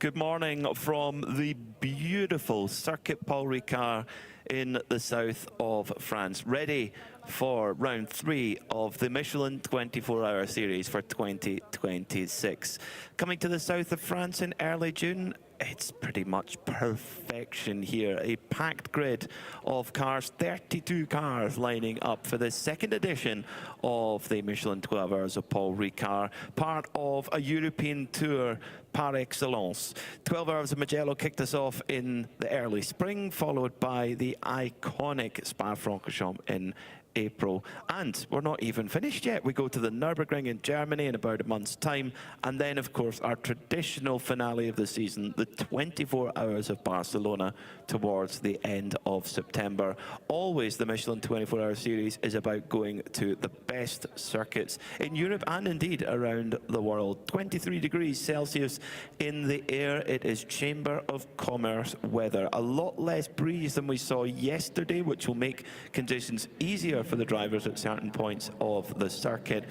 Good morning from the beautiful Circuit Paul Ricard in the south of France, ready for round 3 of the Michelin 24-hour series for 2026. Coming to the south of France in early June, it's pretty much perfection here. A packed grid of cars, 32 cars lining up for the second edition of the Michelin 12 Hours of Paul Ricard, part of a European tour par excellence. 12 Hours of Mugello kicked us off in the early spring, followed by the iconic Spa-Francorchamps in April. And we're not even finished yet. We go to the Nürburgring in Germany in about a month's time. And then, of course, our traditional finale of the season, the 24 Hours of Barcelona, towards the end of September. Always the Michelin 24-hour series is about going to the best circuits in Europe and indeed around the world. 23 degrees Celsius in the air. It is Chamber of Commerce weather. A lot less breeze than we saw yesterday, which will make conditions easier for the drivers at certain points of the circuit.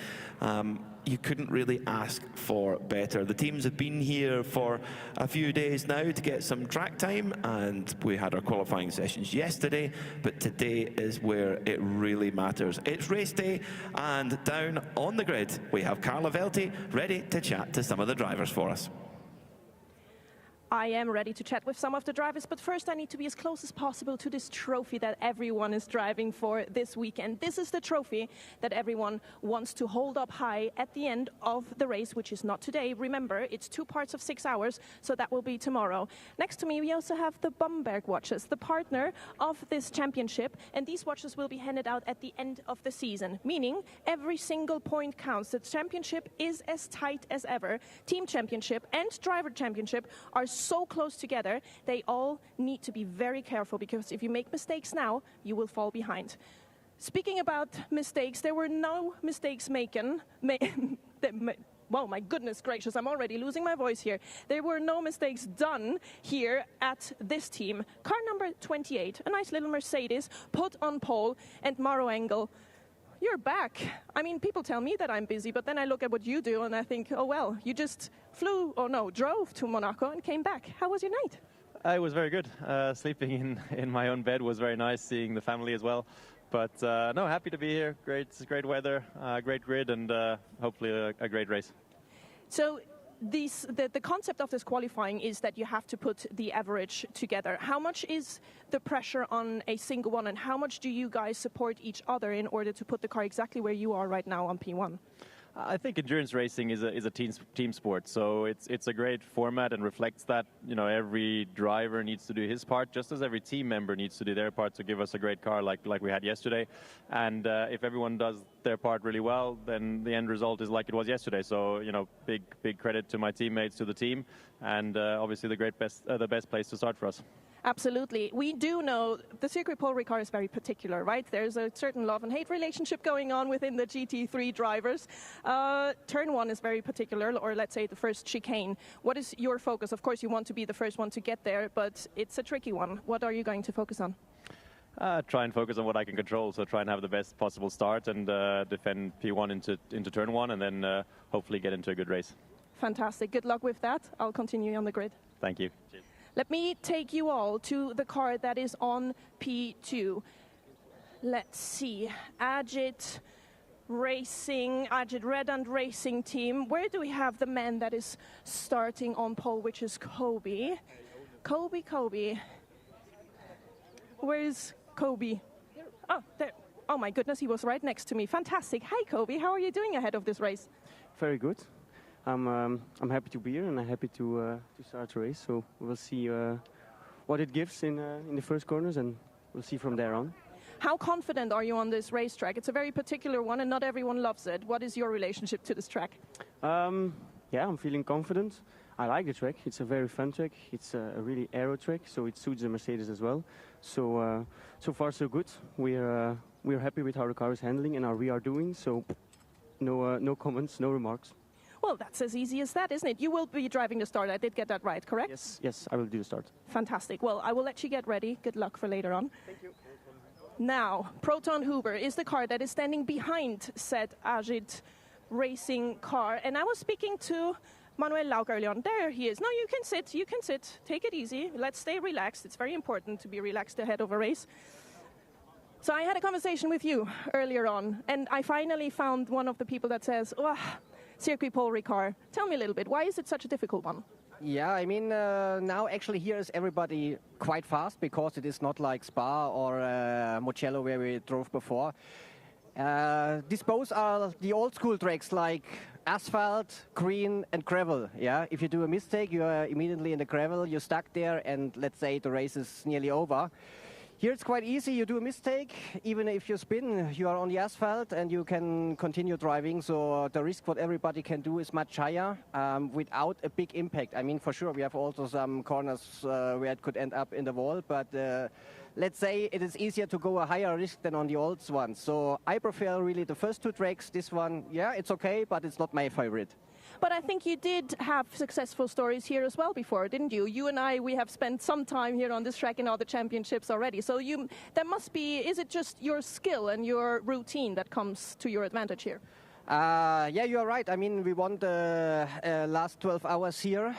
You couldn't really ask for better. The teams have been here for a few days now to get some track time, and we had our qualifying sessions yesterday, but today is where it really matters. It's race day, and down on the grid we have Carla Velti ready to chat to some of the drivers for us. I am ready to chat with some of the drivers, but first I need to be as close as possible to this trophy that everyone is driving for this weekend. This is the trophy that everyone wants to hold up high at the end of the race, which is not today. Remember, it's 2 parts of 6 hours, so that will be tomorrow. Next to me, we also have the Bamberg watches, the partner of this championship, and these watches will be handed out at the end of the season, meaning every single point counts. The championship is as tight as ever. Team championship and driver championship are so close together. They all need to be very careful, because if you make mistakes now, you will fall behind. Speaking about mistakes, there were no mistakes well, my goodness gracious, I'm already losing my voice here. There were no mistakes done here at this team. Car number 28, a nice little Mercedes, put on pole, and Maro Engel, you're back. I mean, people tell me that I'm busy, but then I look at what you do and I think, oh well, you just drove to Monaco and came back. How was your night? It was very good. Sleeping in my own bed was very nice, seeing the family as well. But no, happy to be here. Great weather, great grid, and hopefully a great race. So the concept of this qualifying is that you have to put the average together. How much is the pressure on a single one, and how much do you guys support each other in order to put the car exactly where you are right now on P1? I think endurance racing is a team sport, so it's a great format and reflects that. You know, every driver needs to do his part, just as every team member needs to do their part to give us a great car like we had yesterday. And if everyone does their part really well, then the end result is like it was yesterday. So, you know, big credit to my teammates, to the team, and obviously the best place to start for us. Absolutely. We do know the Circuit Paul Ricard is very particular, right? There's a certain love and hate relationship going on within the GT3 drivers. Turn 1 is very particular, or let's say the first chicane. What is your focus? Of course, you want to be the first one to get there, but it's a tricky one. What are you going to focus on? Try and focus on what I can control, so try and have the best possible start and defend P1 into turn 1, and then hopefully get into a good race. Fantastic. Good luck with that. I'll continue on the grid. Thank you. Cheers. Let me take you all to the car that is on P2. Let's see. Agit Redand Racing Team. Where do we have the man that is starting on pole, which is Kobe? Kobe. Where is Kobe? Oh, there. Oh my goodness, he was right next to me. Fantastic. Hi, Kobe. How are you doing ahead of this race? Very good. I'm happy to be here, and I'm happy to start the race. So we'll see what it gives in the first corners, and we'll see from there on. How confident are you on this racetrack? It's a very particular one, and not everyone loves it. What is your relationship to this track? Yeah, I'm feeling confident. I like the track. It's a very fun track. It's a really aero track, so it suits the Mercedes as well. So so far so good. We're happy with how the car is handling and how we are doing. So no comments, no remarks. Well, that's as easy as that, isn't it? You will be driving the start. I did get that right, correct? Yes, I will do the start. Fantastic. Well, I will let you get ready. Good luck for later on. Thank you. Now, Proton Huber is the car that is standing behind said Agit racing car. And I was speaking to Manuel Lauck early on. There he is. No, you can sit. You can sit. Take it easy. Let's stay relaxed. It's very important to be relaxed ahead of a race. So I had a conversation with you earlier on, and I finally found one of the people that says, oh, Circuit Paul Ricard. Tell me a little bit, why is it such a difficult one? Yeah, I mean, now actually here is everybody quite fast because it is not like Spa or Mugello where we drove before. These both are the old school tracks like asphalt, green and gravel. Yeah, if you do a mistake, you are immediately in the gravel, you're stuck there, and let's say the race is nearly over. Here it's quite easy, you do a mistake, even if you spin, you are on the asphalt and you can continue driving, so the risk what everybody can do is much higher without a big impact. I mean, for sure, we have also some corners where it could end up in the wall, but let's say it is easier to go a higher risk than on the old ones. So I prefer really the first two tracks. This one, yeah, it's okay, but it's not my favorite. But I think you did have successful stories here as well before, didn't you? You and I, we have spent some time here on this track in other championships already. So that must be, is it just your skill and your routine that comes to your advantage here? Yeah, you're right. I mean, we won the last 12 hours here.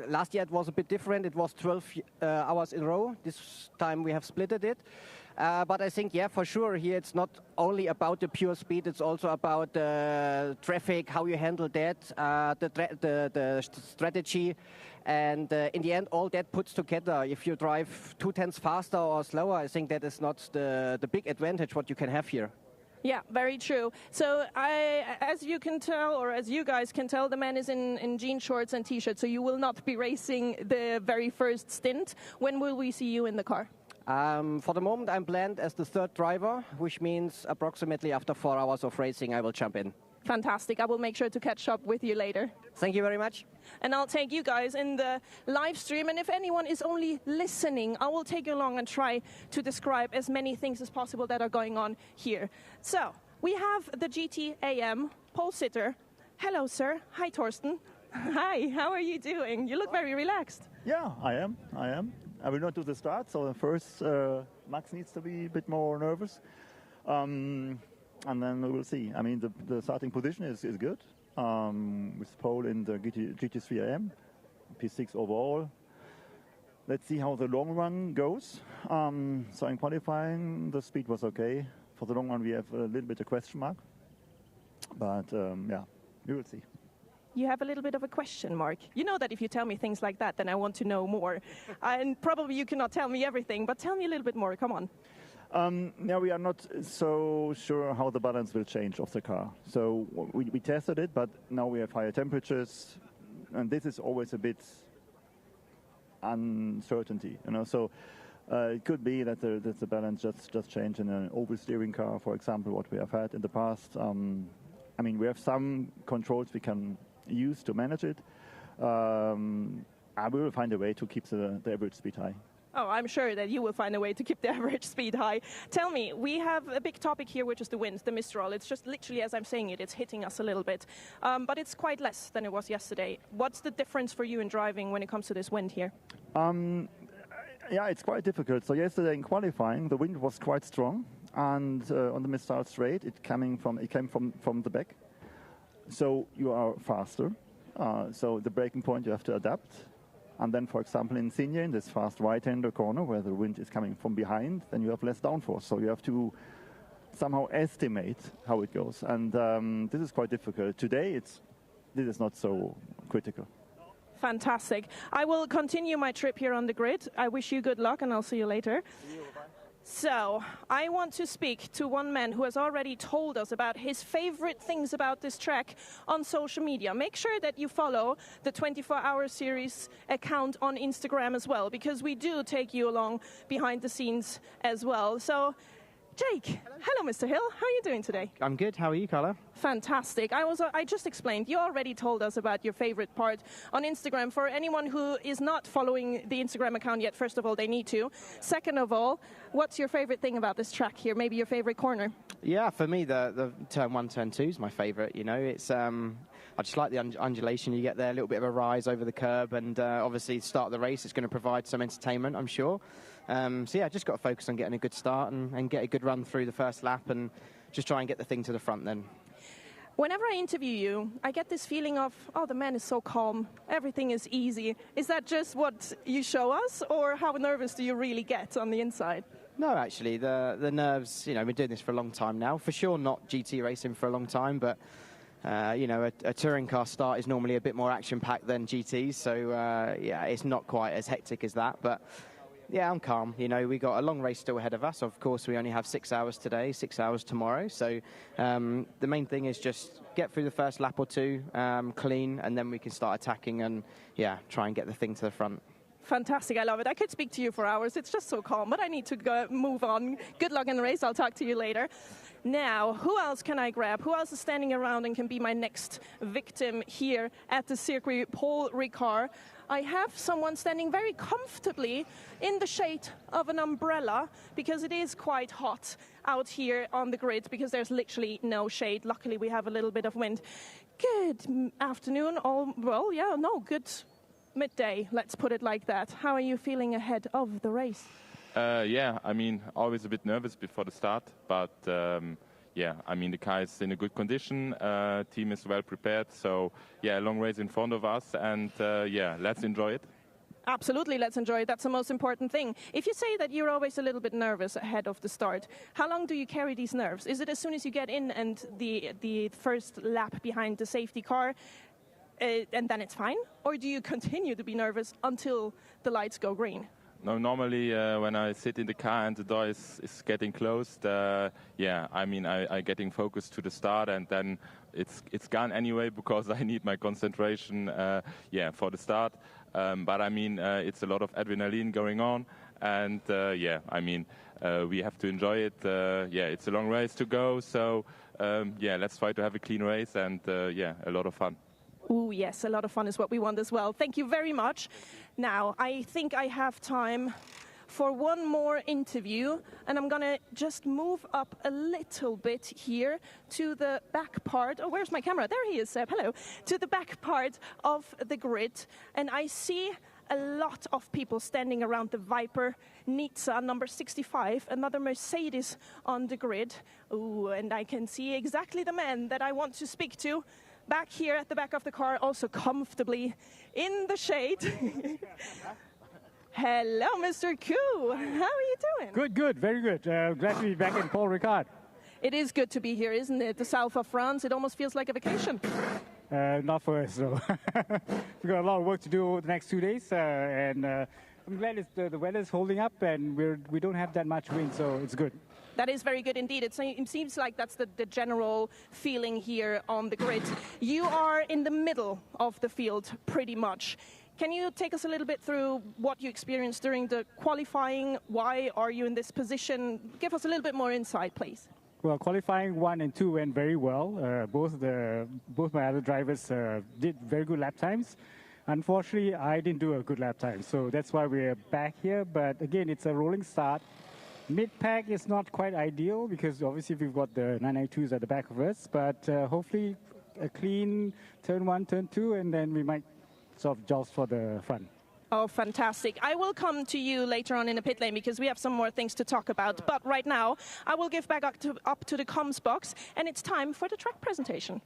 Last year it was a bit different. It was 12 hours in a row. This time we have splitted it. But I think, yeah, for sure, here it's not only about the pure speed, it's also about the traffic, how you handle that, the strategy, and in the end, all that puts together. If you drive 2/10 faster or slower, I think that is not the big advantage what you can have here. Yeah, very true. So as you can tell, or as you guys can tell, the man is in jean shorts and T-shirts, so you will not be racing the very first stint. When will we see you in the car? For the moment, I'm planned as the third driver, which means approximately after 4 hours of racing, I will jump in. Fantastic. I will make sure to catch up with you later. Thank you very much. And I'll take you guys in the live stream. And if anyone is only listening, I will take you along and try to describe as many things as possible that are going on here. So we have the GT-AM pole sitter. Hello, sir. Hi, Torsten. Hi, how are you doing? You look very relaxed. Yeah, I am. I will not do the start, so first Max needs to be a bit more nervous. And then we will see. I mean, the starting position is good. With pole in the GT3 AM, P6 overall. Let's see how the long run goes. So in qualifying, the speed was okay. For the long run, we have a little bit of question mark. But yeah, we will see. You have a little bit of a question mark. You know that if you tell me things like that, then I want to know more. And probably you cannot tell me everything, but tell me a little bit more. Come on. Now we are not so sure how the balance will change of the car. So we tested it, but now we have higher temperatures, and this is always a bit uncertainty, you know. So it could be that the balance just changed in an oversteering car, for example, what we have had in the past. I mean, we have some controls we can use to manage it. We will find a way to keep the average speed high. Oh, I'm sure that you will find a way to keep the average speed high. Tell me, we have a big topic here, which is the wind, the Mistral. It's just literally, as I'm saying it, it's hitting us a little bit. But it's quite less than it was yesterday. What's the difference for you in driving when it comes to this wind here? Yeah, it's quite difficult. So yesterday in qualifying, the wind was quite strong. And on the Mistral straight, it came from the back. So you are faster. So the braking point, you have to adapt. And then, for example, in Signy, in this fast right-hander corner where the wind is coming from behind, then you have less downforce. So you have to somehow estimate how it goes. And this is quite difficult. Today, this is not so critical. Fantastic. I will continue my trip here on the grid. I wish you good luck, and I'll see you later. So, I want to speak to one man who has already told us about his favorite things about this track on social media. Make sure that you follow the 24-hour series account on Instagram as well, because we do take you along behind the scenes as well. So, Jake. Hello, Mr. Hill. How are you doing today? I'm good. How are you, Carla? Fantastic. I just explained. You already told us about your favorite part on Instagram. For anyone who is not following the Instagram account yet, first of all, they need to. Second of all, what's your favorite thing about this track here? Maybe your favorite corner? Yeah, for me, the turn 1, turn 2 is my favorite. You know, it's I just like the undulation you get there, a little bit of a rise over the curb, and obviously start of the race is going to provide some entertainment, I'm sure. So yeah, just got to focus on getting a good start and get a good run through the first lap and just try and get the thing to the front then. Whenever I interview you, I get this feeling of, oh, the man is so calm, everything is easy. Is that just what you show us, or how nervous do you really get on the inside? No, actually, the nerves, you know, we've been doing this for a long time now. For sure not GT racing for a long time, but, you know, a touring car start is normally a bit more action-packed than GTs, so, yeah, it's not quite as hectic as that, but... Yeah, I'm calm. You know, we got a long race still ahead of us. Of course, we only have 6 hours today, 6 hours tomorrow. So the main thing is just get through the first lap or two clean, and then we can start attacking and, yeah, try and get the thing to the front. Fantastic, I love it. I could speak to you for hours. It's just so calm, but I need to go move on. Good luck in the race. I'll talk to you later. Now, who else can I grab? Who else is standing around and can be my next victim here at the circuit? Paul Ricard. I have someone standing very comfortably in the shade of an umbrella because it is quite hot out here on the grid because there's literally no shade. Luckily, we have a little bit of wind. Good afternoon. Good midday. Let's put it like that. How are you feeling ahead of the race? Yeah, I mean, always a bit nervous before the start, but yeah, I mean, the car is in a good condition, team is well prepared, so yeah, a long race in front of us, and yeah, let's enjoy it. Absolutely, let's enjoy it. That's the most important thing. If you say that you're always a little bit nervous ahead of the start, how long do you carry these nerves? Is it as soon as you get in and the first lap behind the safety car, and then it's fine? Or do you continue to be nervous until the lights go green? No, normally when I sit in the car and the door is getting closed, yeah, I mean, I getting focused to the start, and then it's gone anyway because I need my concentration, yeah, for the start. But I mean, it's a lot of adrenaline going on, and yeah, I mean, we have to enjoy it. Yeah, it's a long race to go, so yeah, let's try to have a clean race and yeah, a lot of fun. Oh, yes, a lot of fun is what we want as well. Thank you very much. Now, I think I have time for one more interview, and I'm going to just move up a little bit here to the back part. Oh, where's my camera? There he is, Seb. Hello. To the back part of the grid, and I see a lot of people standing around the Viper Nizza number 65, another Mercedes on the grid. Oh, and I can see exactly the man that I want to speak to. Back here at the back of the car, also comfortably in the shade. Hello, Mr. Koo. How are you doing? Good, good, very good. Glad to be back in Paul Ricard. It is good to be here, isn't it? The south of France, it almost feels like a vacation. Not for us, though. We've got a lot of work to do over the next 2 days, and I'm glad the weather's holding up, and we don't have that much wind, so it's good. That is very good indeed. It seems like that's the general feeling here on the grid. You are in the middle of the field, pretty much. Can you take us a little bit through what you experienced during the qualifying? Why are you in this position? Give us a little bit more insight, please. Well, qualifying 1 and 2 went very well. Both my other drivers did very good lap times. Unfortunately, I didn't do a good lap time, so that's why we're back here. But again, it's a rolling start. Mid-pack is not quite ideal because obviously we've got the 992s at the back of us, but hopefully a clean turn 1, turn 2, and then we might sort of joust for the front. Oh, fantastic. I will come to you later on in the pit lane because we have some more things to talk about. But right now, I will give back up to the comms box, and it's time for the track presentation.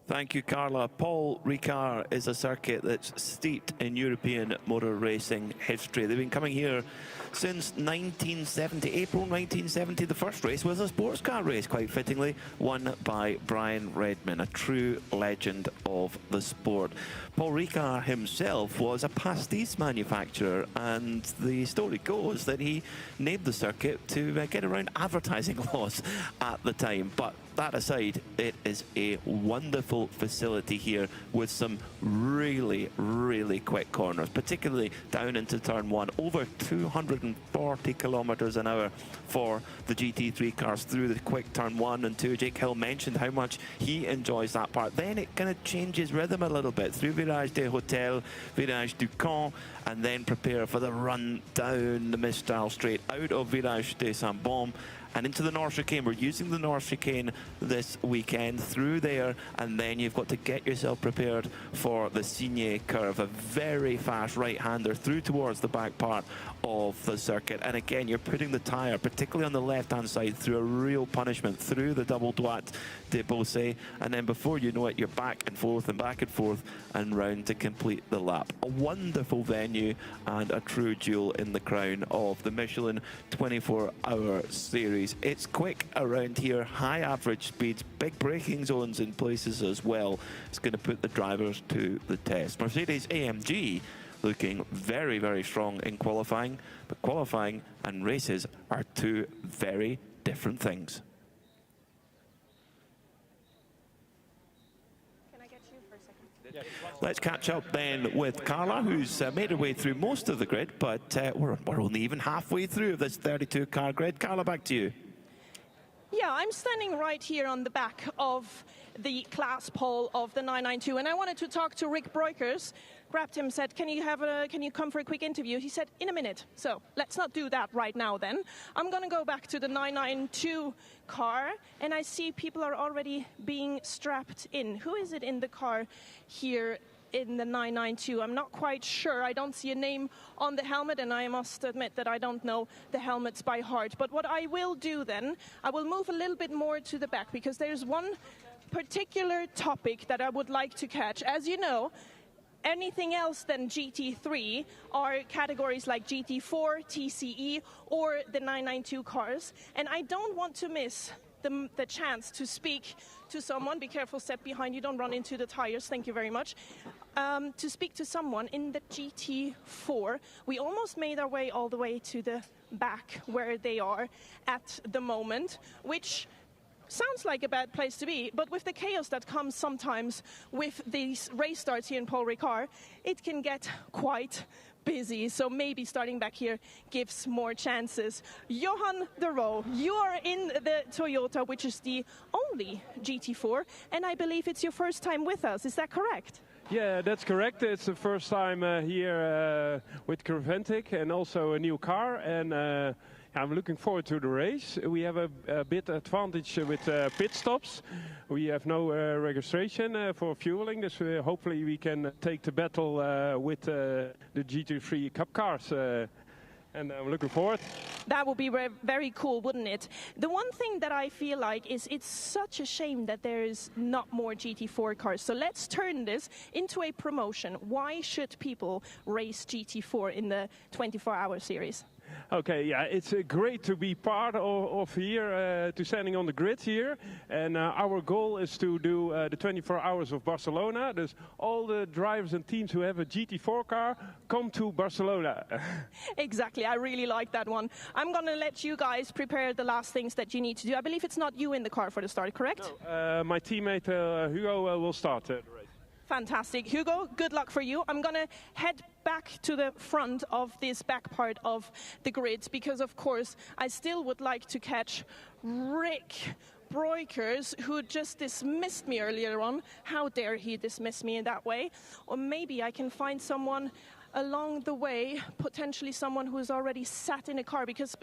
Thank you, Carla. Paul Ricard is a circuit that's steeped in European motor racing history. They've been coming here since 1970, April 1970. The first race was a sports car race, quite fittingly, won by Brian Redman, a true legend of the sport. Paul Ricard himself was a pastis manufacturer, and the story goes that he named the circuit to get around advertising laws at the time. But that aside, it is a wonderful facility here with some really, really quick corners, particularly down into turn 1. Over 240 kilometers an hour for the GT3 cars through the quick turn 1 and 2. Jake Hill mentioned how much he enjoys that part. Then it kind of changes rhythm a little bit through Virage des Hôtels, Virage du Camp, and then prepare for the run down the Mistral straight out of Virage des Saint-Baume and into the North Chicane. We're using the North Chicane this weekend through there, and then then you've got to get yourself prepared for the Signé curve, a very fast right-hander through towards the back part of the circuit. And again, you're putting the tyre, particularly on the left-hand side, through a real punishment, through the double droite de Beausset, and then before you know it, you're back and forth and round to complete the lap. A wonderful venue and a true jewel in the crown of the Michelin 24-hour series. It's quick around here, high average speeds, big braking zones in places as well. It's going to put the drivers to the test. Mercedes AMG looking very, very strong in qualifying, but qualifying and races are two very different things. Can I get you for a second? Let's catch up then with Carla, who's made her way through most of the grid, but we're only even halfway through this 32-car grid. Carla, back to you. Yeah, I'm standing right here on the back of the class pole of the 992, and I wanted to talk to Rick Breukers. Grabbed him, said, can you come for a quick interview? He said, in a minute. So let's not do that right now then. I'm going to go back to the 992 car, and I see people are already being strapped in. Who is it in the car here in the 992? I'm not quite sure. I don't see a name on the helmet, and I must admit that I don't know the helmets by heart. But what I will do then, I will move a little bit more to the back, because there's one particular topic that I would like to catch. As you know, anything else than GT3 are categories like GT4, TCE, or the 992 cars. And I don't want to miss the chance to speak to someone. Be careful, step behind you, don't run into the tires. Thank you very much. To speak to someone in the GT4. We almost made our way all the way to the back where they are at the moment, which sounds like a bad place to be, but with the chaos that comes sometimes with these race starts here in Paul Ricard, it can get quite busy. So maybe starting back here gives more chances. Johan de Roo, you are in the Toyota, which is the only GT4, and I believe it's your first time with us. Is that correct? Yeah, that's correct. It's the first time here with Creventic, and also a new car, and I'm looking forward to the race. We have a bit advantage with pit stops. We have no registration for fueling, so hopefully we can take the battle with the GT3 Cup cars. And I'm looking forward. That would be very cool, wouldn't it? The one thing that I feel like is it's such a shame that there is not more GT4 cars. So let's turn this into a promotion. Why should people race GT4 in the 24-hour series? Okay, yeah, it's great to be part of here, to standing on the grid here. And our goal is to do the 24 hours of Barcelona. There's all the drivers and teams who have a GT4 car come to Barcelona. Exactly, I really like that one. I'm going to let you guys prepare the last things that you need to do. I believe it's not you in the car for the start, correct? No, my teammate Hugo will start the race. Fantastic. Hugo, good luck for you. I'm going to head back to the front of this back part of the grid because, of course, I still would like to catch Rick Breukers, who just dismissed me earlier on. How dare he dismiss me in that way? Or maybe I can find someone along the way, potentially someone who has already sat in a car, because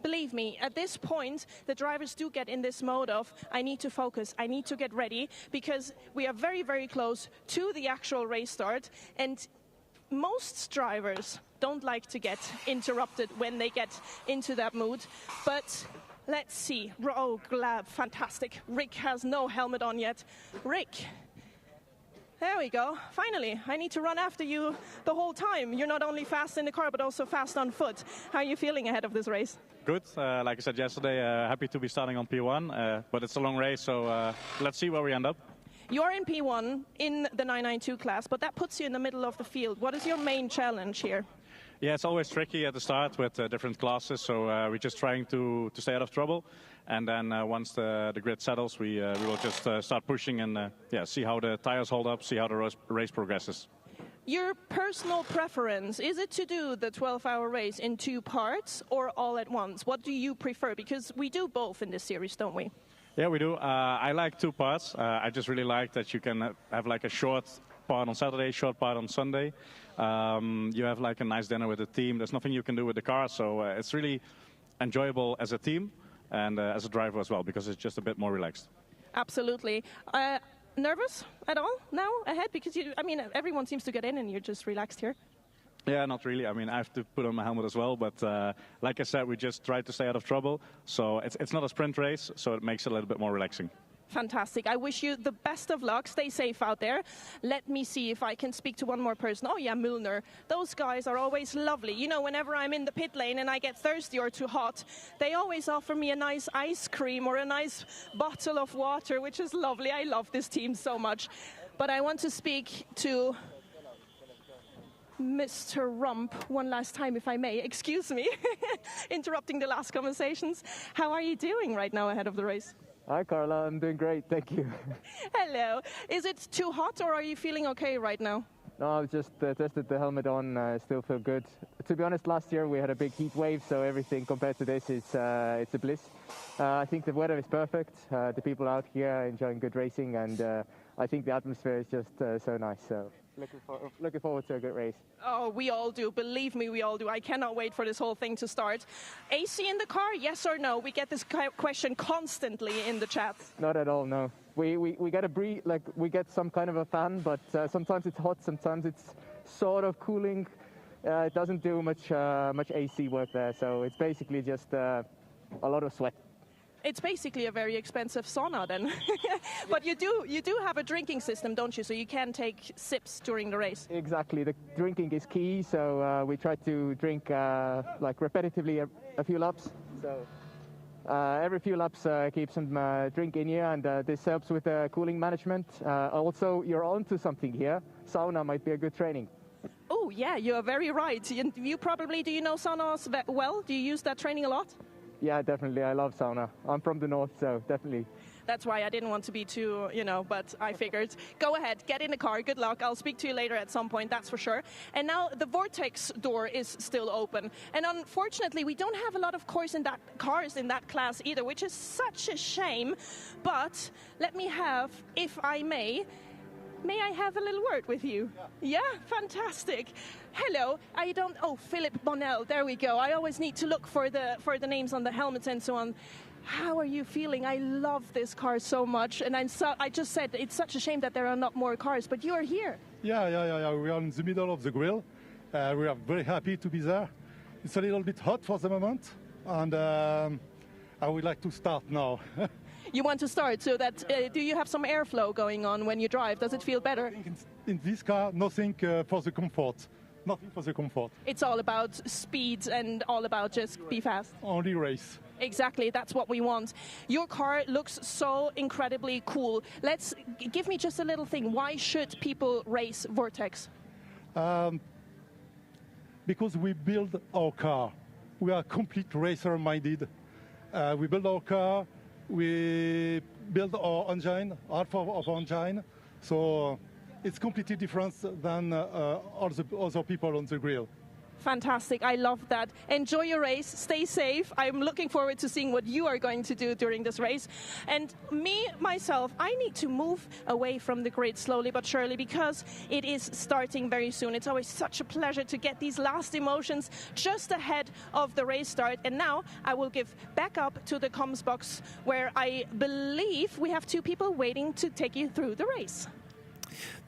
believe me, at this point, the drivers do get in this mode of, I need to focus, I need to get ready, because we are very, very close to the actual race start, and most drivers don't like to get interrupted when they get into that mood, but let's see. Oh, glad, fantastic. Rick has no helmet on yet. Rick. There we go. Finally, I need to run after you the whole time. You're not only fast in the car, but also fast on foot. How are you feeling ahead of this race? Good. Like I said yesterday, happy to be starting on P1, but it's a long race, so let's see where we end up. You're in P1 in the 992 class, but that puts you in the middle of the field. What is your main challenge here? Yeah, it's always tricky at the start with different classes, so we're just trying to stay out of trouble. And then once the grid settles, we will just start pushing and see how the tires hold up, see how the race progresses. Your personal preference, is it to do the 12-hour race in 2 parts or all at once? What do you prefer? Because we do both in this series, don't we? Yeah, we do. I like 2 parts. I just really like that you can have like a short part on Saturday, short part on Sunday. You have like a nice dinner with the team. There's nothing you can do with the car, so it's really enjoyable as a team and as a driver as well, because it's just a bit more relaxed. Absolutely. nervous at all now ahead? Because, I mean, everyone seems to get in and you're just relaxed here. Yeah, not really. I mean, I have to put on my helmet as well, but like I said, we just try to stay out of trouble. So it's not a sprint race, so it makes it a little bit more relaxing. Fantastic. I wish you the best of luck. Stay safe out there. Let me see if I can speak to one more person. Oh, yeah, Müllner. Those guys are always lovely. You know, whenever I'm in the pit lane and I get thirsty or too hot, they always offer me a nice ice cream or a nice bottle of water, which is lovely. I love this team so much. But I want to speak to Mr. Rump one last time, if I may. Excuse me, interrupting the last conversations. How are you doing right now ahead of the race? Hi, Carla. I'm doing great. Thank you. Hello. Is it too hot or are you feeling okay right now? No, I've just tested the helmet on. I still feel good. To be honest, last year we had a big heat wave, so everything compared to this is it's a bliss. I think the weather is perfect. The people out here are enjoying good racing, and I think the atmosphere is just so nice. So looking forward to a good race. Oh, we all do. Believe me, we all do. I cannot wait for this whole thing to start. AC in the car, yes or no? We get this question constantly in the chat. Not at all, no. We get a breeze, like we get some kind of a fan, but sometimes it's hot, sometimes it's sort of cooling. It doesn't do much AC work there, so it's basically just a lot of sweat. It's basically a very expensive sauna then. But you do have a drinking system, don't you? So you can take sips during the race. Exactly. The drinking is key, so we try to drink like repetitively a few laps. So every few laps keep some drink in you, and this helps with cooling management. Also, you're onto something here. Sauna might be a good training. Oh, yeah, you are very right. You probably, do you know saunas well? Do you use that training a lot? Yeah, definitely. I love sauna. I'm from the north, so definitely. That's why I didn't want to be too, but I figured. Go ahead, get in the car. Good luck. I'll speak to you later at some point, that's for sure. And now the Vortex door is still open. And unfortunately, we don't have a lot of cars in that class either, which is such a shame. But let me have, if I may I have a little word with you? Yeah, fantastic. Hello, Philip Bonnell, there we go. I always need to look for the names on the helmets and so on. How are you feeling? I love this car so much, and I just said it's such a shame that there are not more cars, but you are here. Yeah. We are in the middle of the grill. We are very happy to be there. It's a little bit hot for the moment, and I would like to start now. You want to start, so that do you have some airflow going on when you drive? Does it feel better? In this car, nothing for the comfort. Nothing for the comfort. It's all about speed and all about just be fast. Only race. Exactly, that's what we want. Your car looks so incredibly cool. Give me just a little thing. Why should people race Vortex? Because we build our car. We are complete racer-minded. We build our car. We build our engine, half of our engine, so it's completely different than all the other people on the grill. Fantastic, I love that. Enjoy your race, stay safe. I'm looking forward to seeing what you are going to do during this race. And myself, I need to move away from the grid slowly but surely because it is starting very soon. It's always such a pleasure to get these last emotions just ahead of the race start. And now I will give back up to the comms box where I believe we have two people waiting to take you through the race.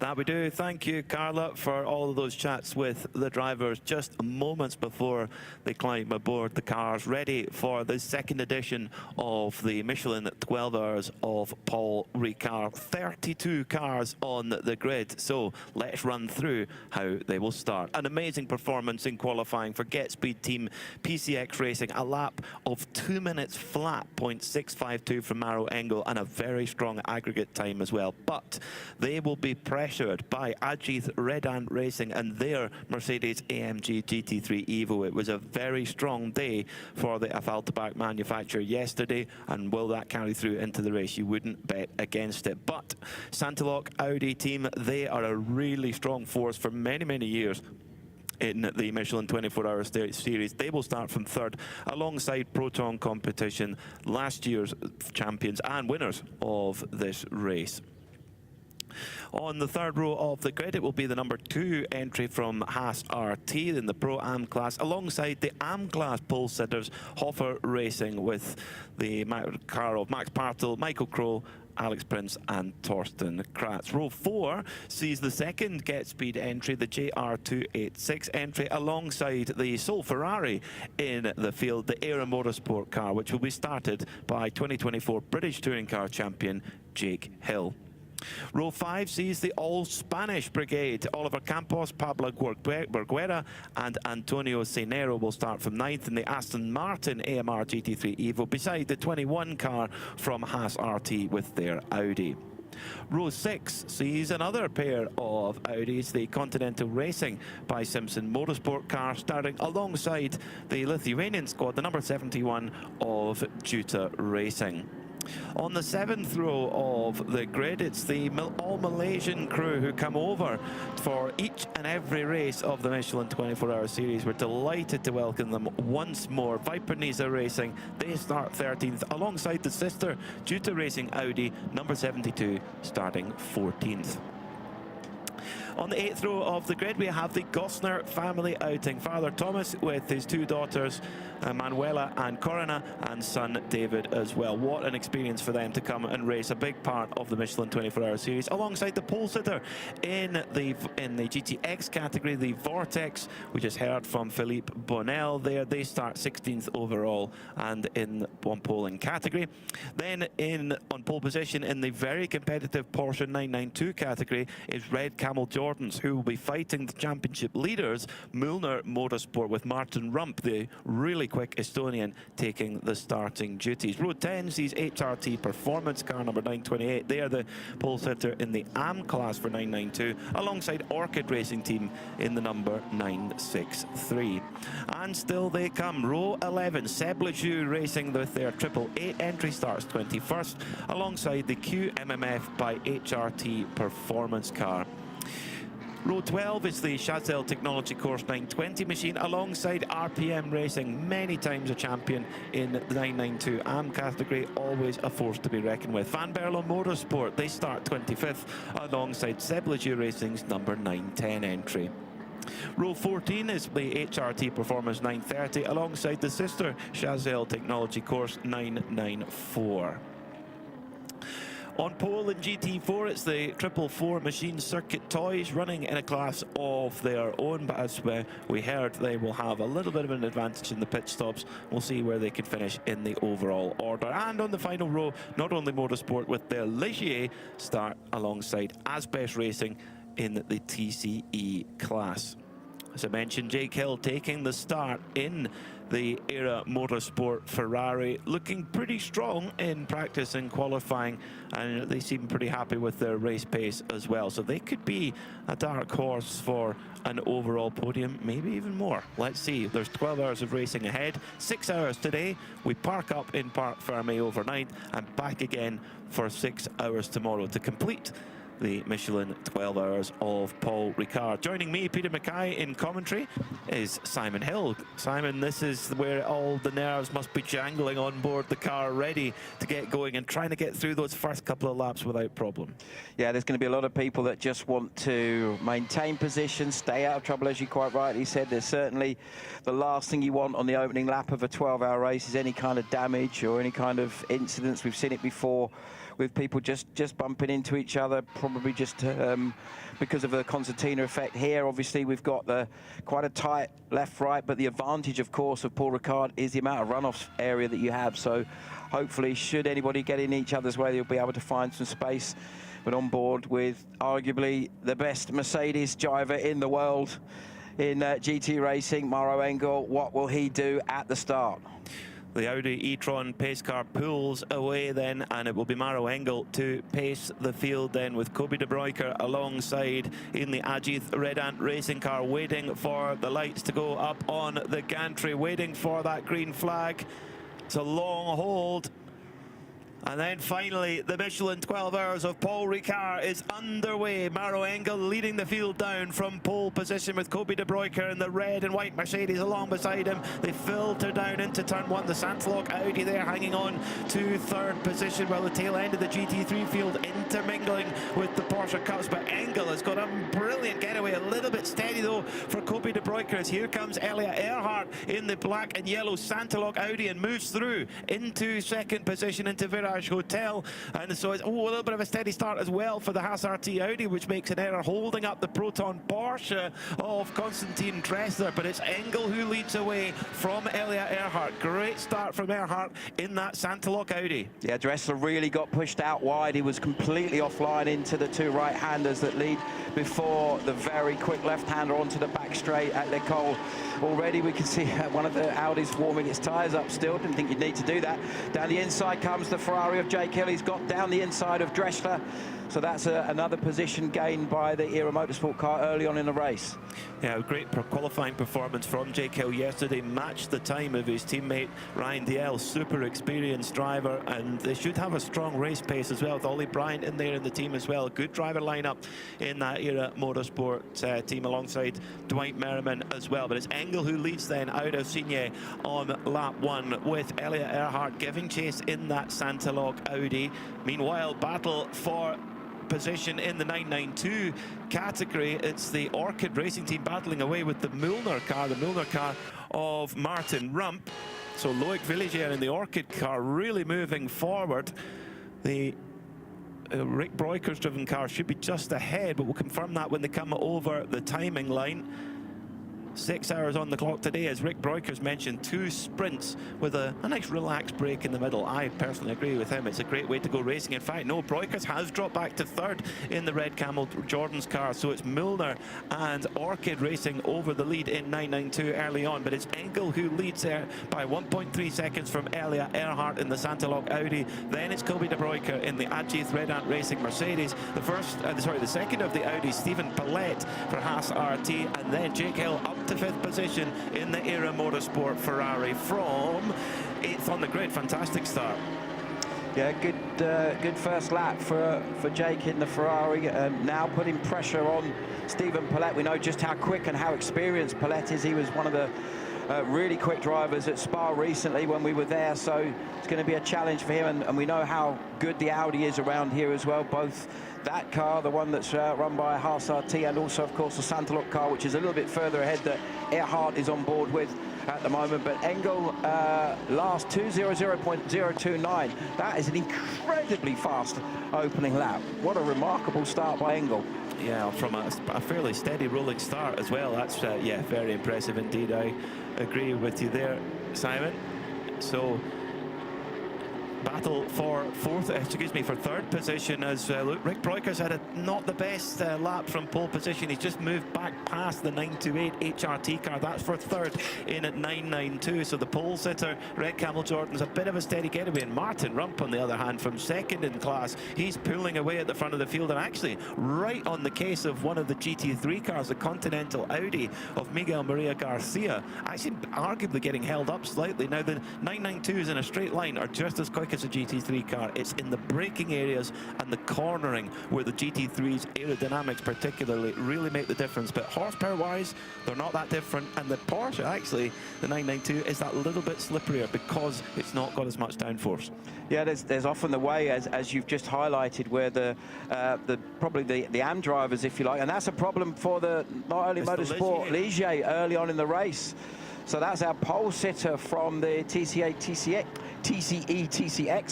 That we do. Thank you, Carla, for all of those chats with the drivers just moments before they climb aboard the cars, ready for the second edition of the Michelin 12 Hours of Paul Ricard. 32 cars on the grid, so let's run through how they will start. An amazing performance in qualifying for Get Speed Team PCX Racing, a lap of 2 minutes flat, 0.652 from Maro Engel, and a very strong aggregate time as well. But they will be pressured by Ajith Redan Racing and their Mercedes AMG GT3 Evo. It was a very strong day for the Affalterbach manufacturer yesterday, and will that carry through into the race? You wouldn't bet against it. But Santilok Audi team, they are a really strong force for many, many years in the Michelin 24-hour series. They will start from third alongside Proton Competition, last year's champions and winners of this race. On the third row of the grid, it will be the number 2 entry from Haas RT in the Pro-Am class, alongside the Am class pole sitters, Hofer Racing, with the car of Max Partel, Michael Crow Alex Prince and Torsten Kratz. Row 4 sees the second Get Speed entry, the JR286 entry, alongside the sole Ferrari in the field, the Era Motorsport car, which will be started by 2024 British Touring Car Champion Jake Hill. Row 5 sees the all-Spanish brigade. Oliver Campos, Pablo Borguera and Antonio Cenero will start from 9th in the Aston Martin AMR GT3 Evo, beside the 21 car from Haas RT with their Audi. Row 6 sees another pair of Audis, the Continental Racing by Simpson Motorsport car, starting alongside the Lithuanian squad, the number 71 of Juta Racing. On the 7th row of the grid, it's the all-Malaysian crew who come over for each and every race of the Michelin 24-hour series. We're delighted to welcome them once more. Viper Niza Racing, they start 13th, alongside the sister Juta Racing Audi, number 72, starting 14th. On the 8th row of the grid, we have the Gosner family outing. Father Thomas with his two daughters, Manuela and Corina, and son David as well. What an experience for them to come and race a big part of the Michelin 24-hour series, alongside the pole sitter in the GTX category, the Vortex. We just heard from Philippe Bonnel there. They start 16th overall and in one polling category. Then on pole position in the very competitive Porsche 992 category is Red Camel Jordans, who will be fighting the championship leaders, Müllner Motorsport, with Martin Rump, the really quick Estonian, taking the starting duties. Row 10 sees HRT Performance car number 928. They are the pole sitter in the AM class for 992, alongside Orchid Racing Team in the number 963. And still they come. Row 11, Seb Lejeune Racing with their 888 entry, starts 21st, alongside the QMMF by HRT Performance car. Row 12 is the Chazelle Technology Course 920 machine, alongside RPM Racing, many times a champion in the 992 AM category, always a force to be reckoned with. Van Berlo Motorsport, they start 25th, alongside Seb Lejeune Racing's number 910 entry. Row 14 is the HRT Performance 930, alongside the sister Chazelle Technology Course 994. On pole in GT4, it's the 444 Machine Circuit Toys, running in a class of their own, but as we heard, they will have a little bit of an advantage in the pit stops. We'll see where they can finish in the overall order. And on the final row, not only Motorsport with their Ligier start alongside Asbest Racing in the TCE class. As I mentioned, Jake Hill taking the start in the Era Motorsport Ferrari, looking pretty strong in practice and qualifying, and they seem pretty happy with their race pace as well. So they could be a dark horse for an overall podium, maybe even more. Let's see. There's 12 hours of racing ahead, 6 hours today. We park up in Parc Fermé overnight and back again for 6 hours tomorrow to complete the Michelin 12 hours of Paul Ricard. Joining me, Peter Mackay, in commentary is Simon Hill. Simon, this is where all the nerves must be jangling on board the car, ready to get going and trying to get through those first couple of laps without problem. Yeah, there's going to be a lot of people that just want to maintain position, stay out of trouble, as you quite rightly said. There's certainly the last thing you want on the opening lap of a 12-hour race is any kind of damage or any kind of incidents. We've seen it before with people just bumping into each other, probably just because of the concertina effect. Here, obviously, we've got quite a tight left-right, but the advantage, of course, of Paul Ricard is the amount of runoff area that you have. So hopefully, should anybody get in each other's way, they'll be able to find some space. But on board with arguably the best Mercedes driver in the world in GT racing, Maro Engel. What will he do at the start? The Audi e-tron pace car pulls away then, and it will be Maro Engel to pace the field then, with Kobe de Bruyker alongside in the Ajith Red Ant racing car, waiting for the lights to go up on the gantry, waiting for that green flag. It's a long hold. And then finally, the Michelin 12 hours of Paul Ricard is underway. Maro Engel leading the field down from pole position with Kobe de Bruyker in the red and white Mercedes along beside him. They filter down into turn one. The Sandlock Audi there hanging on to third position, while the tail end of the GT3 field intermingling with the Porsche Cups. But Engel has got a brilliant getaway, a little bit steady though for Kobe de Bruyker, as here comes Elliot Earhart in the black and yellow Sandlock Audi and moves through into second position into very Mirage Hotel. And so it's a little bit of a steady start as well for the Haas RT Audi, which makes an error, holding up the Proton Porsche of Konstantin Dressler. But it's Engel who leads away from Elliot Earhart. Great start from Earhart in that Santalock Audi. Yeah, Dressler really got pushed out wide. He was completely offline into the two right-handers that lead before the very quick left-hander onto the back straight at Le Col. Already we can see one of the Audis warming its tyres up still. Didn't think you'd need to do that. Down the inside comes the Ferrari of Jake Hill. He's got down the inside of Dressler. So that's another position gained by the Era Motorsport car early on in the race. Yeah, great qualifying performance from Jake Hill yesterday. Matched the time of his teammate Ryan Dalziel. Super experienced driver, and they should have a strong race pace as well with Ollie Bryant in there in the team as well. Good driver lineup in that Era Motorsport team alongside Dwight Merriman as well. But it's Engel who leads then out of Signe on lap 1 with Elliot Earhart giving chase in that Santalock Audi. Meanwhile, battle for position in the 992 category. It's the Orchid Racing Team battling away with the Müllner car of Martin Rump. So Loic Villager in the Orchid car really moving forward. The Rick Broiker's driven car should be just ahead, but we'll confirm that when they come over the timing line. 6 hours on the clock today, as Rick Broikers mentioned, 2 sprints with a nice relaxed break in the middle. I personally agree with him. It's a great way to go racing. In fact, no, Broikers has dropped back to 3rd in the Red Camel Jordan's car, so it's Müllner and Orchid racing over the lead in 992 early on, but it's Engel who leads there by 1.3 seconds from Elliot Earhart in the Santalock Audi. Then it's Kobe de Broiker in the Adjith Red Ant Racing Mercedes. The second of the Audi, Stephen Pallette for Haas RT, and then Jake Hill up to 5th position in the Era Motorsport Ferrari from 8th on the grid. Fantastic start. Yeah, good first lap for Jake in the Ferrari. Now putting pressure on Stephen Pallette. We know just how quick and how experienced Pallette is. He was one of the really quick drivers at Spa recently when we were there, so it's going to be a challenge for him, and we know how good the Audi is around here as well. Both that car, the one that's run by Haas RT, and also of course the Santalock car, which is a little bit further ahead, that Earhart is on board with at the moment. But Engel last 2:00.029. That is an incredibly fast opening lap. What a remarkable start by Engel. Yeah, from a fairly steady rolling start as well. That's yeah, very impressive indeed. I agree with you there, Simon. So battle for 3rd position as Rick Broikers had not the best lap from pole position. He's just moved back past the 928 HRT car. That's for 3rd in at 992. So the pole sitter, Red Camel Jordan's a bit of a steady getaway. And Martin Rump, on the other hand, from 2nd in class, he's pulling away at the front of the field, and actually right on the case of one of the GT3 cars, the Continental Audi of Miguel Maria Garcia, actually arguably getting held up slightly. Now the 992s in a straight line are just as quick as a GT3 car. It's in the braking areas and the cornering where the GT3's aerodynamics particularly really make the difference. But horsepower wise, they're not that different, and the Porsche, actually, the 992, is that little bit slipperier because it's not got as much downforce. Yeah, there's often the way, as you've just highlighted, where probably the AM drivers, if you like, and that's a problem for the not only Motorsport Ligier early on in the race. So that's our pole sitter from the TCX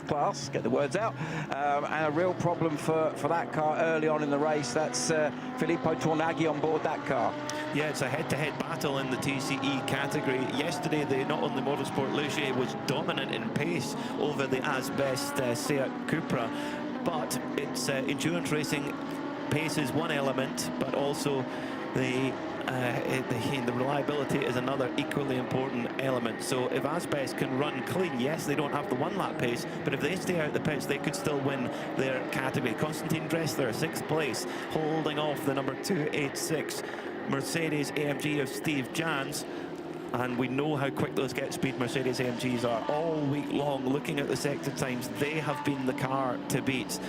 class, get the words out, and a real problem for that car early on in the race. That's Filippo Tornaghi on board that car. Yeah, it's a head-to-head battle in the TCE category. Yesterday, the not only Motorsport Ligier was dominant in pace over the Asbest Seat Cupra, but it's endurance racing. Pace is one element, but also the reliability is another equally important element. So if Asbest can run clean, yes, they don't have the 1-lap pace, but if they stay out the pits, they could still win their category. Konstantin Dressler, 6th place, holding off the number 286 Mercedes AMG of Steve Jans. And we know how quick those get-speed Mercedes AMGs are. All week long, looking at the sector times, they have been the car to beat.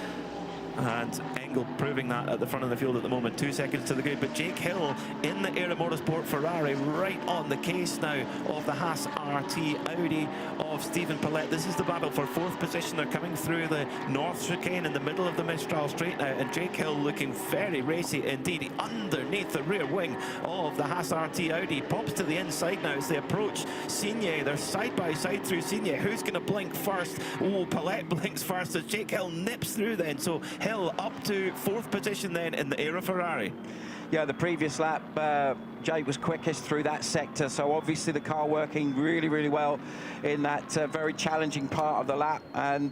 And Engel proving that at the front of the field at the moment. 2 seconds to the good. But Jake Hill in the Era Motorsport Ferrari right on the case now of the Haas RT Audi of Stephen Paulette. This is the battle for 4th position. They're coming through the North Chicane in the middle of the Mistral Straight now. And Jake Hill looking very racy indeed. Underneath the rear wing of the Haas RT Audi. Pops to the inside now as they approach Signé. They're side by side through Signé. Who's going to blink first? Oh, Paulette blinks first as Jake Hill nips through then. So Hill up to 4th position then in the Era Ferrari. Yeah, the previous lap, Jake was quickest through that sector, so obviously the car working really, really well in that very challenging part of the lap, and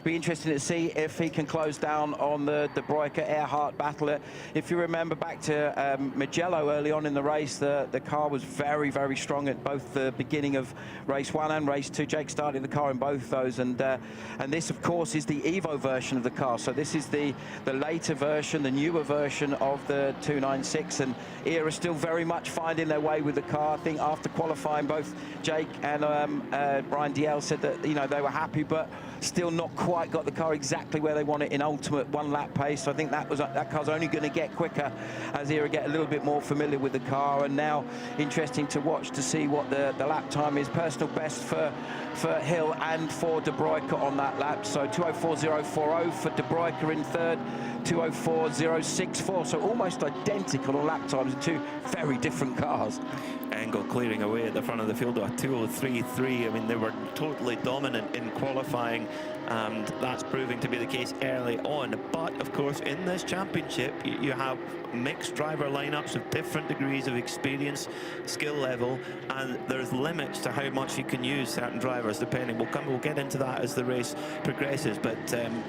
be interesting to see if he can close down on the De Bruycker-Earhart battle. If you remember back to Mugello early on in the race, the car was very, very strong at both the beginning of race 1 and race 2. Jake started the car in both those, and this, of course, is the Evo version of the car, so this is the later version, the newer version of the 296, and Era still very much finding their way with the car. I think after qualifying, both Jake and Brian DL said that, you know, they were happy, but still not quite got the car exactly where they want it in ultimate one-lap pace. So I think that car's only going to get quicker as Era get a little bit more familiar with the car. And now interesting to watch to see what the lap time is. Personal best for Hill and for De Bruycker on that lap. So 2:04.040 for De Bruycker in 3rd, 2:04.064. So almost identical on lap times in 2 very different cars. Engel clearing away at the front of the field, a 2:03.3. I mean, they were totally dominant in qualifying, and that's proving to be the case early on. But of course, in this championship, you have mixed driver lineups of different degrees of experience, skill level, and there's limits to how much you can use certain drivers depending. We'll get into that as the race progresses. But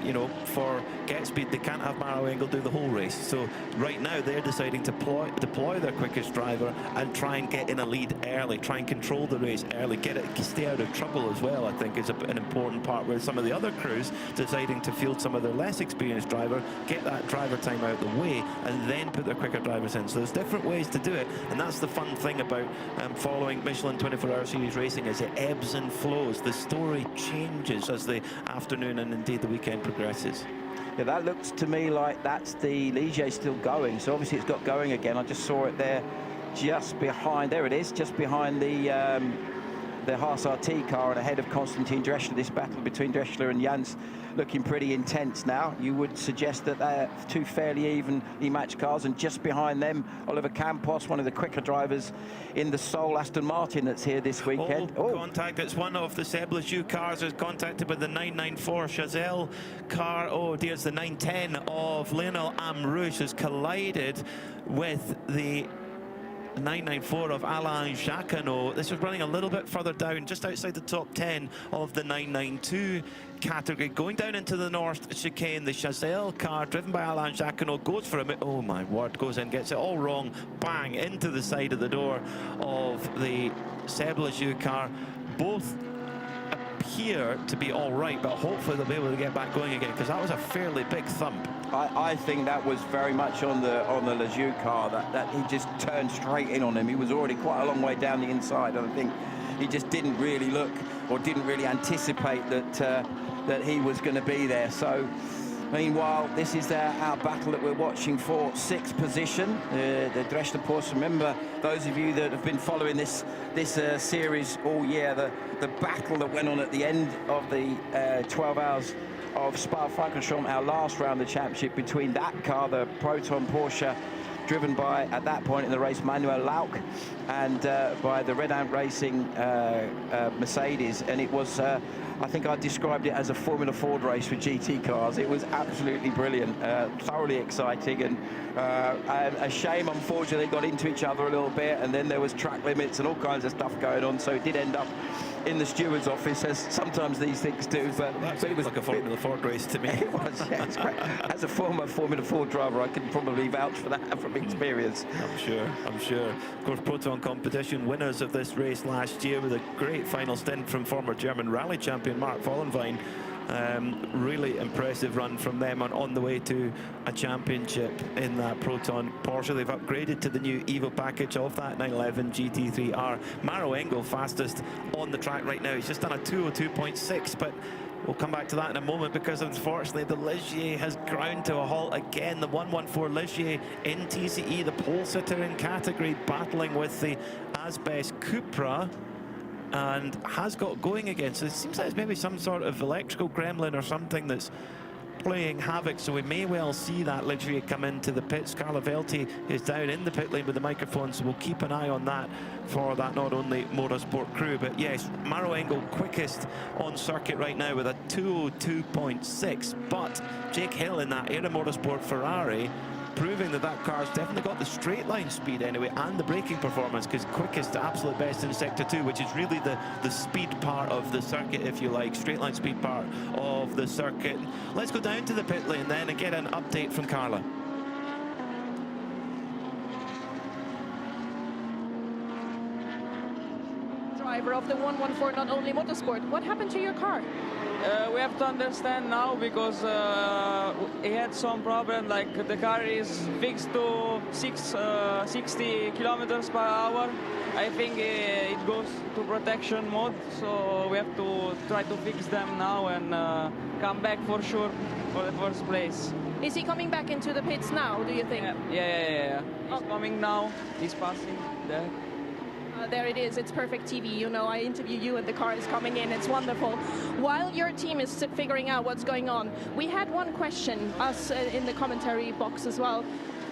you know, for Get Speed, they can't have Maro Engel do the whole race. So right now, they're deciding to deploy their quickest driver and try and get in a lead early, try and control the race early, stay out of trouble as well. I think is an important part, where some of the other crews deciding to field some of their less experienced driver, get that driver time out of the way, and then put their quicker drivers in. So there's different ways to do it, and that's the fun thing about following Michelin 24-hour series racing, is it ebbs and flows. The story changes as the afternoon and indeed the weekend progresses. Yeah, that looks to me like that's the Ligier still going. So obviously it's got going again. I just saw it there, just behind. There it is, just behind the Haas RT car and ahead of Konstantin Drechsler. This battle between Drechsler and Jans looking pretty intense now. You would suggest that they're 2 fairly evenly matched cars, and just behind them, Oliver Campos, one of the quicker drivers in the sole Aston Martin that's here this weekend. Contact. It's one of the Seb Lejeune cars is contacted with the 994 Chazelle car. Oh dear, it's the 910 of Lionel Amrouche has collided with the 994 of Alain Jacquinot. This is running a little bit further down, just outside the top 10 of the 992 category. Going down into the North Chicane, the Chazelle car, driven by Alain Jacquinot, goes for a oh my word, goes in, gets it all wrong, bang, into the side of the door of the Seb Lejeune car. Both appear to be all right, but hopefully they'll be able to get back going again, because that was a fairly big thump. I think that was very much on the Lejeune car, that he just turned straight in on him. He was already quite a long way down the inside, and I think he just didn't really look, or didn't really anticipate that he was going to be there. So meanwhile, this is our battle that we're watching for 6th position, the Drechsler Porsche. Remember, those of you that have been following this series all year, the battle that went on at the end of the 12 hours of Spa-Francorchamps, our last round of the championship, between that car, the Proton Porsche, driven by, at that point in the race, Manuel Lauck, and by the Red Ant Racing Mercedes. And it was, I think I described it as a Formula Ford race with GT cars. It was absolutely brilliant, thoroughly exciting, and a shame, unfortunately, they got into each other a little bit, and then there was track limits and all kinds of stuff going on, so it did end up in the steward's office, as sometimes these things do. But it was like a Formula Ford race to me. It was, yeah, it's great. As a former Formula Ford driver, I can probably vouch for that from experience. I'm sure. Of course, Proton competition winners of this race last year, with a great final stint from former German rally champion Mark Vollenwein. Really impressive run from them on the way to a championship in that Proton Porsche. They've upgraded to the new Evo package of that 911 GT3R. Maro Engel fastest on the track right now. He's just done a 2:02.6, but We'll come back to that in a moment because unfortunately the Ligier has ground to a halt again. The 114 Ligier in TCE, the pole sitter in category, battling with the Asbest Cupra, and has got going again. So it seems like it's maybe some sort of electrical gremlin or something that's playing havoc, so we may well see that Ligier come into the pits. Carla Velti is down in the pit lane with the microphone, so we'll keep an eye on that for that not only motorsport crew. But yes, Maro Engel quickest on circuit right now with a 2:02.6, but Jake Hill in that Era Motorsport Ferrari proving that that car's definitely got the straight line speed anyway, and the braking performance, because quickest to absolute best in sector 2, which is really the speed part of the circuit, if you like, straight line speed part of the circuit. Let's go down to the pit lane then and get an update from Carla. Driver of the 114 Not Only Motorsport, what happened to your car? We have to understand now, because it had some problem, like the car is fixed to 60 kilometers per hour. I think it goes to protection mode, so we have to try to fix them now and come back for sure for the first place. Is he coming back into the pits now, do you think? Yeah. He's coming now, he's passing there. There it is, it's perfect TV, you know, I interview you and the car is coming in, it's wonderful. While your team is figuring out what's going on, we had one question, us in the commentary box as well.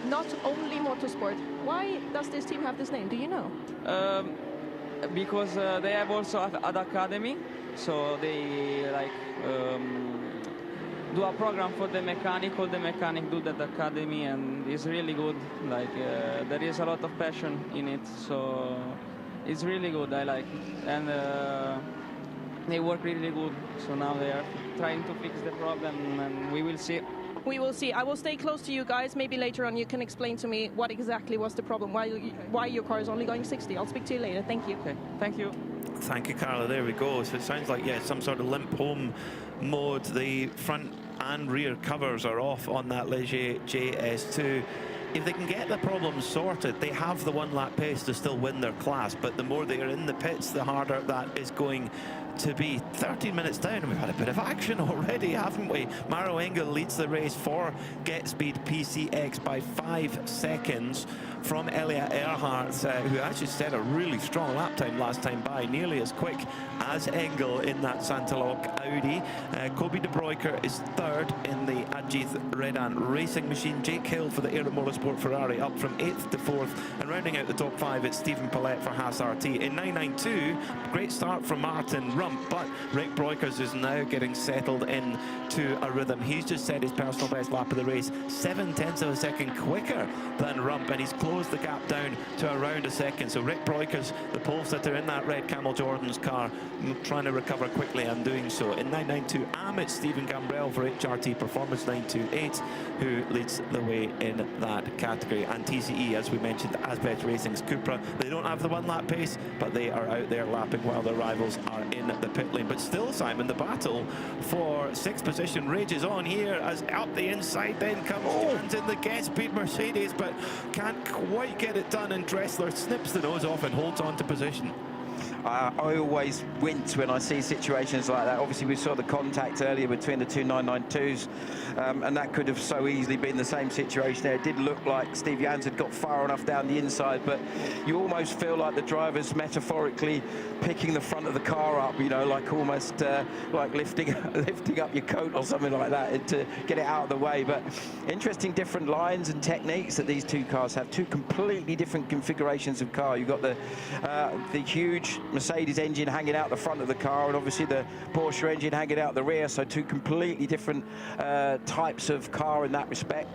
Not Only Motorsport, why does this team have this name, do you know? Because they have also an academy, so they like do a program for the mechanic, all the mechanic do that academy, and it's really good. Like there is a lot of passion in it, so it's really good. I like it, and they work really good. So now they are trying to fix the problem, and we will see. We will see. I will stay close to you guys. Maybe later on you can explain to me what exactly was the problem, why your car is only going 60. I'll speak to you later. Thank you. Okay. Thank you. Thank you, Carla. There we go. So it sounds like, yeah, some sort of limp home mode. The front and rear covers are off on that Ligier JS2. If they can get the problem sorted, they have the one-lap pace to still win their class, but the more they are in the pits, the harder that is going to be. 13 minutes down, and we've had a bit of action already, haven't we? Maro Engel leads the race for Get Speed PCX by 5 seconds from Elia Earhart, who actually set a really strong lap time last time by, nearly as quick as Engel in that Santaloc Audi. Kobe de Broeker is third in the Ajith Redan Racing Machine. Jake Hill for the Era Motorsport Ferrari up from 8th to 4th, and rounding out the top 5, it's Stephen Paulette for Haas RT. In 992, great start from Martin Rump, but Rick Broekers is now getting settled in to a rhythm. He's just set his personal best lap of the race, 0.7 of a second quicker than Rump, and he's closed the gap down to around a second. So Rick Broekers, the pole sitter in that red Camel Jordan's car, trying to recover quickly and doing so. In 992, it's Stephen Gambrell for HRT Performance 928, who leads the way in that category. And TCE, as we mentioned, Asbest Racing's Cupra, they don't have the one-lap pace, but they are out there lapping while their rivals are in the pit lane. But still, Simon, the battle for 6th position rages on here, as up the inside then comes Jones in the Get Speed Mercedes, but can't quite get it done, and Dressler snips the nose off and holds on to position. I always wince when I see situations like that. Obviously, we saw the contact earlier between the two 992s, and that could have so easily been the same situation there. It did look like Steve Jans had got far enough down the inside, but you almost feel like the driver's metaphorically picking the front of the car up, you know, like almost like lifting up your coat or something like that to get it out of the way. But interesting different lines and techniques that these two cars have, two completely different configurations of car. You've got the huge Mercedes engine hanging out the front of the car, and obviously the Porsche engine hanging out the rear, so two completely different types of car in that respect.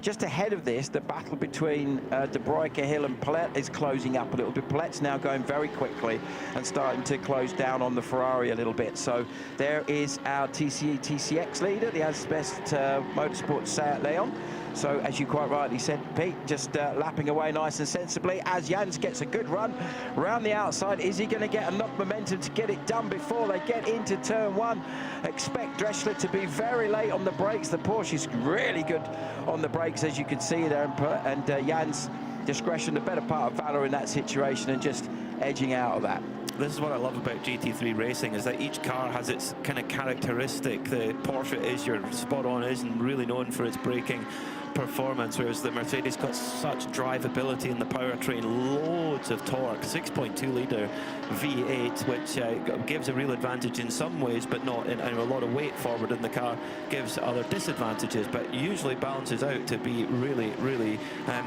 Just ahead of this, the battle between de Broeker, Hill and Paulette is closing up a little bit. Paulette's now going very quickly and starting to close down on the Ferrari a little bit. So there is our TCX leader, the Asbest Motorsport Seat Leon. So, as you quite rightly said, Pete, just lapping away nice and sensibly as Jans gets a good run round the outside. Is he going to get enough momentum to get it done before they get into turn 1? Expect Dressler to be very late on the brakes. The Porsche is really good on the brakes, as you can see there, and Jans' discretion, the better part of valor in that situation, and just edging out of that. This is what I love about GT3 racing, is that each car has its kind of characteristic. The Porsche is your spot-on, isn't really known for its braking performance, whereas the Mercedes got such drivability in the powertrain, loads of torque, 6.2 litre V8, which gives a real advantage in some ways, but not in a lot of weight forward in the car gives other disadvantages, but usually balances out to be really, really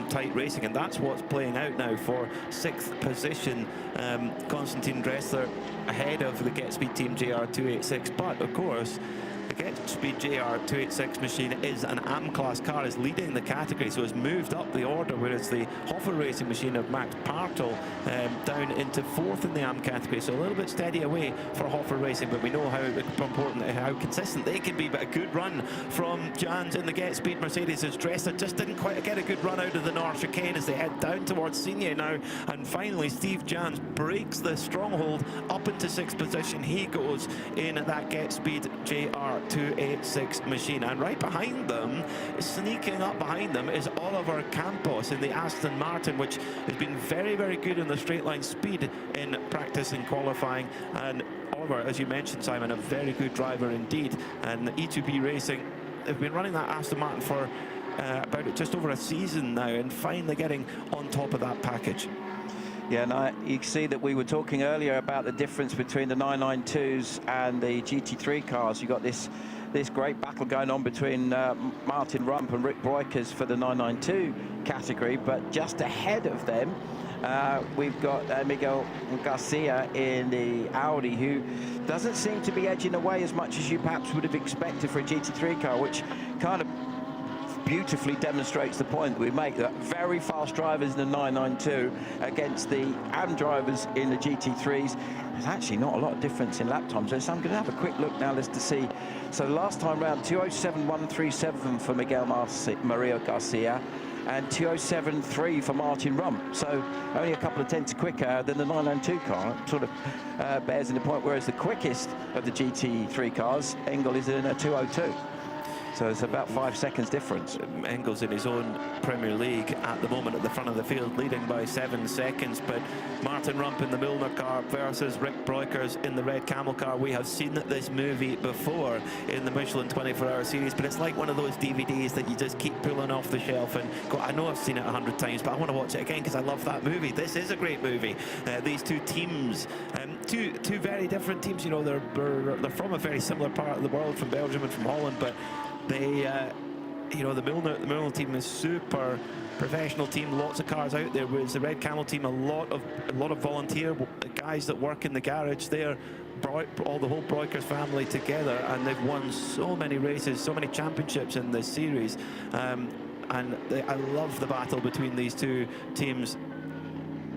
tight racing, and that's what's playing out now for 6th position. Konstantin Dressler ahead of the Get Speed Team JR286, but of course the Get Speed JR286 machine is an AM class car, is leading the category, so has moved up the order, whereas the Hoffer Racing machine of Max Partel down into 4th in the AM category, so a little bit steady away for Hoffer Racing, but we know how important, how consistent they can be. But a good run from Jans in the Get Speed Mercedes as Dressler just didn't quite get a good run out of the North Chicane as they head down towards Signy now, and finally Steve Jans breaks the stronghold up into 6th position. He goes in that Get Speed JR286 machine, and right behind them, sneaking up behind them, is Oliver Campos in the Aston Martin, which has been very, very good in the straight line speed in practice and qualifying. And Oliver, as you mentioned, Simon, a very good driver indeed. And E2B Racing, they've been running that Aston Martin for about just over a season now, and finally getting on top of that package. Yeah, now you can see that we were talking earlier about the difference between the 992s and the GT3 cars. You got this great battle going on between Martin Rump and Rick Breukers for the 992 category, but just ahead of them we've got Miguel Garcia in the Audi, who doesn't seem to be edging away as much as you perhaps would have expected for a GT3 car, which kind of beautifully demonstrates the point that we make, that very fast drivers in the 992 against the AM drivers in the GT3s. There's actually not a lot of difference in lap times, so I'm going to have a quick look now just to see. So last time round, 2:07.137 for Miguel Maria Garcia and 2:07.3 for Martin Rump, so only a couple of tenths quicker than the 992 car. It sort of bears in the point, whereas the quickest of the GT3 cars, Engel, is in a 2:02. So it's about 5 seconds difference. Engel's in his own Premier League at the moment at the front of the field, leading by 7 seconds. But Martin Rump in the Milner car versus Rick Breukers in the Red Camel car. We have seen this movie before in the Michelin 24-hour series, but it's like one of those DVDs that you just keep pulling off the shelf and go, I know I've seen it 100 times, but I want to watch it again because I love that movie. This is a great movie. These two teams, two very different teams. You know, they're from a very similar part of the world, from Belgium and from Holland, but they, you know, the Milner team is super professional team, lots of cars out there, whereas the Red Camel team, a lot of volunteer guys that work in the garage there, all the whole Breukers family together, and they've won so many races, so many championships in this series, and I love the battle between these two teams.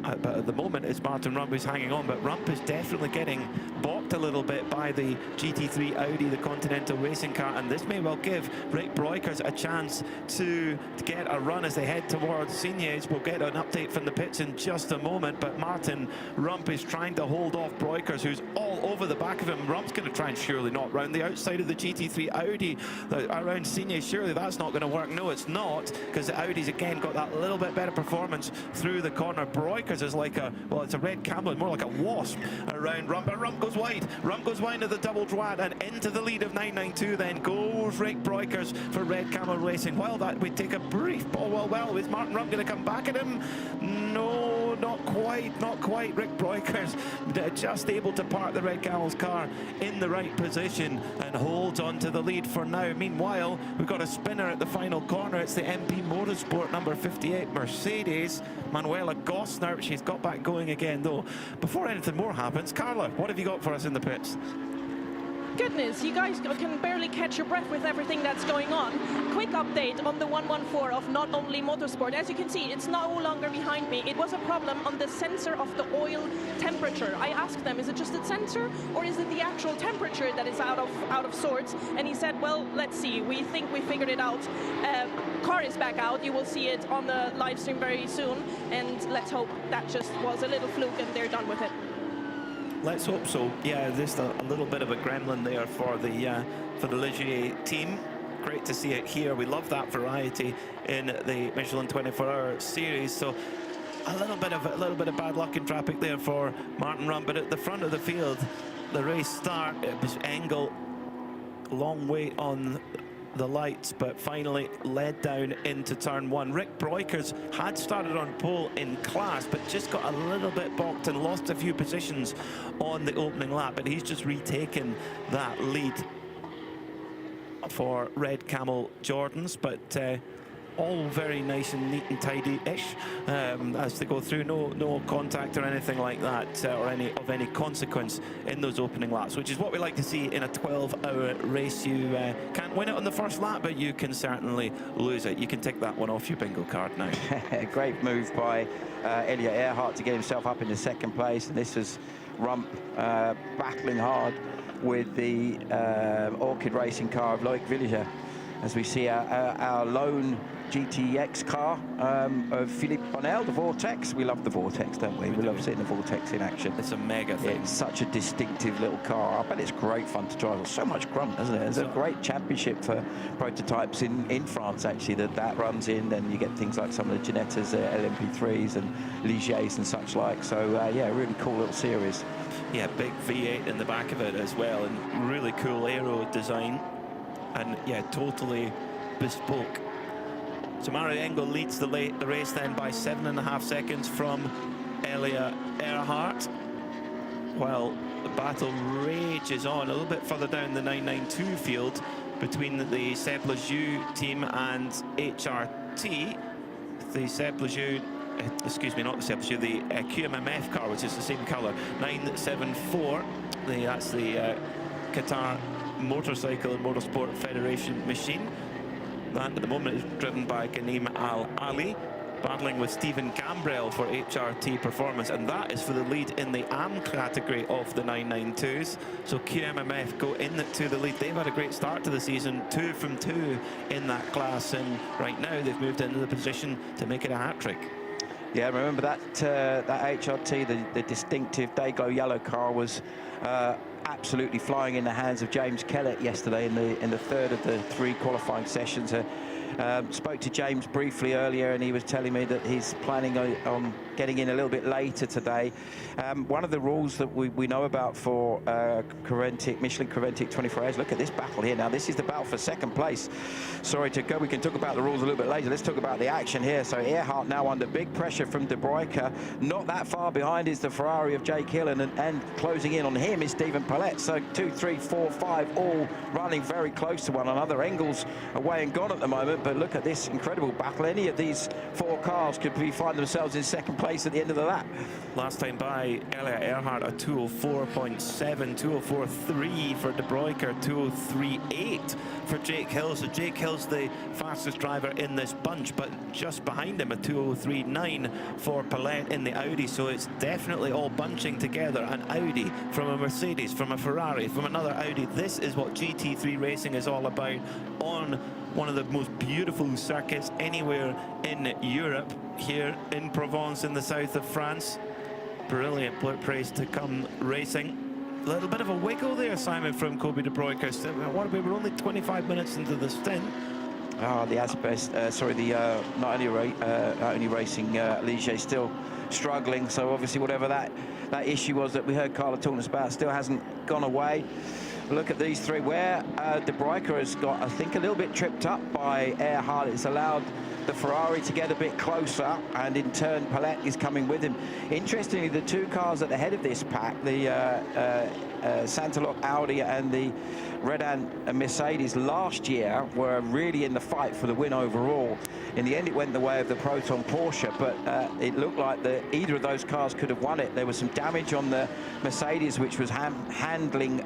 But at the moment it's Martin Rump who's hanging on, but Rump is definitely getting balked a little bit by the GT3 Audi, the Continental racing car, and this may well give Rick Breukers a chance to get a run as they head towards Signes. We'll get an update from the pits in just a moment, but Martin Rump is trying to hold off Breukers, who's all over the back of him. Rump's going to try and surely not round the outside of the GT3 Audi around Signes. Surely that's not going to work. No, it's not, because the Audi's again got that little bit better performance through the corner. Breukers is like a, well, it's a red camel, more like a wasp around Rump, but Rump goes wide. Rump goes wide at the double droite, and into the lead of 992 then goes Rick Breukers for Red Camel Racing. While that, we take a brief ball. Well, is Martin Rump going to come back at him? No, not quite. Rick Breukers just able to park the Red Camel's car in the right position and holds on to the lead for now. Meanwhile, we've got a spinner at the final corner. It's the MP Motorsport number 58 Mercedes, Manuela Gosner. She's got back going again though. Before anything more happens, Carla, what have you got for us in the pits? Goodness, you guys can barely catch your breath with everything that's going on. Quick update on the 114 of Not Only Motorsport. As you can see, it's no longer behind me. It was a problem on the sensor of the oil temperature. I asked them, is it just a sensor or is it the actual temperature that is out of sorts? And he said, well, let's see. We think we figured it out. Car is back out. You will see it on the live stream very soon. And let's hope that just was a little fluke and they're done with it. Let's hope so. Yeah, just a little bit of a gremlin there for the Ligier team. Great to see it here. We love that variety in the Michelin 24-hour series. So a little bit of bad luck in traffic there for Martin Run, but at the front of the field, the race start, it was Engel, long way on the lights, but finally led down into turn 1. Rick Breukers had started on pole in class, but just got a little bit balked and lost a few positions on the opening lap, but he's just retaken that lead for Red Camel Jordans. But all very nice and neat and tidy-ish as they go through. No contact or anything like that, or any consequence in those opening laps, which is what we like to see in a 12-hour race. You can't win it on the first lap, but you can certainly lose it. You can tick that one off your bingo card now. Great move by Elliot Earhart to get himself up into second place, and this is Rump battling hard with the Orchid Racing car of Loic Villager, as we see our lone GTX car of Philippe Bonnell, the Vortex. We love the Vortex, don't we? We love seeing the Vortex in action. It's a mega thing. It's such a distinctive little car. I bet it's great fun to drive. So much grunt, isn't it? There's a great championship for prototypes in France, actually, that runs in, and you get things like some of the Ginettas, LMP3s and Ligers and such like. So, yeah, really cool little series. Yeah, big V8 in the back of it as well, and really cool aero design. And, yeah, totally bespoke. So Mario Engel leads the race then by 7.5 seconds from Elia Earhart, while the battle rages on a little bit further down the 992 field between the Seb Lejeune team and HRT. The Seb Lejeune, excuse me, not the Seb Lejeune, the QMMF car, which is the same colour, 974. That's the Qatar Motorcycle and Motorsport Federation machine. That at the moment is driven by Ghanem Al Ali, battling with Stephen Gambrell for HRT Performance, and that is for the lead in the AM category of the 992s. So QMMF go into the lead. They've had a great start to the season, 2 from 2 in that class, and right now they've moved into the position to make it a hat-trick. Yeah, remember that HRT, the distinctive day-glow yellow car, was absolutely flying in the hands of James Kellett yesterday in the third of the 3 qualifying sessions. Spoke to James briefly earlier, and he was telling me that he's planning on getting in a little bit later today. One of the rules that we know about for Creventic, Michelin Creventic 24 Hours, look at this battle here. Now, this is the battle for second place. Sorry to go, we can talk about the rules a little bit later. Let's talk about the action here. So Earhart now under big pressure from De Bruyker. Not that far behind is the Ferrari of Jake Hill, and closing in on him is Stephen Paulette. So 2, 3, 4, 5, all running very close to one another. Engel's away and gone at the moment, but look at this incredible battle. Any of these 4 cars could find themselves in second place at the end of the lap. Last time by Elliot Earhart, a 204.7, 204.3 for De Bruyker, 203.8 for Jake Hill. So Jake Hill's the fastest driver in this bunch, but just behind him a 203.9 for Paulette in the Audi. So it's definitely all bunching together. An Audi from a Mercedes, from a Ferrari, from another Audi. This is what GT3 racing is all about on one of the most beautiful circuits anywhere in Europe, here in Provence in the south of France. Brilliant place to come racing. A little bit of a wiggle there, Simon, from Kobe De Bruyker. We were only 25 minutes into the stint. The asbestos, not only racing Ligier still struggling. So obviously whatever that issue was that we heard Carla talking about still hasn't gone away. Look at these 3 where De Bruyker has got, I think, a little bit tripped up by Earhart. It's allowed the Ferrari to get a bit closer, and in turn Paulette is coming with him. Interestingly, the 2 cars at the head of this pack, the Santalok Audi and the Redan Mercedes, last year were really in the fight for the win overall. In the end, it went the way of the Proton Porsche, but it looked like either of those cars could have won it. There was some damage on the Mercedes, which was hampering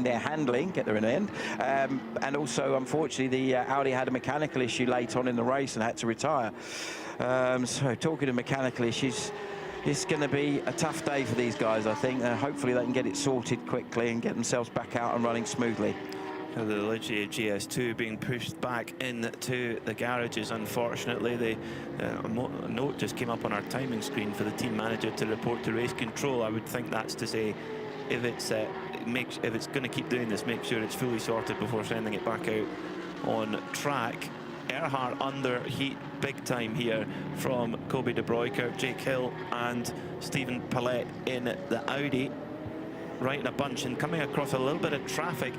their handling, get there in the end. And also, unfortunately, the Audi had a mechanical issue late on in the race and had to retire. So talking of mechanical issues, it's going to be a tough day for these guys, I think. Hopefully they can get it sorted quickly and get themselves back out and running smoothly. The Ligier GS2 being pushed back into the garages, unfortunately. A note just came up on our timing screen for the team manager to report to race control. I would think that's to say, if it's going to keep doing this, make sure it's fully sorted before sending it back out on track. Earhart under heat big time here from Kobe De Bruyker, Jake Hill and Stephen Palette in the Audi. Right in a bunch and coming across a little bit of traffic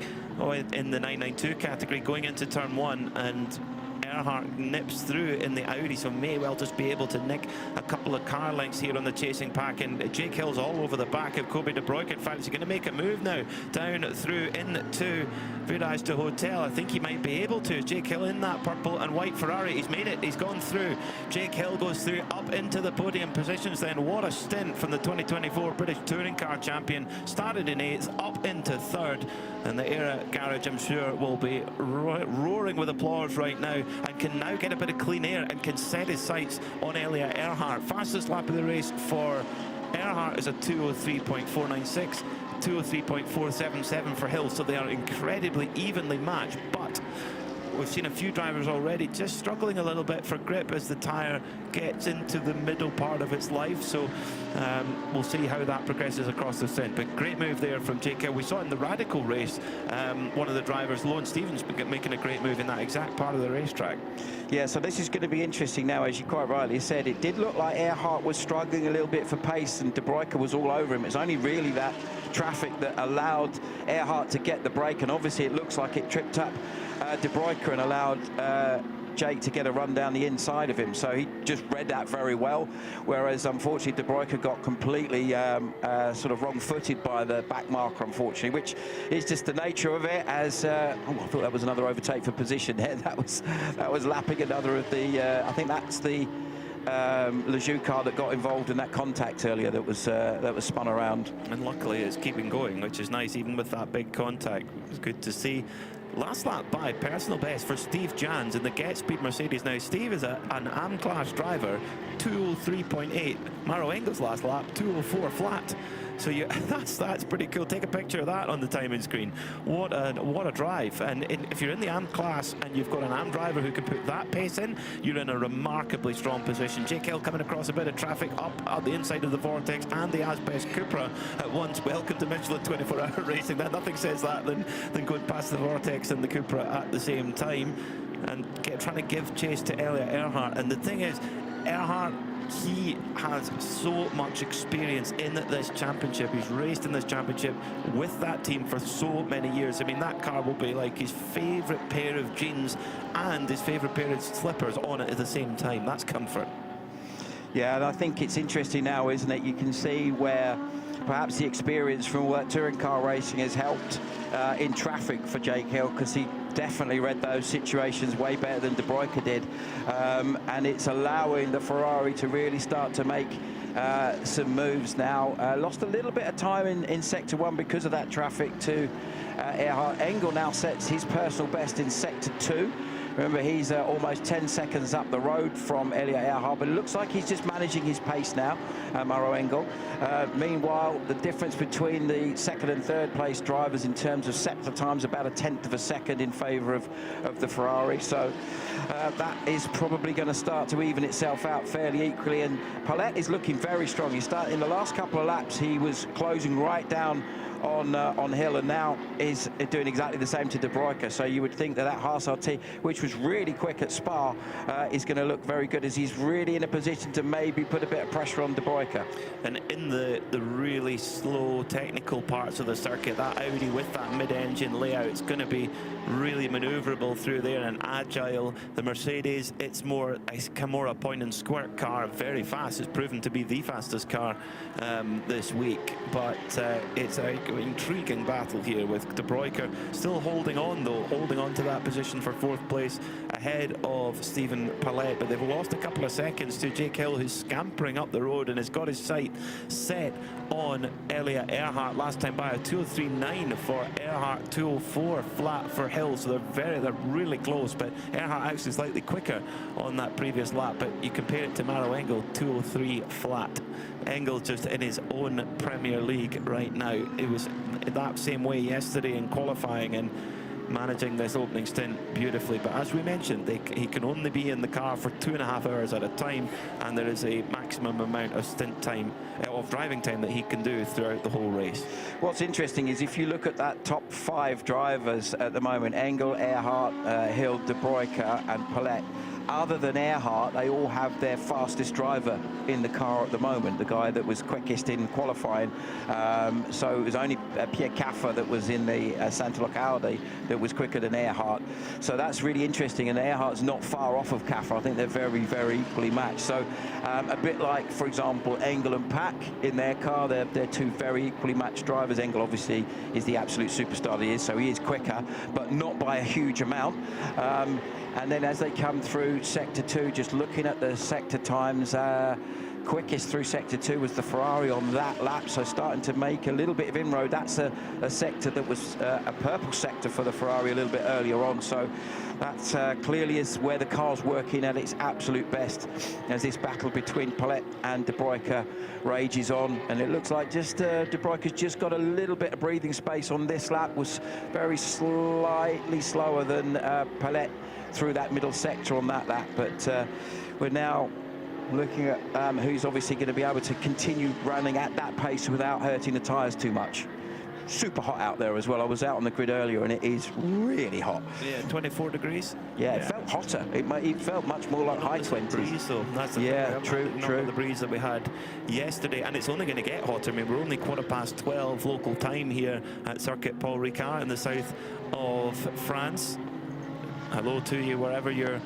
in the 992 category going into turn 1, and Earhart nips through in the Audi, so may well just be able to nick a couple of car lengths here on the chasing pack. And Jake Hill's all over the back of Kobe De Bruyker. In fact, he's going to make a move now down through into Virage de Hotel. I think he might be able to. Jake Hill in that purple and white Ferrari. He's made it. He's gone through. Jake Hill goes through up into the podium positions then. What a stint from the 2024 British Touring Car Champion. Started in 8th, up into 3rd. And the Era Garage, I'm sure, will be roaring with applause right now, and can now get a bit of clean air and can set his sights on Elliot Earhart. Fastest lap of the race for Earhart is a 2:03.496, 2:03.477 for Hill, so they are incredibly evenly matched. But we've seen a few drivers already just struggling a little bit for grip as the tyre gets into the middle part of its life. So we'll see how that progresses across the stint. But great move there from Jake Hill. We saw in the Radical race, one of the drivers, Lone Stevens, making a great move in that exact part of the racetrack. Yeah, so this is going to be interesting now, as you quite rightly said. It did look like Earhart was struggling a little bit for pace and De Bruyker was all over him. It's only really that traffic that allowed Earhart to get the break, and obviously it looks like it tripped up De Bruyker and allowed Jake to get a run down the inside of him. So he just read that very well, whereas unfortunately De Bruyker got completely sort of wrong-footed by the back marker, unfortunately, which is just the nature of it. As I thought that was another overtake for position there. That was lapping another of the I think that's the Lejeune car that got involved in that contact earlier that was spun around. And luckily it's keeping going, which is nice, even with that big contact. It was good to see. Last lap by personal best for Steve Jans in the Get Speed Mercedes. Now Steve is an AM class driver, 2:03.8. Maro Engel's last lap, 2:04 flat. So that's pretty cool. Take a picture of that on the timing screen. What a drive! And if you're in the AM class and you've got an AM driver who can put that pace in, you're in a remarkably strong position. Jake Hill coming across a bit of traffic up the inside of the Vortex and the Asbest Cupra at once. Welcome to Michelin 24-hour racing. That nothing says that than going past the Vortex and the Cupra at the same time, and trying to give chase to Elliot Earhart. And the thing is, Earhart, he has so much experience in this championship. He's raced in this championship with that team for so many years. I mean, that car will be like his favourite pair of jeans and his favourite pair of slippers on it at the same time. That's comfort. Yeah, and I think it's interesting now, isn't it? You can see where perhaps the experience from all that touring car racing has helped in traffic for Jake Hill, because he definitely read those situations way better than De Bruyker did, and it's allowing the Ferrari to really start to make some moves now. Lost a little bit of time in Sector 1 because of that traffic to Earhart. Engel now sets his personal best in Sector 2. Remember, he's almost 10 seconds up the road from Elliot Earhart, but it looks like he's just managing his pace now, Maro Engel. Meanwhile, the difference between the second and third place drivers in terms of sector times about a 1/10 of a second in favour of the Ferrari. So that is probably going to start to even itself out fairly equally. And Palette is looking very strong. He started in the last couple of laps, he was closing right down on Hill, and now is doing exactly the same to De Bruyker. So you would think that Haas RT, which was really quick at Spa, is going to look very good, as he's really in a position to maybe put a bit of pressure on De Bruyker. And in the really slow technical parts of the circuit, that Audi with that mid-engine layout, it's going to be really manoeuvrable through there and agile. The Mercedes, it's more a Camorra point and squirt car, very fast. It's proven to be the fastest car this week, but it's an intriguing battle here with De Bruyker still holding on, though, holding on to that position for 4th place ahead of Stephen Palette. But they've lost a couple of seconds to Jake Hill, who's scampering up the road and has got his sight set on Elliot Earhart. Last time by a 2:03.9 for Earhart, 2:04 flat for Hill. So they're really close, but Earhart actually slightly quicker on that previous lap. But you compare it to Maro Engel, 2:03 flat. Engel just in his own Premier League right now. It was that same way yesterday in qualifying and managing this opening stint beautifully. But as we mentioned, he can only be in the car for 2.5 hours at a time, and there is a maximum amount of stint time of driving time that he can do throughout the whole race. What's interesting is if you look at that top 5 drivers at the moment, Engel, Earhart, Hill, De Bruycker and Paulette, other than Earhart, they all have their fastest driver in the car at the moment, the guy that was quickest in qualifying. So it was only Pierre Caffer that was in the Santalok Audi that was quicker than Earhart. So that's really interesting, and Earhart's not far off of Caffer. I think they're very, very equally matched. So a bit like, for example, Engel and Pack in their car, they're two very equally matched drivers. Engel obviously is the absolute superstar he is, so he is quicker, but not by a huge amount. And then as they come through Sector 2, just looking at the sector times, quickest through Sector 2 was the Ferrari on that lap, so starting to make a little bit of inroad. That's a sector that was a purple sector for the Ferrari a little bit earlier on, so that's clearly is where the car's working at its absolute best as this battle between Paulette and De Bruycker rages on. And it looks like just De Bruycker's just got a little bit of breathing space on this lap, was very slightly slower than Paulette through that middle sector on that lap, but we're now looking at who's obviously going to be able to continue running at that pace without hurting the tyres too much. Super hot out there as well. I was out on the grid earlier and it is really hot. Yeah, 24 degrees. Yeah, it felt hotter. It felt much more like high 20s. Breeze, though. That's the yeah, thing. True. The breeze that we had yesterday, and it's only going to get hotter. I mean, we're only 12:15 local time here at Circuit Paul Ricard in the south of France. Hello to you wherever you're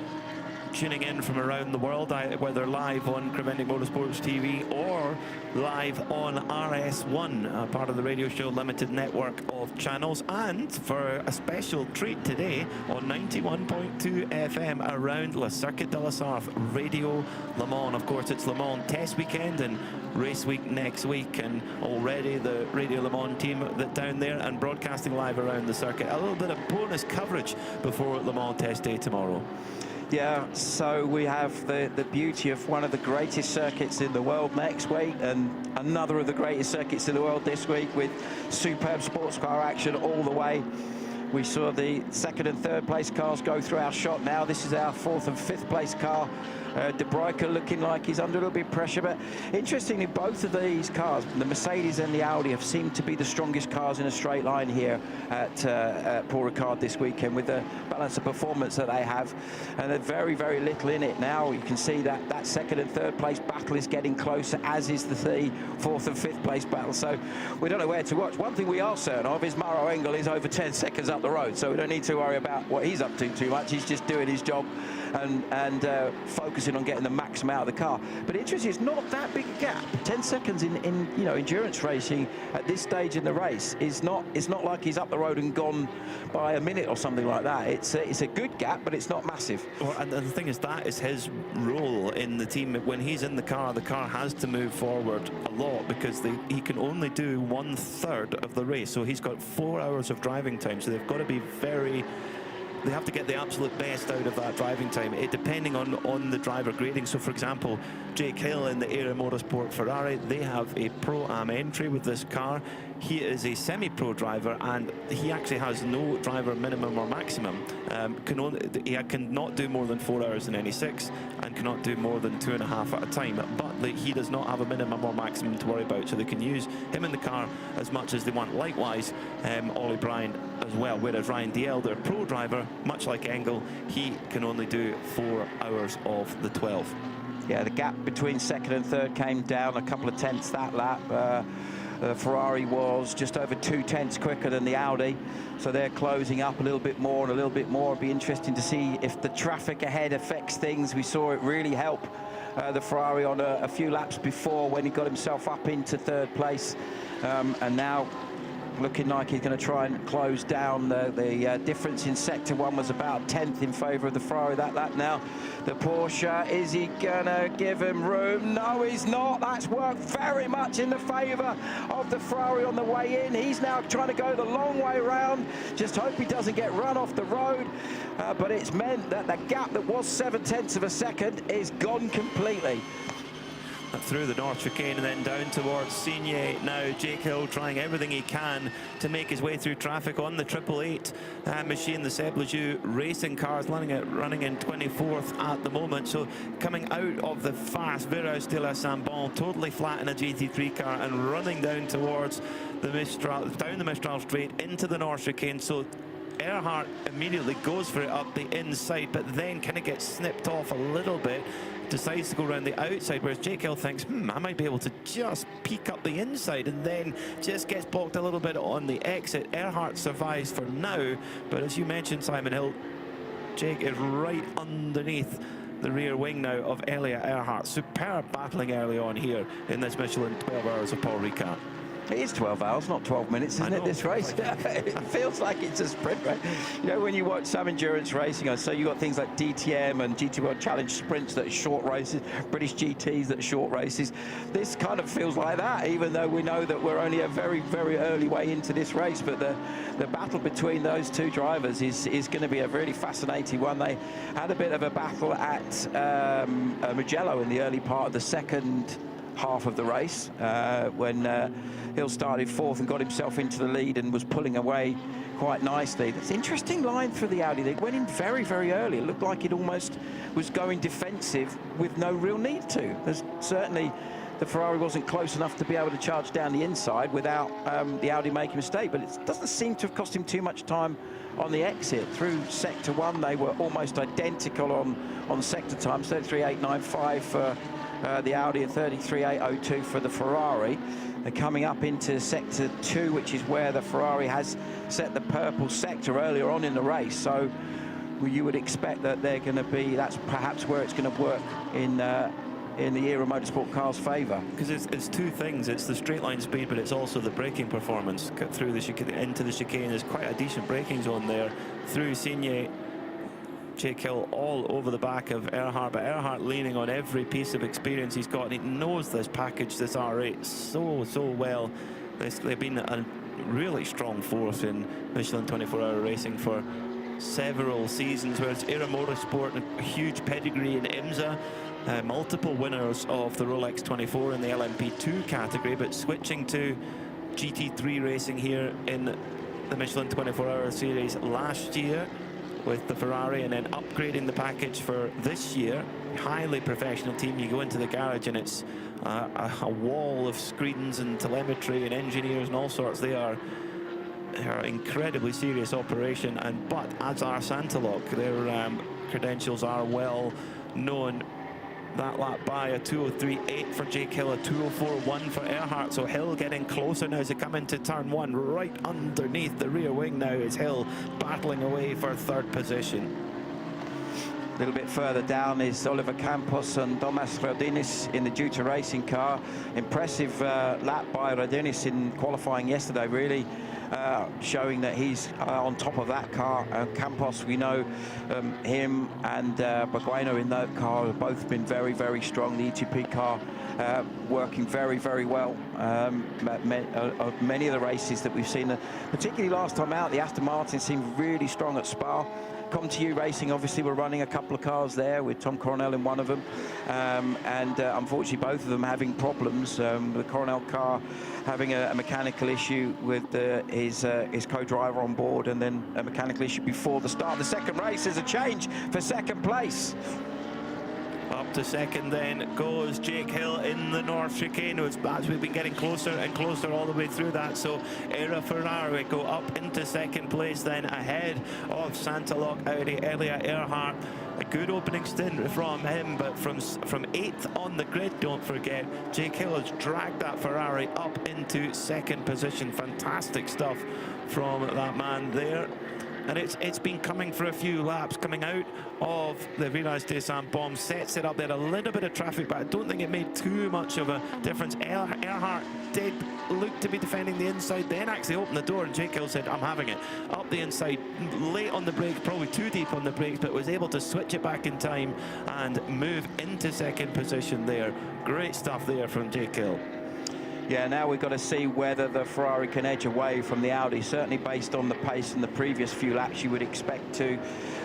tuning in from around the world, whether live on Creventic Motorsports TV or live on RS1, part of the Radio Show Limited network of channels, and for a special treat today on 91.2 FM around Le Circuit de la Sarthe, Radio Le Mans. Of course, it's Le Mans test weekend and race week next week, and already the Radio Le Mans team that down there and broadcasting live around the circuit. A little bit of bonus coverage before Le Mans test day tomorrow. Yeah, so we have the beauty of one of the greatest circuits in the world next week, and another of the greatest circuits in the world this week, with superb sports car action all the way. We saw the second and third place cars go through our shot now. This is our fourth and fifth place car. De Bruycker looking like he's under a little bit of pressure, but interestingly, both of these cars, the Mercedes and the Audi, have seemed to be the strongest cars in a straight line here at Paul Ricard this weekend, with the balance of performance that they have, and there's very, very little in it now. You can see that that second and third place battle is getting closer, as is the fourth and fifth place battle, so we don't know where to watch. One thing we are certain of is Maro Engel is over 10 seconds up the road, so we don't need to worry about what he's up to too much. He's just doing his job and focusing on getting the maximum out of the car. But interesting, it's not that big a gap. 10 seconds in endurance racing at this stage in the race is not. It's not like he's up the road and gone by a minute or something like that. It's a good gap, but it's not massive. Well, and the thing is, that is his role in the team. When he's in the car has to move forward a lot, because he can only do 1/3 of the race. So he's got 4 hours of driving time. So they've got to be very. They have to get the absolute best out of that driving time, depending on the driver grading. So, for example, Jake Hill in the Aero Motorsport Ferrari, they have a Pro-Am entry with this car. He is a semi-pro driver, and he actually has no driver minimum or maximum. He cannot do more than 4 hours in any 6, and cannot do more than 2.5 at a time. But he does not have a minimum or maximum to worry about, so they can use him in the car as much as they want. Likewise, Ollie Bryan as well, whereas Ryan Dalziel, their pro driver, much like Engel, he can only do 4 hours of the 12. Yeah, the gap between second and third came down a couple of tenths that lap. The Ferrari was just over 2 tenths quicker than the Audi, so they're closing up a little bit more and a little bit more. It'll be interesting to see if the traffic ahead affects things. We saw it really help the Ferrari on a few laps before, when he got himself up into third place, and now looking like he's going to try and close down. The difference in sector 1 was about 1/10 in favour of the Ferrari that lap. Now the Porsche, is he going to give him room? No, he's not. That's worked very much in the favour of the Ferrari on the way in. He's now trying to go the long way round. Just hope he doesn't get run off the road. But it's meant that the gap that was 7/10 of a second is gone completely. through the North Chicane and then down towards Signy. Now Jake Hill trying everything he can to make his way through traffic on the 888 machine, the Seb Lejeune racing cars, running in 24th at the moment. So coming out of the fast Virage de la Saint-Bon, totally flat in a GT3 car and running down towards the Mistral, down the Mistral Straight into the North Chicane. So Earhart immediately goes for it up the inside, but then kind of gets snipped off a little bit, decides to go around the outside, whereas Jake Hill thinks, I might be able to just peek up the inside, and then just gets blocked a little bit on the exit. Earhart survives for now, but as you mentioned, Simon Hill, Jake is right underneath the rear wing now of Elliot Earhart. Superb battling early on here in this Michelin 12 Hours of Paul Ricard. It is 12 hours, not 12 minutes, isn't it, this race? It feels like it's a sprint race. You know, when you watch some endurance racing, so you've got things like DTM and GT World Challenge sprints that are short races, British GTs that are short races. This kind of feels like that, even though we know that we're only a very, very early way into this race. But the battle between those two drivers is going to be a really fascinating one. They had a bit of a battle at Mugello in the early part of the second half of the race when Hill started fourth and got himself into the lead and was pulling away quite nicely. That's an interesting line for the Audi. They went in very, very early. It looked like it almost was going defensive with no real need to. There's certainly the Ferrari wasn't close enough to be able to charge down the inside without the Audi making a mistake, but it doesn't seem to have cost him too much time on the exit. Through sector one, they were almost identical on sector times, 33.895 for the Audi and 33.802 for the Ferrari. They're coming up into sector 2, which is where the Ferrari has set the purple sector earlier on in the race. So you would expect that they're going to be, that's perhaps where it's going to work in the Era Motorsport car's favour. Because it's two things. It's the straight line speed, but it's also the braking performance. Cut through the chicane, into the chicane. There's quite a decent braking zone there. Through Signy, Jake Hill all over the back of Earhart, but Earhart leaning on every piece of experience he's got, and he knows this package, this R8, so well. They've been a really strong force in Michelin 24-hour racing for several seasons, whereas Era Motorsport, a huge pedigree in IMSA, multiple winners of the Rolex 24 in the LMP2 category, but switching to GT3 racing here in the Michelin 24-hour series last year with the Ferrari, and then upgrading the package for this year. Highly professional team. You go into the garage and it's a wall of screens and telemetry and engineers and all sorts. They are an incredibly serious operation, but as are Santaloc, their credentials are well known. That lap by a 2:03.8 for Jake Hill, a 2:04.1 for Earhart. So Hill getting closer now as they come into turn one. Right underneath the rear wing now is Hill battling away for third position. A little bit further down is Oliver Campos and Tomas Rodinis in the Duta Racing car. Impressive lap by Rodinis in qualifying yesterday, really showing that he's on top of that car. Campos, we know him and Bagueno in that car have both been very, very strong. The E2P car working very, very well. Many of the races that we've seen, particularly last time out, the Aston Martin seemed really strong at Spa. ComTU Racing, obviously, we're running a couple of cars there with Tom Coronel in one of them, and unfortunately both of them having problems. The Coronel car having a mechanical issue with his co-driver on board, and then a mechanical issue before the start of the second race. There's a change for second place. Up to second then goes Jake Hill in the North Chicane, as we've been getting closer and closer all the way through that. So Era Ferrari go up into second place then, ahead of Santaloc Audi, Elliot Earhart. A good opening stint from him, but from 8th on the grid, don't forget, Jake Hill has dragged that Ferrari up into second position. Fantastic stuff from that man there. And it's been coming for a few laps, coming out of the Virage de Saint-Bon, sets it up there, a little bit of traffic, but I don't think it made too much of a difference. Earhart did look to be defending the inside, then actually opened the door, and Jake Hill said, I'm having it. Up the inside, late on the brakes, probably too deep on the brakes, but was able to switch it back in time and move into second position there. Great stuff there from Jake Hill. Yeah, now we've got to see whether the Ferrari can edge away from the Audi. Certainly based on the pace in the previous few laps, you would expect to.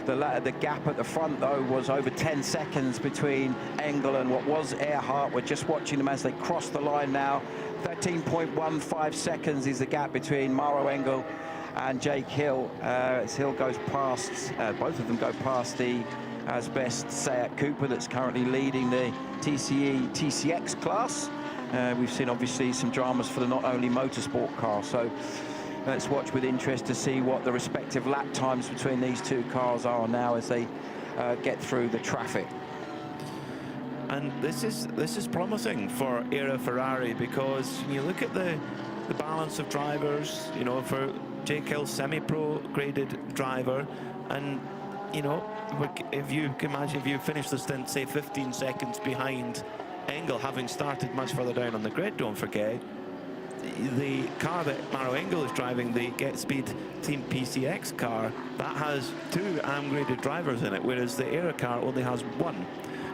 The gap at the front, though, was over 10 seconds between Engel and what was Earhart. We're just watching them as they cross the line now. 13.15 seconds is the gap between Maro Engel and Jake Hill. As Hill goes past, both of them go past the Asbest Seat Cooper that's currently leading the TCE TCX class. We've seen obviously some dramas for the not only motorsport car, so let's watch with interest to see what the respective lap times between these two cars are now as they get through the traffic. And this is promising for Era Ferrari, because when you look at the balance of drivers, you know, for Jake Hill, semi-pro graded driver, and you know, if you can imagine if you finish the stint, say 15 seconds behind Engel, having started much further down on the grid, don't forget, the car that Maro Engel is driving, the Get Speed Team PCX car, that has 2 AM-graded drivers in it, whereas the Era car only has 1.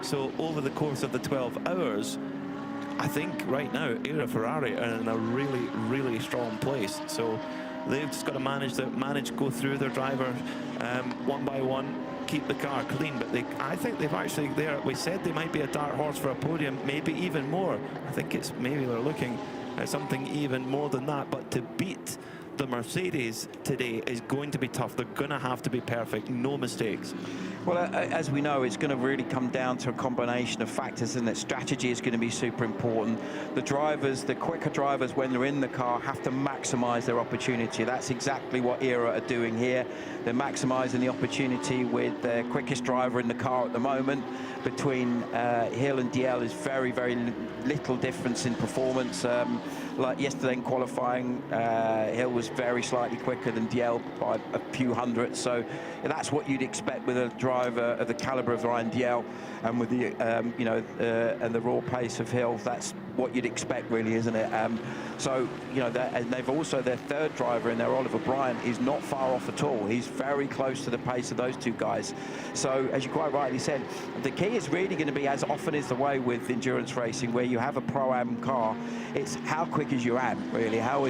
So over the course of the 12 hours, I think right now Era Ferrari are in a really, really strong place. So they've just got to manage go through their drivers one by one, keep the car clean. But I think they've actually we said they might be a dark horse for a podium, maybe even more. I think it's maybe they're looking at something even more than that. But to beat the Mercedes today is going to be tough. They're going to have to be perfect, no mistakes. Well, as we know, it's going to really come down to a combination of factors, and that strategy is going to be super important. The drivers, the quicker drivers, when they're in the car, have to maximize their opportunity. That's exactly what Era are doing here. They're maximizing the opportunity with the quickest driver in the car at the moment. Between Hill and DL is very, very little difference in performance. Like yesterday in qualifying, Hill was very slightly quicker than DL by a few hundredths. So that's what you'd expect with a driver of the caliber of Ryan DL, and with the and the raw pace of Hill. That's what you'd expect, really, isn't it? So and they've also, their third driver in there, Oliver Bryant, is not far off at all. He's very close to the pace of those two guys. So as you quite rightly said, the key is really going to be, as often is the way with endurance racing, where you have a pro-am car, it's how quick is your am, really. How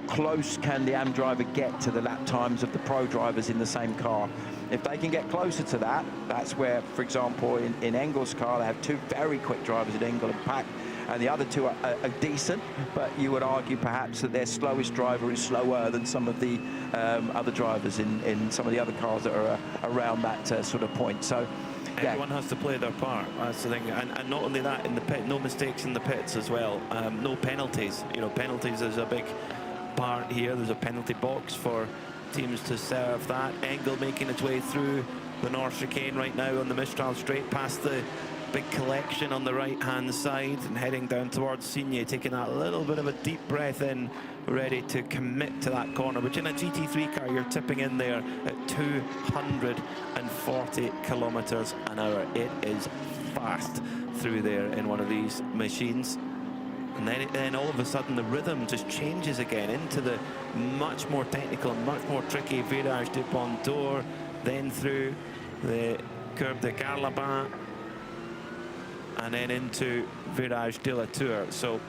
close can the am driver get to the lap times of the pro drivers in the same car? If they can get closer to that, that's where, for example, in Engel's car, they have 2 very quick drivers in Engel and Pack, and the other 2 are decent, but you would argue perhaps that their slowest driver is slower than some of the other drivers in some of the other cars that are around that sort of point. So everyone has to play their part. That's the thing, and not only that, in the pit, no mistakes in the pits as well. No penalties. Penalties is a big part here. There's a penalty box for teams to serve that. Engel making its way through the North Chicane right now on the Mistral straight, past the big collection on the right hand side, and heading down towards Signy, taking that little bit of a deep breath in, ready to commit to that corner, which in a GT3 car you're tipping in there at 240 kilometers an hour. It is fast through there in one of these machines. And then all of a sudden the rhythm just changes again into the much more technical and much more tricky Virage du Pont d'Or, then through the Curve de Garlabin, and then into Virage de la Tour. So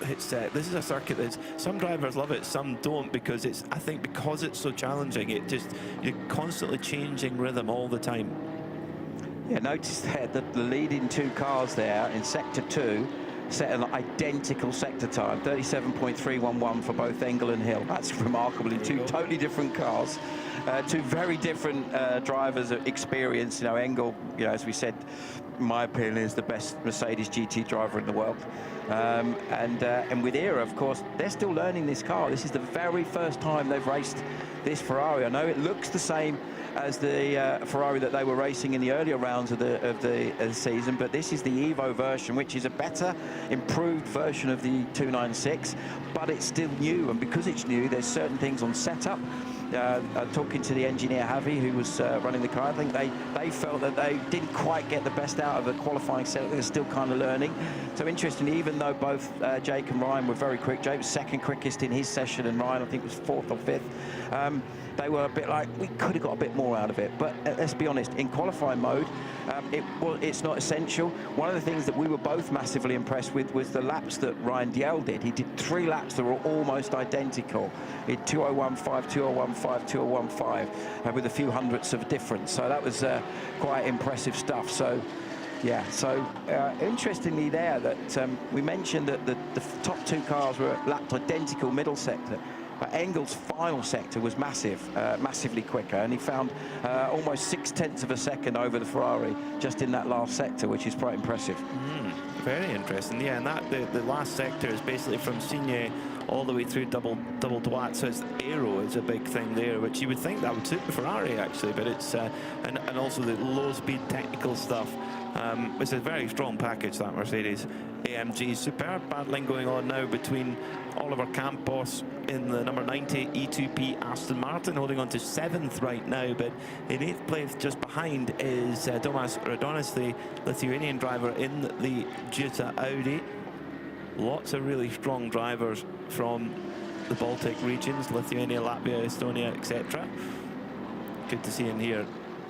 it's this is a circuit that some drivers love it, some don't, because I think because it's so challenging, you're constantly changing rhythm all the time. Yeah, notice there that the leading 2 cars there in Sector 2 set an identical sector time, 37.311 for both Engel and Hill. That's remarkable in 2 totally different cars, 2 very different drivers of experience. Engel, as we said, in my opinion, is the best Mercedes GT driver in the world. And with Era, of course, they're still learning this car. This is the very first time they've raced this Ferrari. I know it looks the same as the Ferrari that they were racing in the earlier rounds of the season, but this is the Evo version, which is a better, improved version of the 296, but it's still new, and because it's new, there's certain things on setup, talking to the engineer Javi, who was running the car, I think they felt that they didn't quite get the best out of the qualifying set. They're still kind of learning. So interestingly, even though both Jake and Ryan were very quick, Jake was second quickest in his session, and Ryan, I think, was 4th or 5th. They were a bit like, we could have got a bit more out of it. But let's be honest, in qualifying mode, it's not essential. One of the things that we were both massively impressed with was the laps that Ryan Diel did. He did 3 laps that were almost identical. He did 2:01.5, 2:01.5, 2:01.5, with a few hundredths of difference. So that was quite impressive stuff. So, yeah, so interestingly there that we mentioned that the top 2 cars were lapped identical middle sector. But Engel's final sector was massively quicker, and he found almost 0.6 of a second over the Ferrari just in that last sector, which is quite impressive. Very interesting, yeah, and that the last sector is basically from Signé all the way through double Duat, so it's aero is a big thing there, which you would think that would suit the Ferrari actually, but it's and also the low-speed technical stuff. It's a very strong package, that Mercedes AMG. Superb battling going on now between Oliver Campos in the number 90 E2P Aston Martin, holding on to 7th right now, but in 8th place just behind is Tomas Radonis, the Lithuanian driver in the Jutta Audi. Lots of really strong drivers from the Baltic regions, Lithuania, Latvia, Estonia, etc. Good to see in here.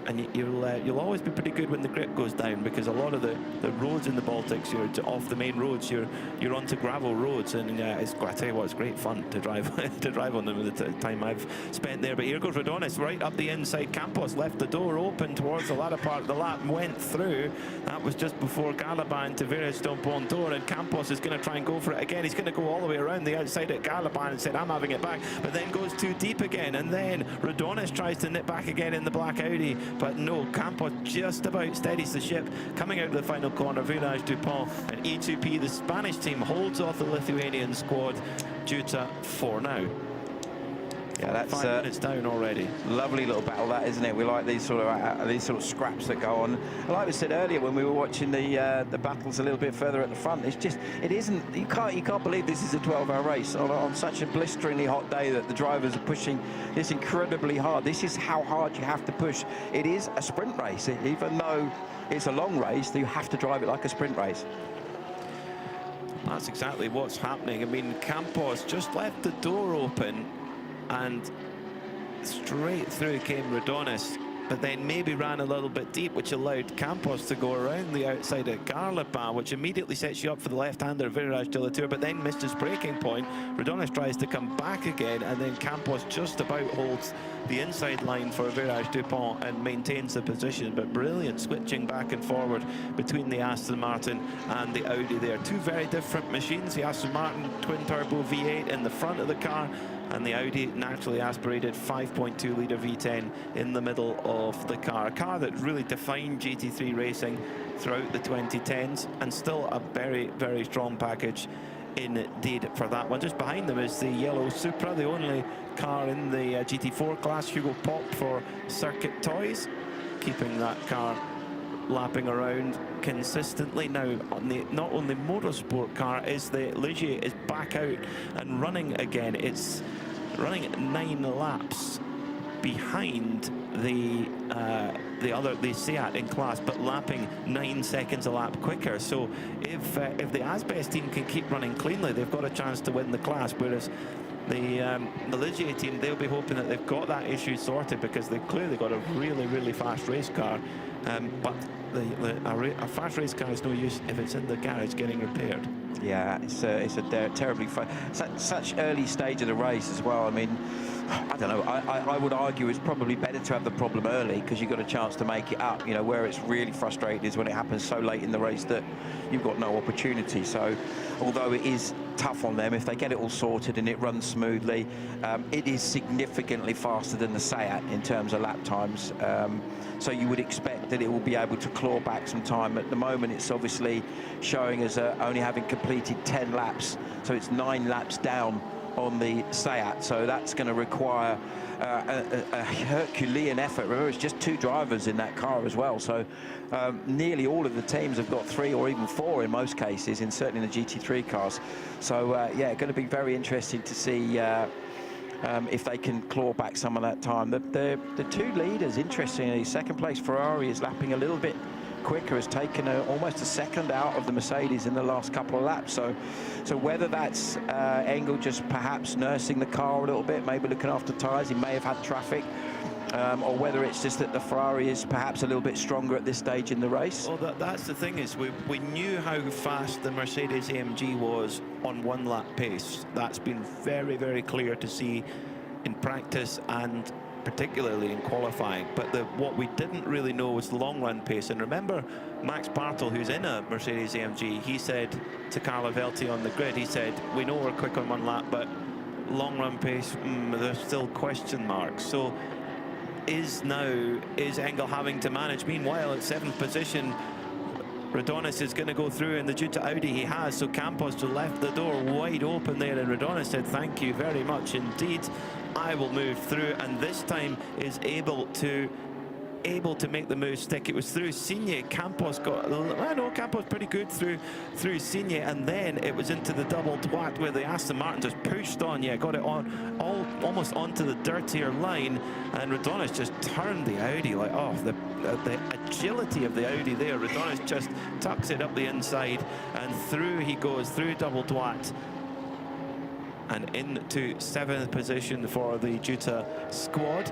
And you'll always be pretty good when the grip goes down, because a lot of the roads in the Baltics, you're off the main roads, you're onto gravel roads, and I tell you what, it's great fun to drive to drive on them with the time I've spent there. But here goes Radonis right up the inside. Campos left the door open towards the latter part of the lap and went through. That was just before Galaban to Tavares Pontor, and Campos is going to try and go for it again. He's going to go all the way around the outside at Galaban and said, I'm having it back, but then goes too deep again, and then Radonis tries to nip back again in the black Audi. But no, Campos just about steadies the ship. Coming out of the final corner, Virage Dupont and E2P, the Spanish team, holds off the Lithuanian squad, Jutta for now. Yeah, that's 5 minutes down already. Lovely little battle, that, isn't it? We like these sort of scraps that go on. Like we said earlier when we were watching the battles a little bit further at the front, it isn't. You can't believe this is a 12-hour race on such a blisteringly hot day that the drivers are pushing this incredibly hard. This is how hard you have to push. It is a sprint race, even though it's a long race. You have to drive it like a sprint race. That's exactly what's happening. I mean, Campos just left the door open, and straight through came Radonis, but then maybe ran a little bit deep, which allowed Campos to go around the outside at Garlapa, which immediately sets you up for the left-hander Virage de la Tour, but then missed his braking point. Radonis tries to come back again, and then Campos just about holds the inside line for Virage Dupont and maintains the position. But brilliant switching back and forward between the Aston Martin and the Audi there. Two very different machines. The Aston Martin twin-turbo V8 in the front of the car, and the Audi naturally aspirated 5.2 litre V10 in the middle of the car. A car that really defined GT3 racing throughout the 2010s, and still a very, very strong package indeed for that one. Just behind them is the yellow Supra, the only car in the GT4 class. Hugo Pop for Circuit Toys, keeping that car lapping around consistently. Now on the not only motorsport car is the Ligier is back out and running again. It's running 9 laps behind the Seat in class, but lapping 9 seconds a lap quicker. So if the Asbest team can keep running cleanly, they've got a chance to win the class, whereas the Ligier team, they'll be hoping that they've got that issue sorted, because they've clearly got a really, really fast race car. But a fast race car is no use if it's in the garage getting repaired. Yeah, it's a terribly such early stage of the race as well. I mean, I don't know. I would argue it's probably better to have the problem early, because you've got a chance to make it up. You know, where it's really frustrating is when it happens so late in the race that you've got no opportunity. So, although it is tough on them, if they get it all sorted and it runs smoothly, it is significantly faster than the Seat in terms of lap times. So you would expect that it will be able to claw back some time. At the moment, it's obviously showing as only having completed 10 laps, so it's 9 laps down on the Seat. So that's going to require a Herculean effort. Remember, it's just 2 drivers in that car as well. So nearly all of the teams have got 3 or even 4 in most cases, certainly in the GT3 cars. So yeah, going to be very interesting to see if they can claw back some of that time. The two leaders, interestingly, second place Ferrari is lapping a little bit quicker, has taken almost a second out of the Mercedes in the last couple of laps. So whether that's Engel just perhaps nursing the car a little bit, maybe looking after tyres, he may have had traffic, or whether it's just that the Ferrari is perhaps a little bit stronger at this stage in the race. Well, that's the thing, is we knew how fast the Mercedes AMG was on one lap pace. That's been very, very clear to see in practice and particularly in qualifying. But what we didn't really know was the long run pace. And remember, Max Bartel, who's in a Mercedes AMG, he said to Carlo Velti on the grid, he said, we know we're quick on one lap, but long run pace, there's still question marks. So is Engel having to manage? Meanwhile, at 7th position, Radonis is going to go through, and the due to Audi he has, so Campos left the door wide open there, and Radonis said, thank you very much indeed, I will move through, and this time is able to make the move stick. It was through Signe. Campos got, I know Campos pretty good through Signe, and then it was into the double twat where the Aston Martin just pushed on, got it on almost onto the dirtier line, and Radonis just turned the Audi like, oh, the agility of the Audi there. Radonis just tucks it up the inside, and through he goes, through double twat, and into 7th position for the Juta squad.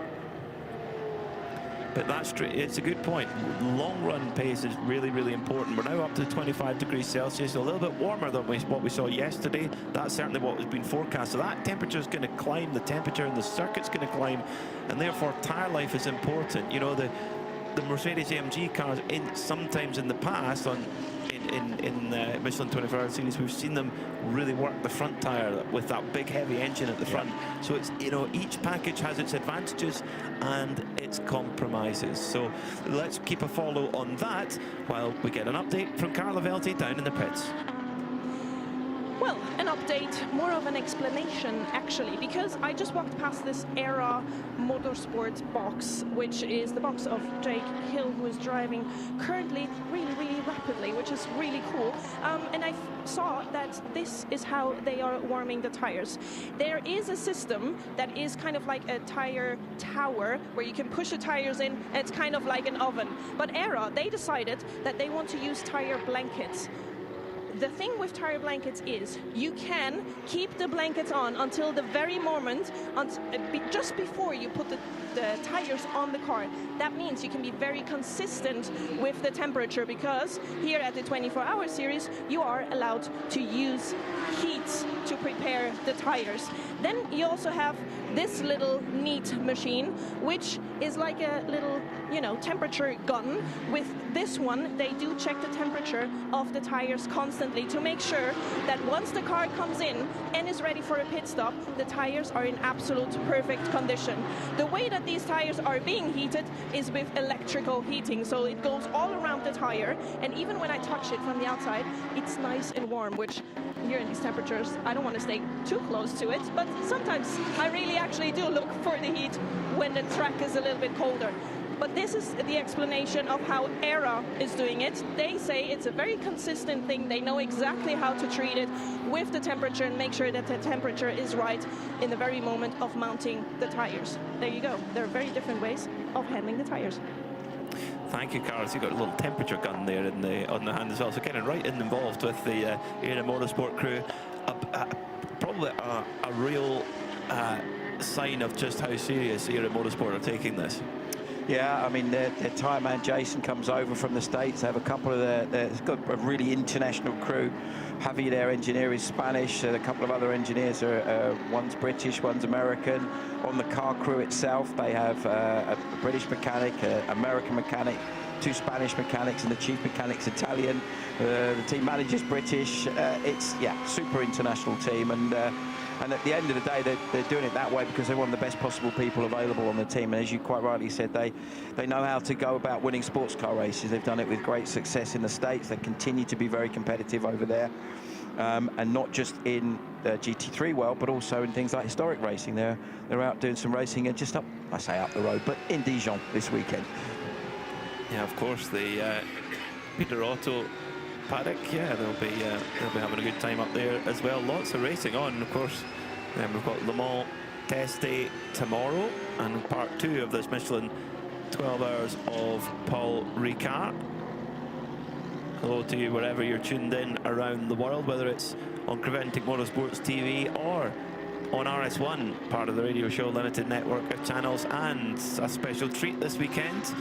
But it's a good point. Long run pace is really, really important. We're now up to 25 degrees Celsius, a little bit warmer than what we saw yesterday. That's certainly what has been forecast. So that temperature is going to climb, the temperature in the circuit's going to climb, and therefore tyre life is important. You know, the Mercedes AMG cars, sometimes in the past in Michelin 24-hour series, we've seen them really work the front tyre with that big heavy engine at the front. So it's, you know, each package has its advantages and its compromises. So let's keep a follow on that while we get an update from Carlo Velti down in the pits. Well, an update, more of an explanation actually, because I just walked past this ERA Motorsport box, which is the box of Jake Hill, who is driving currently really, really rapidly, which is really cool. And I saw that this is how they are warming the tires. There is a system that is kind of like a tire tower where you can push the tires in, and it's kind of like an oven. But ERA, they decided that they want to use tire blankets. The thing with tire blankets is you can keep the blankets on until the very moment, just before you put the tires on the car. That means you can be very consistent with the temperature, because here at the 24-hour series you are allowed to use heat to prepare the tires. Then you also have this little neat machine, which is like a little, you know, temperature gun. With this one, they do check the temperature of the tires constantly to make sure that once the car comes in and is ready for a pit stop, the tires are in absolute perfect condition. The way that these tires are being heated is with electrical heating, so it goes all around the tire, and even when I touch it from the outside, it's nice and warm, which here in these temperatures, I don't want to stay too close to it, but sometimes I really actually do look for the heat when the track is a little bit colder. But this is the explanation of how ERA is doing it. They say it's a very consistent thing. They know exactly how to treat it with the temperature and make sure that the temperature is right in the very moment of mounting the tires. There you go. There are very different ways of handling the tires. Thank you, Carlos. You've got a little temperature gun there on the hand as well. So getting right involved with the ERA Motorsport crew. Probably a real sign of just how serious ERA Motorsport are taking this. Yeah, I mean, their tyre man Jason comes over from the States. They have a couple of they've got a really international crew. Javi, their engineer, is Spanish. A couple of other engineers are one's British, one's American. On the car crew itself, they have a British mechanic, an American mechanic, 2 Spanish mechanics, and the chief mechanic's Italian. The team manager's British. It's, super international team, and at the end of the day, they're doing it that way because they're one of the best possible people available on the team. And as you quite rightly said, they know how to go about winning sports car races. They've done it with great success in the States. They continue to be very competitive over there, and not just in the GT3 world, but also in things like historic racing. They're out doing some racing and just up the road, but in Dijon this weekend. Yeah, of course, the Peter Otto paddock, they'll be having a good time up there as well. Lots of racing on, of course. Then we've got Le Mans test day tomorrow, and part 2 of this Michelin 12 hours of Paul Ricard. Hello to you wherever you're tuned in around the world, whether it's on Creventic Motorsports TV or on RS1, part of the Radio Show Limited network of channels, and a special treat this weekend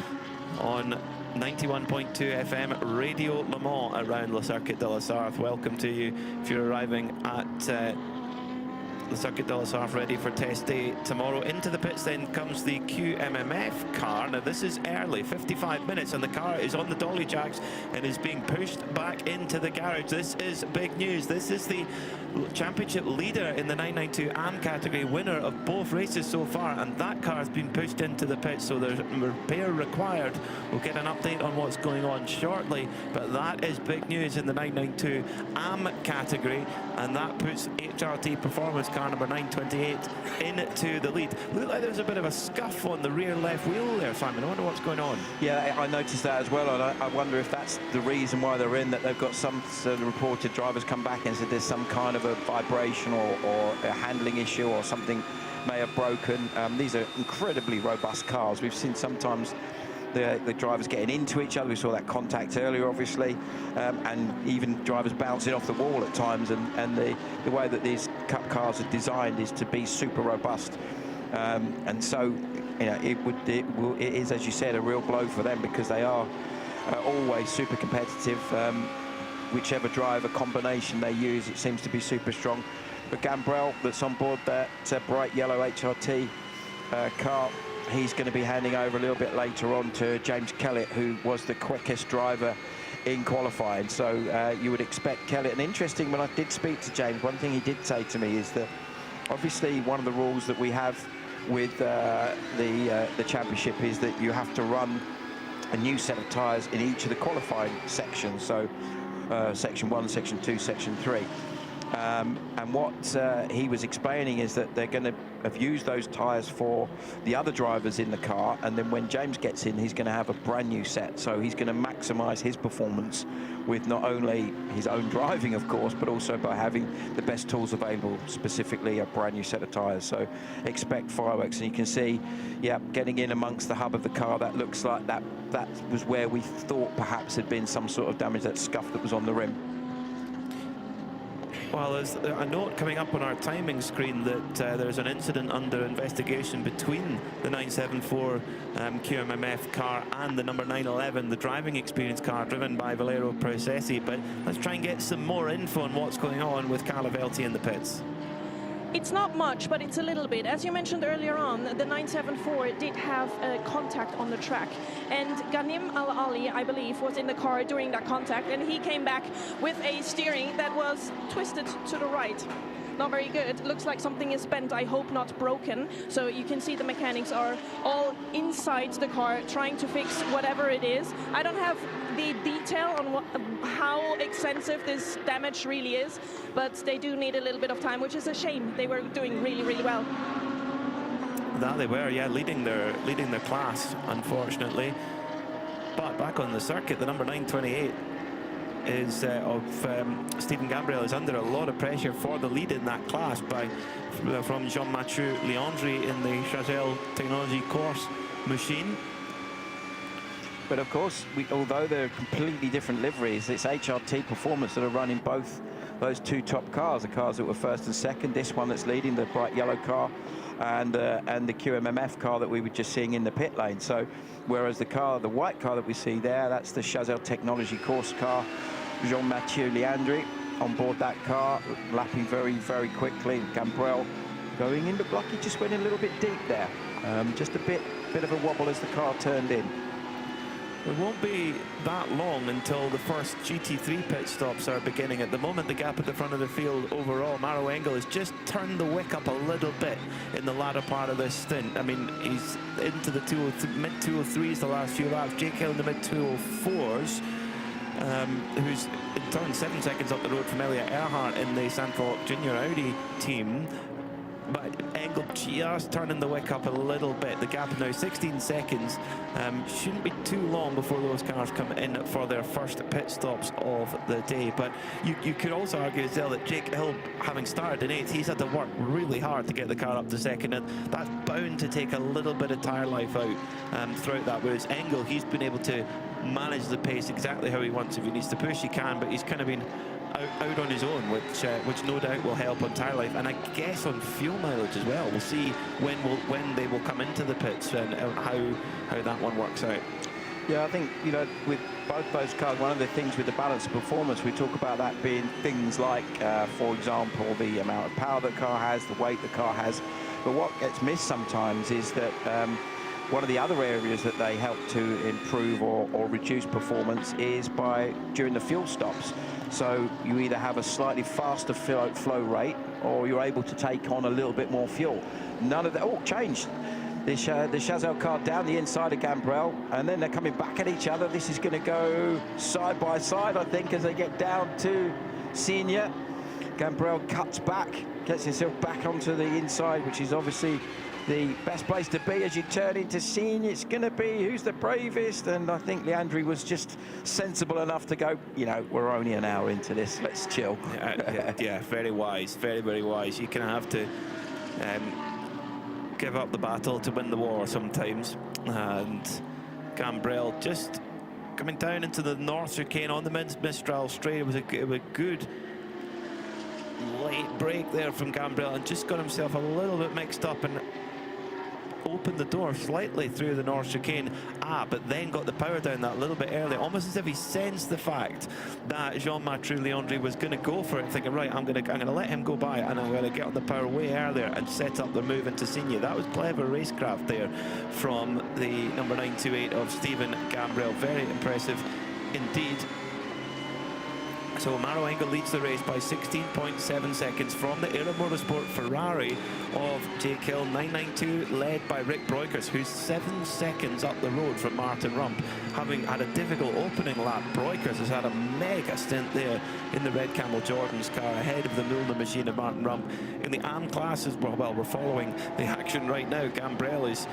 on 91.2 FM Radio Le Mans around Le Circuit de la Sarthe. Welcome to you if you're arriving at the Circuit de la Sarthe, ready for test day tomorrow. Into the pits then comes the QMMF car. Now this is early, 55 minutes, and the car is on the dolly jacks and is being pushed back into the garage. This is big news. This is the championship leader in the 992 AM category, winner of both races so far, and that car has been pushed into the pits, so there's repair required. We'll get an update on what's going on shortly, but that is big news in the 992 AM category, and that puts HRT Performance car number 928 into the lead. Looked like there was a bit of a scuff on the rear left wheel there, Simon. I wonder what's going on. Yeah, I noticed that as well, and I wonder if that's the reason why they're in, that they've got some reported drivers come back and said there's some kind of a vibration or a handling issue or something may have broken. These are incredibly robust cars. We've seen sometimes the drivers getting into each other. We saw that contact earlier, obviously, and even drivers bouncing off the wall at times. And the way that these Cup cars are designed is to be super robust. And so, you know, it is, as you said, a real blow for them, because they are always super competitive. Whichever driver combination they use, it seems to be super strong. But Gambrell, that's on board that bright yellow HRT car, he's going to be handing over a little bit later on to James Kellett, who was the quickest driver in qualifying. So you would expect Kellett. And interesting, when I did speak to James, one thing he did say to me is that obviously one of the rules that we have with the championship is that you have to run a new set of tyres in each of the qualifying sections. So section 1, section 2, section 3. And what he was explaining is that they're going to have used those tyres for the other drivers in the car, and then when James gets in, he's going to have a brand new set. So he's going to maximise his performance with not only his own driving, of course, but also by having the best tools available, specifically a brand new set of tyres. So expect fireworks. And you can see, yeah, getting in amongst the hub of the car, that looks like that was where we thought perhaps had been some sort of damage, that scuff that was on the rim. Well, there's a note coming up on our timing screen that there's an incident under investigation between the 974 QMMF car and the number 911, the driving experience car driven by Valerio Processi. But let's try and get some more info on what's going on with Carlo Velti in the pits. It's not much, but it's a little bit. As you mentioned earlier on, the 974 did have contact on the track. And Ghanem Al Ali, I believe, was in the car during that contact, and he came back with a steering that was twisted to the right. Not very good. Looks like something is bent. I hope not broken. So you can see the mechanics are all inside the car trying to fix whatever it is. I don't have the detail on how extensive this damage really is, but they do need a little bit of time, which is a shame. They were doing really, really well. That they were, yeah, leading their class, unfortunately. But back on the circuit, the number 928 is of Stephen Gambriel is under a lot of pressure for the lead in that class from Jean-Mathieu Leandri in the Chazelle Technology course machine. But of course, although they're completely different liveries, it's HRT Performance that are running both those two top cars, the cars that were first and second. This one that's leading, the bright yellow car, and the QMMF car that we were just seeing in the pit lane. So, whereas the white car that we see there, that's the Chazelle Technology course car. Jean-Mathieu Leandri on board that car, lapping very, very quickly. Gambrell going in, looked like he just went a little bit deep there. Just a bit of a wobble as the car turned in. It won't be that long until the first GT3 pit stops are beginning. At the moment, the gap at the front of the field overall, Maro Engel has just turned the wick up a little bit in the latter part of this stint. I mean, he's into the mid-203s the last few laps. Jake Hill in the mid-204s, who's in turn 7 seconds up the road from Elliot Earhart in the Sanford Junior Audi team. but Engel just turning the wick up a little bit. The gap is now 16 seconds. Shouldn't be too long before those cars come in for their first pit stops of the day. But you could also argue as well that Jake Hill, having started in 8th, he's had to work really hard to get the car up to 2nd, and that's bound to take a little bit of tyre life out throughout that. Whereas Engel, he's been able to manage the pace exactly how he wants. If he needs to push, he can, but he's kind of been out on his own, which no doubt will help on tyre life, and I guess on fuel mileage as well. We'll see when they will come into the pits and how that one works out. Yeah, I think, you know, with both those cars, one of the things with the balance of performance, we talk about that being things like, for example, the amount of power the car has, the weight the car has. But what gets missed sometimes is that one of the other areas that they help to improve or reduce performance is during the fuel stops. So you either have a slightly faster flow rate, or you're able to take on a little bit more fuel. None of that. Oh, changed. The Chazelle car down the inside of Gambrell, and then they're coming back at each other. This is going to go side by side, I think, as they get down to Senior. Gambrell cuts back, gets himself back onto the inside, which is obviously the best place to be as you turn into Senior. It's going to be who's the bravest, and I think Leandri was just sensible enough to go, you know, we're only an hour into this, let's chill. Yeah, very wise, very, very wise. You kind of have to give up the battle to win the war sometimes. And Gambrell just coming down into the North Chicane on the Mistral straight. It was a good late break there from Gambrell, and just got himself a little bit mixed up and opened the door slightly through the North Chicane, but then got the power down that little bit early, almost as if he sensed the fact that Jean-Mathieu Leandri was going to go for it, thinking, right, I'm going to let him go by, and I'm going to get on the power way earlier and set up the move into Senior. That was clever racecraft there from the number 928 of Stephen Gambrell. Very impressive indeed. So Maro Engel leads the race by 16.7 seconds from the Aero Motorsport Ferrari of Jake Hill. 992 led by Rick Breukers, who's 7 seconds up the road from Martin Rump. Having had a difficult opening lap, Breukers has had a mega stint there in the Red Camel Jordan's car, ahead of the Milner machine of Martin Rump. In the AM classes, well, we're following the action right now. Gambrell has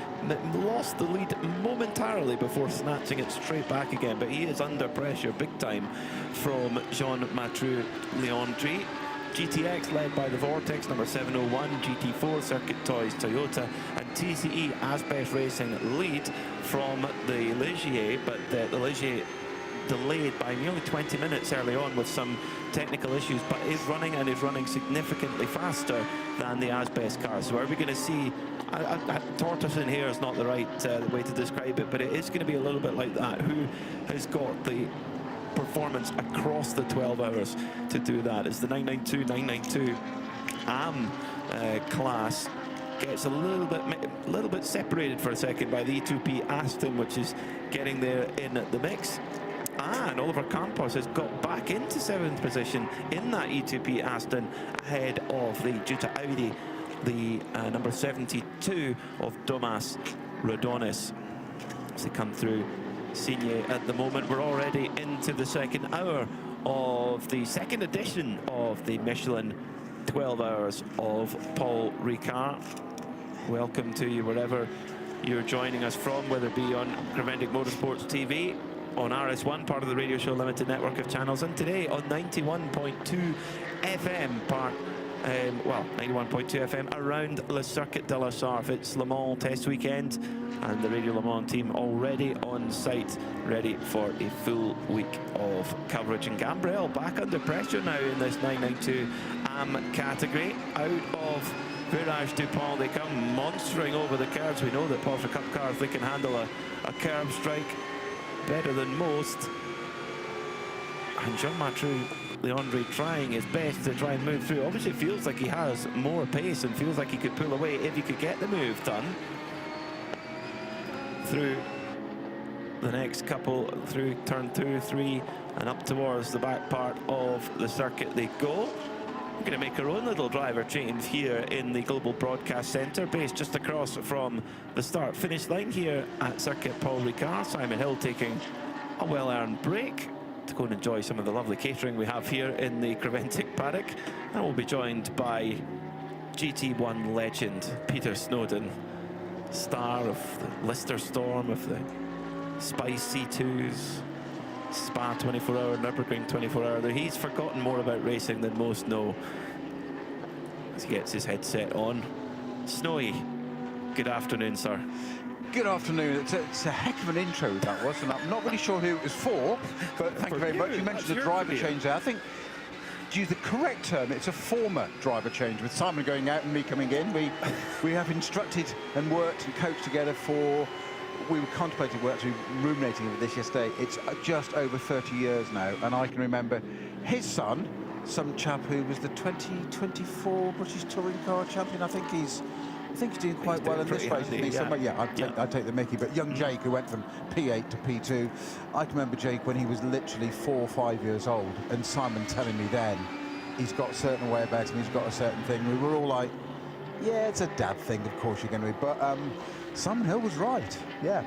lost the lead momentarily before snatching it straight back again, but he is under pressure big time from Jean-Mathieu Leandri. GTX led by the Vortex, number 701, GT4, Circuit Toys Toyota, and TCE Asbest Racing lead from the Ligier, but the Ligier delayed by nearly 20 minutes early on with some technical issues, but is running significantly faster than the Asbest car. So are we going to see a tortoise in here is not the right way to describe it, but it is going to be a little bit like that. Who has got the performance across the 12 hours to do that? Is the 992 AM class gets a little bit separated for a second by the E2P Aston, which is getting there in the mix. And Oliver Campos has got back into 7th position in that E2P Aston, ahead of the Jutta Audi, the number 72 of Domas Rodonis. As they come through Senior at the moment, we're already into the second hour of the second edition of the Michelin 12 Hours of Paul Ricard. Welcome to you wherever you're joining us from, whether it be on Creventic Motorsports TV, on RS1, part of the Radio Show Limited network of channels, and today on 91.2 FM, 91.2 FM around Le Circuit de la Sarthe. It's Le Mans test weekend, and the Radio Le Mans team already on site, ready for a full week of coverage. And Gambrell back under pressure now in this 992 AM category. Out of Virage Dupont, they come monstering over the curves. We know that Porsche Cup cars, they can handle a curb strike better than most. And Jean-Mathieu Leandri trying his best to try and move through. Obviously feels like he has more pace and feels like he could pull away if he could get the move done through the next couple, through turn 2, 3, and up towards the back part of the circuit they go. We're going to make our own little driver change here in the Global Broadcast Centre, based just across from the start-finish line here at Circuit Paul Ricard. Simon Hill taking a well-earned break to go and enjoy some of the lovely catering we have here in the Creventic paddock. And we'll be joined by GT1 legend Peter Snowden, star of the Lister Storm, of the Spice C2s, Spa 24-hour, Nürburgring 24-hour. He's forgotten more about racing than most know. As he gets his headset on. Snowy, good afternoon, sir. Good afternoon. It's a heck of an intro that was, and I'm not really sure who it was for, but thank you very much. You mentioned the driver change there. I think, to use the correct term, it's a former driver change, with Simon going out and me coming in. We have instructed and worked and coached together for, we were contemplating, we're actually ruminating over this yesterday. It's just over 30 years now, and I can remember his son, some chap who was the 2024 British Touring Car Champion. I think he's doing quite well in this race. I'd take the mickey, but young Jake, who went from P8 to P2, I can remember Jake when he was literally 4 or 5 years old, and Simon telling me then he's got a certain way about him, he's got a certain thing. We were all like, yeah, it's a dad thing, of course you're going to be, but Simon Hill was right, yeah.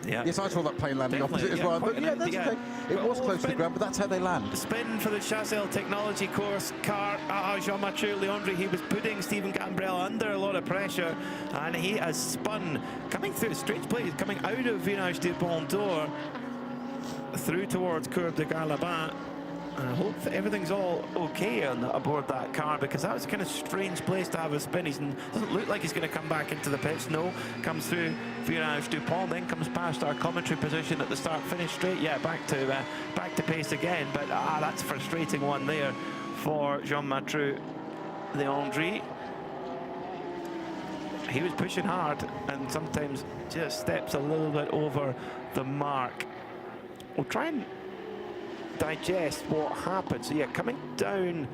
Yeah. Yes, I saw that plane landing opposite as well. But yeah, that's okay. It was close to the ground, but that's how they land. Spin for the Chazelle Technology Course car. Jean-Mathieu Leandri, he was putting Stephen Gambrell under a lot of pressure, and he has spun, coming through a strange place, coming out of Virage du Pont d'Or, through towards Courbe de Gare-Labat. And I hope that everything's all okay aboard that car, because that was a kind of strange place to have a spin. He doesn't look like he's going to come back into the pits. No, comes through Virage du Pont, then comes past our commentary position at the start, finish straight. Yeah, back to pace again. But that's a frustrating one there for Jean-Mathieu Leandri. He was pushing hard and sometimes just steps a little bit over the mark. We'll try and digest what happened. So yeah, coming down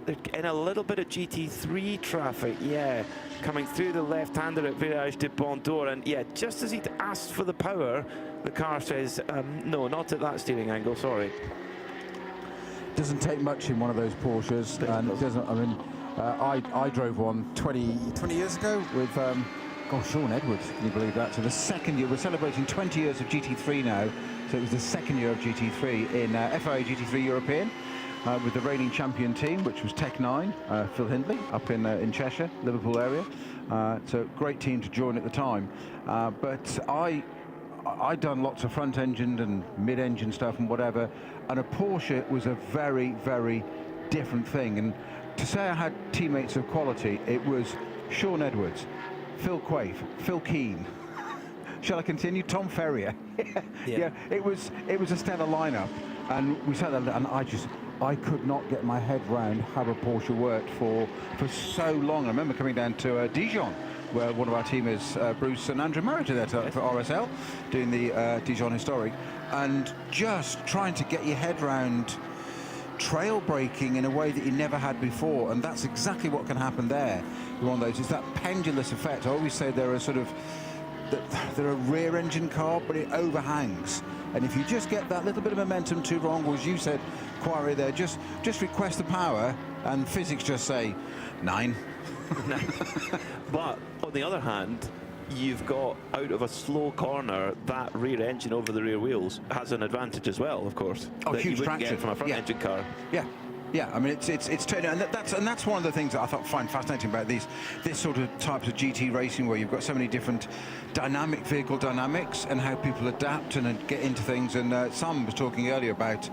in a little bit of GT3 traffic, yeah, coming through the left-hander at Virage du Pont d'Or, and yeah, just as he'd asked for the power, the car says, no, not at that steering angle, sorry. Doesn't take much in one of those Porsches, and it doesn't, I mean, I drove one 20 years ago with Sean Edwards, can you believe that? So the second year, we're celebrating 20 years of GT3 now, so it was the second year of GT3 in FIA GT3 European with the reigning champion team, which was Tech 9, Phil Hindley, up in Cheshire, Liverpool area. So great team to join at the time. But I'd done lots of front-engined and mid-engine stuff and whatever, and a Porsche was a very, very different thing. And to say I had teammates of quality, it was Sean Edwards, Phil Quaife, Phil Keane. Shall I continue? Tom Ferrier. Yeah, it was a stellar lineup, and we sat there, and I could not get my head round how a Porsche worked for so long. I remember coming down to Dijon, where one of our team is Bruce and Andrew Marriott there for RSL, doing the Dijon Historic, and just trying to get your head round trail braking in a way that you never had before, and that's exactly what can happen there. One of those, it's that pendulous effect. I always say they're a rear engine car, but it overhangs, and if you just get that little bit of momentum too wrong, or as you said, Quarry there, just request the power, and physics just say 9. But on the other hand, you've got, out of a slow corner, that rear engine over the rear wheels has an advantage as well, of course. Oh, that huge you wouldn't traction get from a front engine car. Yeah, I mean it's turning, and that's one of the things that I find fascinating about this sort of types of GT racing, where you've got so many different vehicle dynamics and how people adapt and get into things. And Sam was talking earlier about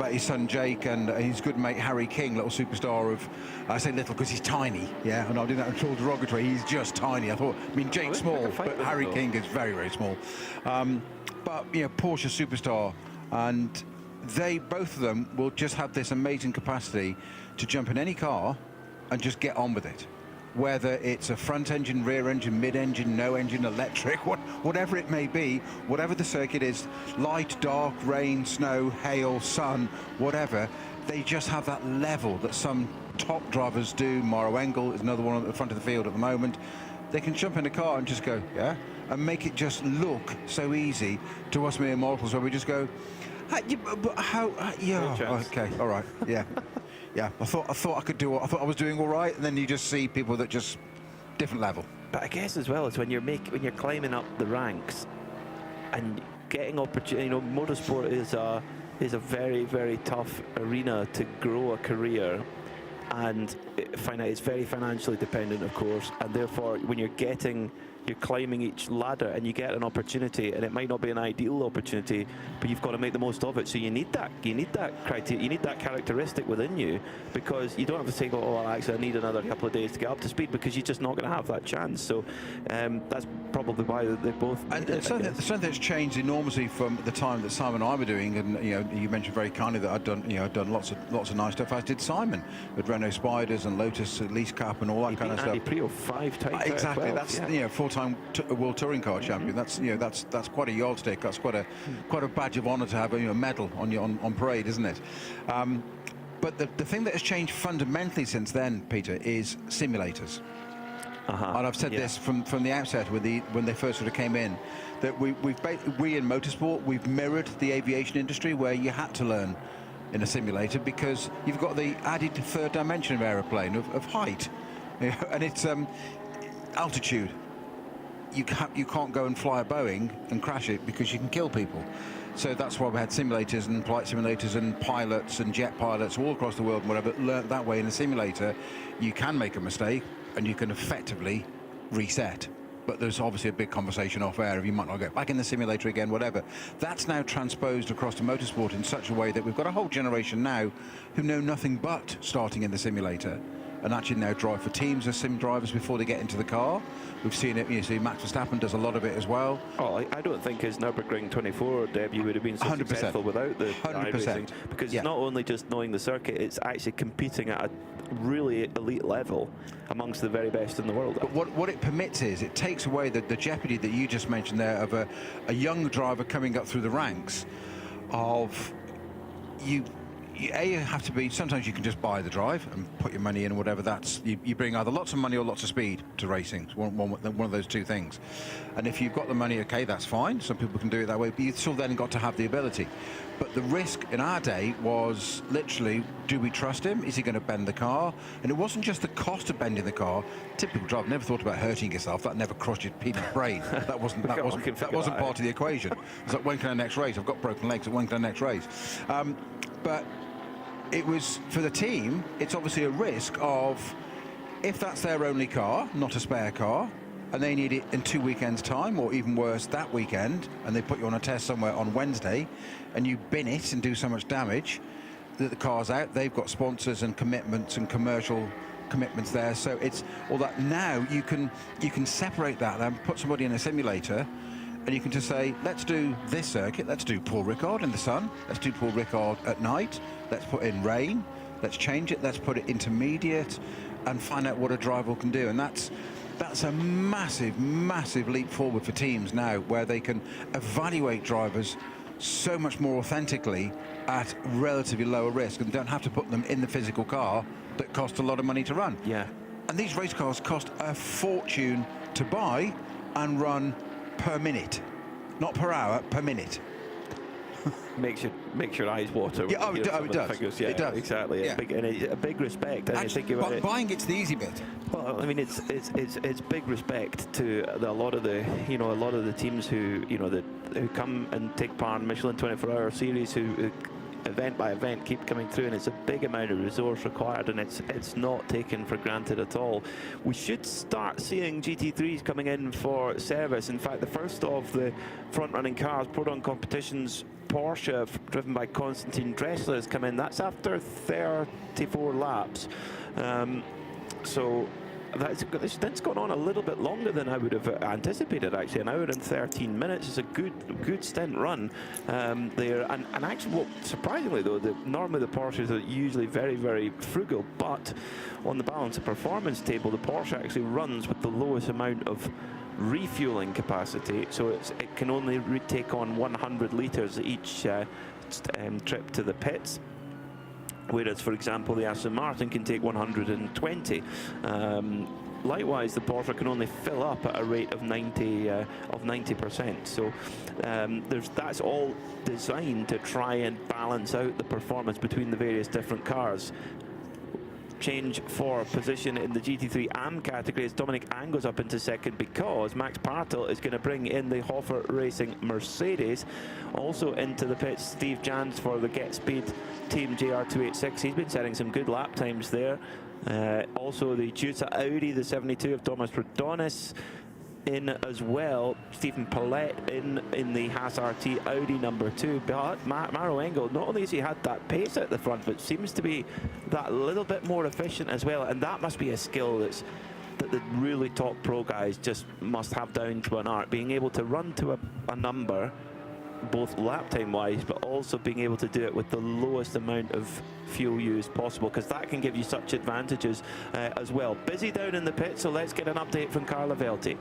his son Jake and his good mate Harry King, little superstar of, I say little because he's tiny, yeah, and I'm doing that in all derogatory. He's just tiny. I mean Jake's small, but Harry King is very, very small. But you know, Porsche superstar, and both of them will just have this amazing capacity to jump in any car and just get on with it. Whether it's a front engine, rear engine, mid engine, no engine, electric, whatever it may be, whatever the circuit is, light, dark, rain, snow, hail, sun, whatever, they just have that level that some top drivers do. Mauro Engel is another one at the front of the field at the moment. They can jump in a car and just go, yeah, and make it just look so easy to us mere mortals, where we just go, yeah, okay, all right, yeah. I thought I could do it. I thought I was doing all right, and then you just see people that just different level. But I guess as well as when you're climbing up the ranks and getting opportunity. You know, motorsport is a very, very tough arena to grow a career. and it's very financially dependent, of course, and therefore when you're climbing each ladder and you get an opportunity, and it might not be an ideal opportunity, but you've got to make the most of it. So you need that criteria, you need that characteristic within you, because you don't have to say, oh, well, actually I need another couple of days to get up to speed, because you're just not going to have that chance. So that's probably why they both. And something that's changed enormously from the time that Simon and I were doing, and you mentioned very kindly that I'd done lots of nice stuff, as did Simon, with Renault Spiders and Lotus Lease Cup and all that kind of stuff. Andy Prio 5 times. Exactly, that's full-time World Touring Car champion. That's that's quite a yardstick. That's quite a badge of honour to have a medal on parade, isn't it? But the thing that has changed fundamentally since then, Peter, is simulators. And I've said this from the outset when they first sort of came in, that we in motorsport, we've mirrored the aviation industry, where you had to learn in a simulator because you've got the added third dimension of aeroplane of height, and it's altitude. You can't go and fly a Boeing and crash it because you can kill people. So that's why we had simulators and flight simulators and pilots and jet pilots all across the world and whatever learnt that way. In a simulator, you can make a mistake and you can effectively reset. But there's obviously a big conversation off air if you might not get back in the simulator again, whatever. That's now transposed across to motorsport in such a way that we've got a whole generation now who know nothing but starting in the simulator, and actually now drive for teams as sim drivers before they get into the car. We've seen it, you see Max Verstappen does a lot of it as well. Oh, I don't think his Nürburgring 24 debut would have been so 100%. successful without the 100%. iRacing, because it's not only just knowing the circuit, it's actually competing at a really elite level amongst the very best in the world. But what it permits is, it takes away the jeopardy that you just mentioned there of a young driver coming up through the ranks of you have to be, sometimes you can just buy the drive and put your money in, whatever. That's you bring either lots of money or lots of speed to racing. It's one of those two things. And if you've got the money, okay, that's fine. Some people can do it that way, but you've still then got to have the ability. But the risk in our day was literally, do we trust him? Is he going to bend the car? And it wasn't just the cost of bending the car. Typical driver never thought about hurting yourself. That never crossed your people's brain. That wasn't part of the equation. It's like, when can I next race? I've got broken legs. When can I next race? But it was, for the team, it's obviously a risk of, if that's their only car, not a spare car, and they need it in 2 weekends' time, or even worse, that weekend, and they put you on a test somewhere on Wednesday, and you bin it and do so much damage that the car's out. They've got sponsors and commitments and commercial commitments there, so it's all that. Now you can separate that and put somebody in a simulator, and you can just say, let's do this circuit, let's do Paul Ricard in the sun, let's do Paul Ricard at night, let's put in rain, let's change it, let's put it intermediate, and find out what a driver can do. And that's a massive leap forward for teams now, where they can evaluate drivers so much more authentically at relatively lower risk, and don't have to put them in the physical car that costs a lot of money to run. Yeah. And these race cars cost a fortune to buy and run per minute, not per hour, per minute. makes your eyes water. Yeah, it does. Yeah, it does. Exactly. Yeah. A big respect. And actually, I think about it, buying it's the easy bit. Well, I mean, it's big respect to a lot of the teams who come and take part in Michelin 24-hour series, who event by event keep coming through, and it's a big amount of resource required, and it's not taken for granted at all. We should start seeing GT3s coming in for service. In fact, the first of the front-running cars, Proton Competitions Porsche, driven by Konstantin Dressler, has come in. That's after 34 laps. So that's gone on a little bit longer than I would have anticipated, actually. An hour and 13 minutes is a good stint run there. And actually, surprisingly though, normally the Porsches are usually very, very frugal, but on the balance of performance table, the Porsche actually runs with the lowest amount of refueling capacity, so it can only take on 100 litres each trip to the pits. Whereas, for example, the Aston Martin can take 120. Likewise, the Porsche can only fill up at a rate of 90%. So that's all designed to try and balance out the performance between the various different cars. change for position in the GT3 AM category as Dominic Ang goes up into second, because Max Partel is going to bring in the Hofer Racing Mercedes. Also into the pits, Steve Jans for the Get Speed Team JR286. He's been setting some good lap times there. Also the Tusa Audi, the 72 of Thomas Prodonis in as well. Stephen Paulette in the Haas RT Audi number 2. But Maro Engel, not only has he had that pace at the front, but seems to be that little bit more efficient as well. And that must be a skill that the really top pro guys just must have down to an art. Being able to run to a number, both lap time wise, but also being able to do it with the lowest amount of fuel used possible, because that can give you such advantages as well. Busy down in the pit, so let's get an update from Carla Velti.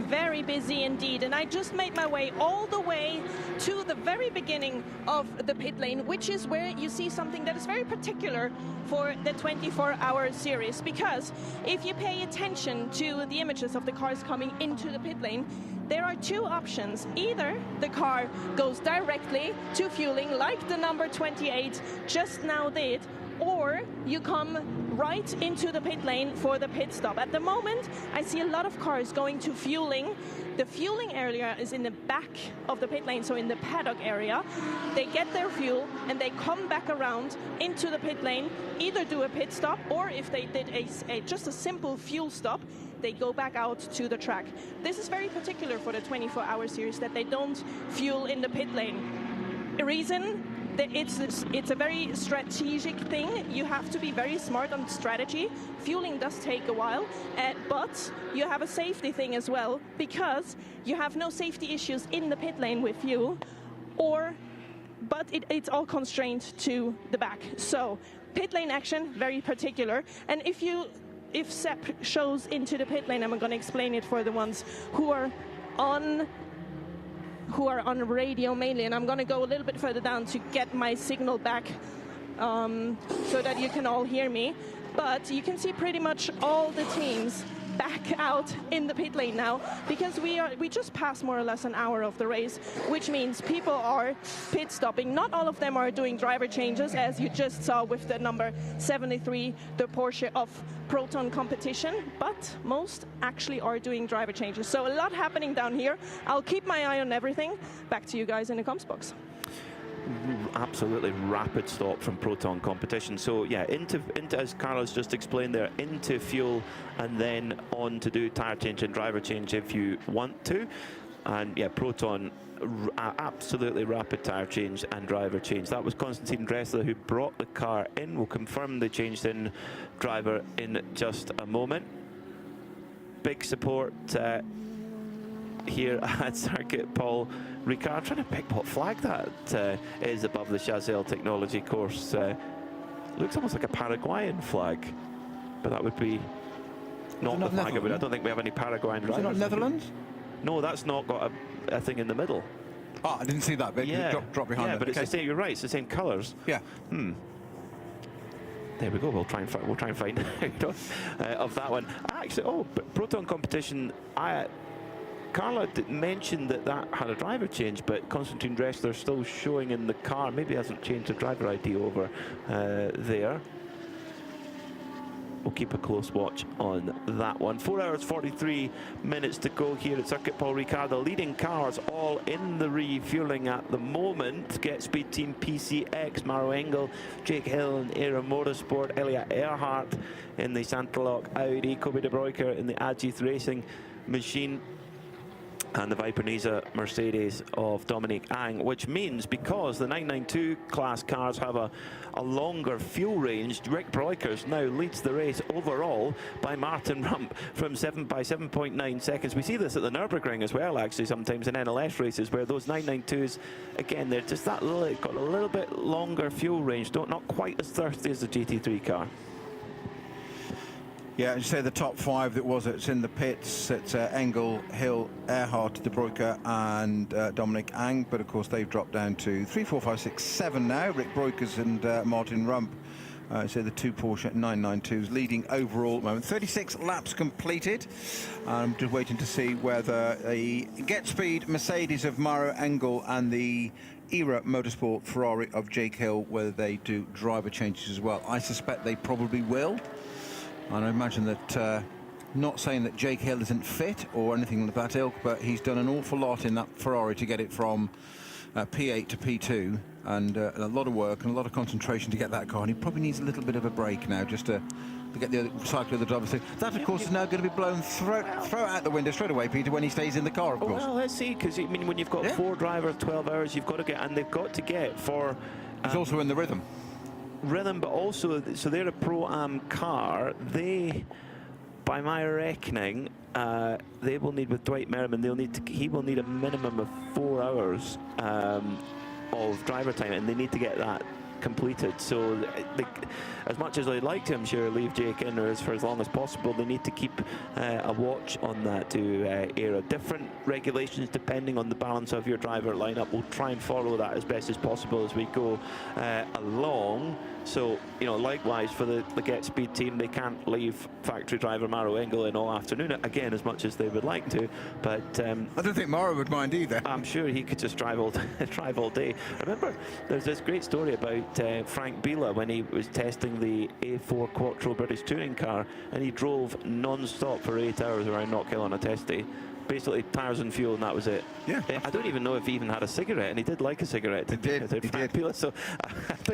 Very busy indeed, and I just made my way all the way to the very beginning of the pit lane, which is where you see something that is very particular for the 24-hour series, because if you pay attention to the images of the cars coming into the pit lane, there are two options. Either the car goes directly to fueling like the number 28 just now did, or you come right into the pit lane for the pit stop. At the moment, I see a lot of cars going to fueling. The fueling area is in the back of the pit lane, so in the paddock area. They get their fuel and they come back around into the pit lane, either do a pit stop, or if they did just a simple fuel stop, they go back out to the track. This is very particular for the 24-hour series, that they don't fuel in the pit lane. The reason? It's a very strategic thing. You have to be very smart on strategy. Fueling does take a while, but you have a safety thing as well, because you have no safety issues in the pit lane with fuel, but it's all constrained to the back. So pit lane action, very particular. And if Sepp shows into the pit lane, I'm going to explain it for the ones who are on radio mainly, and I'm going to go a little bit further down to get my signal back so that you can all hear me. But you can see pretty much all the teams back out in the pit lane now, because we just passed more or less an hour of the race, which means people are pit stopping. Not all of them are doing driver changes, as you just saw with the number 73, the Porsche of Proton competition, but most actually are doing driver changes. So a lot happening down here. I'll keep my eye on everything. Back to you guys in the comms box. Absolutely rapid stop from Proton competition. So yeah, into as Carlos just explained there, into fuel and then on to do tire change and driver change if you want to. And yeah, Proton absolutely rapid tire change and driver change. That was Konstantin Dressler who brought the car in. We'll confirm the changed in driver in just a moment. Big support here at Circuit Paul Ricard. Trying to pick what flag that is above the Chazelle Technology course. Looks almost like a Paraguayan flag, but that would be not the flag. I don't think we have any Paraguayan drivers. Is it not Netherlands? No, that's not got a thing in the middle. Oh, I didn't see that bit. Yeah, drop behind yeah, it. but it's the same. You're right. It's the same colours. Yeah. There we go. We'll try and find out of that one. Actually, but Proton competition. Carla mentioned that had a driver change, but Konstantin Dressler still showing in the car. Maybe hasn't changed the driver ID over there. We'll keep a close watch on that one. 4 hours 43 minutes to go here at Circuit Paul Ricard. The leading cars all in the refueling at the moment. Get Speed Team PCX, Maro Engel, Jake Hill in Aero Motorsport, Elliot Earhart in the Santerlock Audi, Kobe de Bruyker in the Agith Racing Machine, and the Viper-Niza Mercedes of Dominic Ang, which means because the 992 class cars have a longer fuel range, Rick Breukers now leads the race overall by Martin Rump from 7.9 seconds. We see this at the Nürburgring as well, actually, sometimes in NLS races, where those 992s, again, they're just got a little bit longer fuel range, not quite as thirsty as the GT3 car. Yeah, and you say the top five it's in the pits. It's Engel, Hill, Earhart, De Bruyker and Dominic Ang, but of course they've dropped down to 3, 4, 5, 6, 7 now. Rick Breukers and Martin Rump So the two Porsche 992s leading overall at the moment. 36 laps completed. I'm just waiting to see whether the Get Speed Mercedes of Mauro Engel and the ERA Motorsport Ferrari of Jake Hill, whether they do driver changes as well. I suspect they probably will. And I imagine that, not saying that Jake Hill isn't fit or anything of that ilk, but he's done an awful lot in that Ferrari to get it from P8 to P2, and a lot of work and a lot of concentration to get that car. And he probably needs a little bit of a break now just to get the cycle of the driver through. That, of course, is now going to be blown throw out the window straight away, Peter, when he stays in the car, of course. Well, let's see, because I mean, when you've got 4 drivers, 12 hours, you've got to get, and they've got to get for... He's also in the rhythm. But also, so they're a Pro-Am car. They, by my reckoning, they will need, with Dwight Merriman, he will need a minimum of 4 hours of driver time, and they need to get that completed. So as much as I'd like to, I'm sure, leave Jake in there for as long as possible, they need to keep a watch on that to air different regulations depending on the balance of your driver lineup. We'll try and follow that as best as possible as we go along. So, you know, likewise for the Get Speed team, they can't leave factory driver Mauro Engel in all afternoon, again, as much as they would like to. But I don't think Mauro would mind either. I'm sure he could just drive all day. I remember there's this great story about Frank Biela when he was testing the A4 Quattro British Touring car, and he drove non-stop for 8 hours around Knockhill on a test day. Basically tires and fuel, and that was it. Yeah. I don't even know if he even had a cigarette, and he did like a cigarette. He did. Biela, so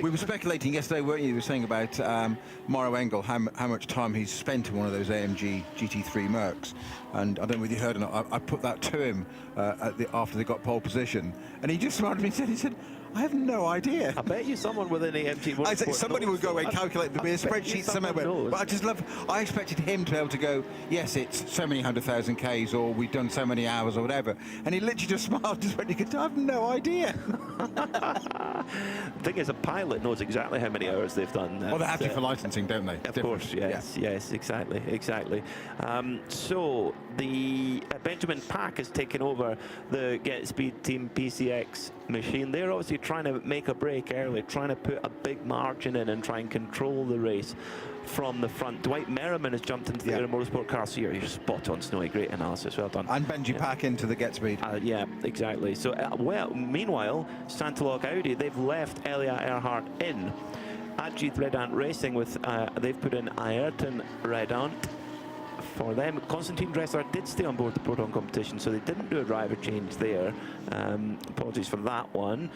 we were speculating yesterday, weren't you? You were saying about Mauro Engel, how much time he's spent in one of those AMG GT3 Mercs, and I don't know whether you heard or not. I put that to him after they got pole position, and he just smiled at me and said, I have no idea. I bet you someone with an AMG... I said somebody would go away and calculate the spreadsheet somewhere. But I expected him to be able to go, yes, it's so many 100,000 Ks, or we've done so many hours or whatever. And he literally just smiled, just went, I have no idea. The thing is, a pilot knows exactly how many hours they've done. Well, they have to for licensing, don't they? Of course, yes, exactly. So the Benjamin Pack has taken over the Get Speed Team PCX machine. They're obviously trying to make a break early, trying to put a big margin in and try and control the race from the front. Dwight Merriman has jumped into the Aero Motorsport car, so you're spot on, Snowy. Great analysis, well done. And Benji Pack into the Get Speed. Yeah, exactly. So, meanwhile, Santolog Audi, they've left Elia Earhart in. Ajit Redant Racing, they've put in Ayrton Redant for them. Konstantin Dressler did stay on board the Proton competition, so they didn't do a driver change there. Apologies for that one.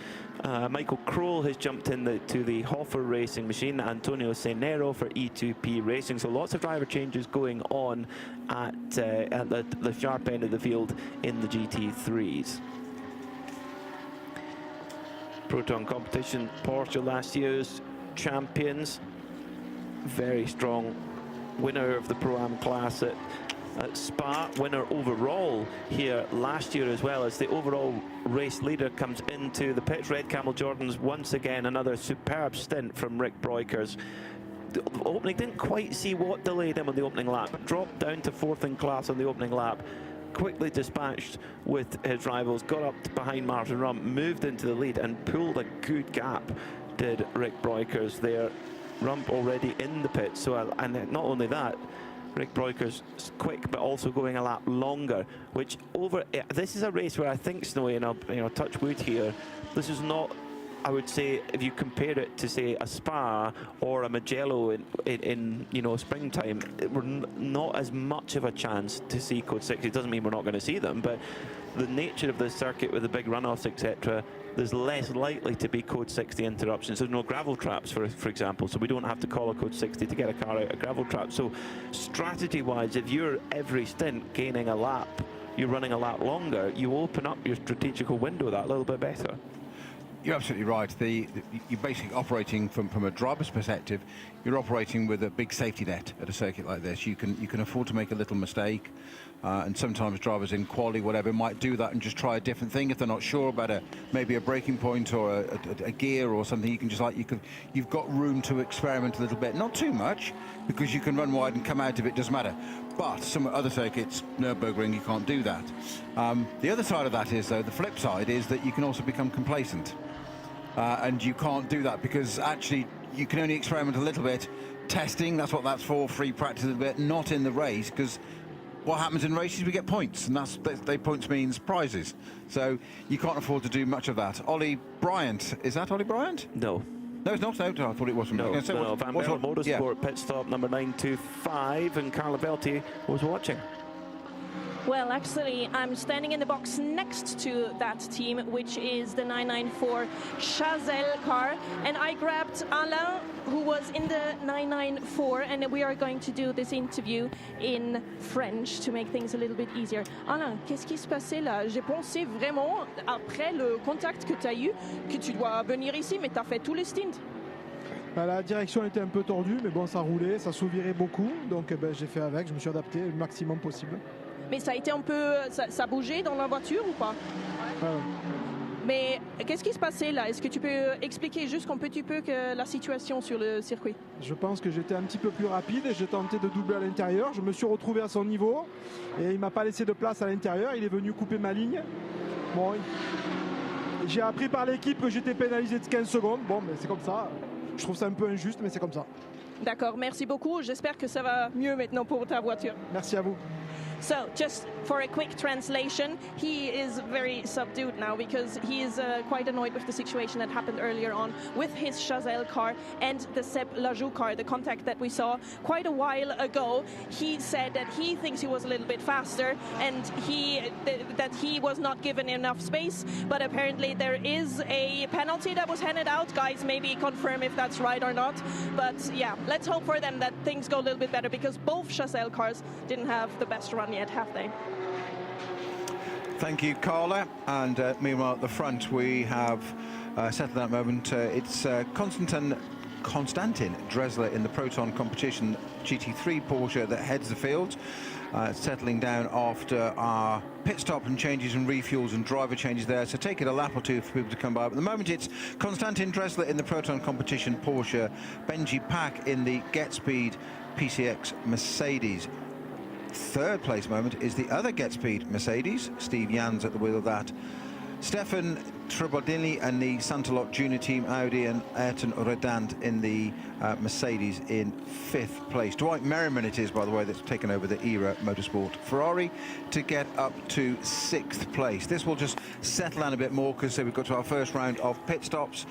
Michael Kroll has jumped in to the Hoffer Racing machine. Antonio Cenero for E2P Racing. So lots of driver changes going on at the sharp end of the field in the GT3s. Proton competition, Porsche last year's champions. Very strong winner of the Pro-Am class at Spa, winner overall here last year, as well as the overall race leader comes into the pits. Red Camel Jordans, once again another superb stint from Rick Breukers. The opening, didn't quite see what delayed him on the opening lap, dropped down to 4th in class on the opening lap, quickly dispatched with his rivals, got up behind Martin Rump, moved into the lead and pulled a good gap, did Rick Breukers there. Rump already in the pit, and not only that, Rick Breukers quick, but also going a lap longer. This is a race where I think, Snowy, and I'll touch wood here. This is not, I would say, if you compare it to say a Spa or a Mugello in springtime, we're not as much of a chance to see Code 60. It doesn't mean we're not going to see them, but the nature of the circuit with the big runoffs, etc., there's less likely to be Code 60 interruptions. There's no gravel traps, for example, so we don't have to call a Code 60 to get a car out of gravel trap. So strategy-wise, if you're every stint gaining a lap, you're running a lap longer, you open up your strategical window that little bit better. You're absolutely right. You're basically operating from a driver's perspective. You're operating with a big safety net at a circuit like this. You can afford to make a little mistake, and sometimes drivers in quali, whatever, might do that and just try a different thing if they're not sure about maybe a braking point or a gear or something. You can just you've got room to experiment a little bit, not too much, because you can run wide and come out of it, doesn't matter. But some other circuits, Nürburgring, you can't do that. The other side of that is, though, the flip side is that you can also become complacent. And you can't do that because actually you can only experiment a little bit. Testing, that's what that's for, free practice a little bit, not in the race, because what happens in races, we get points, and points means prizes. So you can't afford to do much of that. Ollie Bryant, is that Ollie Bryant? No. No, it's not. No, I thought it was. No, Van Bellen Motorsport, pit stop number 925, and Carla Belti was watching. Well, actually, I'm standing in the box next to that team, which is the 994 Chazelle car, and I grabbed Alain, who was in the 994, and we are going to do this interview in French to make things a little bit easier. Alain, qu'est-ce qui se passait là? J'ai pensé vraiment, après le contact que tu as eu, que tu dois venir ici, mais tu as fait tous les stints. Bah, la direction était un peu tordue, mais bon, ça roulait, ça s'ouvrait beaucoup, donc j'ai fait avec, je me suis adapté le maximum possible. Mais ça a été un peu... Ça bougeait dans la voiture ou pas? Ouais. Mais qu'est-ce qui se passait là? Est-ce que tu peux expliquer juste un petit peu que la situation sur le circuit? Je pense que j'étais un petit peu plus rapide et j'ai tenté de doubler à l'intérieur. Je me suis retrouvé à son niveau et il m'a pas laissé de place à l'intérieur. Il est venu couper ma ligne. Bon, j'ai appris par l'équipe que j'étais pénalisé de 15 secondes. Bon, mais c'est comme ça. Je trouve ça un peu injuste, mais c'est comme ça. D'accord, merci beaucoup. J'espère que ça va mieux maintenant pour ta voiture. Merci à vous. So, just for a quick translation, he is very subdued now because he is quite annoyed with the situation that happened earlier on with his Chazelle car and the Seb Lajou car, the contact that we saw quite a while ago. He said that he thinks he was a little bit faster and that he was not given enough space, but apparently there is a penalty that was handed out. Guys, maybe confirm if that's right or not. But yeah, let's hope for them that things go a little bit better because both Chazelle cars didn't have the best run yet, have they? Thank you, Carla. And meanwhile, at the front, we have settled that moment. It's Konstantin Dressler in the Proton Competition GT3 Porsche that heads the field, settling down after our pit stop and changes and refuels and driver changes there. So take it a lap or two for people to come by. But at the moment, it's Konstantin Dressler in the Proton Competition Porsche, Benji Pack in the Get Speed PCX Mercedes. Third place moment is the other Get Speed Mercedes, Steve Jans at the wheel of that. Stefan Trebodini and the Santalot Junior Team Audi, and Ayrton Redant in the Mercedes in fifth place. Dwight Merriman it is, by the way, that's taken over the ERA Motorsport Ferrari to get up to sixth place. This will just settle down a bit more because we've got to our first round of pit stops.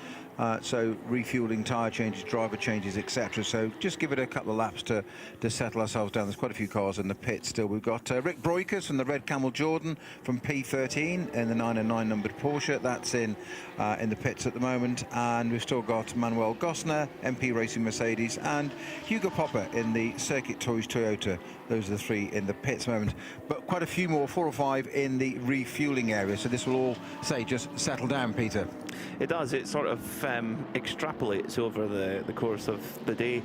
So refueling, tyre changes, driver changes, etc. So just give it a couple of laps to settle ourselves down. There's quite a few cars in the pit still. We've got Rick Broikers from the Red Camel Jordan from P13 in the 909 numbered Porsche. That's in the pits at the moment. And we've still got Manuel Gosner, MP Racing Mercedes, and Hugo Popper in the Circuit Toys Toyota. Those are the three in the pits at the moment. But quite a few more, 4 or 5 in the refueling area. So this will all, say, just settle down, Peter. It does. It sort of extrapolates over the course of the day.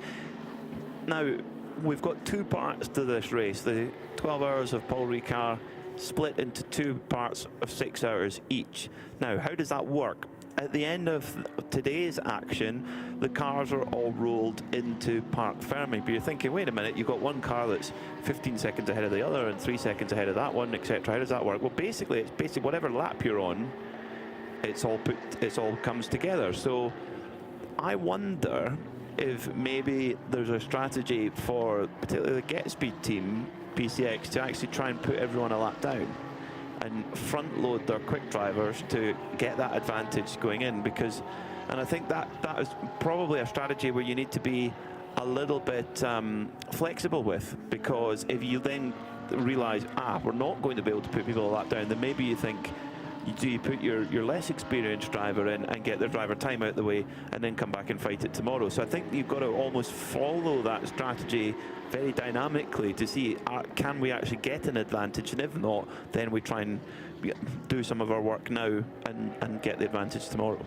Now, we've got 2 parts to this race. The 12 hours of Paul Ricard split into 2 parts of 6 hours each. Now, how does that work? At the end of today's action, the cars are all rolled into Parc Fermé. But you're thinking, wait a minute, you've got one car that's 15 seconds ahead of the other and 3 seconds ahead of that one, etc. How does that work? Well, basically, it's basically whatever lap you're on, it's all comes together. So I wonder if maybe there's a strategy for particularly the Get Speed team, PCX, to actually try and put everyone a lap down and front load their quick drivers to get that advantage going in, because, and I think that is probably a strategy where you need to be a little bit flexible with, because if you then realize, we're not going to be able to put people a lap down, then maybe you think, you put your less experienced driver in and get their driver time out of the way and then come back and fight it tomorrow. So I think you've got to almost follow that strategy very dynamically to see, can we actually get an advantage, and if not, then we try and do some of our work now and get the advantage tomorrow.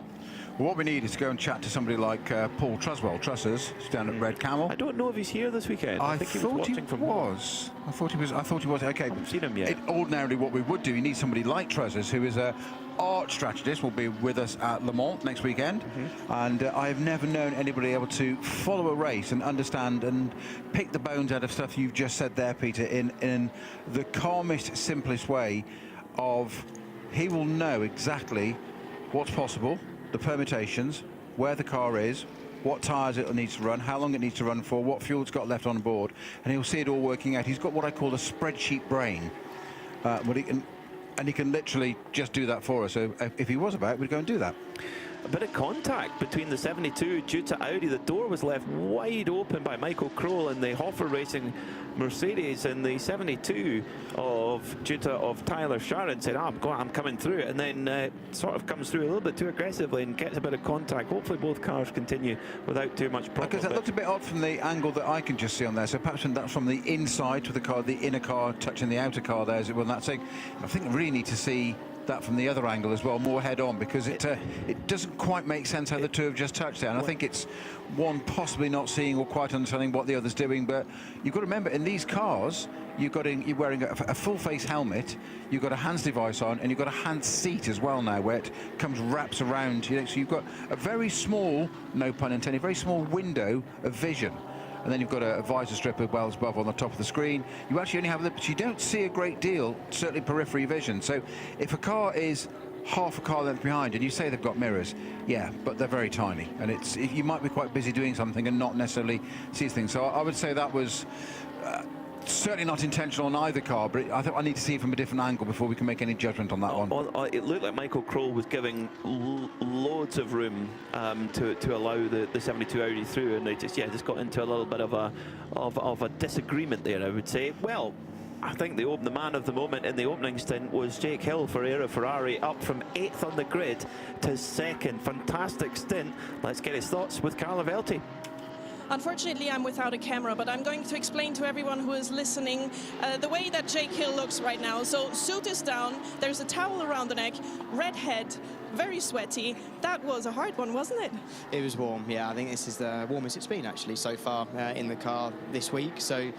Well, what we need is to go and chat to somebody like Paul Truswell, Trussers, who's down at Red Camel. I don't know if he's here this weekend. I think he was watching from home. I thought he was. Okay. I haven't seen him yet. Ordinarily, what we would do, you need somebody like Trussers, who is a art strategist, will be with us at Le Mans next weekend. And I have never known anybody able to follow a race and understand and pick the bones out of stuff you've just said there, Peter, in the calmest, simplest way of, he will know exactly what's possible, the permutations, where the car is, what tyres it needs to run, how long it needs to run for, what fuel it's got left on board, and he'll see it all working out. He's got what I call a spreadsheet brain, and he can literally just do that for us. So if he was about, we'd go and do that. A bit of contact between the 72 due to Audi. The door was left wide open by Michael Kroll and the Hoffer Racing Mercedes, and the 72 of Tyler Sharon said, I'm coming through, and then sort of comes through a little bit too aggressively and gets a bit of contact. Hopefully both cars continue without too much problem. Because that looked a bit odd from the angle that I can just see on there. So perhaps that's from the inside to the car, the inner car touching the outer car there, as it were. That's saying, I think we really need to see that from the other angle as well, more head-on, because it doesn't quite make sense how the two have just touched there. And I think it's one possibly not seeing or quite understanding what the other's doing. But you've got to remember, in these cars, you're wearing a full-face helmet, you've got a hands device on, and you've got a hand seat as well now, where it wraps around. So you've got a very small, no pun intended, very small window of vision. And then you've got a visor strip of wells above on the top of the screen. You actually only have but you don't see a great deal, certainly periphery vision. So if a car is half a car length behind and you say they've got mirrors, yeah, but they're very tiny, and you might be quite busy doing something and not necessarily see things. So I would say that was certainly not intentional on either car, but I think I need to see it from a different angle before we can make any judgment on that one. It looked like Michael Kroll was giving loads of room to allow the 72 Audi through, and they just got into a little bit of a disagreement there, I would say. Well, I think the man of the moment in the opening stint was Jake Hill for Era Ferrari, up from 8th on the grid to 2nd. Fantastic stint. Let's get his thoughts with Carlo Velti. Unfortunately, I'm without a camera, but I'm going to explain to everyone who is listening the way that Jake Hill looks right now. So suit is down, there's a towel around the neck, red head, very sweaty. That was a hard one, wasn't it? It was warm, yeah. I think this is the warmest it's been, actually, so far in the car this week. So.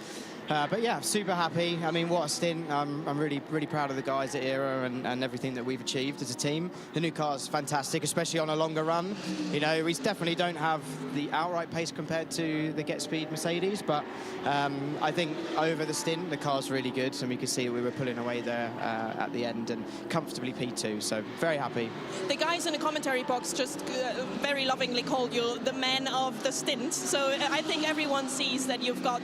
But yeah, super happy. I mean, what a stint. I'm really proud of the guys at Era and everything that we've achieved as a team. The new car's fantastic, especially on a longer run. You know, we definitely don't have the outright pace compared to the Get Speed Mercedes, but I think over the stint, the car's really good, and we could see we were pulling away there at the end and comfortably P2, so very happy. The guys in the commentary box just very lovingly called you the man of the stint, so I think everyone sees that you've got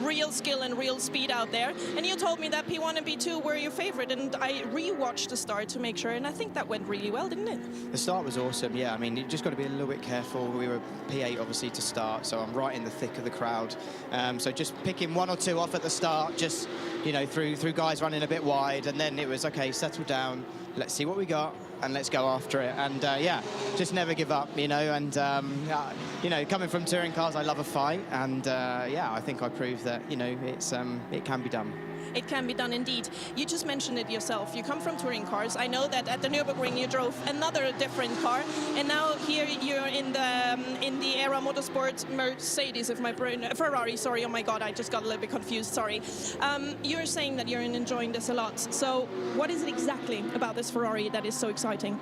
real skill and real speed out there. And you told me that P1 and P2 were your favorite, and I re-watched the start to make sure, and I think that went really well, didn't it? The start was awesome, yeah. I mean, you just got to be a little bit careful. We were P8 obviously to start, so I'm right in the thick of the crowd. So just picking one or two off at the start, just, you know, through guys running a bit wide, and then it was, okay, settle down, let's see what we got, and let's go after it. And yeah, just never give up, you know. And you know, coming from touring cars, I love a fight, and yeah, I think I proved that, you know, it can be done. It can be done indeed. You just mentioned it yourself. You come from touring cars. I know that at the Nürburgring you drove another different car, and now here you're in the Era Motorsport Mercedes, if my brain, Ferrari. Sorry, oh my God, I just got a little bit confused. Sorry. You're saying that you're enjoying this a lot. So, what is it exactly about this Ferrari that is so exciting?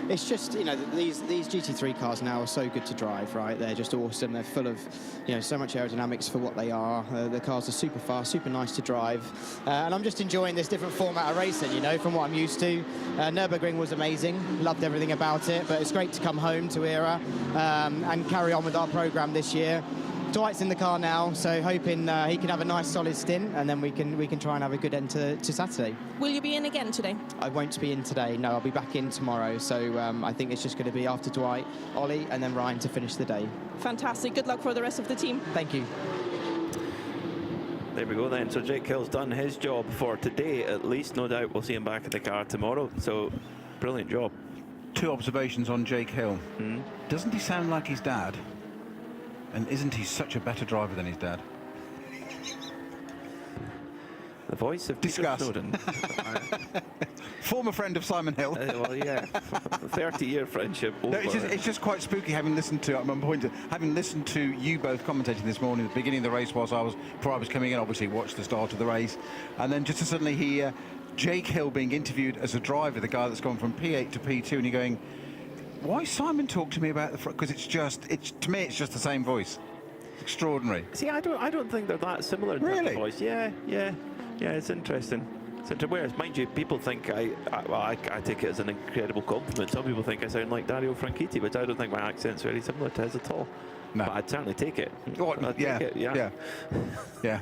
It's just, you know, these GT3 cars now are so good to drive, right? They're just awesome. They're full of, you know, so much aerodynamics for what they are. The cars are super fast, super nice to drive. And I'm just enjoying this different format of racing, you know, from what I'm used to. Nürburgring was amazing. Loved everything about it. But it's great to come home to Era and carry on with our program this year. Dwight's in the car now, so hoping he can have a nice solid stint, and then we can try and have a good end to Saturday. Will you be in again today? I won't be in today, no, I'll be back in tomorrow, so I think it's just going to be after Dwight, Ollie, and then Ryan to finish the day. Fantastic, good luck for the rest of the team. Thank you. There we go then, so Jake Hill's done his job for today at least. No doubt we'll see him back in the car tomorrow, so brilliant job. Two observations on Jake Hill. Doesn't he sound like his dad? And isn't he such a better driver than his dad? The voice of Peter Snowden. Former friend of Simon Hill. Well, yeah, 30-year friendship. No, it's just quite spooky having listened to, having listened to you both commentating this morning at the beginning of the race before I was coming in, obviously watched the start of the race, and then just to suddenly hear Jake Hill being interviewed as a driver, the guy that's gone from P8 to P2, and you're going, why Simon talk to me about the front? Because to me it's just the same voice. It's extraordinary. See, I don't think they're that similar in terms of voice. Yeah, it's interesting. Whereas, mind you, people think I take it as an incredible compliment. Some people think I sound like Dario Franchitti, but I don't think my accent's very similar to his at all. No. But I'd certainly take it. I'd yeah, take it, yeah.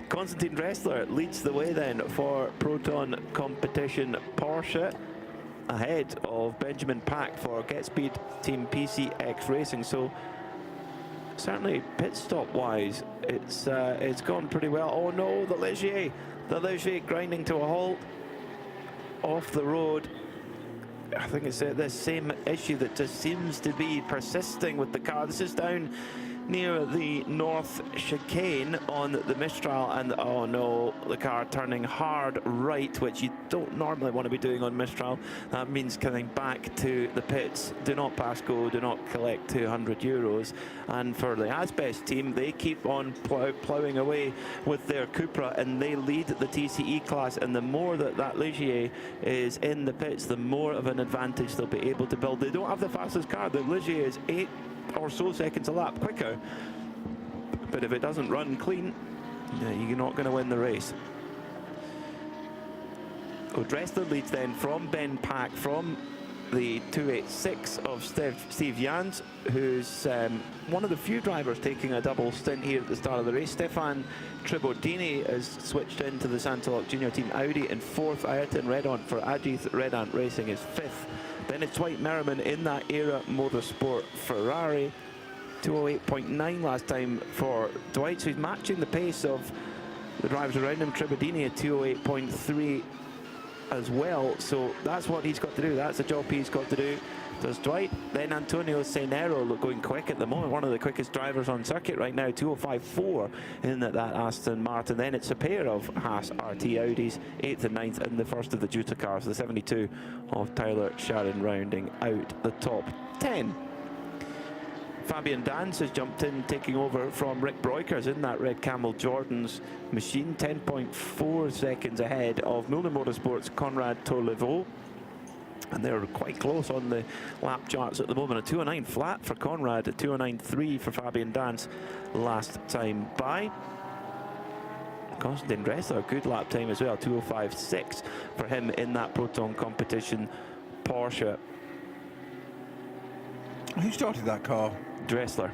Konstantin Dressler leads the way then for Proton competition Porsche, ahead of Benjamin Pack for Get Speed Team PCX Racing. So certainly pit stop wise, it's gone pretty well. Oh no, the Ligier grinding to a halt off the road. I think it's this same issue that just seems to be persisting with the car. This is down near the North Chicane on the Mistral, and oh no, the car turning hard right, which you don't normally want to be doing on Mistral. That means coming back to the pits. Do not pass go, do not collect €200. And for the Asbest team, they keep on ploughing away with their Cupra, and they lead the TCE class, and the more that Ligier is in the pits, the more of an advantage they'll be able to build. They don't have the fastest car. The Ligier is 8 or so seconds a lap quicker, but if it doesn't run clean, you're not going to win the race. Dressler leads then from Ben Pack, from the 286 of Steve Jans, who's one of the few drivers taking a double stint here at the start of the race. Stefan Tribordini has switched into the Santoloc Junior Team Audi in 4th. Ayrton Redon for Ajith Redant Racing is 5th. Then it's Dwight Merriman in that Era Motorsport Ferrari. 208.9 last time for Dwight, so he's matching the pace of the drivers around him. Tribordini at 208.3 as well, so that's what he's got to do. That's the job he's got to do. Does Dwight. Then Antonio Senero going quick at the moment, one of the quickest drivers on circuit right now, 205.4 in that Aston Martin. Then it's a pair of Haas RT Audis, 8th and 9th, and the first of the Juta cars, the 72 of Tyler Sharon, rounding out the top 10. Fabian Dance has jumped in, taking over from Rick Breukers in that red Camel Jordan's machine, 10.4 seconds ahead of Milner Motorsports' Conrad Torleveau. And they're quite close on the lap charts at the moment. A 209 flat for Conrad, a 209.3 for Fabian Dance last time by. Konstantin Dressler, a good lap time as well, 205.6 for him in that Proton competition Porsche. Who started that car? Dressler.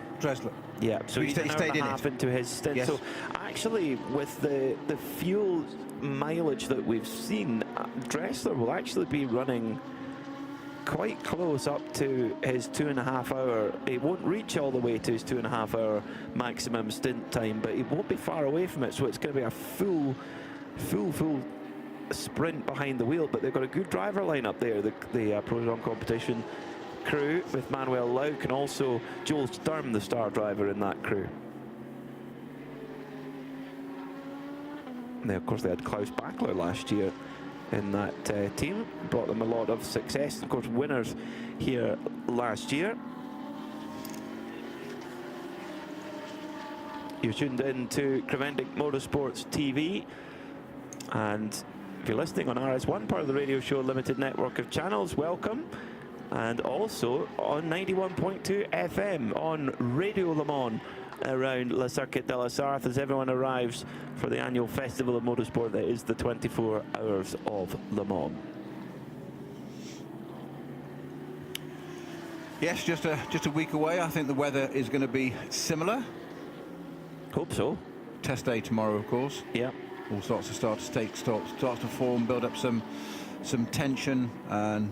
Yeah, so he's an hour and a half into his stint. Yes. So actually, with the fuel mileage that we've seen, Dressler will actually be running quite close up to his 2.5 hour. He won't reach all the way to his 2.5 hour maximum stint time, but he won't be far away from it. So it's going to be a full sprint behind the wheel. But they've got a good driver lineup there, the Proton competition crew, with Manuel Lauk and also Joel Sturm, the star driver in that crew. And of course, they had Klaus Bachler last year in that team, brought them a lot of success. Of course, winners here last year. You're tuned in to Creventic Motorsports TV, and if you're listening on RS1, part of the Radio Show Limited network of channels, welcome. And also on 91.2 FM on Radio Le Mans around Le Circuit de la Sarthe, as everyone arrives for the annual Festival of Motorsport that is the 24 Hours of Le Mans. Yes, just a week away. I think the weather is going to be similar. Hope so. Test day tomorrow, of course. Yeah. All sorts of starts to form, build up some tension, and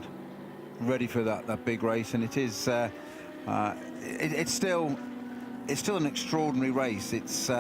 ready for that big race. And it is it's still an extraordinary race. It's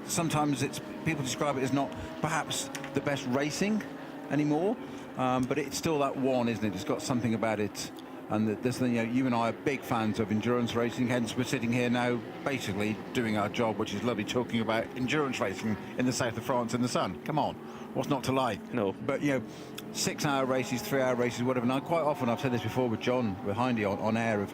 sometimes people describe it as not perhaps the best racing anymore, but it's still that one, isn't it? It's got something about it. And there's, you and I are big fans of endurance racing, hence we're sitting here now basically doing our job, which is lovely, talking about endurance racing in the south of France in the sun. Come on, what's not to like? No. But 6-hour races, 3-hour races, whatever. Now, quite often, I've said this before with John behind you on air, of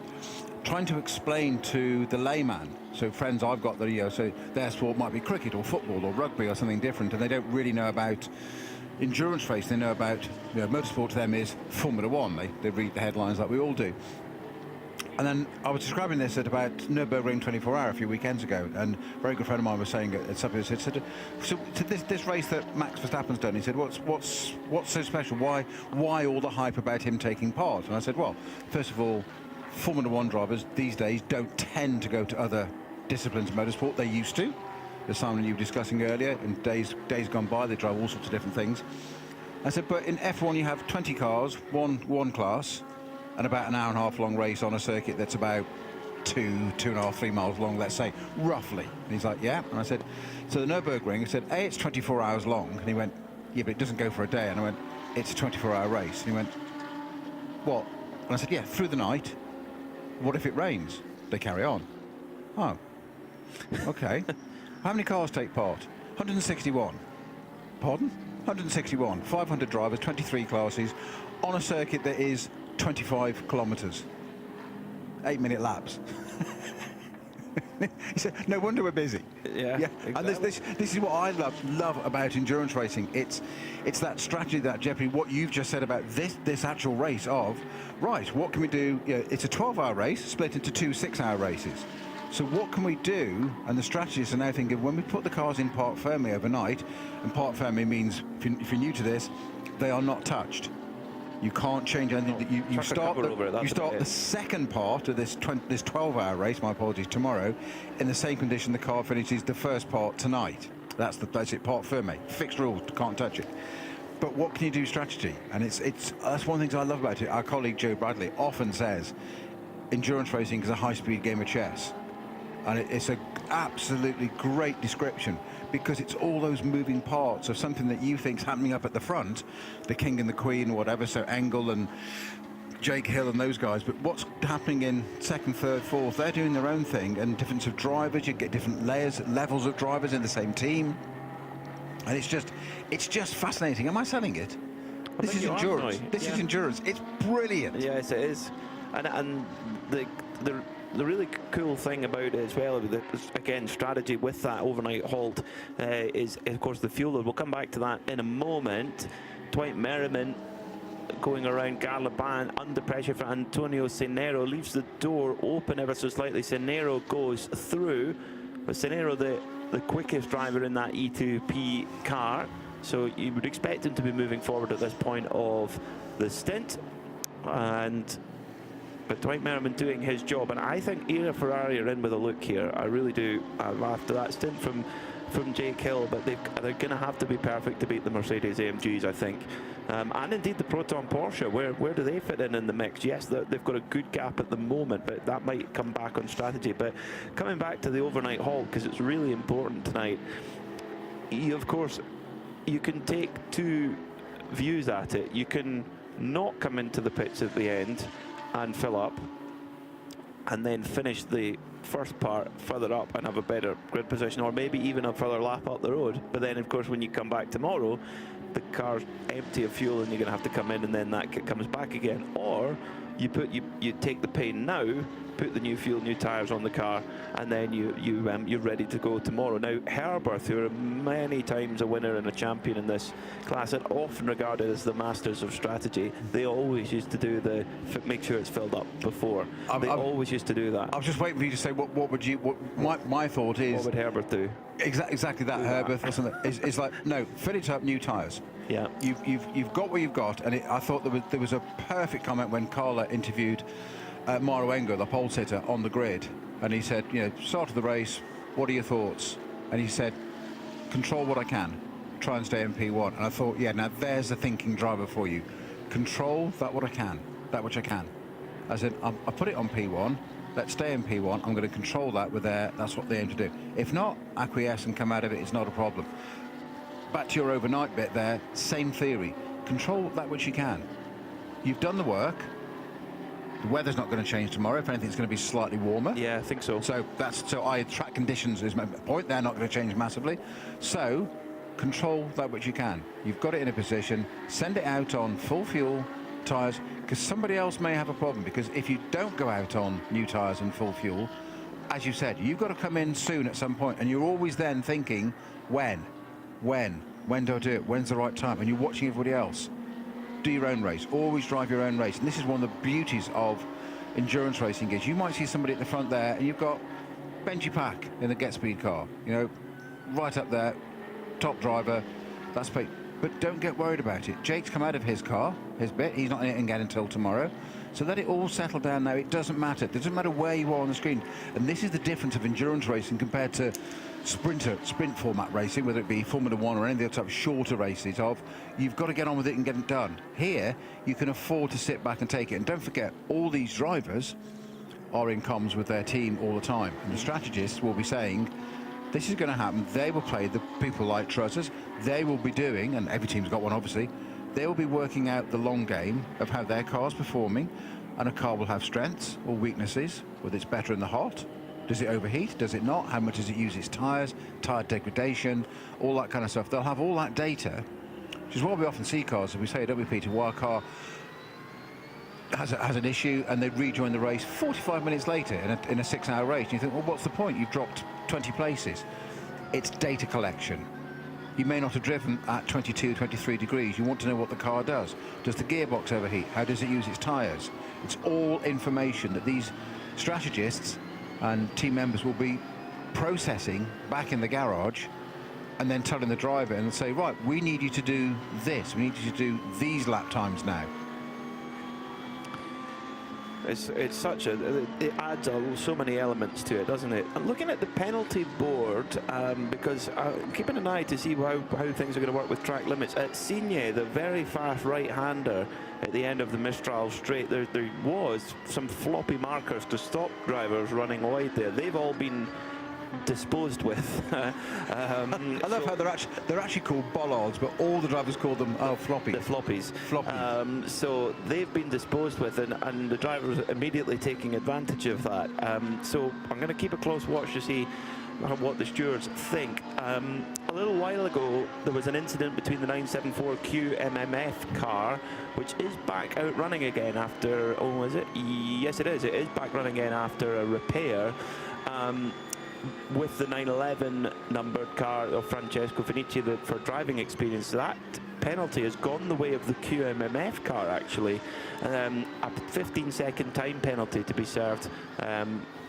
trying to explain to the layman, so friends I've got that, so their sport might be cricket or football or rugby or something different, and they don't really know about endurance race. They know about, motorsport to them is Formula One. They read the headlines like we all do. And then I was describing this at about Nürburgring 24 Hour a few weekends ago, and a very good friend of mine was saying at something, said, so to this race that Max Verstappen's done, he said, what's so special? Why all the hype about him taking part? And I said, well, first of all, Formula One drivers these days don't tend to go to other disciplines of motorsport. They used to, as Simon and you were discussing earlier. In days gone by, they drive all sorts of different things. I said, but in F1 you have 20 cars, one class, and about an hour and a half long race on a circuit that's about 2.5, 3 miles long, let's say, roughly. And he's like, yeah. And I said, so the Nürburgring, I said, A, it's 24 hours long. And he went, yeah, but it doesn't go for a day. And I went, it's a 24-hour race. And he went, what? And I said, yeah, through the night. What if it rains? They carry on. Oh, okay. How many cars take part? 161. Pardon? 161. 500 drivers, 23 classes, on a circuit that is 25 kilometres. 8-minute laps. He said, no wonder we're busy. Yeah. Exactly. And this is what I love about endurance racing. It's that strategy, that jeopardy, what you've just said about this actual race of, right, what can we do? You know, it's a 12-hour race split into 2 6-hour races. So what can we do? And the strategists are now thinking, when we put the cars in parc fermé overnight, and parc fermé means, if you're new to this, they are not touched. You can't change anything. You start the second part of this 12-hour race, my apologies, tomorrow, in the same condition the car finishes the first part tonight. That's it, parc fermé. Fixed rules, can't touch it. But what can you do strategy? And that's one of the things I love about it. Our colleague Joe Bradley often says, endurance racing is a high-speed game of chess. And it's an absolutely great description, because it's all those moving parts of something that you think's happening up at the front, the king and the queen, or whatever, so Engel and Jake Hill and those guys, but what's happening in second, third, fourth, they're doing their own thing, and difference of drivers, you get different levels of drivers in the same team, and it's just fascinating. Am I selling it? This is endurance. This is endurance. It's brilliant. Yes, it is. And the really cool thing about it as well, again, strategy with that overnight halt, is of course the fuel load. We'll come back to that in a moment. Dwight Merriman going around Garlaban under pressure for Antonio Cenero, leaves the door open ever so slightly. Cenero goes through, but Cenero the quickest driver in that E2P car, so you would expect him to be moving forward at this point of the stint. But Dwight Merriman doing his job, and I think Era Ferrari are in with a look here. I really do. After that stint from Jake Hill, but they're going to have to be perfect to beat the Mercedes AMGs, I think, and indeed the Proton Porsche. Where do they fit in the mix? Yes, they've got a good gap at the moment, but that might come back on strategy. But coming back to the overnight halt, because it's really important tonight. Of course, you can take two views at it. You can not come into the pits at the end and fill up, and then finish the first part further up and have a better grid position, or maybe even a further lap up the road. But then, of course, when you come back tomorrow, the car's empty of fuel and you're going to have to come in, and then that comes back again. Or you take the pain now, put the new fuel, new tyres on the car, and then you're ready to go tomorrow. Now, Herberth, who are many times a winner and a champion in this class, and often regarded as the masters of strategy, they always used to do make sure it's filled up before. They always used to do that. I was just waiting for you to say what would you. My thought is, what would Herberth do? Exactly that. Herberth, wasn't it? It's like, no, fill it up, new tyres. Yeah, you've got what you've got, and I thought there was a perfect comment when Carla interviewed Mauro Engel, the pole sitter, on the grid, and he said, start of the race, what are your thoughts? And he said, control what I can, try and stay in P1. And I thought, yeah, now there's a thinking driver for you. Control that which I can. I said, I put it on P1. Let's stay in P1. I'm going to control that with air. That's what they aim to do. If not, acquiesce and come out of it. It's not a problem. Back to your overnight bit there, same theory. Control that which you can. You've done the work. The weather's not going to change tomorrow. If anything, it's going to be slightly warmer. Yeah, I think so. So track conditions is my point. They're not going to change massively. So control that which you can. You've got it in a position. Send it out on full fuel tyres, because somebody else may have a problem. Because if you don't go out on new tyres and full fuel, as you said, you've got to come in soon at some point, and you're always then thinking, when do I do it? When's the right time? And you're watching everybody else. Do your own race. Always drive your own race. And this is one of the beauties of endurance racing is you might see somebody at the front there, and you've got Benji Pack in the Get Speed car, right up there, top driver. That's great. but don't get worried about it. Jake's come out of his car, his bit. He's not in it again until tomorrow. So let it all settle down now. It doesn't matter. It doesn't matter where you are on the screen. And this is the difference of endurance racing compared to sprint format racing, whether it be Formula One or any of the other type of shorter races of you've got to get on with it and get it done. Here, you can afford to sit back and take it. And don't forget, all these drivers are in comms with their team all the time. And the strategists will be saying, this is going to happen. They will play the people like Trussers. They will be doing, and every team's got one obviously, they will be working out the long game of how their car's performing, and a car will have strengths or weaknesses, whether it's better in the hot, does it overheat, does it not, how much does it use its tyres, tyre degradation, all that kind of stuff. They'll have all that data, which is why we often see cars, as we say, don't we, Peter, why a car has an issue and they rejoin the race 45 minutes later in a 6-hour race, and you think, well, what's the point? You've dropped 20 places. It's data collection. You may not have driven at 22, 23 degrees. You want to know what the car does. Does the gearbox overheat? How does it use its tyres? It's all information that these strategists and team members will be processing back in the garage and then telling the driver and say, right, we need you to do this. We need you to do these lap times now. It's such a, it adds so many elements to it, doesn't it? I'm looking at the penalty board because I'm keeping an eye to see how things are going to work with track limits. At Signe, the very fast right-hander at the end of the Mistral Straight, there was some floppy markers to stop drivers running wide there. They've all been disposed with. I love how they're actually called bollards, but all the drivers call them floppies. The floppies. So they've been disposed with, and the drivers are immediately taking advantage of that. So I'm going to keep a close watch to see what the stewards think. A little while ago, there was an incident between the 974Q MMF car, which is back out running again after, oh, is it? Yes, it is. It is back running again after a repair. With the 911 numbered car of Francesco Finici for driving experience. That penalty has gone the way of the QMMF car, actually. A 15-second time penalty to be served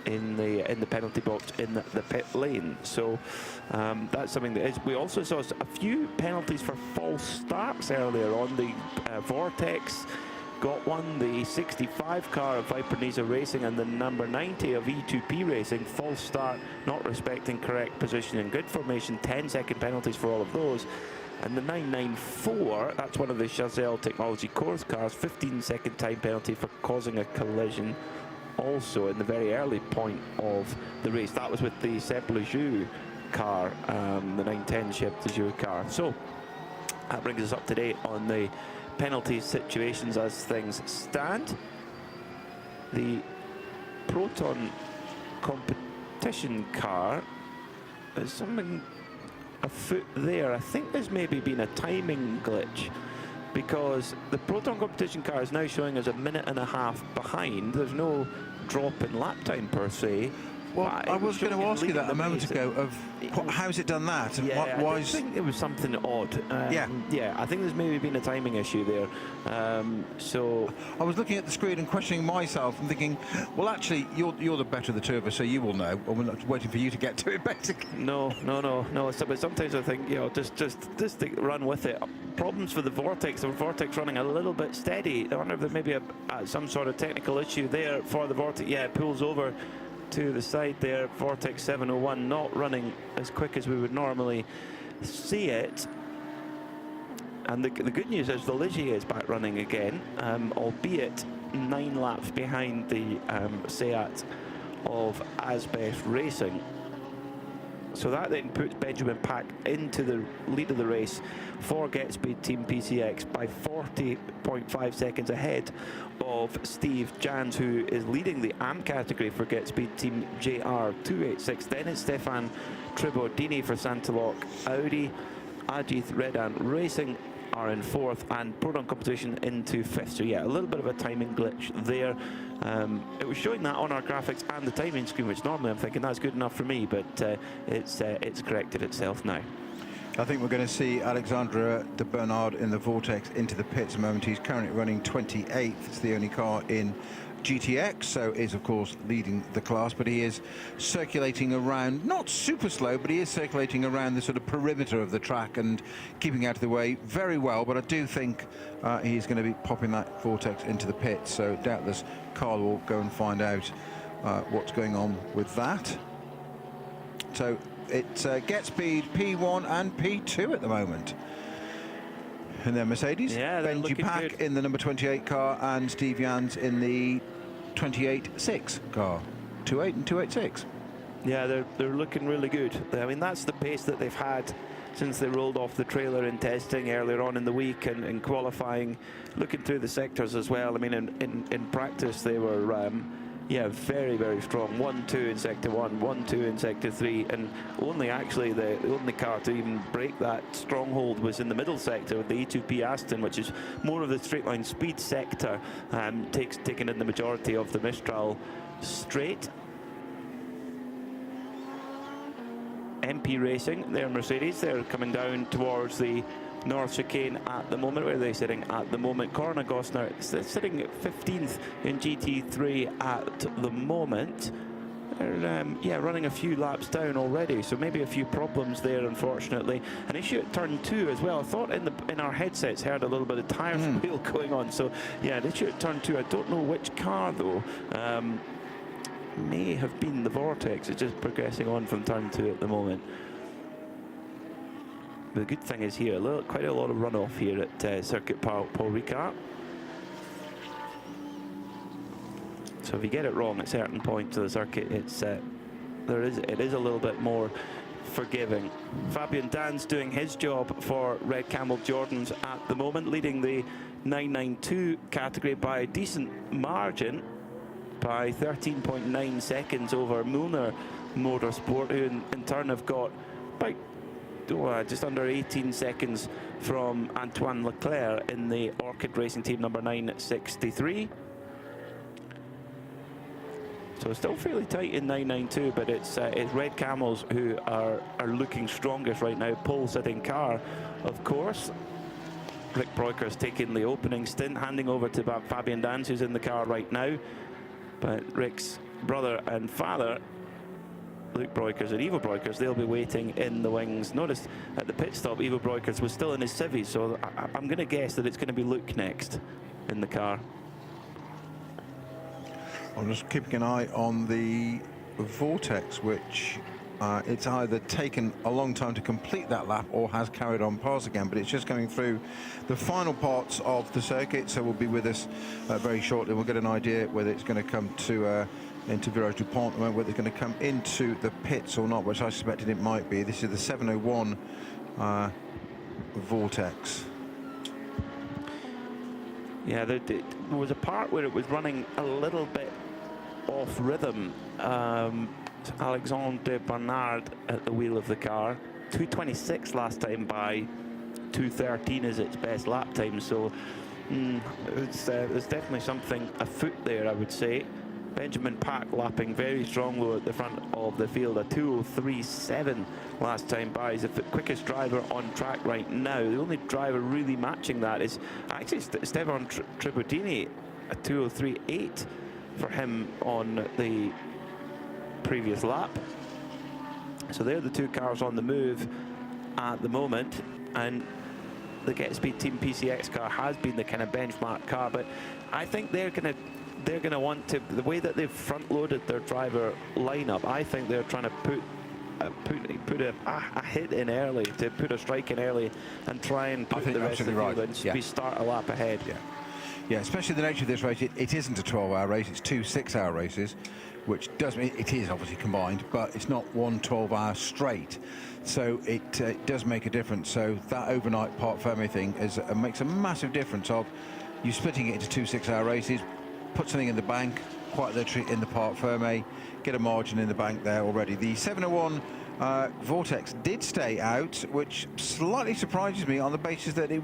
in the penalty box in the pit lane. So that's something that is. We also saw a few penalties for false starts earlier on. The Vortex got one, the 65 car of Viper Niza Racing and the number 90 of E2P Racing, false start, not respecting correct position in grid formation, 10-second penalties for all of those. And the 994, that's one of the Chazelle Technology Course cars, 15-second time penalty for causing a collision also in the very early point of the race. That was with the Seb Lejeune car, the 910 Chef de Joux car. So that brings us up to date on the penalty situations as things stand. The Proton competition car is something afoot there. I think there's maybe been a timing glitch, because the Proton competition car is now showing us a minute and a half behind. There's no drop in lap time per se. Well, I was going to ask you that a moment ago, of how's it done that, and why I think it was something odd. Yeah, I think there's maybe been a timing issue there. So I was looking at the screen and questioning myself and thinking, well, actually, you're the better of the two of us, so you will know. Or we're not waiting for you to get to it, basically. No. So, but sometimes I think, just run with it. Problems for the Vortex. The Vortex running a little bit steady. I wonder if there may be some sort of technical issue there for the Vortex. Yeah, it pulls over to the side there. Vortex 701 not running as quick as we would normally see it. And the good news is the Ligier is back running again, albeit 9 laps behind the Seat of Asbeth Racing. So that then puts Benjamin Pack into the lead of the race for GetSpeed Team PCX by 40.5 seconds ahead of Steve Jans, who is leading the AM category for GetSpeed Team JR286. Then it's Stefan Tribordini for Santaloc Audi. Ajith Redan Racing are in 4th, and Proton Competition into 5th. So yeah, a little bit of a timing glitch there. It was showing that on our graphics and the timing screen, which normally I'm thinking that's good enough for me, but it's corrected itself now. I think we're going to see Alexandre de Bernard in the Vortex into the pits a moment. He's currently running 28th. It's the only car in GTX, so is of course leading the class, but he is circulating around, not super slow, but he is circulating around the sort of perimeter of the track and keeping out of the way very well. But I do think he's going to be popping that Vortex into the pits, so doubtless Carl will go and find out what's going on with that. So it's Get Speed P1 and P2 at the moment. And then Mercedes, yeah, Benji Pack in the number 28 car and Steve Jans in the 28.6 car. 2.8 and 2.86. Yeah, they're looking really good. I mean, that's the pace that they've had since they rolled off the trailer in testing earlier on in the week and in qualifying, looking through the sectors as well. I mean, in practice they were yeah, very, very strong. 1-2 in sector 1, 1-2 in sector 3, and only actually the only car to even break that stronghold was in the middle sector with the E2P Aston, which is more of the straight line speed sector, taking in the majority of the Mistral straight. MP Racing, their Mercedes, they're coming down towards the North Chicane at the moment. Where are they sitting at the moment? Corna Gosner sitting at 15th in GT3 at the moment. They're yeah, running a few laps down already, so maybe a few problems there, unfortunately. An issue at turn 2 as well. I thought in our headsets heard a little bit of tyre wheel going on. So yeah, an issue at turn 2. I don't know which car though. May have been the Vortex. It's just progressing on from turn 2 at the moment. The good thing is here, quite a lot of runoff here at Circuit Paul Ricard. So if you get it wrong at certain points of the circuit, it is a little bit more forgiving. Fabian Dan's doing his job for Red Camel Jordans at the moment, leading the 992 category by a decent margin, by 13.9 seconds over Milner Motorsport, who in turn have got about just under 18 seconds from Antoine Leclerc in the Orchid Racing Team number 963. So still fairly tight in 992, but it's Red Camels who are looking strongest right now. Pole sitting car, of course. Rick Breukers taking the opening stint, handing over to Fabian Dans, who's in the car right now. But Rick's brother and father, Luke Breukers and Ivo Breukers, they'll be waiting in the wings. Notice at the pit stop, Ivo Breukers was still in his civvies, so I'm going to guess that it's going to be Luke next in the car. I'm just keeping an eye on the Vortex, which it's either taken a long time to complete that lap or has carried on past again, but it's just going through the final parts of the circuit, so will be with us very shortly. We'll get an idea whether it's going to come to into Virage DuPont, whether it's going to come into the pits or not, which I suspected it might be. This is the 701 Vortex. Yeah, there was a part where it was running a little bit off rhythm. Alexandre Bernard at the wheel of the car. 2:26 last time by 2:13 is its best lap time, so there's definitely something afoot there, I would say. Benjamin Pack lapping very strong though at the front of the field, a 2:03.7 last time by. He's the quickest driver on track right now. The only driver really matching that is actually Stefan Tributini, a 2:03.8 for him on the previous lap. So they're the two cars on the move at the moment, and the Get Speed Team PCX car has been the kind of benchmark car, but I think they're going to want to, the way that they've front loaded their driver lineup, I think they're trying to put a hit in early, to put a strike in early and try and put the rest of the field and we start a lap ahead. Yeah, especially the nature of this race. It isn't a 12-hour race, it's 2 6-hour races, which does mean it is obviously combined, but it's not one 12-hour straight. So it does make a difference. So that overnight Parc Fermé thing makes a massive difference of you splitting it into 2 6-hour races, put something in the bank, quite literally in the Parc Fermé, get a margin in the bank there already. The 701 Vortex did stay out, which slightly surprises me on the basis that it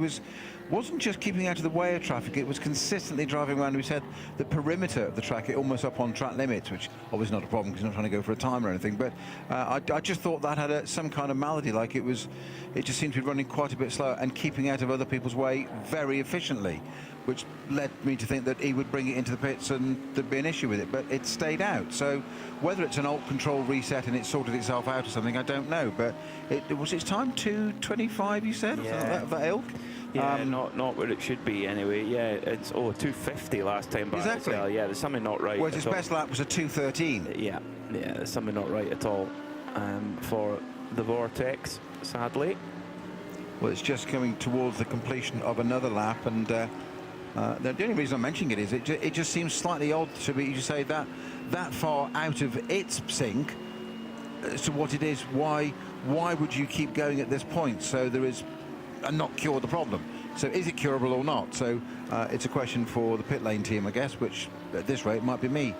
wasn't just keeping out of the way of traffic, it was consistently driving around. We said the perimeter of the track, it almost up on track limits, which obviously not a problem because you're not trying to go for a time or anything, but I just thought that had some kind of malady, like it just seemed to be running quite a bit slower and keeping out of other people's way very efficiently, which led me to think that he would bring it into the pits and there'd be an issue with it, but it stayed out. So whether it's an alt control reset and it sorted itself out or something, I don't know. But it was its time 2:25, you said? Yeah. That ilk? Yeah, not where it should be anyway. Yeah, it's 2:50 last time by exactly. as well. Yeah, there's something not right. Whereas his best lap was a 2:13. Yeah, there's something not right at all for the Vortex, sadly. Well, it's just coming towards the completion of another lap, and the only reason I'm mentioning it is it just seems slightly odd to be, you say, that far out of its sync as to what it is. Why would you keep going at this point? So there is and not cure the problem. So is it curable or not? So it's a question for the pit lane team, I guess, which at this rate might be me.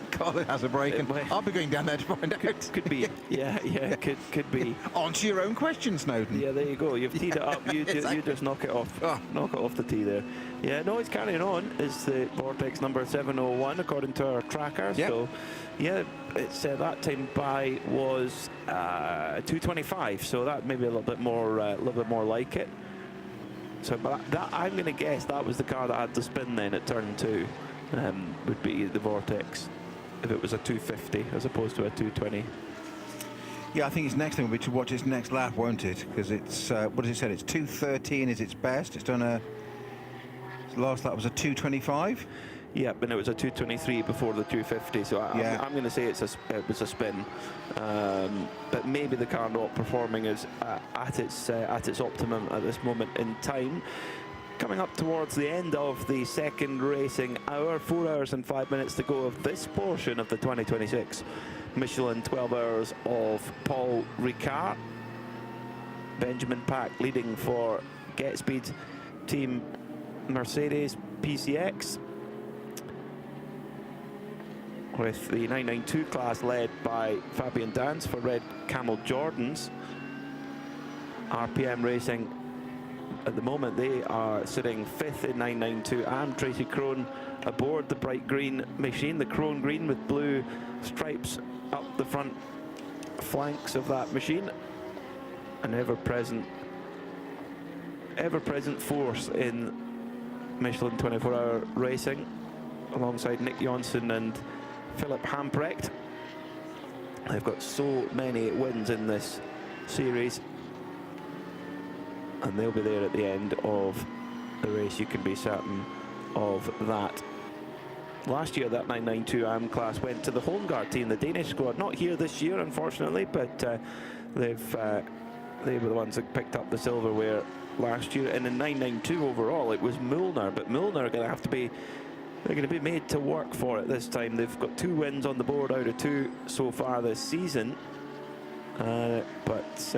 Carlo has a break, and I'll be going down there to find out. Could be, yeah, could be. Answer your own question, Snowden. Yeah, there you go. You've teed it up. You just knock it off. Knock it off the tee there. Yeah, no, he's carrying on. It's the Vortex number 701 according to our tracker. Yep. So, yeah, it's that time by was 2:25. So that maybe a little bit more like it. So, but that I'm going to guess that was the car that had the spin then at turn 2. Would be the Vortex if it was a 2:50 as opposed to a 2:20. Yeah, I think its next thing will be to watch its next lap, won't it? Because it's what does it say? It's 2:13 is its best. It's done its last lap was a 2:25. Yeah, and it was a 2:23 before the 2:50. So I'm going to say it was a spin, but maybe the car not performing as at its optimum at this moment in time. Coming up towards the end of the second racing hour, 4 hours and 5 minutes to go of this portion of the 2026 Michelin 12 Hours of Paul Ricard. Benjamin Pack leading for Get Speed Team Mercedes PCX, with the 992 class led by Fabian Dance for Red Camel Jordans. RPM Racing at the moment, they are sitting 5th in 992, and Tracy Crone aboard the bright green machine, the Crone green with blue stripes up the front flanks of that machine. An ever-present force in Michelin 24-hour racing, alongside Nick Jonsson and Philip Hamprecht. They've got so many wins in this series, and they'll be there at the end of the race. You can be certain of that. Last year, that 992 AM class went to the Holmgaard team, the Danish squad. Not here this year, unfortunately, but they were the ones that picked up the silverware last year. And in 992 overall, it was Müllner, but Müllner are going to have to be. They're going to be made to work for it this time. They've got 2 wins on the board out of 2 so far this season, but.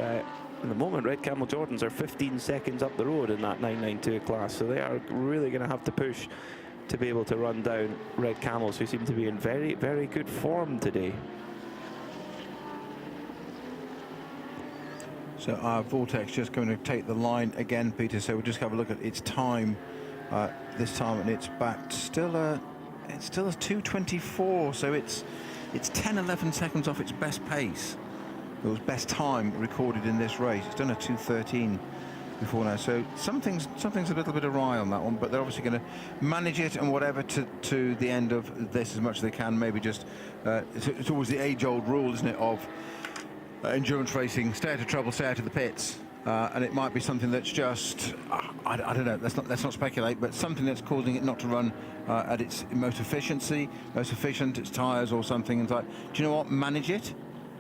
At the moment, Red Camel Jordans are 15 seconds up the road in that 992 class, so they are really going to have to push to be able to run down Red Camels, who seem to be in very, very good form today. So our Vortex just going to take the line again, Peter. So we'll just have a look at its time this time, and it's back still a 2:24. So it's 10-11 seconds off its best pace. It was best time recorded in this race. It's done a 2:13 before now, so something's a little bit awry on that one, but they're obviously going to manage it and whatever to the end of this as much as they can. Maybe just it's always the age-old rule, isn't it, of endurance racing: stay out of trouble, stay out of the pits. And it might be something that's just I don't know. Let's not speculate, but something that's causing it not to run at its most efficient, its tyres or something. And it's like, do you know what? Manage it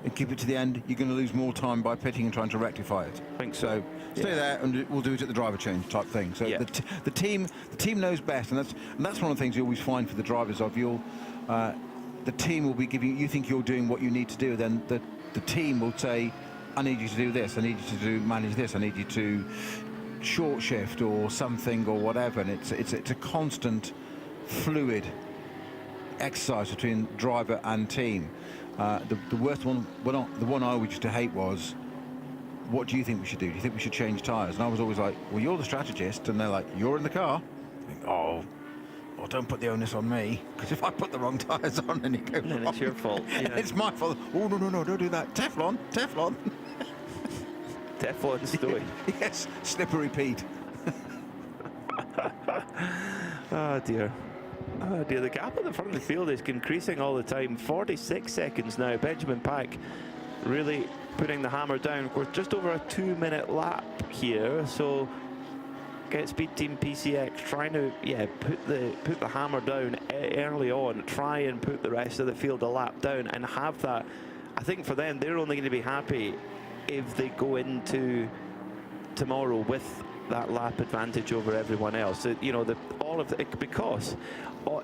and keep it to the end. You're going to lose more time by pitting and trying to rectify it. I think so. Stay there, and we'll do it at the driver change type thing. So the team knows best, and that's one of the things you always find for the drivers. The team will be giving you think you're doing what you need to do, then the team will say, I need you to do this, I need you to manage this, I need you to short shift or something or whatever, and it's a constant fluid exercise between driver and team. The worst one, the one I used to hate was, what do you think we should do? Do you think we should change tyres? And I was always like, well, you're the strategist, and they're like, you're in the car. I think, oh, don't put the onus on me, because if I put the wrong tyres on and it goes wrong, then it's your fault. Yeah. It's my fault. Oh, no, don't do that. Teflon. Teflon story. Yes, slippery Pete. Oh dear. Oh dear, the gap at the front of the field is increasing all the time. 46 seconds now. Benjamin Pack really putting the hammer down. We're just over a 2-minute lap here, so Get Speed Team PCX trying to put the hammer down early on, try and put the rest of the field a lap down and have that. I think for them, they're only going to be happy if they go into tomorrow with that lap advantage over everyone else. So, you know, because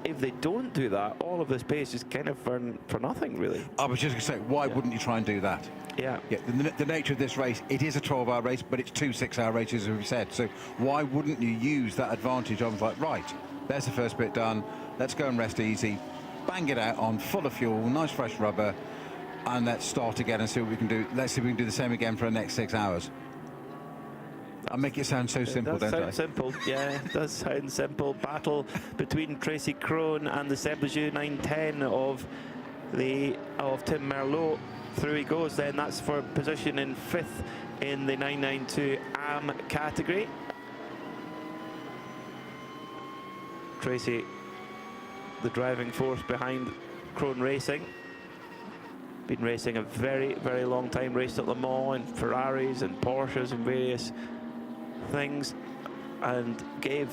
if they don't do that, all of this pace is kind of for nothing, really. I was just going to say, why wouldn't you try and do that? Yeah. The nature of this race, it is a 12-hour race, but it's 2 6-hour races, as we said. So why wouldn't you use that advantage of, like, right, there's the first bit done, let's go and rest easy, bang it out on full of fuel, nice fresh rubber, and let's start again and see what we can do. Let's see if we can do the same again for the next 6 hours. I make it sound so simple, don't I? It does sound simple, yeah, it does sound simple. Battle between Tracy Crone and the Seblejew 910 of Tim Merlot. Through he goes then, that's for position in 5th in the 992 AM category. Tracy, the driving force behind Crone Racing. Been racing a very, very long time, raced at Le Mans and Ferraris and Porsches and various things, and gave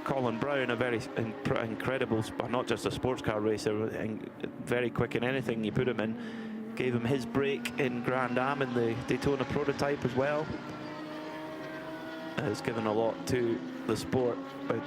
Colin Brown a very incredible, not just a sports car racer, and very quick in anything you put him in. Gave him his break in Grand Am in the Daytona prototype as well. It's given a lot to the sport. But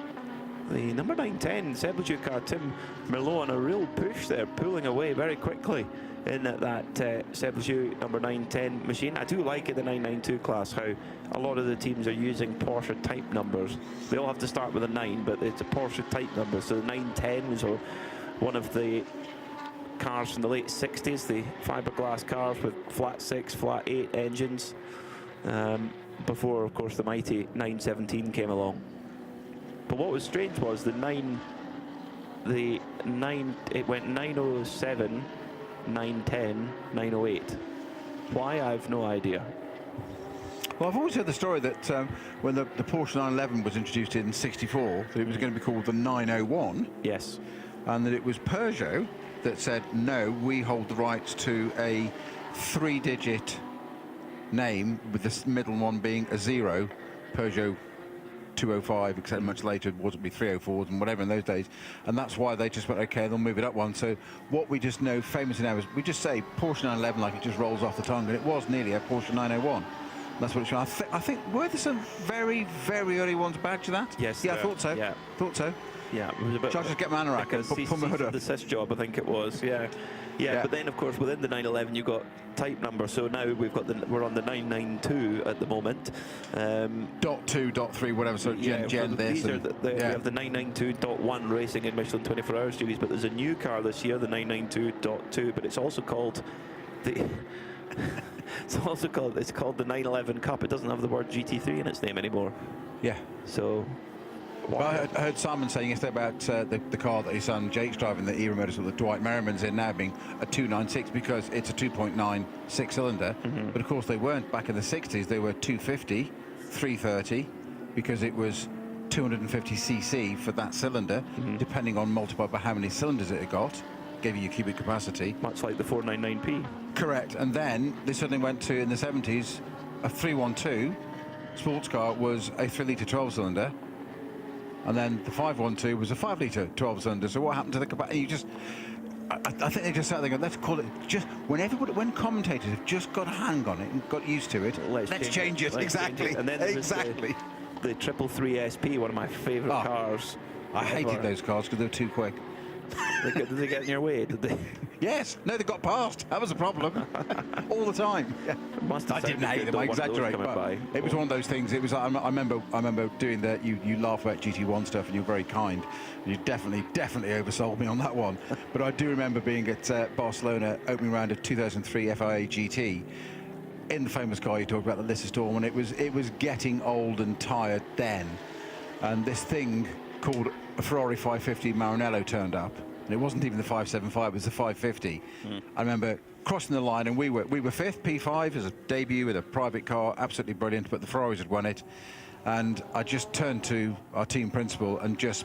the number 910 Seblejew car, Tim Merlot, on a real push there, pulling away very quickly in that Seblejew number 910 machine. I do like it, the 992 class, how a lot of the teams are using Porsche type numbers. They all have to start with a 9, but it's a Porsche type number. So the 910 was one of the cars from the late 60s, the fiberglass cars with flat 6, flat 8 engines, before, of course, the mighty 917 came along. But what was strange was it went 907, 910, 908. Why, I've no idea. Well, I've always heard the story that when the Porsche 911 was introduced in '64, that it was going to be called the 901. Yes. And that it was Peugeot that said, no, we hold the rights to a 3-digit name, with the middle one being a 0, Peugeot 205, except much later it wasn't be 304s and whatever in those days, and that's why they just went, okay, they'll move it up one. So what we just know famously now is we just say Porsche 911 like it just rolls off the tongue, and it was nearly a Porsche 901. That's what it's. I think were there some very, very early ones back to that? Yes. Yeah, I thought so. Yeah. Thought so. Yeah. It was a bit. Shall I just get my anorak and pull my hood up? The sys job, I think it was. Yeah. Yeah. But then, of course, within the 911, you've got type number. So now we're on the 992 at the moment. .2, .3, whatever. So Gen this. These are we have the 992.1 racing in Michelin 24-hour series, but there's a new car this year, the 992.2, but it's also called the. It's called the 911 Cup. It doesn't have the word GT3 in its name anymore. Yeah. So. Well, I heard Simon saying yesterday about the car that his son Jake's driving, the Era Motorsport that Dwight Merriman's in now, being a 296 because it's a 2.9 6-cylinder. But of course they weren't back in the 60s. They were 250, 330, because it was 250 cc for that cylinder, depending on multiplied by how many cylinders it had got. Gave you your cubic capacity. Much like the 499P. Correct. And then they suddenly went to, in the 70s, a 312 sports car was a 3-litre 12-cylinder. And then the 512 was a 5-litre 12-cylinder. So what happened to the capacity? You just, I think they just sat there going, let's call it, just when commentators have just got a hang on it and got used to it, let's change it. Exactly. And then exactly. The 333 SP, one of my favourite cars. I hated those cars because they were too quick. Did they get in your way? Did they? Yes. No, they got past. That was a problem. All the time. Yeah. I didn't hate them. I exaggerate. But it was one of those things. It was. I remember doing that. You laugh about GT1 stuff, and you're very kind. You definitely oversold me on that one. But I do remember being at Barcelona opening round of 2003 FIA GT. In the famous car you talked about, the Lissa Storm, and it was getting old and tired then. And this thing called a Ferrari 550 Maranello turned up, and it wasn't even the 575, it was the 550. I remember crossing the line, and we were 5th, P5 as a debut with a private car, absolutely brilliant, but the Ferraris had won it. And I just turned to our team principal and just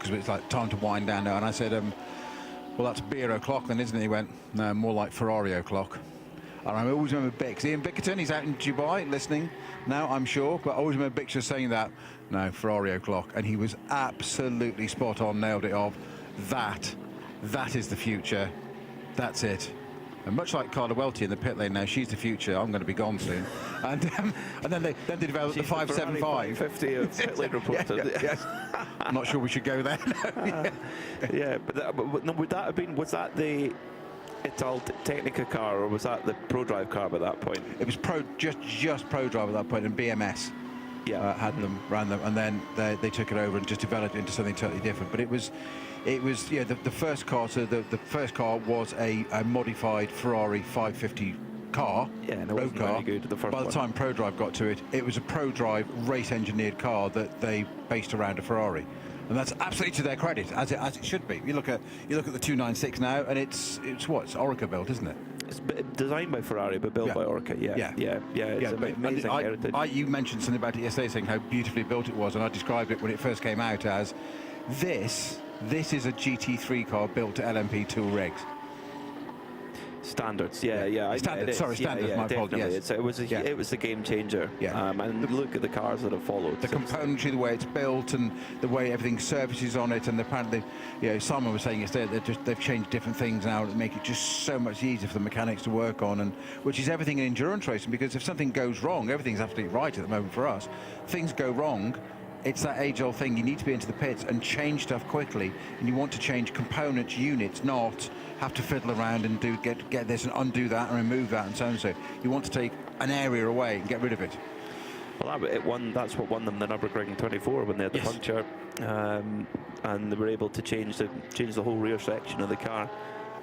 because it's like time to wind down now. And I said, well, that's beer o'clock then, isn't it? He went, no, more like Ferrari o'clock. And I always remember Bix. Ian Bickerton, he's out in Dubai listening now, I'm sure. But I always remember Bix just saying that, no, Ferrari o'clock. And he was absolutely spot on, nailed it off. That is the future. That's it. And much like Carla Welty in the pit lane now, she's the future. I'm going to be gone soon. And then they developed the 575. 550 of pit lane reporter. Yeah. I'm not sure we should go there. Yeah, but no, would that have been? Was that the Ital Technica car, or was that the ProDrive car by that point? It was just ProDrive at that point, and BMS. Yeah, had them, ran them, and then they took it over and just developed it into something totally different. But it was yeah, the first car. So the first car was a modified Ferrari 550 car. Yeah, and it wasn't very good. By the time ProDrive got to it, it was a ProDrive race engineered car that they based around a Ferrari. And that's absolutely to their credit, as it should be. You look at the 296 now, and it's Orica built, isn't it? It's designed by Ferrari, but built by Orica. It's amazing heritage. You mentioned something about it yesterday, saying how beautifully built it was, and I described it when it first came out as this is a GT3 car built to LMP tool rigs. Standards, standards. My fault. Yes, it was a game changer. Yeah, and look at the cars that have followed. The componentry, the way it's built, and the way everything surfaces on it, and apparently, Simon was saying yesterday that they've changed different things now that make it just so much easier for the mechanics to work on, and which is everything in endurance racing. Because if something goes wrong, everything's absolutely right at the moment for us. Things go wrong. It's that age-old thing. You need to be into the pits and change stuff quickly, and you want to change components, units, not have to fiddle around and get this and undo that and remove that and so on. So you want to take an area away and get rid of it. Well, that's what won them the Nürburgring 24 when they had the puncture, and they were able to change the whole rear section of the car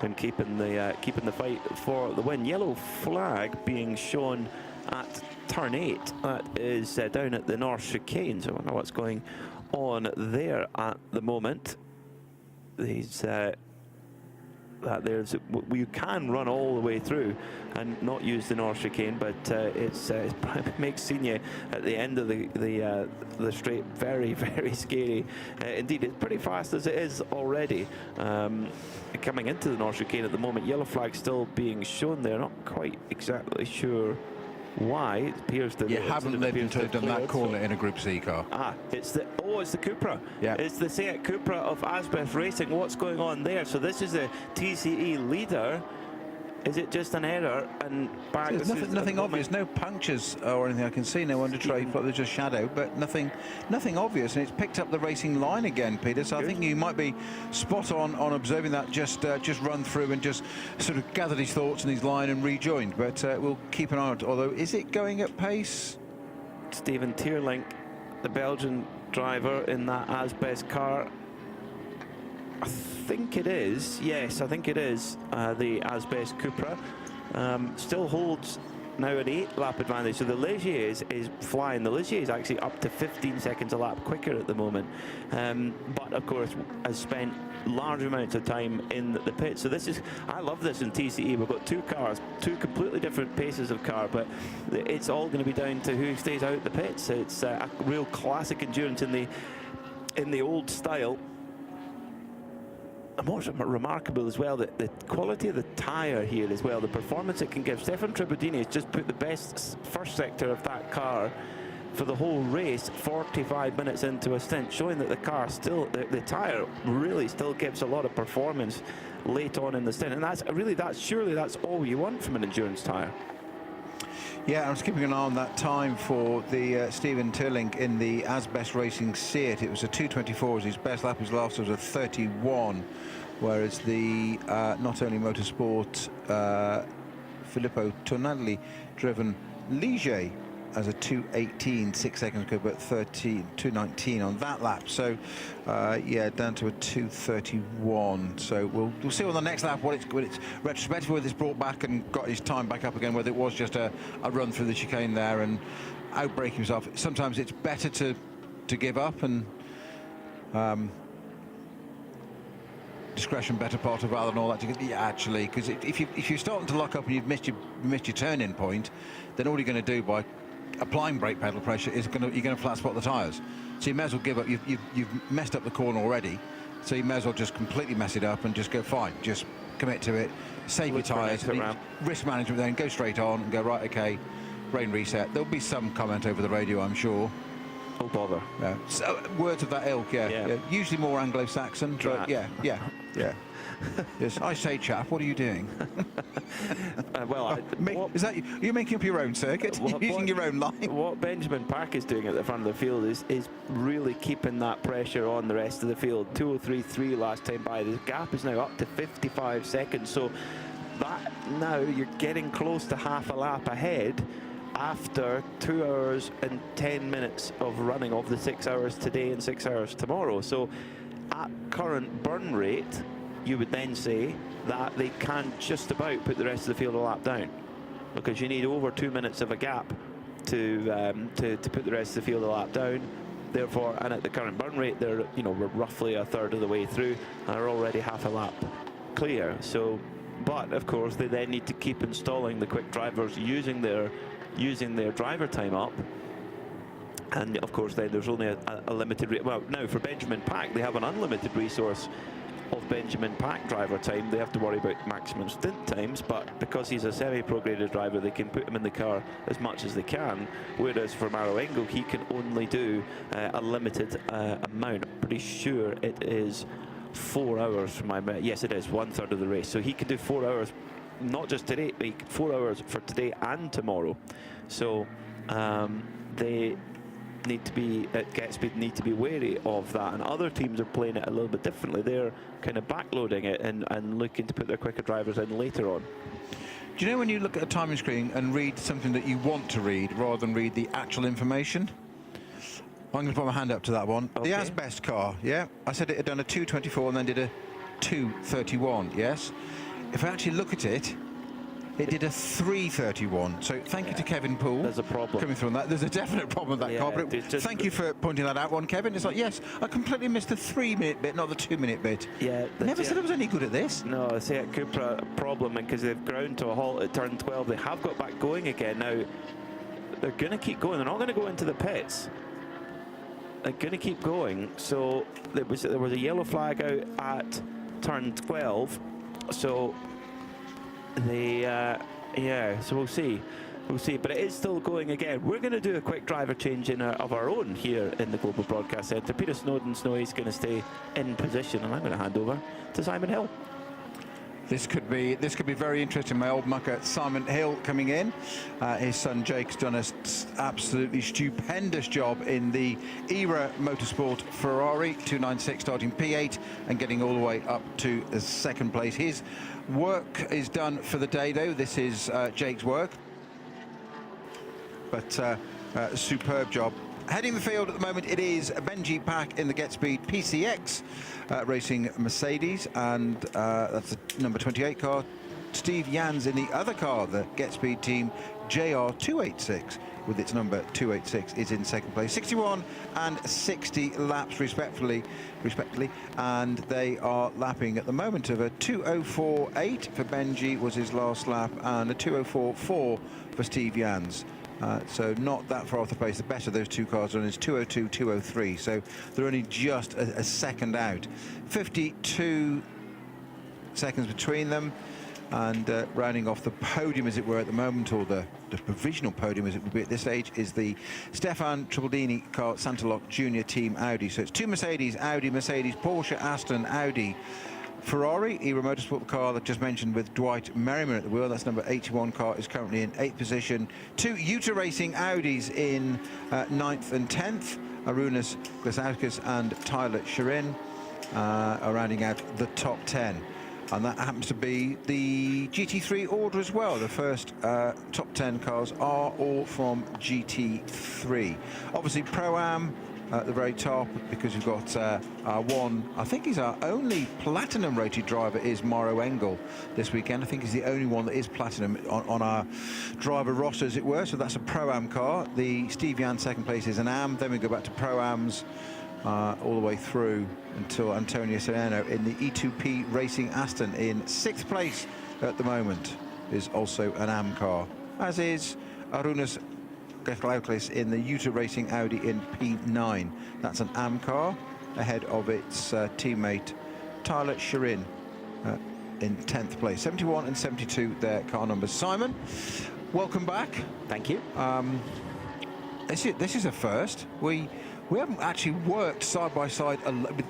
and keeping the fight for the win. Yellow flag being shown at turn 8. That is down at the North Chicane. So I don't know what's going on there at the moment. You can run all the way through and not use the North Chicane, but it makes Signé at the end of the straight very, very scary. Indeed, it's pretty fast as it is already. Coming into the North Chicane at the moment, yellow flag still being shown there. Not quite exactly sure why. It appears that you haven't lived until you've done that corner in a Group C car. It's the Cupra. Yeah, it's the Seat Cupra of Asbeth Racing. What's going on there? So this is the TCE leader. Is it just an error and back? There's nothing obvious, no punctures or anything I can see. No under tray, there's just shadow, but nothing obvious. And it's picked up the racing line again, Peter. So I think you might be spot on observing that. Just run through and just sort of gathered his thoughts and his line and rejoined. But we'll keep an eye on it. Although, is it going at pace? Steven Teerlink, the Belgian driver in that Asbest car. I think it is. Yes, I think it is. The Asbest Cupra still holds now an 8-lap advantage. So the Ligier is flying. The Ligier is actually up to 15 seconds a lap quicker at the moment. But of course, has spent large amounts of time in the pit. So I love this in TCE. We've got two cars, two completely different paces of car, but it's all going to be down to who stays out the pits. It's a real classic endurance in the old style. And what's remarkable as well, that the quality of the tyre here as well, the performance it can give. Stefan Tribudini has just put the best first sector of that car for the whole race 45 minutes into a stint, showing that the car still, the tyre really still gives a lot of performance late on in the stint. And surely that's all you want from an endurance tyre. Yeah, I was keeping an eye on that time for the Steven Teerlink in the Asbest Racing Seat. It was a 2:24 was his best lap. His last was a 31, whereas the not only Motorsport Filippo Tonelli driven Ligier as a 2:18, 6 seconds ago, but 2:19 on that lap. So yeah, down to a 2:31. So we'll see on the next lap what it's retrospective, whether it's brought back and got his time back up again, whether it was just a run through the chicane there and outbrake himself. Sometimes it's better to give up and discretion better part of valor and all that. Yeah, actually, because if you're starting to lock up and you've missed your turn-in point, then all you're going to do by applying brake pedal pressure, you're going to flat spot the tyres. So you may as well give up. You've messed up the corner already, so you may as well just completely mess it up and just go fine. Just commit to it, save your tyres, risk management, then go straight on and go right. Okay, rain reset. There'll be some comment over the radio, I'm sure. Oh bother. Yeah. So, words of that ilk, yeah. Usually more Anglo-Saxon, but yeah. Yes, I say, chap, what are you doing? Is that you're making up your own circuit, using your own line? What Benjamin Pack is doing at the front of the field is really keeping that pressure on the rest of the field. 2:03.3 last time by. The gap is now up to 55 seconds. So that now you're getting close to half a lap ahead after 2 hours and 10 minutes of running of the 6 hours today and 6 hours tomorrow. So at current burn rate, you would then say that they can just about put the rest of the field a lap down, because you need over 2 minutes of a gap to put the rest of the field a lap down. Therefore, and at the current burn rate, they're we're roughly a third of the way through and are already half a lap clear. So, but of course they then need to keep installing the quick drivers using their driver time up. And of course then there's only a limited well, now for Benjamin Pack they have an unlimited resource of Benjamin Pack driver time. They have to worry about maximum stint times, but because he's a semi-pro graded driver, they can put him in the car as much as they can, whereas for Maro Engel he can only do a limited amount. I'm pretty sure it is 4 hours for my yes it is 1/3 of the race, so he can do 4 hours, not just today, 4 hours for today and tomorrow. So they need to be at GetSpeed need to be wary of that, and other teams are playing it a little bit differently. They're kind of backloading it and looking to put their quicker drivers in later on. Do you know when you look at a timing screen and read something that you want to read rather than read the actual information? I'm going to put my hand up to that one. Okay. The Asbest car, yeah? I said it had done a 2:24 and then did a 2:31, yes? If I actually look at it, it did a 3:31. So thank you to Kevin Poole. There's a problem coming through on that. There's a definite problem with that car. But thank you for pointing that out, one, Kevin. It's like, yes, I completely missed the 3-minute bit, not the 2-minute bit. Yeah. Never said I was any good at this. No, I say it could be a problem, because they've ground to a halt at turn 12. They have got back going again now. They're going to keep going. They're not going to go into the pits. They're going to keep going. So there was a yellow flag out at turn 12. So they so we'll see, but it is still going again. We're going to do a quick driver change of our own here in the Global Broadcast Centre. Peter Snowden's is going to stay in position, and I'm going to hand over to Simon Hill. This could be very interesting. My old mucker Simon Hill coming in. His son Jake's done an absolutely stupendous job in the ERA Motorsport Ferrari 296, starting P8 and getting all the way up to the second place. His work is done for the day, though. This is Jake's work, but superb job. Heading the field at the moment, it is Benji Pack in the GetSpeed PCX racing Mercedes, and that's the number 28 car. Steve Jans in the other car, the GetSpeed team JR286 with its number 286 is in second place. 61 and 60 laps respectively, and they are lapping at the moment of a 2:04.8 for Benji was his last lap, and a 2:04.4 for Steve Jans. So not that far off the pace. The better those two cars are on is 2:02, 2:03. So they're only just a second out. 52 seconds between them. And rounding off the podium, as it were, at the moment, or the provisional podium, as it would be at this stage, is the Stefan Tribaldini car, Santaloc Junior Team Audi. So it's two Mercedes, Audi, Mercedes, Porsche, Aston, Audi, Ferrari, ERA Motorsport, the car that just mentioned with Dwight Merriman at the wheel. That's number 81 car, is currently in 8th position. Two Utah Racing Audis in 9th and 10th. Arunas Glasauskas and Tyler Shirin are rounding out the top 10. And that happens to be the GT3 order as well. The first top 10 cars are all from GT3. Obviously, Pro-Am at the very top, because we've got our one, I think he's our only platinum rated driver, is Maro Engel this weekend. I think he's the only one that is platinum on our driver roster, as it were. So that's a Pro-Am car. The Steve Jans second place is an Am. Then we go back to Pro-Ams all the way through until Antonio Serrano in the E2P Racing Aston in 6th place at the moment is also an Am car, as is Arunas Geslauklis in the Uta Racing Audi in P9. That's an AM car ahead of its teammate Tyler Shirin in 10th place. 71 and 72 their car numbers. Simon, welcome back. Thank you. This is a first. We haven't actually worked side by side.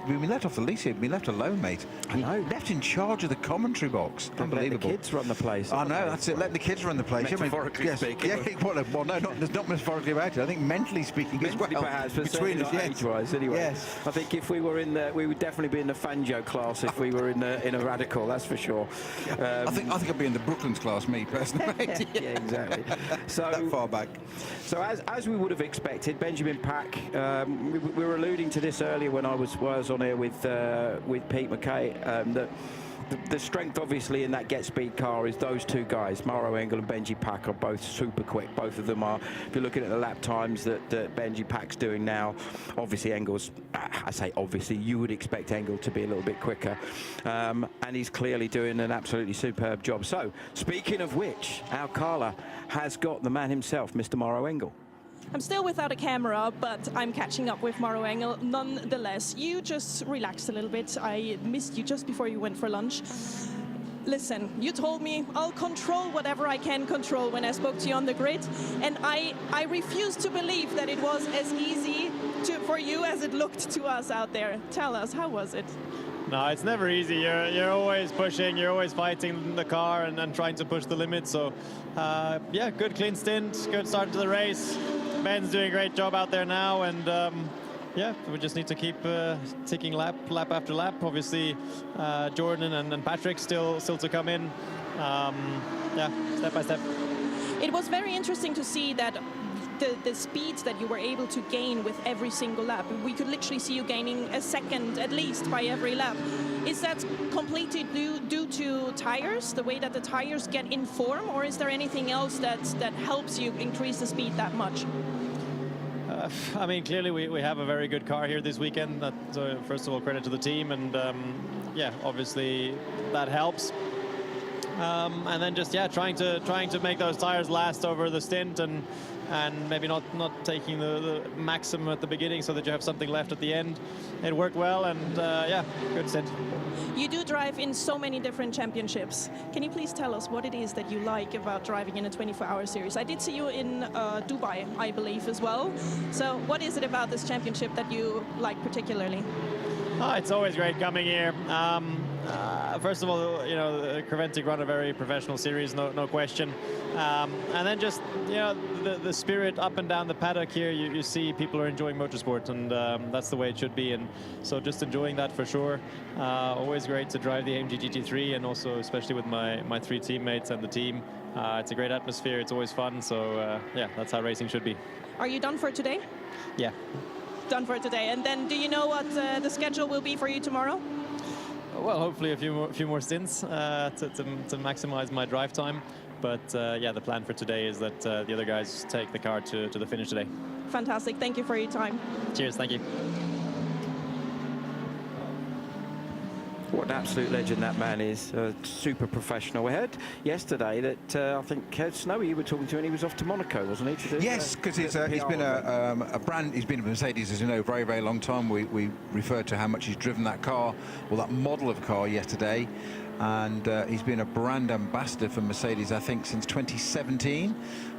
We've been left off the lease here. We've been left alone, mate. I know. Left in charge of the commentary box. Unbelievable. Let the kids run the place. I know, that's it. Letting the kids run the place. Metaphorically speaking. Yeah, well, no, there's not metaphorically about it. I think mentally speaking as well. Perhaps, but between us, yes. age-wise, anyway. Yes. I think if we were in the, we would definitely be in the Fangio class if we were in a Radical. That's for sure. I think I'd be in the Brooklands class, me personally. Yeah, exactly. So that far back. So as we would have expected, Benjamin Pack. We were alluding to this earlier when I was on here with Pete McKay. That the strength, obviously, in that Get Speed car is those two guys, Mauro Engel and Benji Pack, are both super quick. Both of them are. If you're looking at the lap times that Benji Pack's doing now, obviously Engel's. I say obviously, you would expect Engel to be a little bit quicker, and he's clearly doing an absolutely superb job. So, speaking of which, our Carla has got the man himself, Mr. Mauro Engel. I'm still without a camera, but I'm catching up with Mauro Engel nonetheless. You just relaxed a little bit. I missed you just before you went for lunch. Listen, you told me I'll control whatever I can control when I spoke to you on the grid, and I refuse to believe that it was as easy for you as it looked to us out there. Tell us, how was it? No, it's never easy. You're always pushing, you're always fighting the car and trying to push the limit. So, yeah, good clean stint, good start to the race. Ben's doing a great job out there now, and yeah, we just need to keep ticking lap after lap. Obviously, Jordan and Patrick still to come in. Yeah, step by step. It was very interesting to see that the speeds that you were able to gain with every single lap. We could literally see you gaining a second at least by every lap. Is that completely due to tires, the way that the tires get in form, or is there anything else that helps you increase the speed that much? I mean, clearly we have a very good car here this weekend. So first of all, credit to the team, and yeah, obviously that helps. And then just trying to make those tires last over the stint, and maybe not taking the maximum at the beginning so that you have something left at the end. It worked well, and yeah, good stint. You do drive in so many different championships. Can you please tell us what it is that you like about driving in a 24-hour series? I did see you in Dubai, I believe, as well. So what is it about this championship that you like particularly? Oh, it's always great coming here. First of all, you know, Creventic run a very professional series, no question. And then just, you know, the spirit up and down the paddock here, you see people are enjoying motorsport, and that's the way it should be. And so just enjoying that for sure. Always great to drive the AMG GT3, and also especially with my three teammates and the team. It's a great atmosphere, it's always fun. So yeah, that's how racing should be. Are you done for today? Yeah. Done for today. And then do you know what the schedule will be for you tomorrow? Well, hopefully a few more stints to maximize my drive time. But yeah, the plan for today is that the other guys take the car to the finish today. Fantastic. Thank you for your time. Cheers. Thank you. What an absolute legend that man is. Super professional. We heard yesterday that I think Snowy you were talking to, and he was off to Monaco, wasn't he? To do, yes, because he's been a brand. He's been a Mercedes, as you know, very, very long time. We referred to how much he's driven that car, or that model of car, yesterday. And he's been a brand ambassador for Mercedes, I think, since 2017.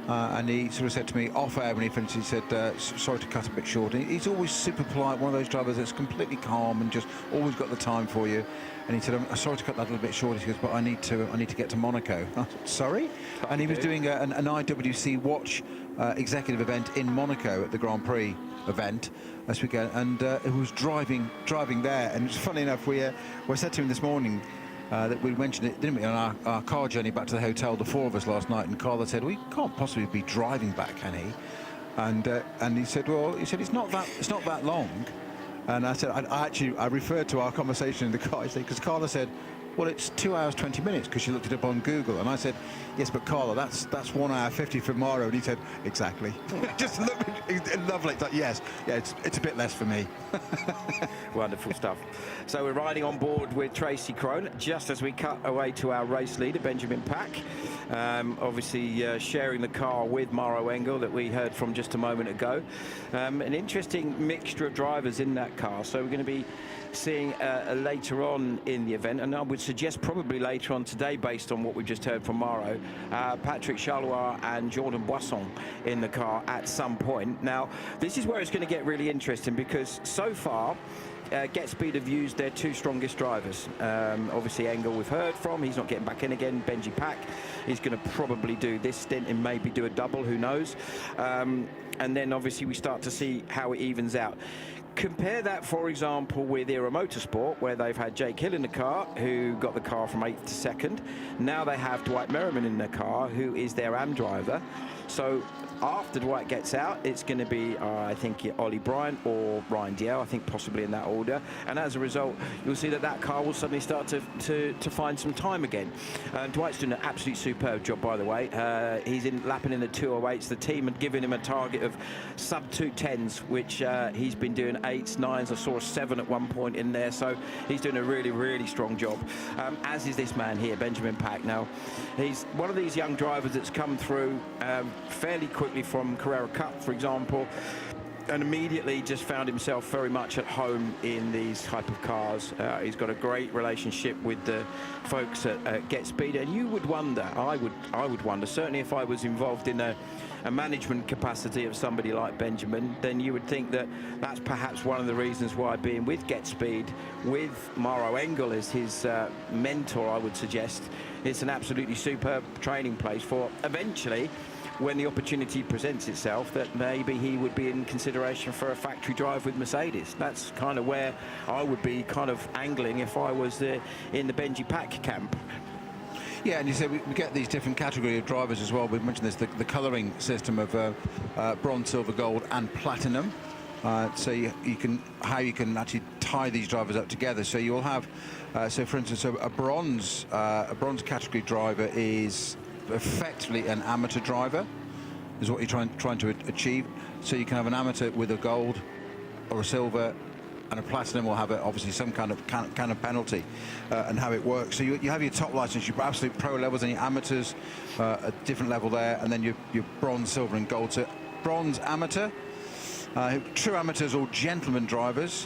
And he sort of said to me off air when he finished, he said, sorry to cut a bit short. And he's always super polite, one of those drivers that's completely calm and just always got the time for you. And he said, I'm sorry to cut that a little bit short. He goes, but I need to get to Monaco. Sorry? And he was doing an IWC Watch executive event in Monaco at the Grand Prix event this weekend. And he was driving there. And it's funny enough, we said to him this morning, that we mentioned it, didn't we, on our car journey back to the hotel, the four of us last night, and Carla said, we can't possibly be driving back, can he? And he said, well, it's not that long. And I said, I referred to our conversation in the car, because Carla said, well, it's 2 hours 20 minutes because she looked it up on Google. And I said, yes, but Carla, that's 1 hour 50 for Mauro. And he said, exactly. Just lovely. It's like, yes, yeah, it's a bit less for me. Wonderful stuff. So we're riding on board with Tracy Crone just as we cut away to our race leader, Benjamin Pack. Obviously sharing the car with Mauro Engel that we heard from just a moment ago. An interesting mixture of drivers in that car. So we're going to be seeing later on in the event, and I would suggest probably later on today, based on what we've just heard from Mauro, Patrick Charlois and Jordan Boisson in the car at some point. Now, this is where it's going to get really interesting, because so far Get Speed have used their two strongest drivers. Obviously Engel we've heard from, he's not getting back in again. Benji Pack, he's going to probably do this stint and maybe do a double, who knows. And then obviously we start to see how it evens out. Compare that, for example, with Era Motorsport, where they've had Jake Hill in the car, who got the car from 8th to 2nd. Now they have Dwight Merriman in the car, who is their AM driver. So after Dwight gets out, it's going to be, I think, Ollie Bryant or Ryan Diel, I think possibly in that order. And as a result, you'll see that that car will suddenly start to find some time again. Dwight's doing an absolutely superb job, by the way. He's lapping in the 208s. The team had given him a target of sub-210s, which he's been doing 8s, 9s. I saw a 7 at one point in there. So he's doing a really, really strong job, as is this man here, Benjamin Pack. Now, he's one of these young drivers that's come through fairly quickly from Carrera Cup, for example, and immediately just found himself very much at home in these type of cars. He's got a great relationship with the folks at Get Speed, and you would wonder, I would wonder, certainly if I was involved in a management capacity of somebody like Benjamin, then you would think that that's perhaps one of the reasons why being with Get Speed, with Mauro Engel as his mentor, I would suggest, it's an absolutely superb training place for eventually, when the opportunity presents itself, that maybe he would be in consideration for a factory drive with Mercedes. That's kind of where I would be kind of angling if I was in the Benji Pack camp. Yeah, and you say we get these different category of drivers as well. We've mentioned this, the colouring system of bronze, silver, gold and platinum. So you can actually tie these drivers up together. So you'll have, so for instance, a bronze category driver is effectively an amateur driver, is what you're trying to achieve. So you can have an amateur with a gold or a silver, and a platinum will have obviously some kind of penalty, and how it works. So you have your top license, your absolute pro levels, and your amateurs, a different level there, and then your bronze, silver, and gold. So bronze amateur, true amateurs or gentleman drivers.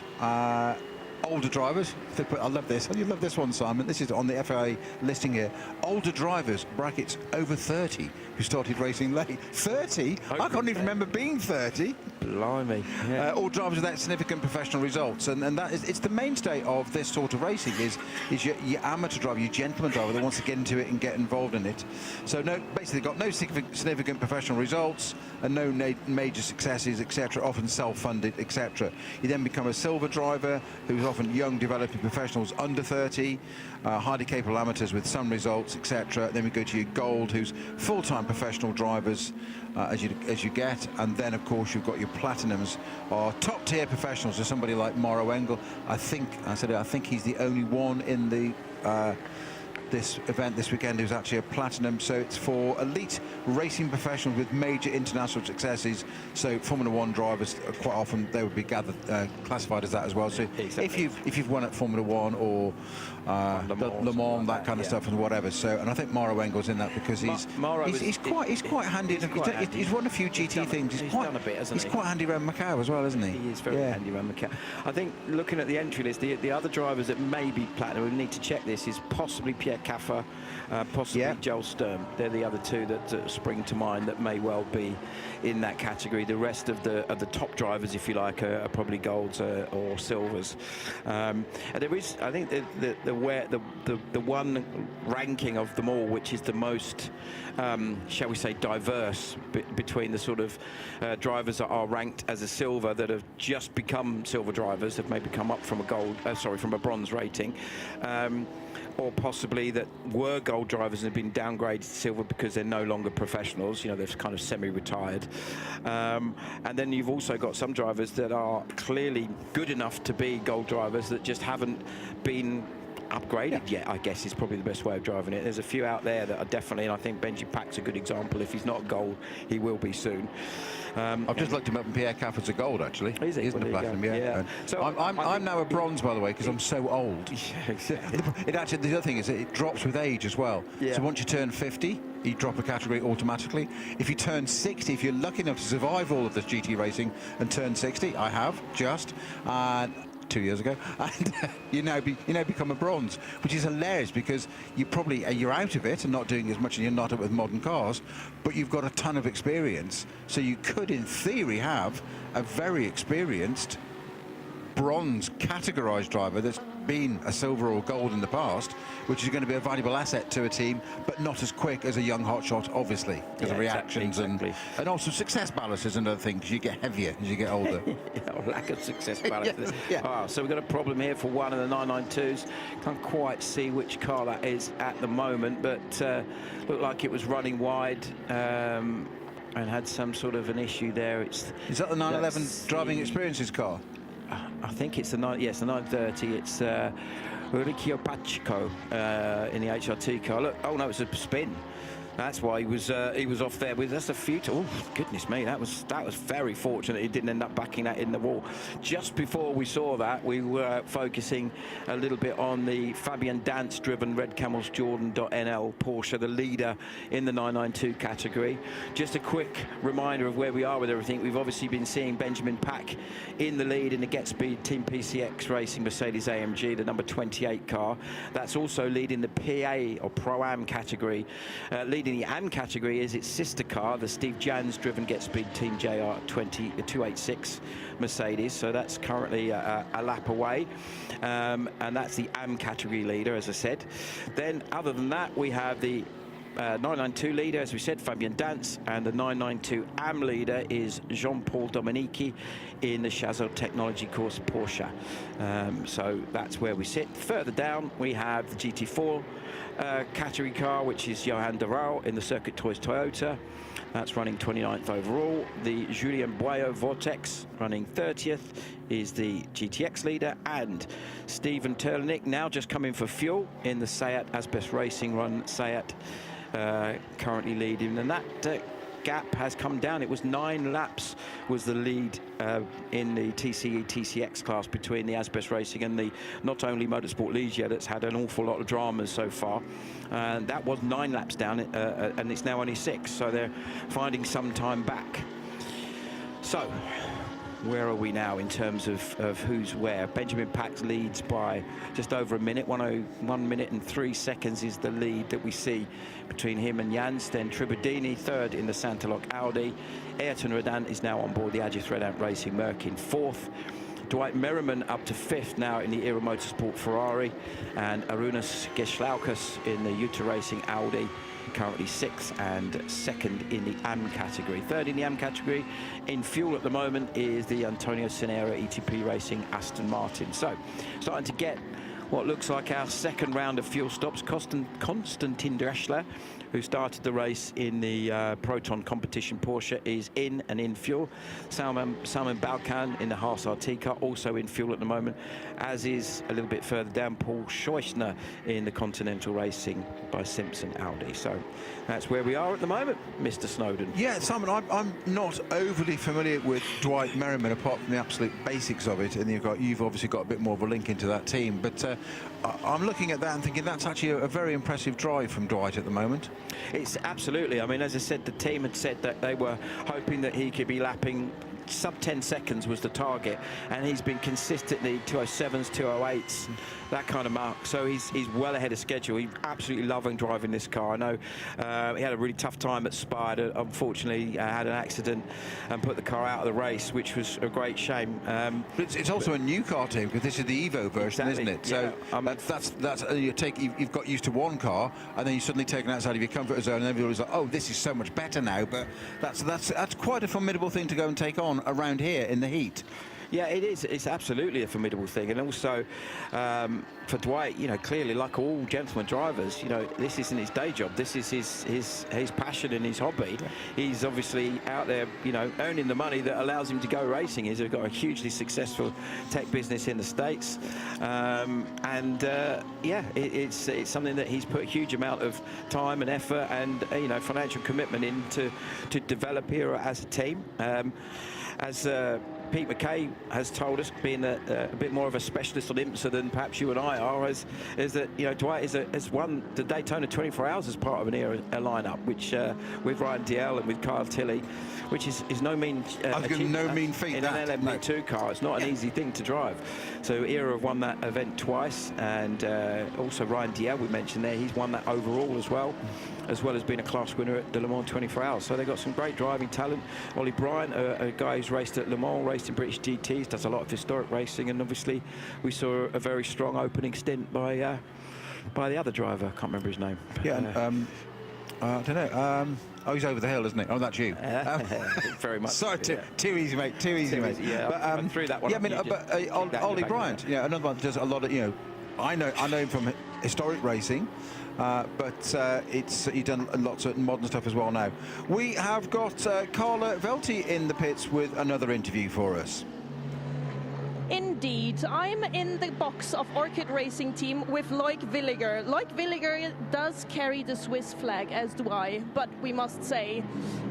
Older drivers, I love this. You love this one, Simon. This is on the FIA listing here. Older drivers, brackets, over 30, who started racing late. 30? I can't even remember being 30. Blimey. Yeah. All drivers without significant professional results. And that is, it's the mainstay of this sort of racing is your amateur driver, your gentleman driver that wants to get into it and get involved in it. So basically got no significant professional results and no major successes, etc., often self-funded, etc. You then become a silver driver, who's often young developing professionals under 30, highly capable amateurs with some results, etc. Then we go to your gold, who's full-time professional drivers as you get, and then of course you've got your platinums, or top-tier professionals. So somebody like Mauro Engel, I think he's the only one in the this event this weekend who's actually a platinum. So it's for elite racing professionals with major international successes. So Formula One drivers, quite often they would be classified as that as well. So exactly. if you've won at Formula One or Le Mans, that kind of stuff and whatever. So, and I think Mauro Engel's in that because he's quite handy. He's won a few GT things. He's done a bit, hasn't he? He's quite handy around Macau as well, isn't he? He is very handy around Macau. I think looking at the entry list, the other drivers that may be platinum, we need to check this, is possibly Pierre Caffer, possibly Joel Sturm. They're the other two that spring to mind that may well be in that category. The rest of the top drivers, if you like, are probably golds or silvers. And there is, I think, the one ranking of them all, which is the most, shall we say, diverse between the sort of drivers that are ranked as a silver that have just become silver drivers, have maybe come up from a bronze rating. Or possibly that were gold drivers and have been downgraded to silver because they're no longer professionals, you know, they're kind of semi-retired. And then you've also got some drivers that are clearly good enough to be gold drivers that just haven't been upgraded yet, I guess, is probably the best way of driving it. There's a few out there that are definitely, and I think Benji Pack's a good example. If he's not gold, he will be soon. I've just looked him up, and Pierre Caffert's a gold, actually. Is he? Isn't Well, a platinum, yeah. So So I'm now a bronze, by the way, because I'm so old. It actually, the other thing is it drops with age as well. Yeah. So once you turn 50, you drop a category automatically. If you turn 60, if you're lucky enough to survive all of this GT racing and turn 60, I have just 2 years ago, and you now become a bronze, which is hilarious because you're out of it and not doing as much, and you're not with modern cars, but you've got a ton of experience, so you could in theory have a very experienced bronze categorized driver that's been a silver or gold in the past, which is going to be a valuable asset to a team, but not as quick as a young hotshot, obviously, because of reactions and also success balances and other things, because you get heavier as you get older. Lack of success balances. Yeah. So we've got a problem here for one of the 992s. Can't quite see which car that is at the moment, but looked like it was running wide and had some sort of an issue there. Is that the 911 driving experiences car? I think it's the 930. It's Riccio Pacheco in the HRT car. Look, oh no, it's a spin. That's why he was off there. That's a few. Oh goodness me, that was very fortunate. He didn't end up backing that in the wall. Just before we saw that, we were focusing a little bit on the Fabian Dance-driven Red Camels Jordan.NL Porsche, the leader in the 992 category. Just a quick reminder of where we are with everything. We've obviously been seeing Benjamin Pack in the lead in the Get Speed Team PCX Racing Mercedes AMG, the number 28 car. That's also leading the PA or Pro-Am category. Leading the AM category is its sister car, the Steve Jans driven Get Speed Team JR 286 Mercedes. So that's currently a lap away, and that's the AM category leader, as I said. Then other than that, we have the 992 leader, as we said, Fabian Dance, and the 992 AM leader is Jean-Paul Dominici in the Chazot Technology Course Porsche. So that's where we sit. Further down, we have the GT4 category car, which is Johan Doral in the Circuit Toys Toyota. That's running 29th overall. The Julien Boyo Vortex running 30th is the GTX leader, and Stephen Terlinick now just coming for fuel in the Seat Asbest Racing run Seat, currently leading, and that gap has come down. It was 9 laps was the lead in the TCE TCX class between the Asbest Racing and the not only Motorsport Ligier, that's had an awful lot of dramas so far, and that was 9 laps down, and it's now only 6, so they're finding some time back. So where are we now in terms of who's where? Benjamin Pack leads by just over a minute. 1 minute and 3 seconds is the lead that we see between him and Jans. Then Tribadini third in the Santaloc Audi. Ayrton Redan is now on board the Agis Redant Racing Merc in 4th. Dwight Merriman up to 5th now in the Era Motorsport Ferrari, and Arunas Geschlaukas in the Utah Racing Audi, currently 6th and 2nd in the AM category. 3rd in the AM category in fuel at the moment is the Antonio Sinera ETP Racing Aston Martin. So starting to get what looks like our second round of fuel stops. Konstantin Dreschler, who started the race in the Proton competition Porsche, is in fuel. Salman Balkan in the Haas RT car, also in fuel at the moment, as is a little bit further down Paul Scheuchner in the Continental Racing by Simpson Audi. So that's where we are at the moment, Mr. Snowden. Yeah, Simon, I'm not overly familiar with Dwight Merriman apart from the absolute basics of it, and you've obviously got a bit more of a link into that team, but I'm looking at that and thinking that's actually a very impressive drive from Dwight at the moment. It's absolutely. I mean, as I said, the team had said that they were hoping that he could be lapping sub 10 seconds was the target, and he's been consistently 207s, 208s, that kind of mark. So he's well ahead of schedule. He's absolutely loving driving this car. I know he had a really tough time at Spa. Unfortunately, had an accident and put the car out of the race, which was a great shame. It's also a new car team, because this is the Evo version, isn't it? So that's you've got used to one car, and then you're suddenly taken outside of your comfort zone, and everybody's like, oh, this is so much better now. But that's quite a formidable thing to go and take on around here in the heat. Yeah, it is. It's absolutely a formidable thing, and also for Dwight, you know, clearly, like all gentleman drivers, you know, this isn't his day job. This is his passion and his hobby. He's obviously out there, you know, earning the money that allows him to go racing. He's got a hugely successful tech business in the States, yeah, it's something that he's put a huge amount of time and effort and you know, financial commitment in to develop here as a team. As Pete McKay has told us, being a bit more of a specialist on IMSA than perhaps you and I are, is that, you know, Dwight has won the Daytona 24 Hours as part of an era lineup, which with Ryan DL and with Kyle Tilley, which is no mean no mean feat in an LMP2 car. It's not an easy thing to drive. So Era have won that event twice, and also Ryan DL, we mentioned there, he's won that overall as well as being a class winner at the Le Mans 24 Hours. So they've got some great driving talent. Ollie Bryant, a guy who's raced at Le Mans, raced in British GTs, does a lot of historic racing, and obviously we saw a very strong opening stint by the other driver. I can't remember his name. Yeah, I don't know. Oh, he's over the hill, isn't he? Oh, that's you. Very much. Sorry, too easy, mate. Too easy, mate. Yeah, but, I threw that one. Yeah, I mean, Ollie Bryant, yeah, another one does a lot of, you know, I know him from historic racing, but he's done lots of modern stuff as well now. We have got Carla Velti in the pits with another interview for us. Indeed, I'm in the box of Orchid Racing Team with Loic Villiger. Loic Villiger does carry the Swiss flag, as do I, but we must say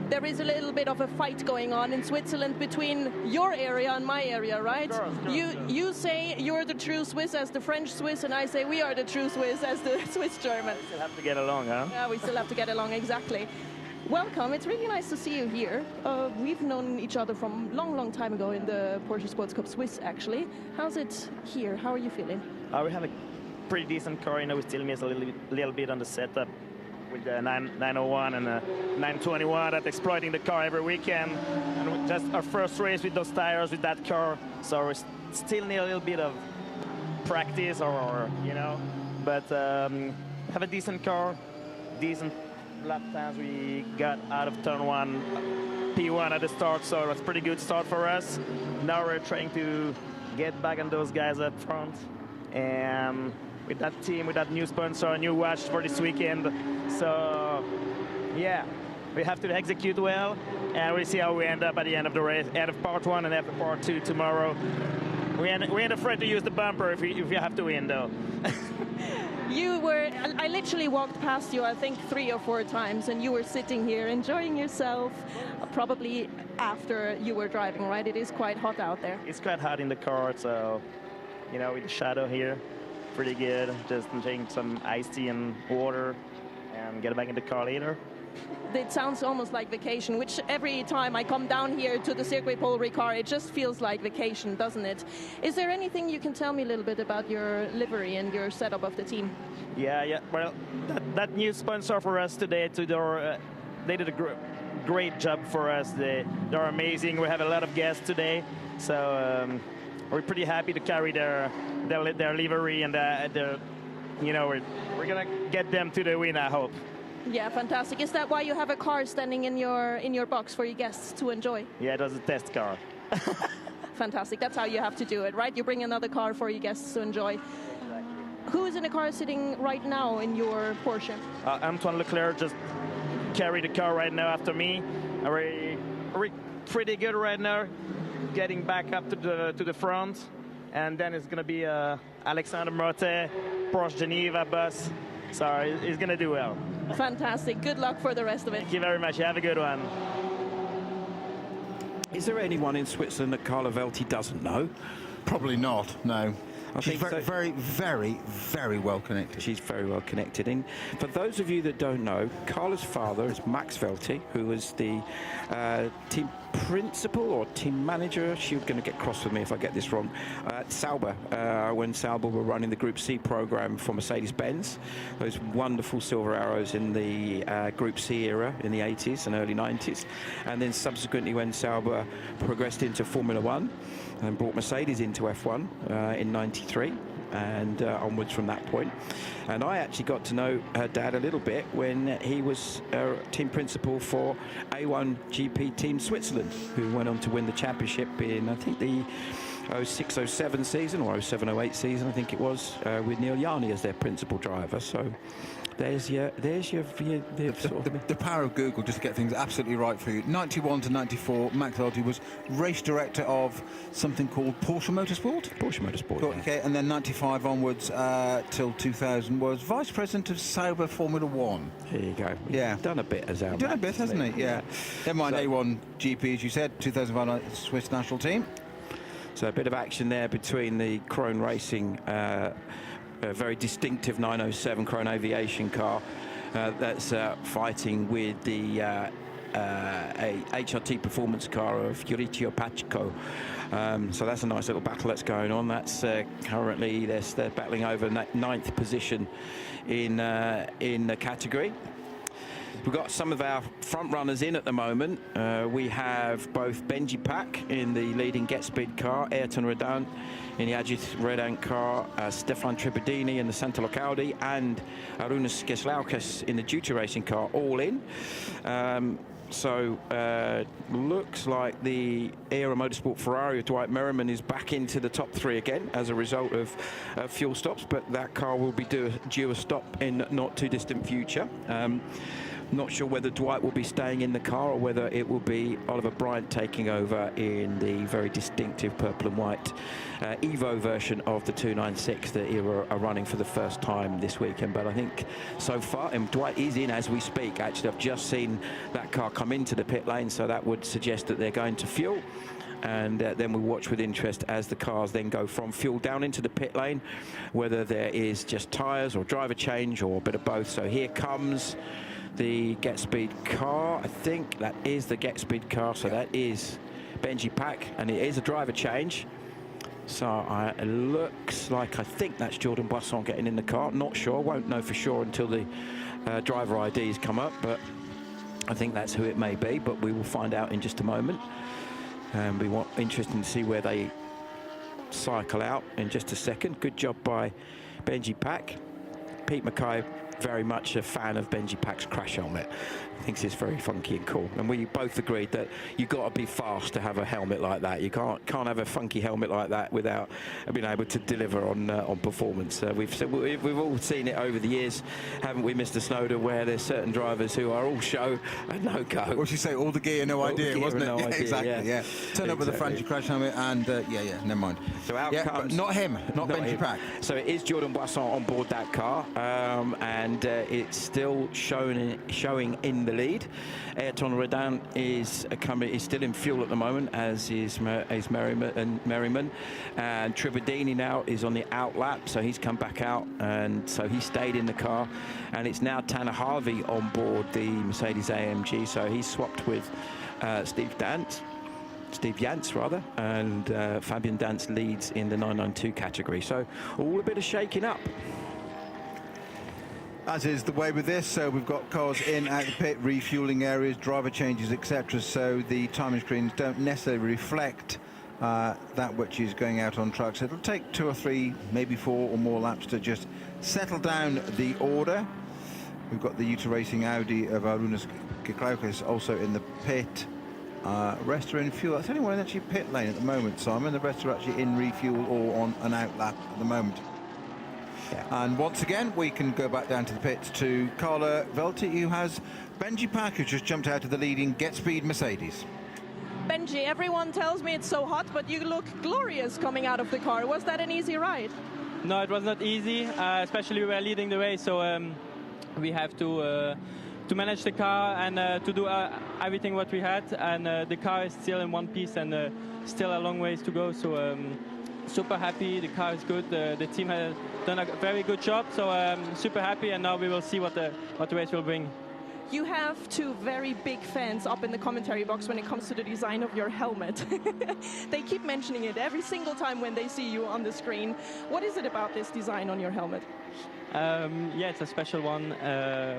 there is a little bit of a fight going on in Switzerland between your area and my area, right? Sure. You say you're the true Swiss as the French Swiss, and I say we are the true Swiss as the Swiss German. We still have to get along, huh? Yeah, we still have to get along, exactly. Welcome, it's really nice to see you here. We've known each other from long time ago in the Porsche Sports Cup Swiss, actually. How's it here? How are you feeling? We have a pretty decent car. You know, we still miss a little bit on the setup with the 901 and the 921 that's exploiting the car every weekend. And just our first race with those tires, with that car. So we still need a little bit of practice or you know. But have a decent car, decent lap times. We got out of turn 1 P1 at the start, so it's a pretty good start for us. Now we're trying to get back on those guys up front, and with that team, with that new sponsor, a new watch for this weekend. So yeah, we have to execute well, and we'll see how we end up at the end of the race, end of part 1 and after part 2 tomorrow. We ain't afraid to use the bumper if you have to win, though. I literally walked past you, I think 3 or 4 times, and you were sitting here enjoying yourself, probably after you were driving, right? It is quite hot out there. It's quite hot in the car, so, you know, with the shadow here, pretty good. Just drinking some iced tea and water and get back in the car later. It sounds almost like vacation, which every time I come down here to the Circuit Paul Ricard, it just feels like vacation, doesn't it? Is there anything you can tell me a little bit about your livery and your setup of the team? Yeah. Well, that new sponsor for us today, they did a great job for us. They're amazing. We have a lot of guests today, so we're pretty happy to carry their livery and you know, we're gonna get them to the win, I hope. Yeah, fantastic. Is that why you have a car standing in your box for your guests to enjoy? Yeah, it was a test car. Fantastic. That's how you have to do it, right? You bring another car for your guests to enjoy. Exactly. Who is in the car sitting right now in your Porsche? Antoine Leclerc just carried the car right now after me. We're pretty good right now, getting back up to the front. And then it's going to be Alexander Motet, Porsche Geneva bus. So he's going to do well. Fantastic. Good luck for the rest of it. Thank you very much. You have a good one. Is there anyone in Switzerland that Carla Velti doesn't know? Probably not, no. She's very well connected. She's very well connected. And for those of you that don't know, Carla's father is Max Velti, who was the team principal or team manager. She's going to get cross with me if I get this wrong. At Sauber, when Sauber were running the Group C program for Mercedes-Benz, those wonderful silver arrows in the Group C era in the 80s and early 90s, and then subsequently when Sauber progressed into Formula One and brought Mercedes into F1 in '93 and onwards from that point. And I actually got to know her dad a little bit when he was team principal for A1 GP Team Switzerland, who went on to win the championship in, I think, the 06-07 season, or 07-08 season, I think it was, with Neil Yarney as their principal driver. So there's your the power of Google just to get things absolutely right for you. 91 to 94, Max Alty was race director of something called Porsche Motorsport. Porsche Motorsport. Okay, and then 95 onwards till 2000 was vice president of Sauber Formula One. There you go. Yeah, done a bit as our. Done a bit, hasn't he? Yeah. Then my A1 GP, as you said, 2005 Swiss national team. So a bit of action there between the Krone Racing. A very distinctive 907 Krone Aviation car that's fighting with the a HRT performance car of Giorgio Pacheco. So that's a nice little battle that's going on. That's currently they're battling over 9th position in the category. We've got some of our front runners in at the moment. We have both Benji Pack in the leading Get Speed car, Ayrton Redan in the Ajit Redan car, Stefan Tribadini in the Santalok Audi, and Arūnas Keslauskas in the Duty Racing car, all in. So looks like the Aero Motorsport Ferrari of Dwight Merriman is back into the top 3 again as a result of fuel stops, but that car will be due a stop in not too distant future. Not sure whether Dwight will be staying in the car or whether it will be Oliver Bryant taking over in the very distinctive purple and white Evo version of the 296 that are running for the first time this weekend. But I think so far, and Dwight is in as we speak. Actually, I've just seen that car come into the pit lane, so that would suggest that they're going to fuel. And then we'll watch with interest as the cars then go from fuel down into the pit lane, whether there is just tyres or driver change or a bit of both. So here comes the Get Speed car. I think that is the Get Speed car, so that is Benji Pack, and it is a driver change. So it looks like, I think that's Jordan Boisson getting in the car. Not sure, won't know for sure until the driver IDs come up, but I think that's who it may be, but we will find out in just a moment. And we want interesting to see where they cycle out in just a second. Good job by Benji Pack. Pete Mackay, very much a fan of Benji Pack's crash helmet. Thinks it's very funky and cool. And we both agreed that you've got to be fast to have a helmet like that. You can't have a funky helmet like that without being able to deliver on performance. We've all seen it over the years, haven't we, Mr. Snowder, where there's certain drivers who are all show and no go. What did you say? All the gear, no idea, wasn't it? No idea, exactly. Yeah. Turn up with a Franchi crash helmet, and never mind. So out comes, but not him, not Benji Pack. So it is Jordan Boisson on board that car, and it's still showing in the lead. Ayrton Redan is still in fuel at the moment, as is Merriman, and Tribadini now is on the out lap, so he's come back out, and so he stayed in the car. And it's now Tanner Harvey on board the Mercedes AMG, so he's swapped with Steve Jantz rather, and Fabian Dance leads in the 992 category. So all a bit of shaking up. As is the way with this, so we've got cars in, out the pit, refueling areas, driver changes, etc. So the timing screens don't necessarily reflect that which is going out on track. So it'll take 2 or 3, maybe 4 or more laps to just settle down the order. We've got the Uta Racing Audi of Arūnas Keslauskas also in the pit. Rest are in fuel. That's the only one in actually pit lane at the moment, Simon. The rest are actually in refuel or on an out lap at the moment. Yeah. And once again, we can go back down to the pits to Carla Velti, who has Benji Pack, who just jumped out of the leading Get Speed Mercedes. Benji, everyone tells me it's so hot, but you look glorious coming out of the car. Was that an easy ride? No, it was not easy, especially we were leading the way, so we have to manage the car and to do everything what we had, and the car is still in one piece and still a long ways to go, so super happy. The car is good. The team has done a very good job, so super happy, and now we will see what the race will bring. You have 2 very big fans up in the commentary box when it comes to the design of your helmet. They keep mentioning it every single time when they see you on the screen. What is it about this design on your helmet? Yeah, it's a special one.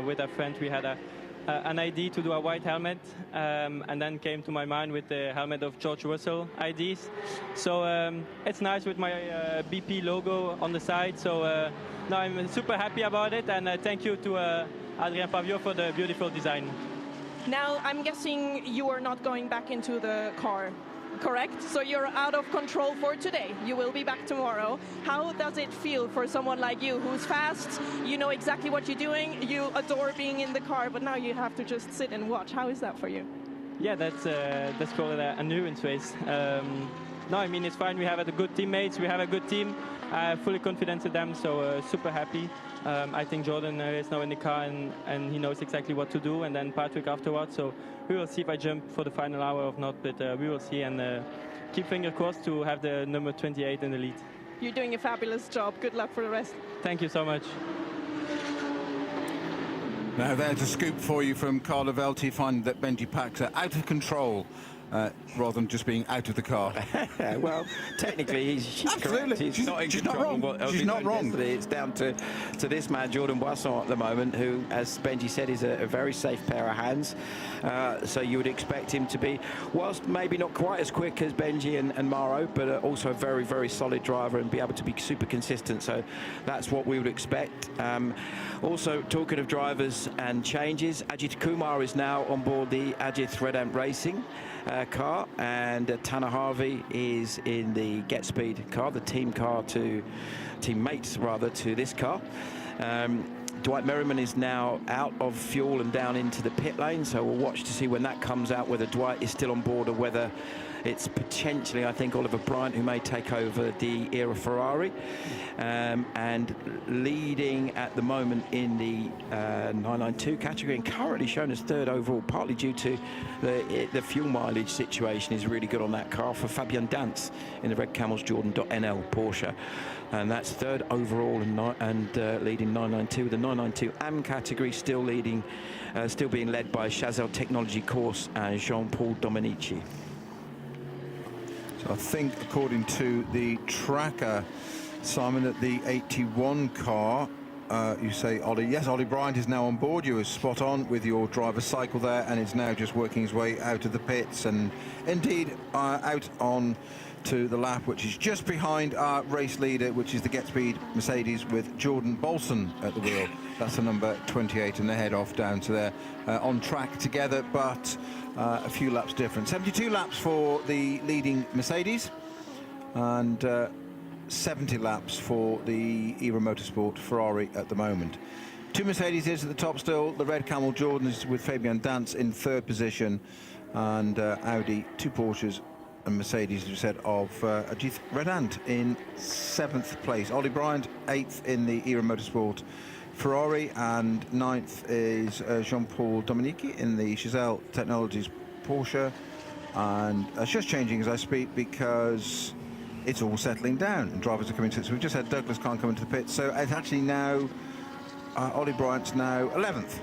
With a friend, we had an idea to do a white helmet, and then came to my mind with the helmet of George Russell IDs. So it's nice with my BP logo on the side. So now I'm super happy about it, and thank you to Adrien Pavio for the beautiful design. Now, I'm guessing you are not going back into the car correct? So you're out of control for today. You will be back tomorrow. How does it feel for someone like you who's fast, you know exactly what you're doing, you adore being in the car, but now you have to just sit and watch? How is that for you? Yeah, that's called an endurance race. No, I mean, it's fine. We have a good teammates. We have a good team. Fully confident in them, so super happy. I think Jordan is now in the car and he knows exactly what to do, and then Patrick afterwards. So we will see if I jump for the final hour or not, but we will see, and keep fingers crossed to have the number 28 in the lead. You're doing a fabulous job. Good luck for the rest. Thank you so much. Now there's a scoop for you from Carlo Velti, finding that Benji Pack's out of control. Rather than just being out of the car. Well, technically, she's correct. He's not in control. She's not wrong. It's down to this man, Jordan Boisson, at the moment, who, as Benji said, is a very safe pair of hands. So you would expect him to be, whilst maybe not quite as quick as Benji and Maro, but also a very, very solid driver and be able to be super consistent. So that's what we would expect. Also, talking of drivers and changes, Ajit Kumar is now on board the Ajit Red Ant Racing car, and Tanner Harvey is in the Get Speed car, the teammates rather to this car. Dwight Merriman is now out of fuel and down into the pit lane, so we'll watch to see when that comes out, whether Dwight is still on board or whether it's potentially, I think, Oliver Bryant who may take over the era Ferrari. And leading at the moment in the 992 category, and currently shown as third overall, partly due to the fuel mileage situation is really good on that car, for Fabian Dance in the Red Camels Jordan.NL Porsche. And that's third overall and leading 992. The 992 AM category still leading, still being led by Chazelle Technology Course and Jean-Paul Dominici. So I think, according to the tracker, Simon, that the 81 car, you say, Ollie, yes, Ollie Bryant is now on board. You were spot on with your driver's cycle there, and is now just working his way out of the pits and indeed out on to the lap, which is just behind our race leader, which is the Get Speed Mercedes with Jordan Bolson at the wheel. That's the number 28, and they head off down to there on track together, but a few laps different. 72 laps for the leading Mercedes, and 70 laps for the Era Motorsport Ferrari at the moment. Two Mercedes is at the top still. The Red Camel Jordan is with Fabian Dance in third position, and Audi, two Porsches and Mercedes, as you said, of Ajit Red Ant in 7th place. Ollie Bryant 8th in the Era Motorsport Ferrari, and 9th is Jean-Paul Dominici in the Chazelle Technologies Porsche. And it's just changing as I speak because it's all settling down and drivers are coming to it. So we've just had Douglas Khan come into the pit. So it's actually now, Ollie Bryant's now 11th.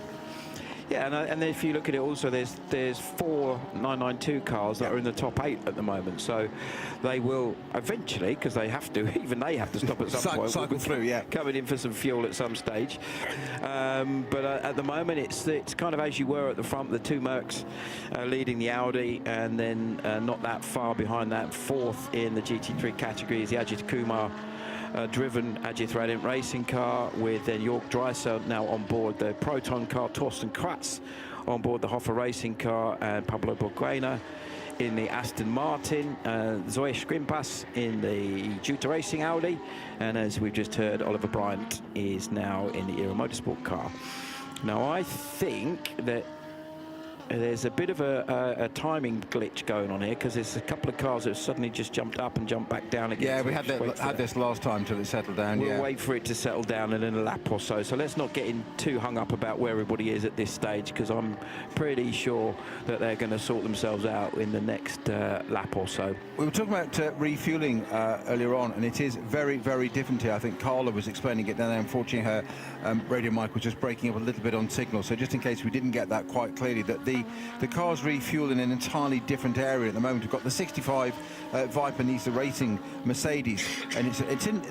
Yeah, and if you look at it also, there's 4 992 cars that are in the top 8 at the moment. So they will eventually, because they have to, even they have to stop at some point. Cycle through, yeah. Coming in for some fuel at some stage. But at the moment, it's kind of as you were at the front, the two Mercs leading the Audi, and then not that far behind that, 4th in the GT3 category is the Ajit Kumar driven Ajit Red Ant Racing car, with York Dreiser now on board the Proton car, Torsten Kratz on board the Hoffer Racing car, and Pablo Borguena in the Aston Martin, Zoe Skrimpas in the Juta Racing Audi, and as we've just heard, Oliver Bryant is now in the Era Motorsport car. Now I think that there's a bit of a timing glitch going on here, because there's a couple of cars that have suddenly just jumped up and jumped back down again. Yeah, so we had this last time till it settled down. We'll wait for it to settle down in a lap or so. So let's not get too hung up about where everybody is at this stage, because I'm pretty sure that they're going to sort themselves out in the next lap or so. We were talking about refueling earlier on, and it is very, very different here. I think Carla was explaining it, and unfortunately her radio mic was just breaking up a little bit on signal. So just in case we didn't get that quite clearly, that the cars refuel in an entirely different area at the moment. We've got the 65 Viper Nisa Racing Mercedes, and it's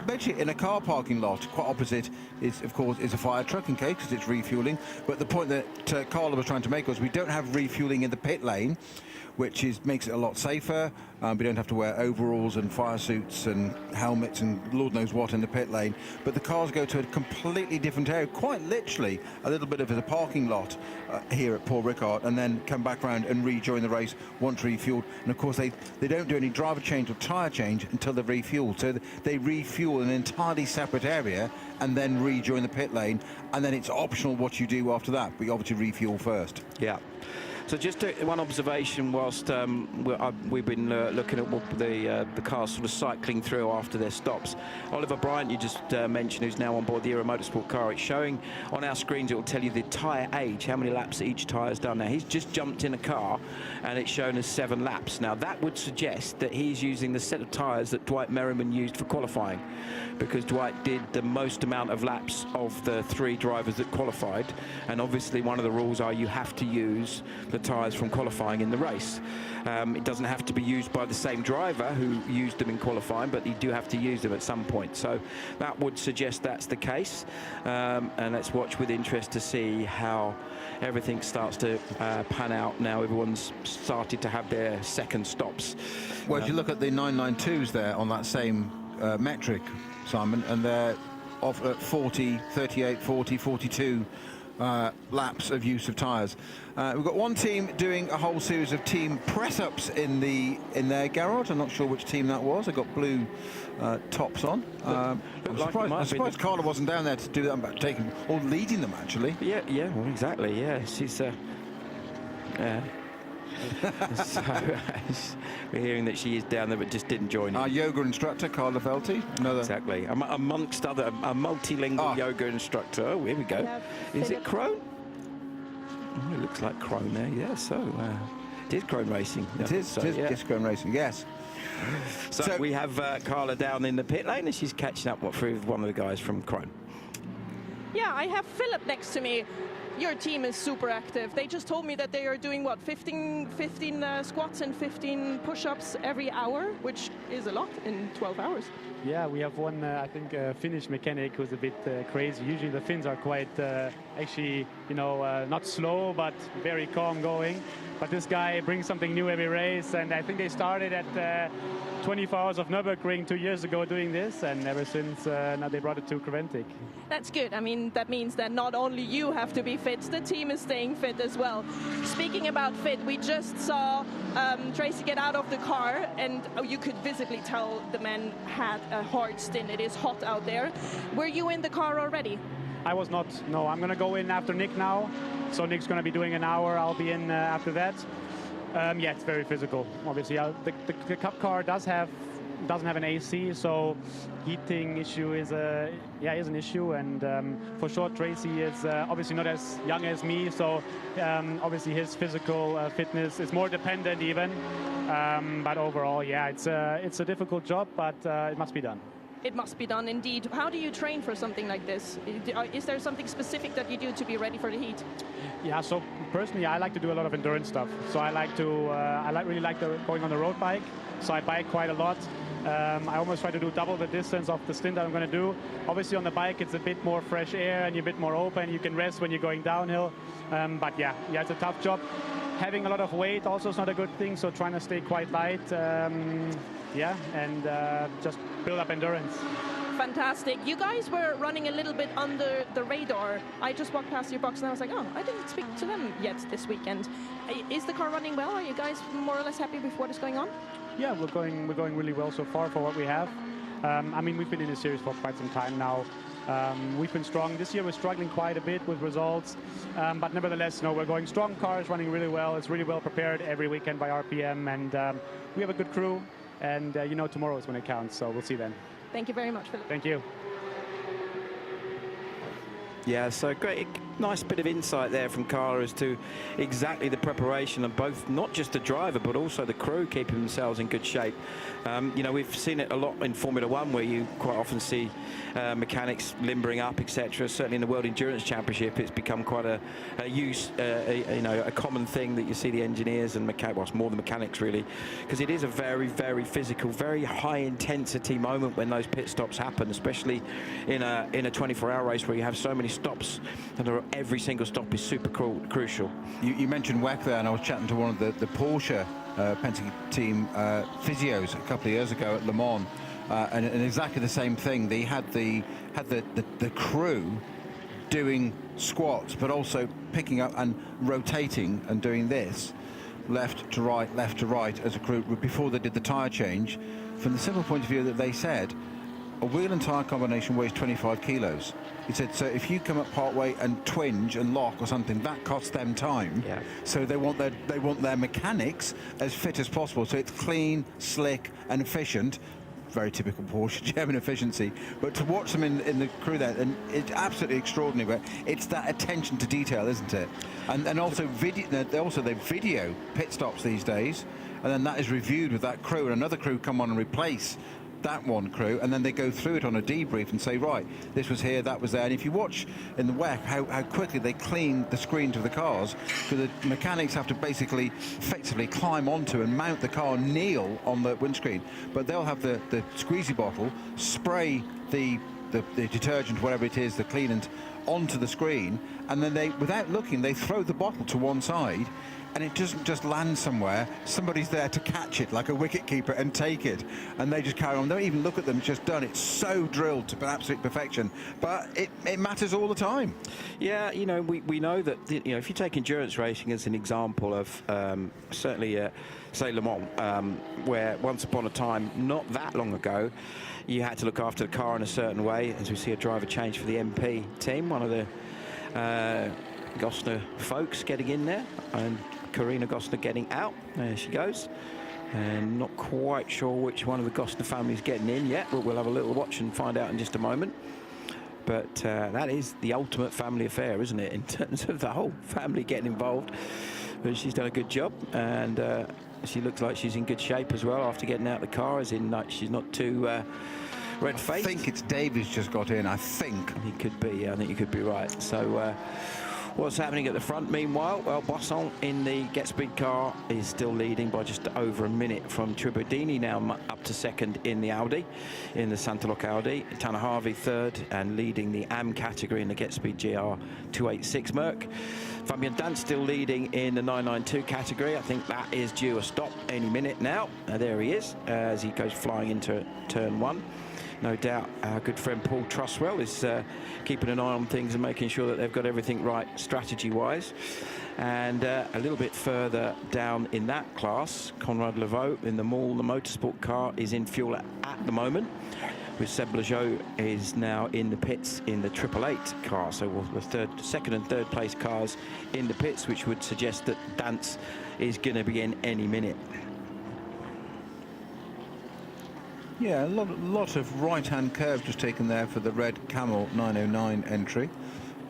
basically in a car parking lot. Quite opposite is, of course, is a fire truck in case, because it's refueling. But the point that Carla was trying to make was we don't have refueling in the pit lane, which makes it a lot safer. We don't have to wear overalls and fire suits and helmets and Lord knows what in the pit lane. But the cars go to a completely different area, quite literally a little bit of a parking lot here at Paul Ricard, and then come back around and rejoin the race once refueled. And of course, they don't do any driver change or tyre change until they're refueled. So they refuel in an entirely separate area and then rejoin the pit lane. And then it's optional what you do after that, but you obviously refuel first. Yeah. So just one observation whilst we've been looking at what the cars sort of cycling through after their stops. Oliver Bryant, you just mentioned, who's now on board the Euro Motorsport car. It's showing on our screens, it will tell you the tyre age, how many laps each tyre's done. Now, he's just jumped in a car and it's shown as 7 laps. Now, that would suggest that he's using the set of tyres that Dwight Merriman used for qualifying, because Dwight did the most amount of laps of the 3 drivers that qualified. And obviously, one of the rules are you have to use the tyres from qualifying in the race. It doesn't have to be used by the same driver who used them in qualifying, but you do have to use them at some point. So that would suggest that's the case. And let's watch with interest to see how everything starts to pan out now. Everyone's started to have their second stops. Well, if you look at the 992s there on that same metric, Simon, and they're off at 40, 38, 40, 42 laps of use of tyres. We've got one team doing a whole series of team press-ups in their garage. I'm not sure which team that was. They got blue tops on. I'm surprised Carla wasn't down there to do that, but taking or leading them actually. Yeah, well, exactly. Yeah, she's. So we're hearing that she is down there, but just didn't join. Our yoga instructor, Carla Velti. Another. Exactly. Amongst other, a multilingual yoga instructor. Oh, here we go. Is it Crone? Oh, it looks like Crone there. Yeah. So it is Crone Racing. It is Crone Racing. Yes. So we have Carla down in the pit lane, and she's catching up with one of the guys from Crone. Yeah, I have Philip next to me. Your team is super active. They just told me that they are doing, what, 15 squats and 15 push-ups every hour, which is a lot in 12 hours. Yeah, we have one, I think, Finnish mechanic who's a bit crazy. Usually the Finns are quite, actually, not slow, but very calm going. But this guy brings something new every race, and I think they started at 24 Hours of Nürburgring 2 years ago doing this, and ever since, now they brought it to Creventic. That's good. I mean, that means that not only you have to be fit, the team is staying fit as well. Speaking about fit, we just saw Tracy get out of the car, and you could visibly tell the man had a hard stint. It is hot out there. Were you in the car already? I was not. No, I'm going to go in after Nick now. So Nick's going to be doing an hour. I'll be in after that. Yeah, it's very physical. Obviously, the Cup car doesn't have an AC, so heating issue is an issue. And for sure, Tracy is obviously not as young as me, so obviously his physical fitness is more dependent even. But overall, yeah, it's a difficult job, but it must be done. It must be done indeed. How do you train for something like this? Is there something specific that you do to be ready for the heat? Yeah, so personally I like to do a lot of endurance stuff. So I like to, really like going on the road bike. So I bike quite a lot. I almost try to do double the distance of the stint that I'm going to do. Obviously on the bike it's a bit more fresh air and you're a bit more open. You can rest when you're going downhill. But yeah, it's a tough job. Having a lot of weight also is not a good thing, so trying to stay quite light, and just build up endurance. Fantastic. You guys were running a little bit under the radar. I just walked past your box and I was like, oh, I didn't speak to them yet this weekend. Is the car running well? Are you guys more or less happy with what is going on? Yeah, we're going really well so far for what we have. I mean, we've been in this series for quite some time now. We've been strong. This year we're struggling quite a bit with results, but nevertheless, we're going strong. Cars running really well. It's really well prepared every weekend by RPM, and we have a good crew. And tomorrow is when it counts, so we'll see then. Thank you very much, Philip. Thank you. Yeah, so great, nice bit of insight there from Carla as to exactly the preparation of both, not just the driver, but also the crew keeping themselves in good shape. We've seen it a lot in Formula One, where you quite often see mechanics limbering up, etc. Certainly in the World Endurance Championship, it's become quite a common thing that you see the engineers and it's more the mechanics really, because it is a very, very physical, very high intensity moment when those pit stops happen, especially in a 24-hour race where you have so many stops, and every single stop is super crucial. You mentioned WEC there, and I was chatting to one of the Porsche Penske team physios a couple of years ago at Le Mans, and exactly the same thing. They had the crew doing squats, but also picking up and rotating and doing this, left to right as a crew before they did the tyre change, from the simple point of view that they said a wheel and tyre combination weighs 25 kilos. He said, so if you come up part way and twinge and lock or something, that costs them time. Yeah. So they want their mechanics as fit as possible. So it's clean, slick and efficient. Very typical Porsche German efficiency. But to watch them in the crew there, and it's absolutely extraordinary. But it's that attention to detail, isn't it? And also they video pit stops these days, and then that is reviewed with that crew, and another crew come on and replace that one crew, and then they go through it on a debrief and say, right, this was here, that was there. And if you watch in the WEC how quickly they clean the screens of the cars, because the mechanics have to basically effectively climb onto and mount the car, kneel on the windscreen, but they'll have the squeezy bottle, spray the detergent, whatever it is, the cleanant, onto the screen, and then they, without looking, they throw the bottle to one side, and it doesn't just land somewhere. Somebody's there to catch it like a wicket keeper and take it, and they just carry on. Don't even look at them. It's just done. It's so drilled to absolute perfection, but it matters all the time. Yeah, you know, we know that, you know, if you take endurance racing as an example of certainly say Le Mans, where once upon a time, not that long ago, you had to look after the car in a certain way, as we see a driver change for the MP team, one of the Gosner folks getting in there, and Karina Gosner getting out. There she goes. And not quite sure which one of the Gosner families getting in yet, but we'll have a little watch and find out in just a moment. But that is the ultimate family affair, isn't it, in terms of the whole family getting involved. But she's done a good job, and she looks like she's in good shape as well after getting out of the car, as in she's not too red-faced. I think it's Dave who's just got in, I think. He could be, I think you could be right. So what's happening at the front meanwhile? Well, Boisson in the Get Speed car is still leading by just over a minute from Tribodini, now up to second in the Audi, in the Santalok Audi. Tanner Harvey third, and leading the AM category in the Get Speed GR 286 Merc. Fabian Dance still leading in the 992 category. I think that is due a stop any minute now. There he is, as he goes flying into turn one. No doubt our good friend Paul Truswell is keeping an eye on things and making sure that they've got everything right strategy-wise. And a little bit further down in that class, Conrad Leveau in the Mall, the motorsport car, is in fuel at the moment. With Seb Lejeau is now in the pits in the 888 car. So the second and third place cars in the pits, which would suggest that Dance is going to be in any minute. Yeah, a lot of right-hand curve just taken there for the red Camel 909 entry.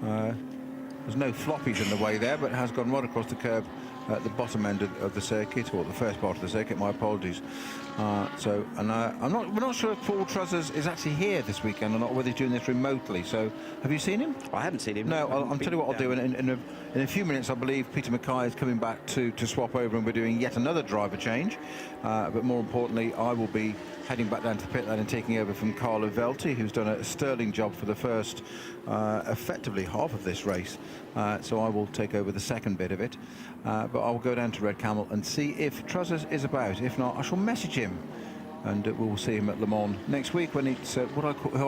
There's no floppies in the way there, but it has gone right across the curb at the bottom end of the circuit, or the first part of the circuit. My apologies. We're not sure if Paul Truzzers is actually here this weekend or not, or whether he's doing this remotely. So, have you seen him? I haven't seen him. No, I'll tell you what I'll do. In a few minutes, I believe Peter Mackay is coming back to swap over, and we're doing yet another driver change. But more importantly, I will be heading back down to the pit lane and taking over from Carlo Velti, who's done a sterling job for the first, effectively half of this race. So I will take over the second bit of it. But I'll go down to Red Camel and see if Truzzers is about. If not, I shall message him, and we'll see him at Le Mans next week when it's who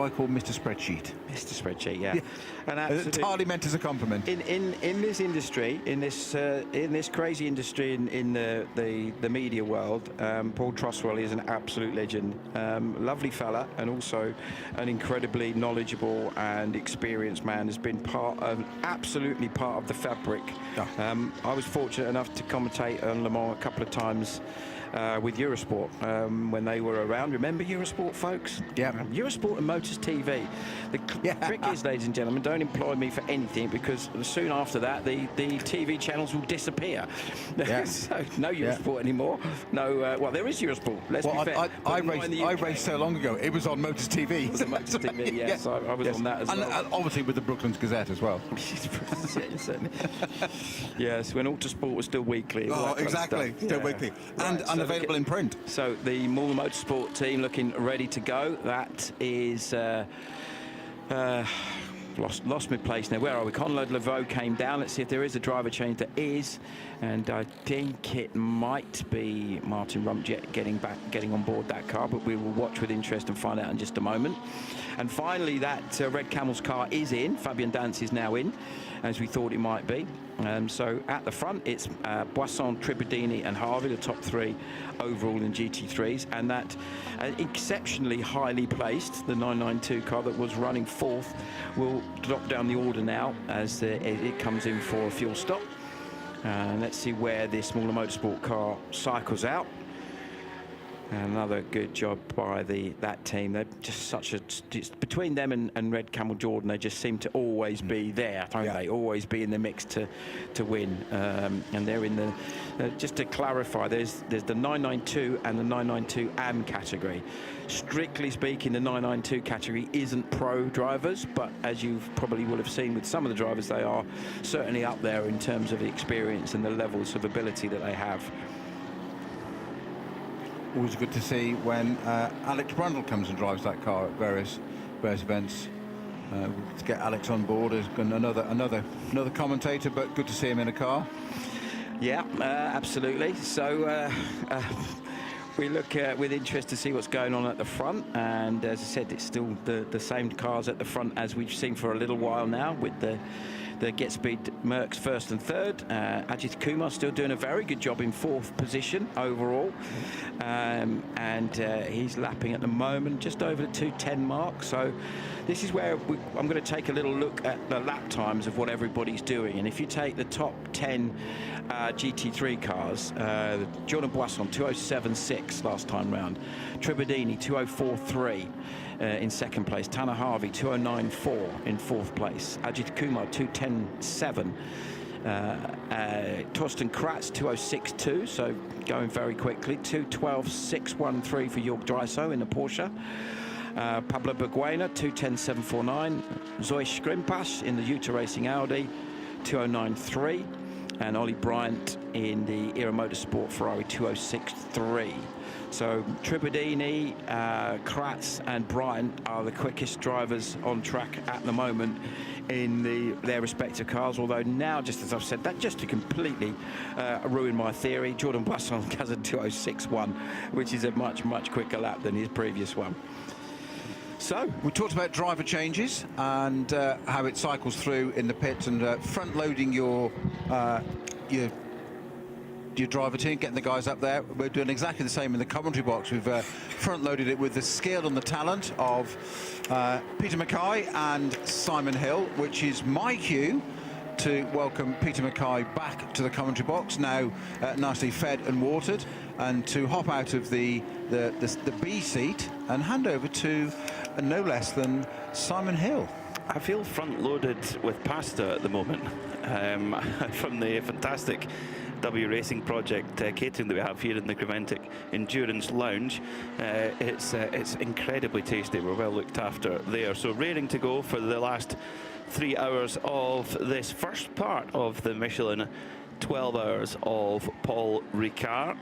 I call Mr. Spreadsheet. Mr. Spreadsheet, yeah. And entirely meant as a compliment. In this industry, in this crazy industry in the media world, Paul Truswell is an absolute legend. Lovely fella, and also an incredibly knowledgeable and experienced man. Has been absolutely part of the fabric. Oh. I was fortunate enough to commentate on Le Mans a couple of times. With Eurosport when they were around. Remember Eurosport, folks? Yeah. Eurosport and Motors TV. The trick is, ladies and gentlemen, don't employ me for anything, because soon after that the TV channels will disappear. Yeah. So no Eurosport anymore. No, well, there is Eurosport. Let's be fair. I raced so long ago. It was on Motors TV. It was on Motors TV. Yes, yeah. I was on that as well. And obviously with the Brooklands Gazette as well. Yes, when Autosport was still weekly. Oh, exactly. Still weekly. Right, and available in print. So the Muller Motorsport team looking ready to go. That is Lost my place now. Where are we? Conrad Laveau came down. Let's see if there is a driver change. There is, and I think it might be Martin Rumjet getting on board that car, but we will watch with interest and find out in just a moment. And finally, that Red Camel's car is in. Fabian Dance is now in, as we thought it might be. So at the front, it's Boisson, Tribadini and Harvey, the top 3 overall in GT3s, and that exceptionally highly placed, the 992 car that was running 4th, will drop down the order now as it comes in for a fuel stop. Let's see where this smaller motorsport car cycles out. Another good job by that team. They're just such a... Between them and Red Camel Jordan, they just seem to always be there, don't they? Always be in the mix to win. And they're in the... just to clarify, there's the 992 and the 992 AM category. Strictly speaking, the 992 category isn't pro drivers, but as you probably will have seen with some of the drivers, they are certainly up there in terms of the experience and the levels of ability that they have. Always good to see when Alex Brundle comes and drives that car at various events. To get Alex on board as another commentator, but good to see him in a car. Yeah, absolutely. So we look with interest to see what's going on at the front, and as I said, it's still the same cars at the front as we've seen for a little while now, with the Get Speed Mercs 1st and 3rd. Ajit Kumar still doing a very good job in 4th position overall, and he's lapping at the moment just over the 2:10 mark. So this is where I'm going to take a little look at the lap times of what everybody's doing. And if you take the top 10 GT3 cars, Jordan Boisson 2:07.6 last time round, Tribadini 2:04.3 in 2nd place, Tanner Harvey 2:09.4 in 4th place, Ajit Kumar 2:10.7, Torsten Kratz 2:06.2, so going very quickly, 2:12.613 for Jörg Dreiso in the Porsche. Pablo Berguena 2:10.749, Zoe Skrimpas in the Utah Racing Audi 2:09.3, and Ollie Bryant in the Era Motorsport Ferrari 2:06.3. So Tribadini, Kratz and Bryant are the quickest drivers on track at the moment in their respective cars, although now, just as I've said that, just to completely ruin my theory, Jordan Boisson has a 2:06.1, which is a much quicker lap than his previous one. So we talked about driver changes and how it cycles through in the pit, and front loading your driver team, getting the guys up there. We're doing exactly the same in the commentary box. We've front loaded it with the skill and the talent of Peter Mackay and Simon Hill, which is my cue to welcome Peter Mackay back to the commentary box, now nicely fed and watered, and to hop out of the B seat and hand over to no less than Simon Hill. I feel front-loaded with pasta at the moment from the fantastic W Racing project catering that we have here in the Creventic Endurance Lounge. It's incredibly tasty. We're well looked after there. So raring to go for the last 3 hours of this first part of the Michelin 12 hours of Paul Ricard.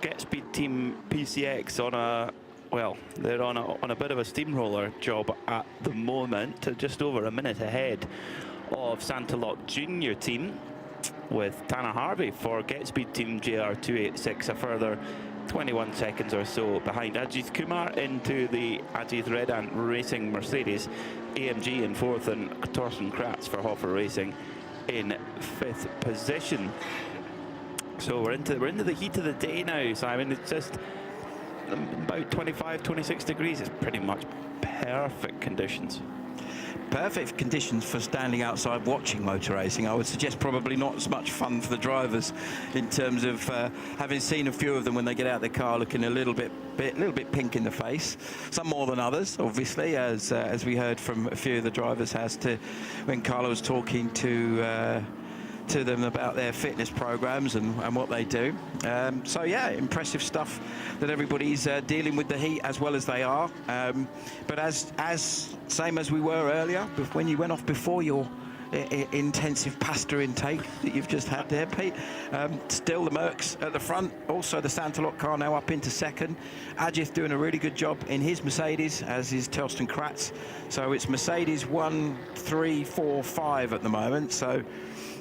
Get Speed Team PCX on a... Well, they're on a bit of a steamroller job at the moment, just over a minute ahead of Santa Lot Junior team, with Tanner Harvey for Get Speed Team JR286 a further 21 seconds or so behind. Ajit Kumar into the Ajit Red Ant Racing Mercedes AMG in 4th, and Torsten Kratz for Hoffer Racing in 5th position. So we're into the heat of the day now, Simon. It's just about 25-26 degrees. It's pretty much perfect conditions. Perfect conditions for standing outside watching motor racing. I would suggest probably not as much fun for the drivers, in terms of having seen a few of them when they get out of the car looking a little bit pink in the face. Some more than others, obviously, as we heard from a few of the drivers as to when Carlo was talking to them about their fitness programs and what they do. So yeah, impressive stuff that everybody's dealing with the heat as well as they are. But as same as we were earlier, when you went off before your intensive pasta intake that you've just had there, Pete. Still the Mercs at the front. Also the Santalok car now up into second. Ajith doing a really good job in his Mercedes, as is Telston Kratz. So it's Mercedes 1, 3, 4, 5 at the moment. So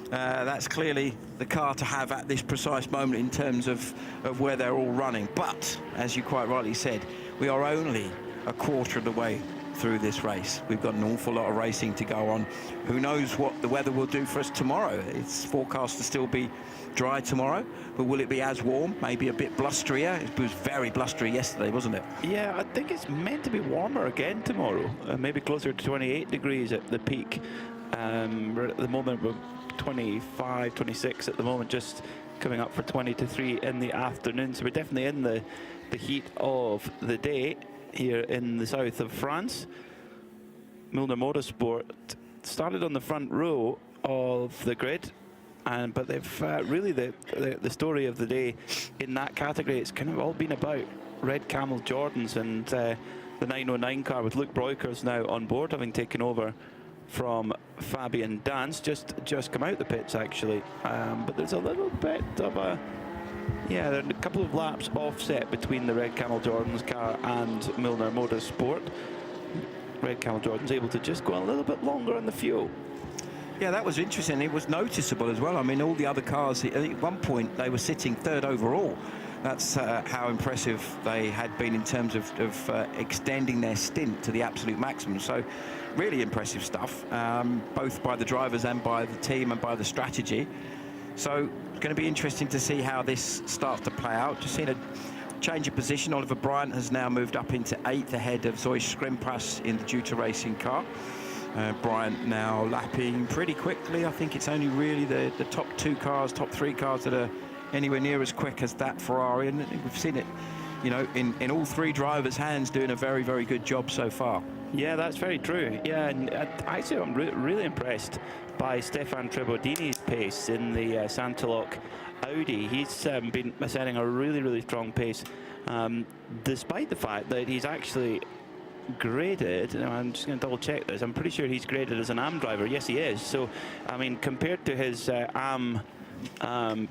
that's clearly the car to have at this precise moment in terms of where they're all running. But, as you quite rightly said, we are only a quarter of the way through this race. We've got an awful lot of racing to go on. Who knows what the weather will do for us tomorrow? It's forecast to still be dry tomorrow, but will it be as warm? Maybe a bit blusterier. It was very blustery yesterday, wasn't it? Yeah, I think it's meant to be warmer again tomorrow. Maybe closer to 28 degrees at the peak. We're at the moment we're 25, 26 at the moment, just coming up for 20 to 3 in the afternoon. So we're definitely in the heat of the day here in the south of France. Milner Motorsport started on the front row of the grid, but they've really the story of the day in that category, it's kind of all been about Red Camel Jordans and the 909 car with Luke Breukers now on board, having taken over from Fabian Dance, just come out the pits actually, but there's a little bit of a there are a couple of laps offset between the Red Camel Jordan's car and Milner Motorsport. Red Camel Jordan's able to just go a little bit longer on the fuel. Yeah, that was interesting. It was noticeable as well. I mean, all the other cars, at one point, they were sitting third overall. That's how impressive they had been in terms of extending their stint to the absolute maximum. So, really impressive stuff, both by the drivers and by the team and by the strategy. So, it's going to be interesting to see how this starts to play out. Just seen a change of position. Oliver Bryant has now moved up into 8th ahead of Zoe Skrimpas in the Duta Racing car. Bryant now lapping pretty quickly. I think it's only really the top 2 cars, top 3 cars that are anywhere near as quick as that Ferrari, and we've seen it, you know, in all 3 drivers' hands, doing a very, very good job so far. Yeah, that's very true. Yeah, and actually I'm really impressed by Stefan Trebodini's pace in the Santalok Audi. He's been setting a really, really strong pace, despite the fact that he's actually graded, I'm just going to double check this, I'm pretty sure he's graded as an AM driver. Yes, he is. So, I mean, compared to his AM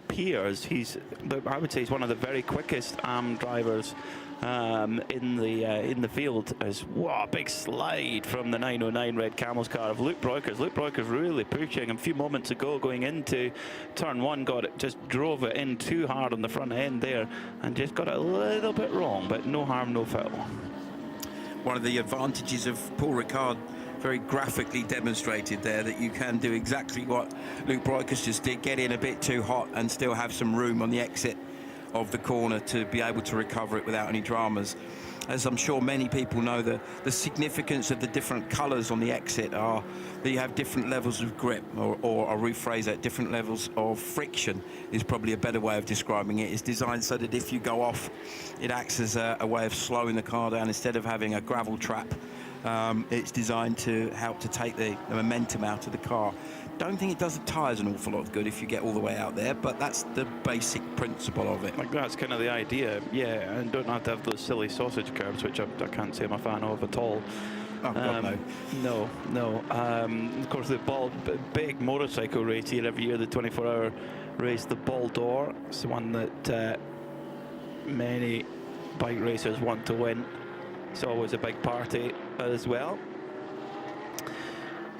peers, I would say he's one of the very quickest AM drivers in the field. Wow, big slide from the 909 Red Camel's car of Luke Breukers. Luke Breukers really pushing a few moments ago going into turn 1, just drove it in too hard on the front end there and just got it a little bit wrong, but no harm, no foul. One of the advantages of Paul Ricard, very graphically demonstrated there, that you can do exactly what Luke Breukers just did, get in a bit too hot and still have some room on the exit of the corner to be able to recover it without any dramas. As I'm sure many people know, the significance of the different colours on the exit are that you have different levels of grip, or I'll rephrase that, different levels of friction is probably a better way of describing it. It's designed so that if you go off, it acts as a way of slowing the car down instead of having a gravel trap. It's designed to help to take the momentum out of the car. Don't think it does the tyres an awful lot of good if you get all the way out there, but that's the basic principle of it. Like, that's kind of the idea, yeah, and don't have to have those silly sausage curves, which I can't say I'm a fan of at all. Oh, God, no. No. Of course, the big motorcycle race here every year, the 24-hour race, the Ball d'Or. It's the one that many bike racers want to win. It's always a big party as well.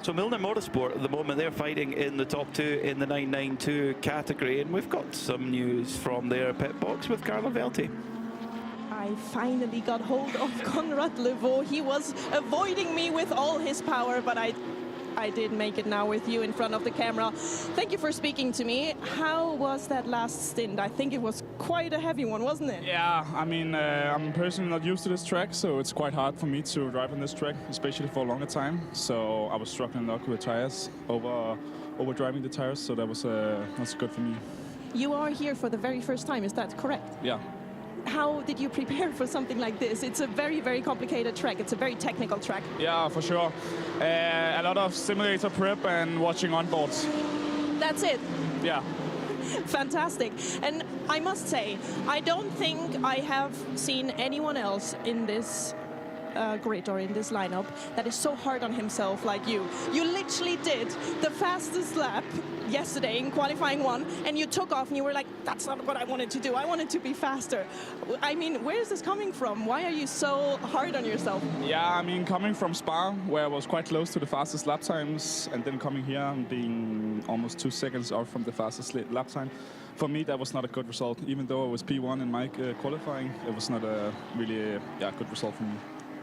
So Milner Motorsport at the moment, they're fighting in the top 2 in the 992 category, and we've got some news from their pit box with Carlo Velti. I finally got hold of Conrad Levaux. He was avoiding me with all his power, but I did make it now with you in front of the camera. Thank you for speaking to me. How was that last stint? I think it was quite a heavy one, wasn't it? Yeah, I mean, I'm personally not used to this track, so it's quite hard for me to drive on this track, especially for a longer time. So I was struggling a lot with tires, over driving the tires, so that's good for me. You are here for the very first time, is that correct? Yeah. How did you prepare for something like this? It's a very, very complicated track. It's a very technical track. Yeah, for sure. A lot of simulator prep and watching onboards. That's it? Yeah. Fantastic. And I must say, I don't think I have seen anyone else in this grid or in this lineup that is so hard on himself like you. You literally did the fastest lap yesterday in qualifying 1, and you took off and you were like, that's not what I wanted to do. I wanted to be faster. I mean, where is this coming from? Why are you so hard on yourself? Yeah, I mean, coming from Spa, where I was quite close to the fastest lap times, and then coming here and being almost 2 seconds off from the fastest lap time, for me, that was not a good result. Even though it was P1 in my qualifying, it was not a really good result for me.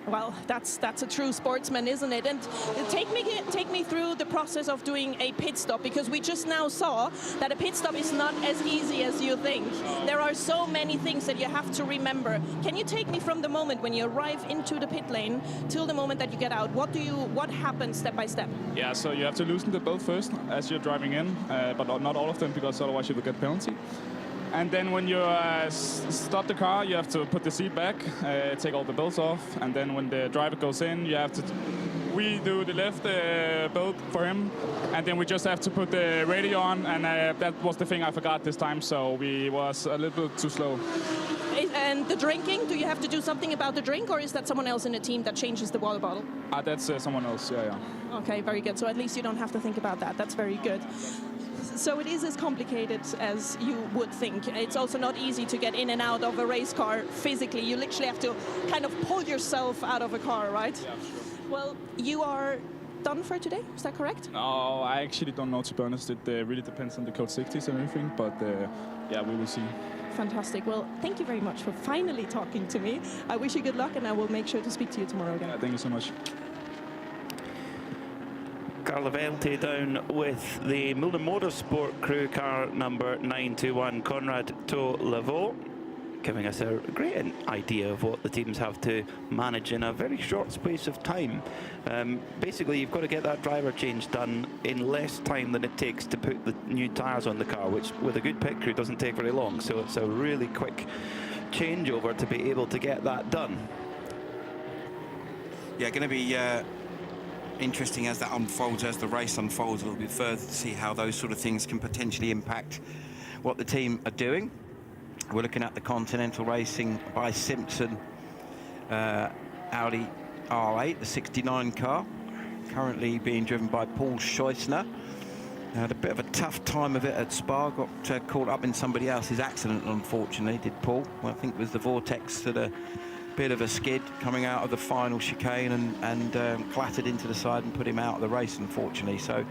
Well, that's a true sportsman, isn't it? And take me through the process of doing a pit stop, because we just now saw that a pit stop is not as easy as you think. There are so many things that you have to remember. Can you take me from the moment when you arrive into the pit lane till the moment that you get out? What happens step by step? Yeah, so you have to loosen the belt first as you're driving in, but not all of them, because otherwise you will get penalty. And then when you stop the car, you have to put the seat back, take all the belts off, and then when the driver goes in, you have to... We do the left belt for him, and then we just have to put the radio on, and that was the thing I forgot this time, so we was a little bit too slow. And the drinking, do you have to do something about the drink, or is that someone else in the team that changes the water bottle? That's someone else, yeah. Okay, very good. So at least you don't have to think about that. That's very good. So it is as complicated as you would think. It's also not easy to get in and out of a race car physically. You literally have to kind of pull yourself out of a car, right? Yeah, sure. Well, you are done for today, is that correct? No, I actually don't know, to be honest. It really depends on the code 60s and everything, but yeah, we will see. Fantastic. Well, thank you very much for finally talking to me. I wish you good luck, and I will make sure to speak to you tomorrow again. Yeah, thank you so much. Creventic down with the Michelin Motorsport crew car number 921, Conrad Tolavo, giving us a great idea of what the teams have to manage in a very short space of time. Basically, you've got to get that driver change done in less time than it takes to put the new tyres on the car, which with a good pit crew doesn't take very long. So it's a really quick changeover to be able to get that done. Yeah, going to be interesting as that unfolds, as the race unfolds a little bit further, to see how those sort of things can potentially impact what the team are doing. We're looking at the Continental Racing by Simpson Audi R8, the 69 car, currently being driven by Paul Scheusner. Had a bit of a tough time of it at Spa, got caught up in somebody else's accident, unfortunately, did Paul. Well, I think it was the Vortex that a bit of a skid coming out of the final chicane and clattered into the side and put him out of the race, unfortunately. So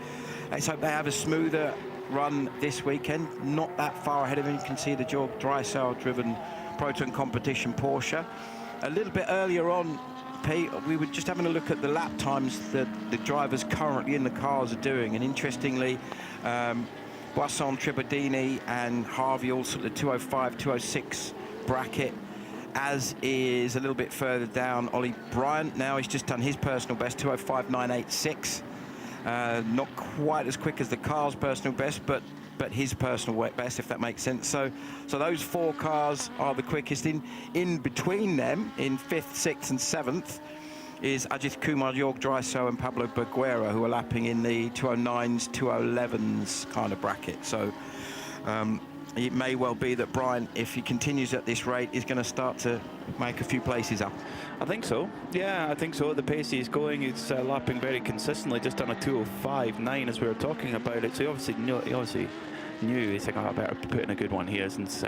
let's hope they have a smoother run this weekend. Not that far ahead of him. You can see the dry cell driven Proton competition Porsche. A little bit earlier on, Pete, we were just having a look at the lap times that the drivers currently in the cars are doing, and interestingly, Boisson, Tribadini and Harvey all sort of the 205, 206 bracket, as is a little bit further down Ollie Bryant. Now he's just done his personal best, 205.986. Not quite as quick as the car's personal best, but his personal best, if that makes sense. So those four cars are the quickest. In between them, in 5th, 6th and 7th, is Ajith Kumar, Jorg Drysdale and Pablo Berguera, who are lapping in the 209s, 211s kind of bracket. So it may well be that Brian, if he continues at this rate, is going to start to make a few places up. I think so. Yeah, I think so. At the pace he's going, he's lapping very consistently, just on a 205.9 as we were talking about it. So he obviously knew he's like, oh, I better put in a good one here since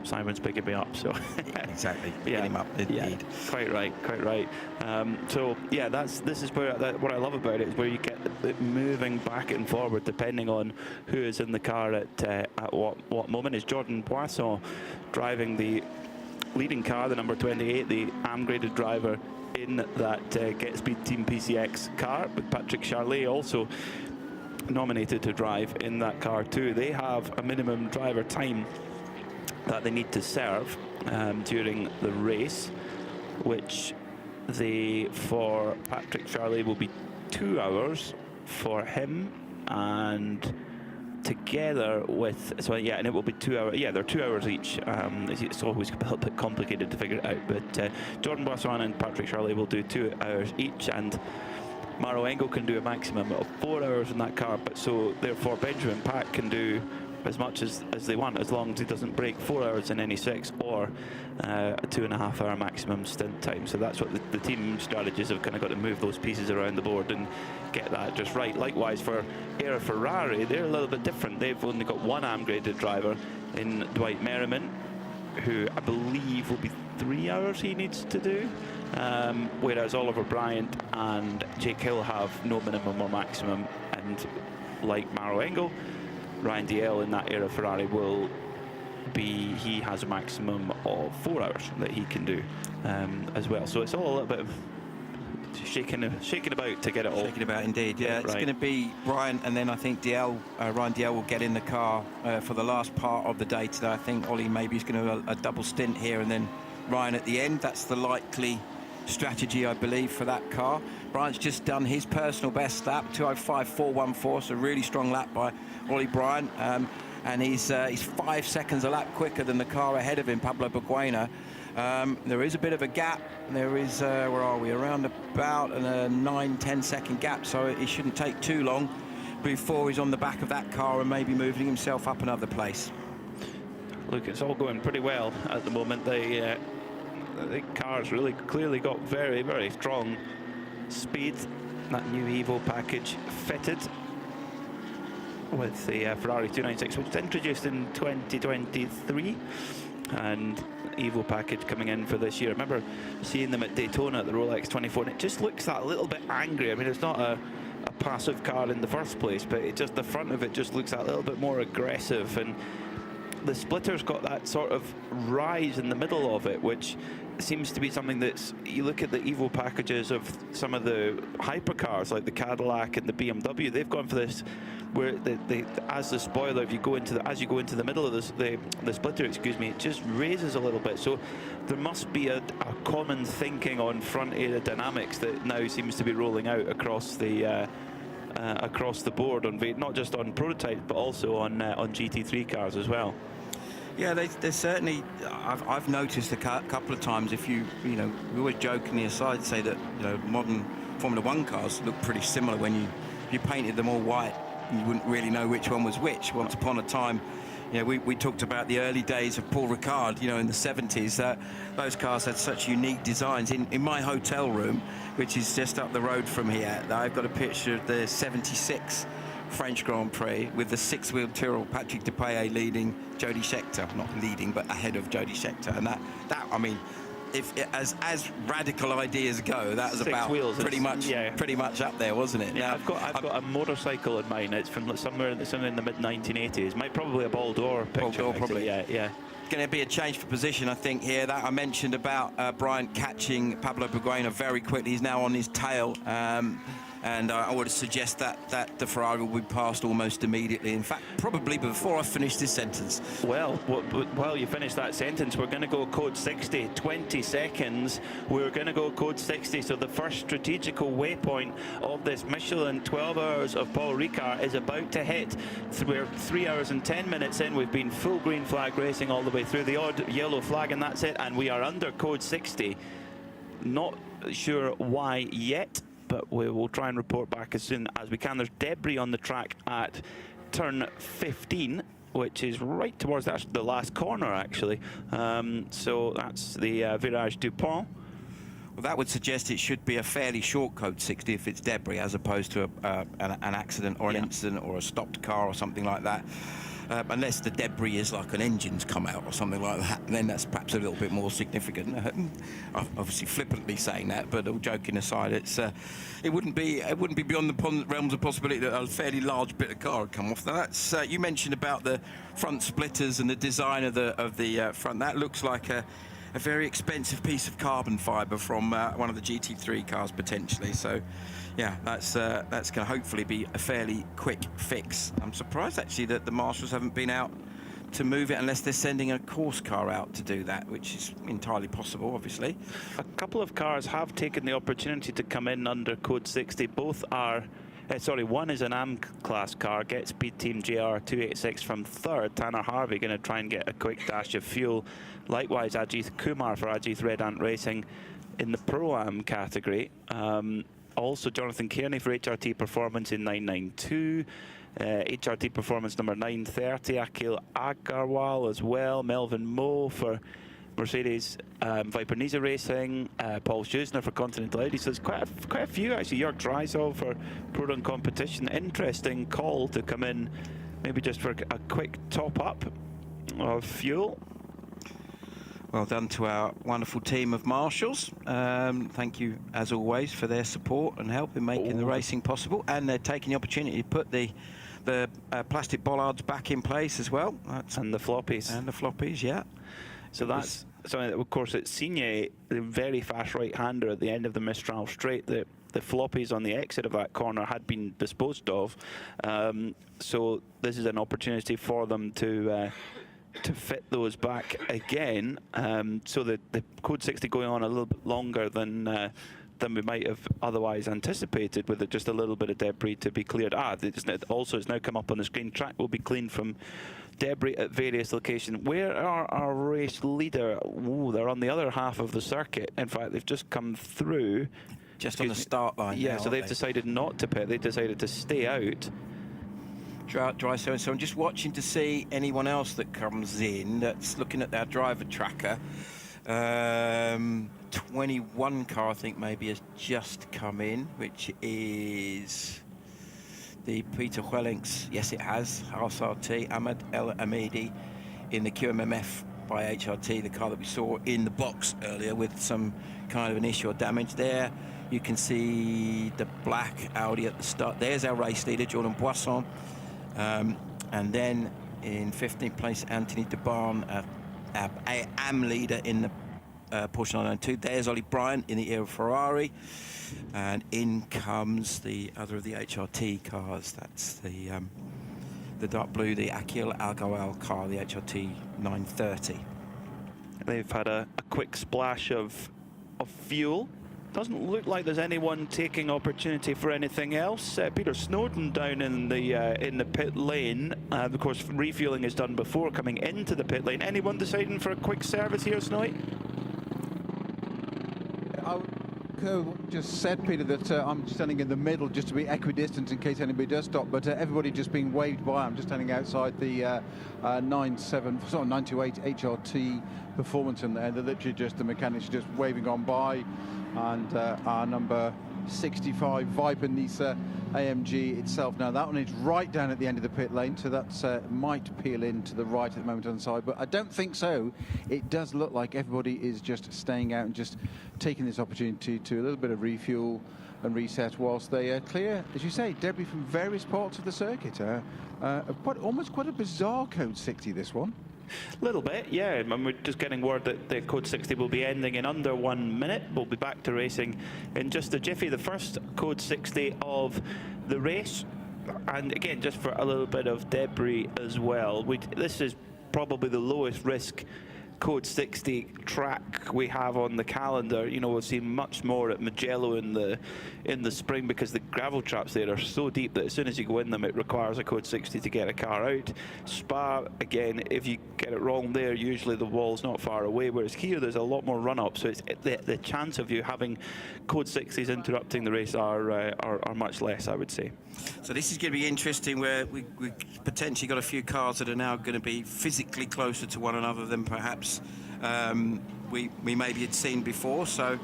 Simon's picking me up. So exactly, yeah, him up indeed. Yeah, quite right. So yeah, this is where what I love about it is where you get it moving back and forward depending on who is in the car at what moment. Is Jordan Boisson driving the leading car, the number 28, the AM-graded driver in that Get Speed Team PCX car, but Patrick Charlet also nominated to drive in that car too. They have a minimum driver time that they need to serve during the race, which for Patrick Charlet will be 2 hours for him, and together with, so yeah, and it will be 2 hours. Yeah, they're 2 hours each. It's always a little bit complicated to figure it out, but Jordan Boisson and Patrick Charlet will do 2 hours each, and Maro Engel can do a maximum of 4 hours in that car, but so therefore Benjamin Pack can do as much as they want, as long as he doesn't break 4 hours in any 6 or a 2.5 hour maximum stint time. So that's what the team strategies have kind of got to move those pieces around the board and get that just right. Likewise for Ferrari, they're a little bit different. They've only got one AM graded driver in Dwight Merriman, who I believe will be 3 hours he needs to do, whereas Oliver Bryant and Jake Hill have no minimum or maximum, and like Maro Engel, Ryan Dalziel in that Ferrari he has a maximum of 4 hours that he can do as well. So it's all a little bit of shaking about to get it all. Shaking about indeed, yeah. It's going to be Ryan, and then I think Ryan Dalziel will get in the car for the last part of the day today. I think Ollie maybe is going to do a double stint here and then Ryan at the end. That's the likely strategy, I believe, for that car. Bryant's just done his personal best lap, 2:05.414, so a really strong lap by Ollie Bryant, and he's 5 seconds a lap quicker than the car ahead of him, Pablo Berguena. There is a bit of a gap. There is, where are we, around about a 9-10 second gap, so it shouldn't take too long before he's on the back of that car and maybe moving himself up another place. Look, it's all going pretty well at the moment. The car's really clearly got very, very strong speed. That new Evo package fitted with the Ferrari 296, which was introduced in 2023, and Evo package coming in for this year. I remember seeing them at Daytona at the Rolex 24, and it just looks that little bit angry. I mean, it's not a passive car in the first place, but the front of it just looks that little bit more aggressive, and the splitter's got that sort of rise in the middle of it, which seems to be something that's, you look at the Evo packages of some of the hypercars like the Cadillac and the BMW, they've gone for this where as the spoiler, as you go into the middle of the splitter, it just raises a little bit. So there must be a common thinking on front aerodynamics that now seems to be rolling out across the board, not just on prototypes but also on GT3 cars as well. Yeah, they certainly. I've noticed a couple of times. If we always jokingly aside say that modern Formula One cars look pretty similar when you painted them all white. You wouldn't really know which one was which. Once upon a time, we talked about the early days of Paul Ricard, in the 70s. Those cars had such unique designs. In my hotel room, which is just up the road from here, I've got a picture of the 76 French Grand Prix with the six-wheel Tyrrell, Patrick Depailler leading Jody Scheckter, not leading but ahead of Jody Scheckter, and that I mean, if as radical ideas go, that was Six about wheels, pretty much up there, wasn't it? Yeah, Now, I've got a motorcycle in mind. It's from somewhere in the mid 1980s. Probably a Ball d'Or picture. Ball d'Or, probably. Yeah. Going to be a change for position, I think, here. That I mentioned about Bryant catching Pablo Berguena very quickly. He's now on his tail. And I would suggest that the Ferrari will be passed almost immediately. In fact, probably before I finish this sentence. Well, while you finish that sentence, we're going to go code 60, 20 seconds. We're going to go code 60. So the first strategical waypoint of this Michelin 12 hours of Paul Ricard is about to hit. We're 3 hours and 10 minutes in. We've been full green flag racing all the way through, the odd yellow flag, and that's it. And we are under code 60. Not sure why yet, but we will try and report back as soon as we can. There's debris on the track at turn 15, which is right towards the last corner, actually. So that's the Virage du Pont. Well, that would suggest it should be a fairly short code 60 if it's debris, as opposed to an accident or an incident or a stopped car or something like that. Unless the debris is like an engine's come out or something like that, and then that's perhaps a little bit more significant. Obviously, flippantly saying that, but all joking aside, it wouldn't be beyond the realms of possibility that a fairly large bit of car would come off. Now, that's you mentioned about the front splitters and the design of the front. That looks like a very expensive piece of carbon fibre from one of the GT3 cars potentially. So. Yeah, that's going to hopefully be a fairly quick fix. I'm surprised actually that the marshals haven't been out to move it unless they're sending a course car out to do that, which is entirely possible, obviously. A couple of cars have taken the opportunity to come in under code 60. Both are, one is an AM class car, Get Speed Team JR286 from third. Tanner Harvey going to try and get a quick dash of fuel. Likewise, Ajith Kumar for Ajith Red Ant Racing in the Pro-Am category. Also, Jonathan Kearney for HRT Performance in 992. HRT Performance number 930, Akhil Agarwal as well, Melvin Moe for Mercedes, Viper Niza Racing, Paul Schusner for Continental Audi. So there's quite a few actually. Jörg Dreisel for Pro Run Competition. Interesting call to come in, maybe just for a quick top up of fuel. Well done to our wonderful team of marshals. Thank you, as always, for their support and help in making the racing possible. And they're taking the opportunity to put the plastic bollards back in place as well. And the floppies. And the floppies, yeah. So that's something that, of course, it's Signe, the very fast right-hander at the end of the Mistral straight. The floppies on the exit of that corner had been disposed of. So this is an opportunity for them to fit those back again. So the Code 60 going on a little bit longer than we might have otherwise anticipated, with just a little bit of debris to be cleared. Also, it's now come up on the screen. Track will be cleaned from debris at various locations. Where are our race leader? Ooh, they're on the other half of the circuit. In fact, they've just come through. Just on the start line. Yeah, now, so they've decided not to pit. They decided to stay out. Dry so I'm just watching to see anyone else that comes in that's looking at their driver tracker. 21 car, I think, maybe has just come in, which is the Peter Wellings. Yes, it has. RSRT, Ahmed El Amidi in the QMMF by HRT, the car that we saw in the box earlier with some kind of an issue or damage there. You can see the black Audi at the start. There's our race leader, Jordan Boisson. And then in 15th place, Anthony De Barn, AM leader in the Porsche 992. There's Ollie Bryant in the era Ferrari. And in comes the other of the HRT cars. That's the dark blue, the Akhil Agarwal car, the HRT 930. They've had a quick splash of fuel. Doesn't look like there's anyone taking opportunity for anything else. Peter Snowden down in the pit lane. Of course, refueling is done before coming into the pit lane. Anyone deciding for a quick service here, Snowy? I just said, Peter, that I'm standing in the middle just to be equidistant in case anybody does stop, but everybody just being waved by. I'm just standing outside the 928 HRT Performance, and they're literally just, the mechanics are just waving on by. And our number 65 Viper Nisa AMG itself. Now that one is right down at the end of the pit lane, so that might peel in to the right at the moment on the side, but I don't think so. It does look like everybody is just staying out and just taking this opportunity to a little bit of refuel and reset whilst they clear, as you say, debris from various parts of the circuit. Almost quite a bizarre Code 60, this one. A little bit, yeah. And we're just getting word that the Code 60 will be ending in under 1 minute. We'll be back to racing in just a jiffy. The first Code 60 of the race. And again, just for a little bit of debris as well. This is probably the lowest risk Code 60 track we have on the calendar. You know, we'll see much more at Mugello in the spring, because the gravel traps there are so deep that as soon as you go in them, it requires a Code 60 to get a car out. Spa, again, if you get it wrong there, usually the wall's not far away, whereas here there's a lot more run-up, so it's the chance of you having Code 60s interrupting the race are much less, I would say. So this is going to be interesting, where we potentially got a few cars that are now going to be physically closer to one another than perhaps we maybe had seen before. So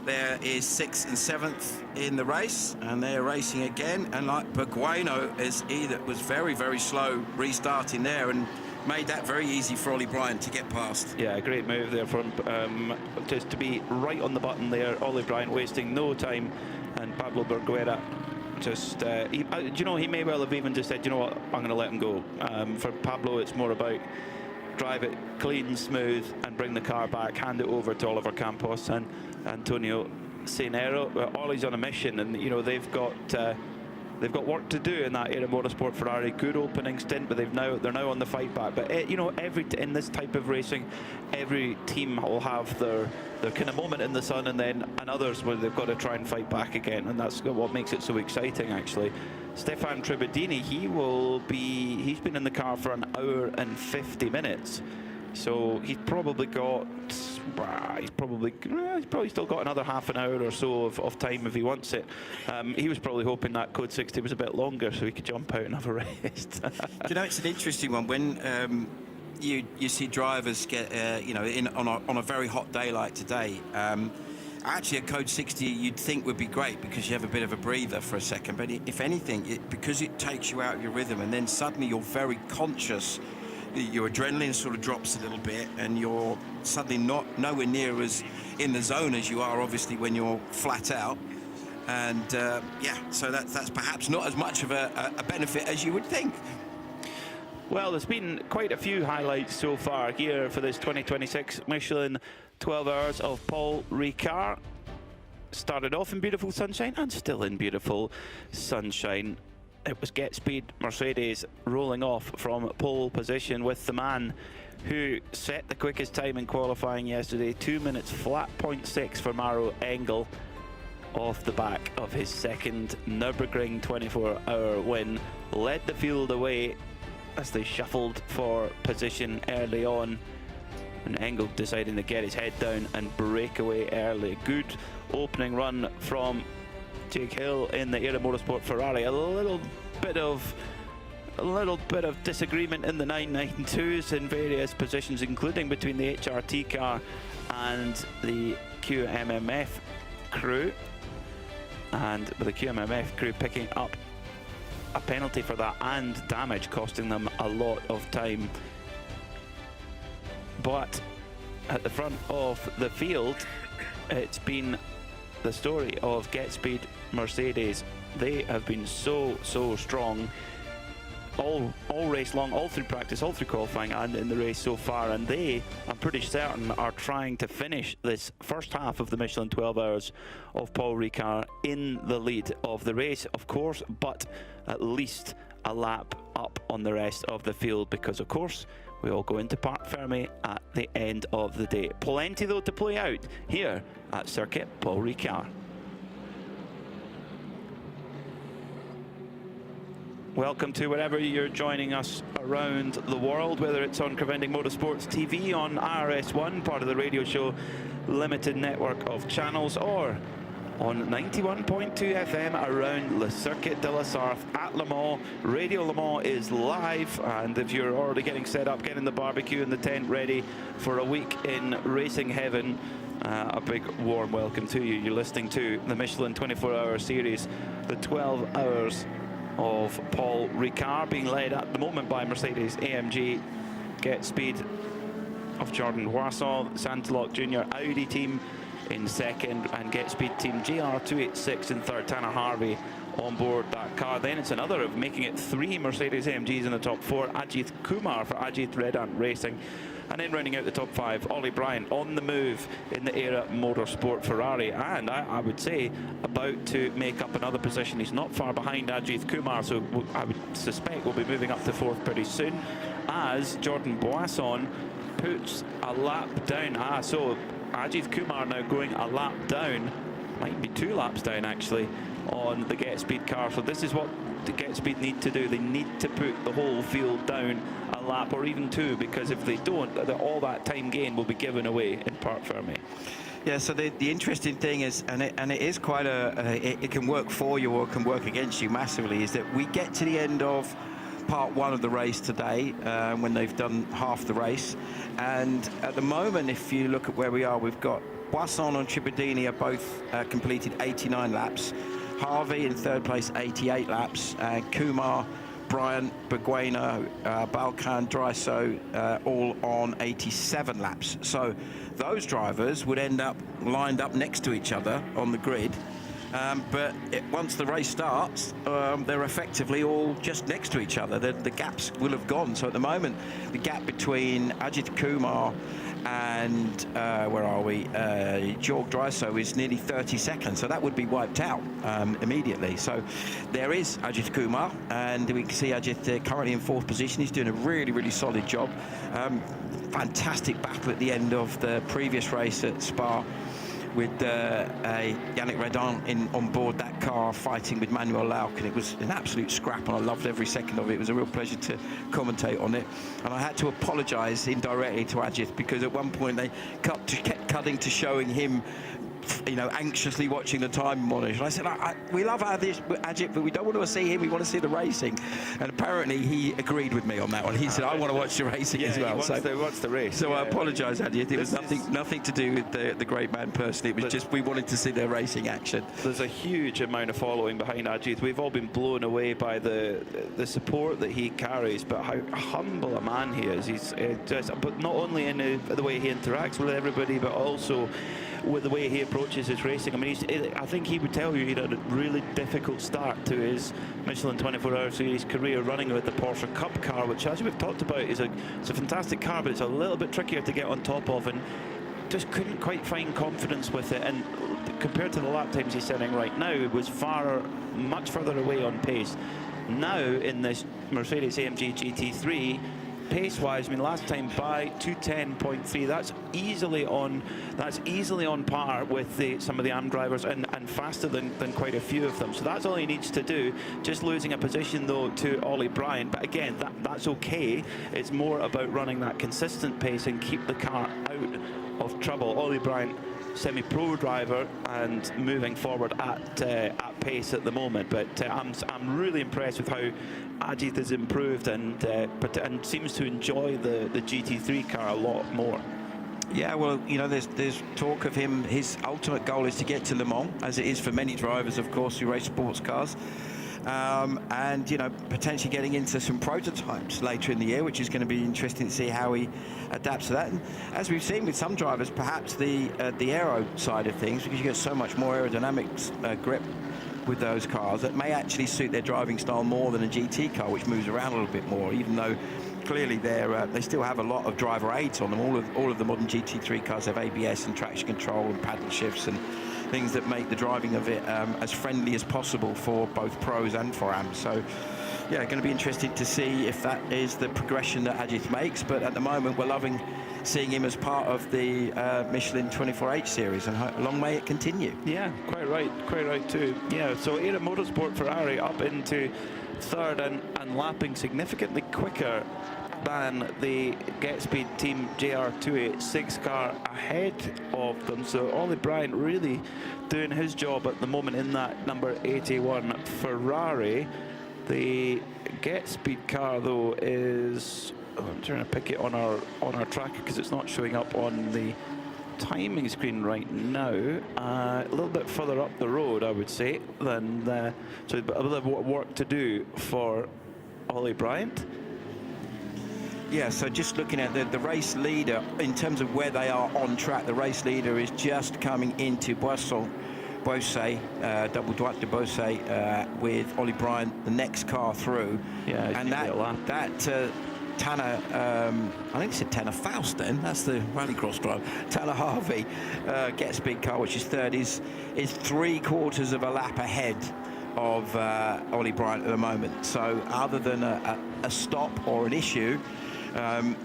there is 6th and 7th in the race, and they're racing again. And like Bergueno was very, very slow restarting there, and made that very easy for Ollie Bryant to get past. Yeah, great move there from just to be right on the button there. Ollie Bryant wasting no time, and Pablo Berguera just, he may well have even just said, you know what, I'm going to let him go. For Pablo, it's more about drive it clean, smooth, and bring the car back, hand it over to Oliver Campos and Antonio Cenero. Ollie's on a mission, and you know they've got work to do in that Era Motorsport Ferrari. Good opening stint, but they're now on the fight back. But in this type of racing, every team will have their kind of moment in the sun, and others where they've got to try and fight back again, and that's what makes it so exciting, actually. Stefan Tribadini, he's been in the car for 1 hour and 50 minutes, so he's probably got he's probably still got another half an hour or so of time if he wants it. He was probably hoping that Code 60 was a bit longer so he could jump out and have a rest. You know, it's an interesting one when you see drivers get on a very hot day like today. Actually, a Code 60 you'd think would be great because you have a bit of a breather for a second. But if anything, because it takes you out of your rhythm, and then suddenly you're very conscious, your adrenaline sort of drops a little bit, and you're suddenly nowhere near as in the zone as you are, obviously, when you're flat out. And so that's perhaps not as much of a benefit as you would think. Well, there's been quite a few highlights so far here for this 2026 Michelin 12 Hours of Paul Ricard. Started off in beautiful sunshine and still in beautiful sunshine. It was Get Speed Mercedes rolling off from pole position with the man who set the quickest time in qualifying yesterday, 2 minutes flat 0.6 for Maro Engel, off the back of his second Nürburgring 24-hour win. Led the field away as they shuffled for position early on, and Engel deciding to get his head down and break away early. Good opening run from Jake Hill in the Era Motorsport Ferrari. A little bit of disagreement in the 992s in various positions, including between the HRT car and the QMMF crew, and with the QMMF crew picking up a penalty for that and damage, costing them a lot of time. But at the front of the field, it's been the story of Get Speed Mercedes. They have been so strong all race long, all through practice, all through qualifying, and in the race so far. And they, I'm pretty certain, are trying to finish this first half of the Michelin 12 Hours of Paul Ricard in the lead of the race, of course, but at least a lap up on the rest of the field, because of course we all go into Parc Fermé at the end of the day. Plenty though to play out here at Circuit Paul Ricard. Welcome to wherever you're joining us around the world, whether it's on Creventic Motorsports TV, on RS1, part of the Radio Show Limited network of channels, or on 91.2 FM around Le Circuit de la Sarthe at Le Mans. Radio Le Mans is live, and if you're already getting set up, getting the barbecue and the tent ready for a week in racing heaven, a big warm welcome to you. You're listening to the Michelin 24-hour series, the 12 Hours of Paul Ricard, being led at the moment by Mercedes AMG Get Speed of Jordan Boisson, Santalok Junior Audi team in second, and Get Speed team GR286 in third. Tanner Harvey on board that car. Then it's another of making it 3 Mercedes AMGs in the top 4. Ajit Kumar for Ajit Red Ant Racing. And then rounding out the top 5, Ollie Bryant on the move in the Era Motorsport Ferrari, and I would say about to make up another position. He's not far behind Ajit Kumar, so I would suspect we'll be moving up to 4th pretty soon, as Jordan Boisson puts a lap down. So Ajit Kumar now going a lap down, might be 2 laps down actually, on the Get Speed car. So this is what the Get Speed need to do. They need to put the whole field down a lap or even 2, because if they don't, all that time gain will be given away in Parc Fermé. Yeah, so the interesting thing is, and it is quite it can work for you or it can work against you massively, is that we get to the end of part 1 of the race today, when they've done half the race, and at the moment, if you look at where we are, we've got Boisson and Cipollini are both completed 89 laps, Harvey in 3rd place 88 laps, and Kumar, Bryant, Berguena, Balkan, Dryso, all on 87 laps. So those drivers would end up lined up next to each other on the grid. But once the race starts, they're effectively all just next to each other. The gaps will have gone. So at the moment, the gap between Ajit Kumar and where are we? Jorg Dryso is nearly 30 seconds, so that would be wiped out immediately. So there is Ajit Kumar, and we can see Ajit currently in 4th position. He's doing a really solid job. Fantastic battle at the end of the previous race at Spa with Yannick Redin on board that car fighting with Manuel Lauck, and it was an absolute scrap, and I loved every second of it. It was a real pleasure to commentate on it, and I had to apologise indirectly to Ajit, because at one point they kept cutting to showing him, you know, anxiously watching the time monitor. I said, we love Ajit, but we don't want to see him, we want to see the racing. And apparently he agreed with me on that one. He said, I want to watch the racing as well. He wants the race. So I apologise, Ajit. It was nothing to do with the great man personally. It was just we wanted to see their racing action. There's a huge amount of following behind Ajit. We've all been blown away by the support that he carries, but how humble a man he is. He's but not only in the way he interacts with everybody, but also with the way he approaches his racing. I mean, I think he would tell you he had a really difficult start to his Michelin 24-hour series career running with the Porsche Cup car, which, as we've talked about, it's a fantastic car, but it's a little bit trickier to get on top of, and just couldn't quite find confidence with it. And compared to the lap times he's setting right now, it was much further away on pace. Now in this Mercedes AMG GT3, pace-wise, I mean, last time by 210.3. That's easily on par with some of the AM drivers, and faster than quite a few of them. So that's all he needs to do. Just losing a position though to Ollie Bryant, but again, that's okay. It's more about running that consistent pace and keep the car out of trouble. Ollie Bryant, semi-pro driver, and moving forward at pace at the moment. But I'm really impressed with how Ajit has improved and seems to enjoy the GT3 car a lot more. Yeah, well, you know, there's talk of him. His ultimate goal is to get to Le Mans, as it is for many drivers, of course, who race sports cars. And, you know, potentially getting into some prototypes later in the year, which is going to be interesting to see how he adapts to that. And as we've seen with some drivers, perhaps the aero side of things, because you get so much more aerodynamics grip with those cars, that may actually suit their driving style more than a GT car, which moves around a little bit more, even though clearly they still have a lot of driver aids on them. All of the modern GT3 cars have ABS and traction control and paddle shifts and things that make the driving of it as friendly as possible for both pros and for AMs. So yeah, going to be interested to see if that is the progression that Ajit makes, but at the moment we're loving seeing him as part of the Michelin 24H series, and long may it continue. Yeah, quite right too. Yeah, so Era Motorsport Ferrari up into third and lapping significantly quicker than the Get Speed Team JR286 car ahead of them. So Ollie Bryant really doing his job at the moment in that number 81 Ferrari. The Get Speed car though is, I'm trying to pick it on our tracker because it's not showing up on the timing screen right now. A little bit further up the road, I would say, than so a little bit of work to do for Ollie Bryant. Yeah, so just looking at the race leader, in terms of where they are on track, the race leader is just coming into Boisson, double Dwight de Bosse, with Ollie Bryant, the next car through. Yeah, and that Tanner, I think it said Tanner Faust then, that's the rallycross driver. Tanner Harvey gets big car, which is third, is 3/4 of a lap ahead of Ollie Bryant at the moment. So other than a stop or an issue,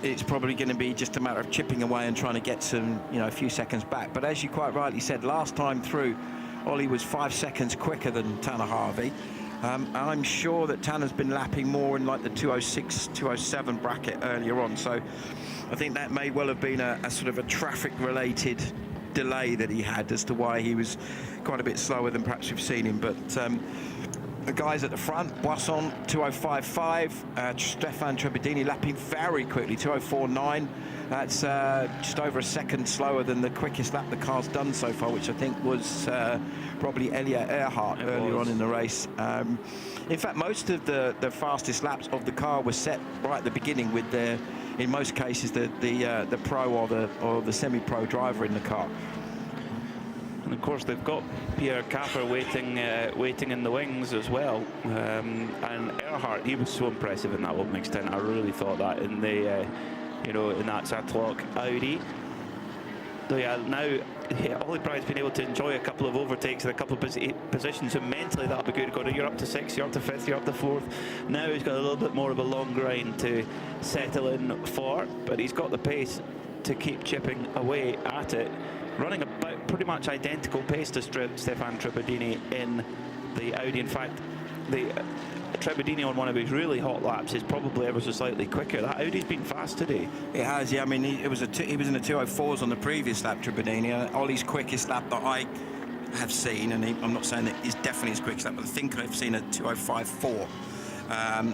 it's probably going to be just a matter of chipping away and trying to get some, a few seconds back. But as you quite rightly said, last time through, Ollie was 5 seconds quicker than Tanner Harvey. I'm sure that Tanner's been lapping more in like the 206, 207 bracket earlier on. So I think that may well have been a sort of a traffic-related delay that he had as to why he was quite a bit slower than perhaps we've seen him. But the guys at the front, Boisson 205.5, Stefan Trebedini lapping very quickly, 204.9. That's just over a second slower than the quickest lap the car's done so far, which I think was probably Elia Earhart earlier on in the race. In fact, most of the fastest laps of the car were set right at the beginning with in most cases, the pro or the semi-pro driver in the car. And of course, they've got Pierre Capper waiting in the wings as well. And Earhart, he was so impressive in that opening stint. I really thought that in the in that Sattlock Audi. So yeah, now Ollie Bryant's been able to enjoy a couple of overtakes and a couple of positions, so mentally that'll be good. You're up to 6th, you're up to 5th, you're up to 4th. Now he's got a little bit more of a long grind to settle in for, but he's got the pace to keep chipping away at it. Running about pretty much identical pace to Stefan Trebedini in the Audi. In fact, the Trebedini on one of his really hot laps is probably ever so slightly quicker. That Audi's been fast today. It has, yeah. I mean, he was in the 204s on the previous lap, Trebedini. Ollie's quickest lap that I have seen, and I'm not saying that he's definitely his quickest lap, but I think I've seen a 205.4.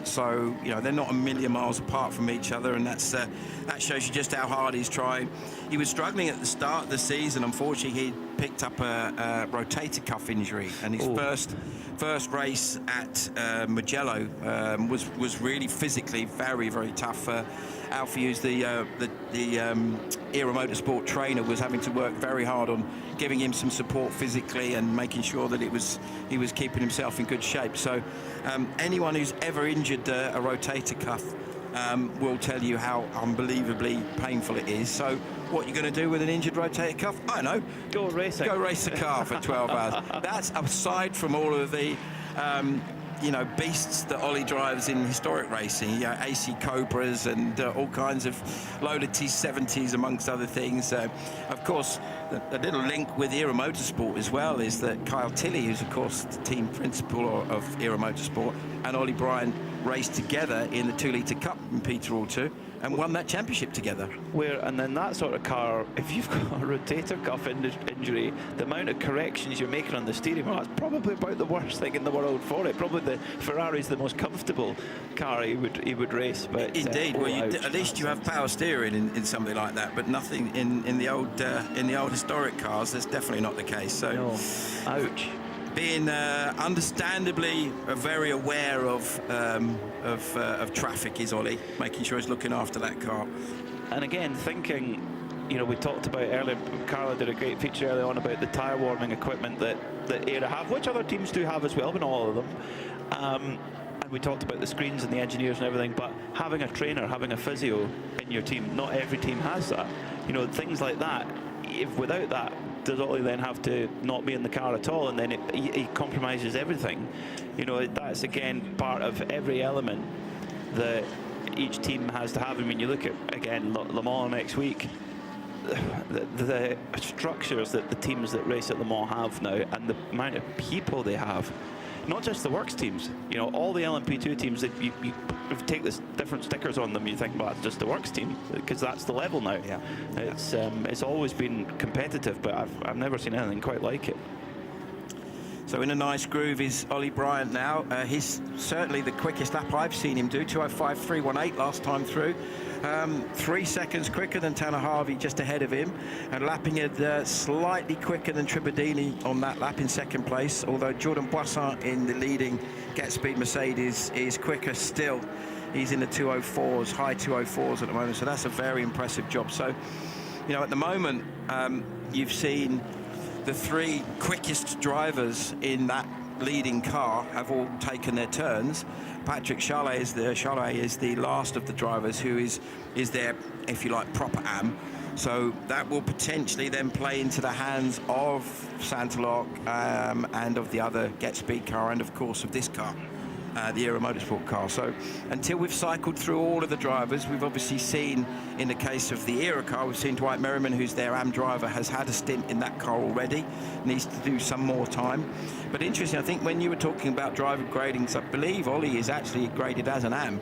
So, you know, they're not a million miles apart from each other, and that shows you just how hard he's trying. He was struggling at the start of the season. Unfortunately, he picked up a rotator cuff injury, and his first race at Mugello was really physically very, very tough. Alfie, who's the Era Motorsport trainer, was having to work very hard on giving him some support physically and making sure that he was keeping himself in good shape. So anyone who's ever injured a rotator cuff will tell you how unbelievably painful it is. So what you're going to do with an injured rotator cuff? I don't know. Go racing. Go race a car for 12 hours. That's aside from all of the you know, beasts that Ollie drives in historic racing, you know, AC Cobras and all kinds of Lola T70s, amongst other things. Of course, the little link with Era Motorsport as well is that Kyle Tilley, who's of course the team principal of Era Motorsport, and Ollie Bryan raced together in the 2-litre Cup in Peterol 2 and won that championship together. And then that sort of car, if you've got a rotator cuff injury, the amount of corrections you're making on the steering wheel, that's probably about the worst thing in the world for it. Probably the Ferrari's the most comfortable car he would race. But indeed, well, at least you have power steering in something like that, but nothing in the old historic cars. That's definitely not the case. So, no. Ouch. Being understandably very aware of traffic is Ollie, making sure he's looking after that car. And again, thinking, you know, we talked about earlier, Carla did a great feature earlier on about the tyre warming equipment that Era have, which other teams do have as well, but not all of them. And we talked about the screens and the engineers and everything, but having a trainer, having a physio in your team, not every team has that. You know, things like that. If without that, does Ollie then have to not be in the car at all, and then he compromises everything? You know, that's again part of every element that each team has to have. I mean, you look at, again, Le Mans next week, the structures that the teams that race at Le Mans have now, and the amount of people they have. Not just the works teams, you know, all the LMP2 teams, that you take this different stickers on them, you think, well, that's just the works team, because that's the level now. Yeah. It's always been competitive, but I've never seen anything quite like it. So in a nice groove is Ollie Bryant now. He's certainly the quickest lap I've seen him do, 2:05.318 last time through. 3 seconds quicker than Tanner Harvey, just ahead of him, and lapping it slightly quicker than Trebedini on that lap in second place, although Jordan Boissin in the leading Get Speed Mercedes is quicker still. He's in the 204s, high 204s at the moment, so that's a very impressive job. So, you know, at the moment, you've seen the 3 quickest drivers in that leading car have all taken their turns. Patrick Charlet is the last of the drivers who is their, if you like, proper AM. So that will potentially then play into the hands of Santalok and of the other Get Speed car, and of course of this car, the Era Motorsport car. So until we've cycled through all of the drivers, we've obviously seen, in the case of the Era car, we've seen Dwight Merriman, who's their AM driver, has had a stint in that car already, needs to do some more time. But interesting, I think when you were talking about driver gradings, I believe Ollie is actually graded as an AM.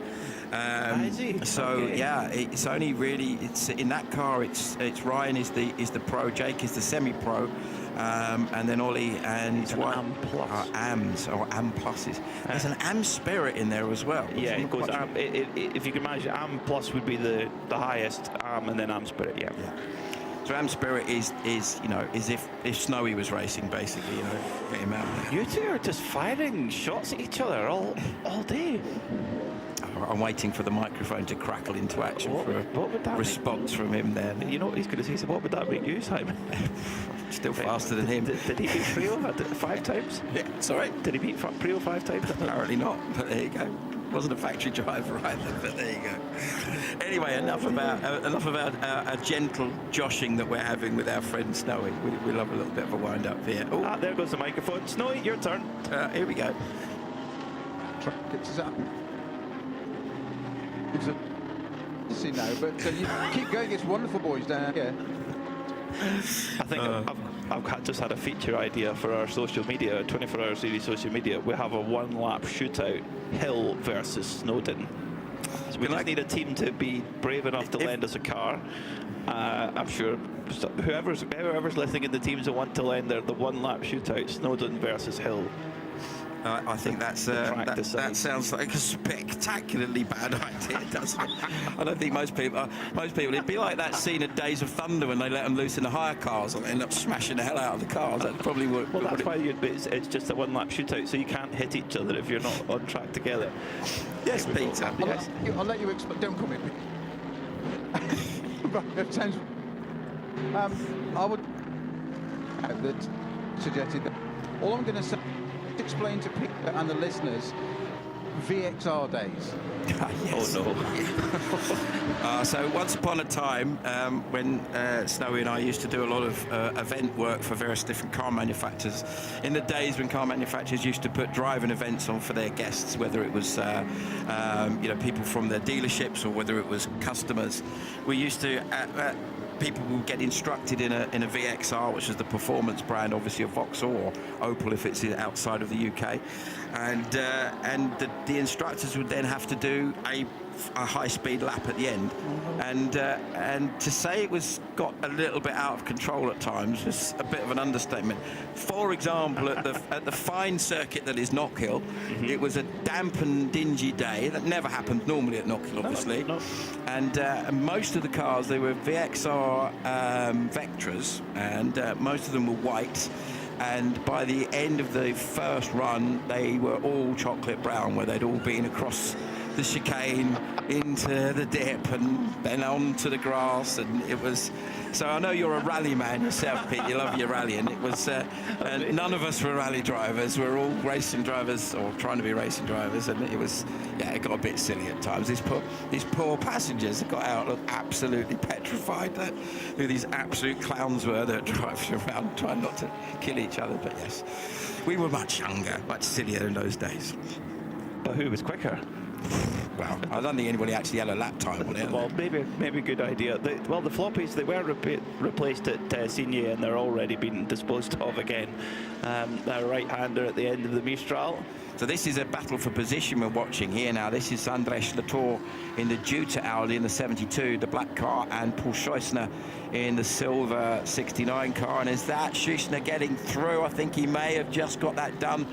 Is he? So okay. yeah, it's only really, it's in that car, it's Ryan is the pro, Jake is the semi-pro, and then Ollie and it's an AM plus. AMs or AM pluses. There's an AM Spirit in there as well. Yeah, it goes AM, if you can imagine, AM plus would be the highest, and then AM Spirit. Yeah. So AM Spirit is you know, is if Snowy was racing, basically, you know, get him out there. You two are just firing shots at each other all day. I'm waiting for the microphone to crackle into action for a response from him then. You know what he's going to say? So what would that make you, Simon? Still faster than him. Did he beat Prio 5 times? Yeah, sorry? Did he beat Prio 5 times? Apparently not, but there you go. Wasn't a factory driver either, but there you go. Anyway, enough about a gentle joshing that we're having with our friend Snowy. We love a little bit of a wind up here. Oh, there goes the microphone. Snowy, your turn. Here we go. Gets us up. See now, but you keep going. It's wonderful, boys, down here. I think I've just had a feature idea for our social media, 24-hour series social media. We have a one-lap shootout, Hill versus Snowdon. So we just need a team to be brave enough to lend us a car. I'm sure whoever's listening in the teams that want to lend the one-lap shootout, Snowdon versus Hill. I think that sounds like a spectacularly bad idea, doesn't it? I don't think most people, it'd be like that scene of Days of Thunder when they let them loose in the hire cars and they end up smashing the hell out of the cars. That probably would. Well, that's why it's just a one-lap shootout, so you can't hit each other if you're not on track together. Yes, Peter. Yes. I'll let you explain. Don't come in. I would that suggested that all I'm going to say. Explain to Peter and the listeners VXR days. Yes. Oh no. So once upon a time, when Snowy and I used to do a lot of event work for various different car manufacturers, in the days when car manufacturers used to put driving events on for their guests, whether it was people from their dealerships or whether it was customers, we used to people will get instructed in a VXR, which is the performance brand, obviously of Vauxhall or Opel if it's outside of the UK, and the instructors would then have to do a high-speed lap at the end, and to say it got a little bit out of control at times was a bit of an understatement. For example, at the fine circuit that is Knockhill, it was a damp and dingy day. That never happens normally at Knockhill, obviously. No. And most of the cars, they were VXR Vectras, and most of them were white. And by the end of the first run, they were all chocolate brown, where they'd all been across the chicane into the dip and then onto the grass, and it was. So I know you're a rally man yourself, Pete. You love your rally, and it was. And none of us were rally drivers. We're all racing drivers or trying to be racing drivers, and it was. Yeah, it got a bit silly at times. These poor passengers got out looked absolutely petrified. Who these absolute clowns were that driving around trying not to kill each other. But yes, we were much younger, much sillier in those days. But who was quicker? Well, I don't think anybody actually had a lap time on it. Well, maybe good idea. The floppies, they were replaced at Signy, and they're already been disposed of again. Their right-hander at the end of the Mistral. So this is a battle for position we're watching here now. This is Andres Latour in the Jutta Audi in the 72, the black car, and Paul Scheusner in the silver 69 car. And is that Scheusner getting through? I think he may have just got that done.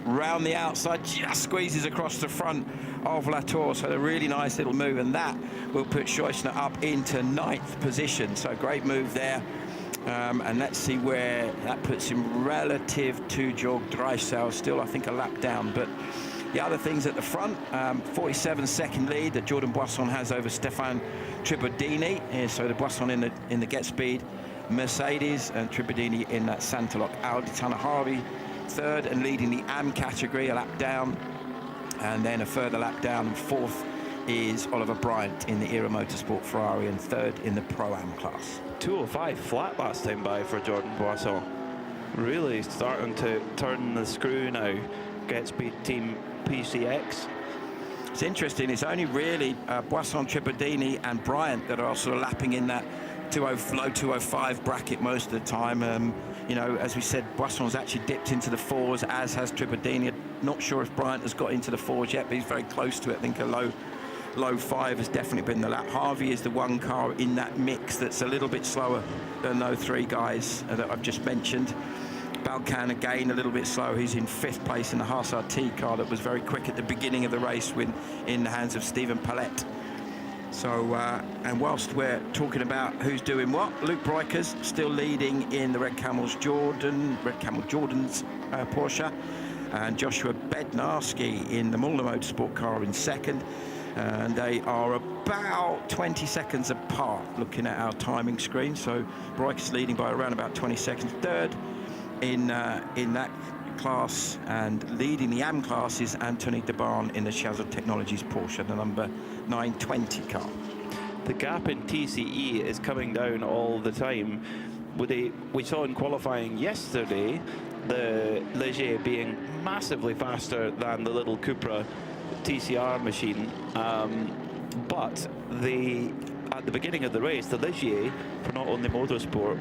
Round the outside, just squeezes across the front of Latour, so a really nice little move, and that will put Scheusner up into 9th position. So great move there, and let's see where that puts him relative to Jörg Dreisau. Still, I think, a lap down, but the other things at the front, 47-second lead that Jordan Boisson has over Stefan Tribodini. So the Boisson in the Get Speed Mercedes, and Tribodini in that Santaloc Audi. Tanner Harvey third and leading the AM category, a lap down, and then a further lap down. And 4th is Oliver Bryant in the Era Motorsport Ferrari, and 3rd in the Pro-Am class. 205 flat last time by for Jordan Boisson. Really starting to turn the screw now. Get Speed Team PCX. It's interesting, it's only really Boisson, Tribodini and Bryant that are sort of lapping in that low 205 bracket most of the time. As we said, Boisson's actually dipped into the 4s, as has Tribodini. Not sure if Bryant has got into the 4s yet, but he's very close to it. I think a low 5 has definitely been the lap. Harvey is the one car in that mix that's a little bit slower than those 3 guys that I've just mentioned. Balkan again a little bit slow. He's in 5th place in the Haas RT car that was very quick at the beginning of the race in the hands of Stephen Palette. So, and whilst we're talking about who's doing what, Luke Breukers still leading in the Red Camel Jordan's Porsche, and Joshua Bednarski in the Muller Motorsport car in 2nd. And they are about 20 seconds apart looking at our timing screen. So Breukers leading by around about 20 seconds. 3rd in that class, and leading the AM class is Anthony Debarn in the Chazot Technologies Porsche, the number 920 car. The gap in TCE is coming down all the time. We saw in qualifying yesterday the Léger being massively faster than the little Cupra TCR machine, but at the beginning of the race, the Ligier, for Not Only Motorsport,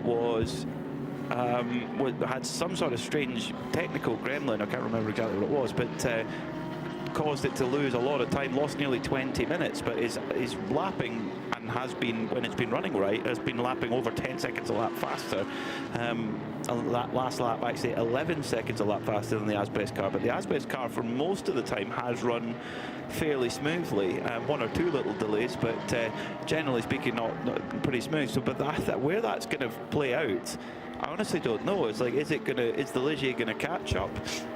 had some sort of strange technical gremlin. I can't remember exactly what it was, but caused it to lose a lot of time, lost nearly 20 minutes, but is lapping, and has been, when it's been running right, has been lapping over 10 seconds a lap faster. That last lap actually 11 seconds a lap faster than the Asbest car, but the Asbest car for most of the time has run fairly smoothly. One or two little delays, but generally speaking not pretty smooth. So, but where that's going to play out, I honestly don't know. It's like, is the Ligier going to catch up,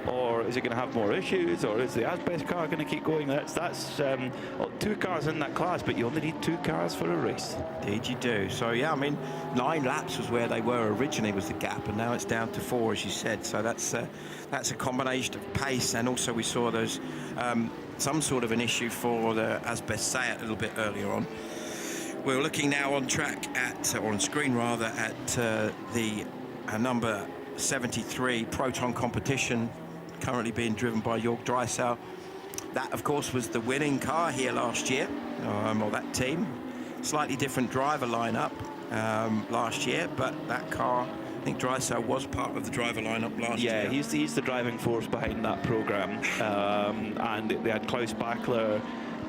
or is it going to have more issues, or is the Asbest car going to keep going? That's well, 2 cars in that class, but you only need 2 cars for a race. Indeed you do. So yeah, I mean, 9 laps was where they were originally, was the gap, and now it's down to 4, as you said. So that's a combination of pace, and also we saw there's some sort of an issue for the Asbest Seat a little bit earlier on. We're looking now on track or on screen rather, at the number 73 Proton competition, currently being driven by Jörg Dreisau. That, of course, was the winning car here last year, or that team. Slightly different driver lineup last year, but that car, I think Dreisau was part of the driver lineup last year. Yeah, he's the driving force behind that program, and they had Klaus Bachler,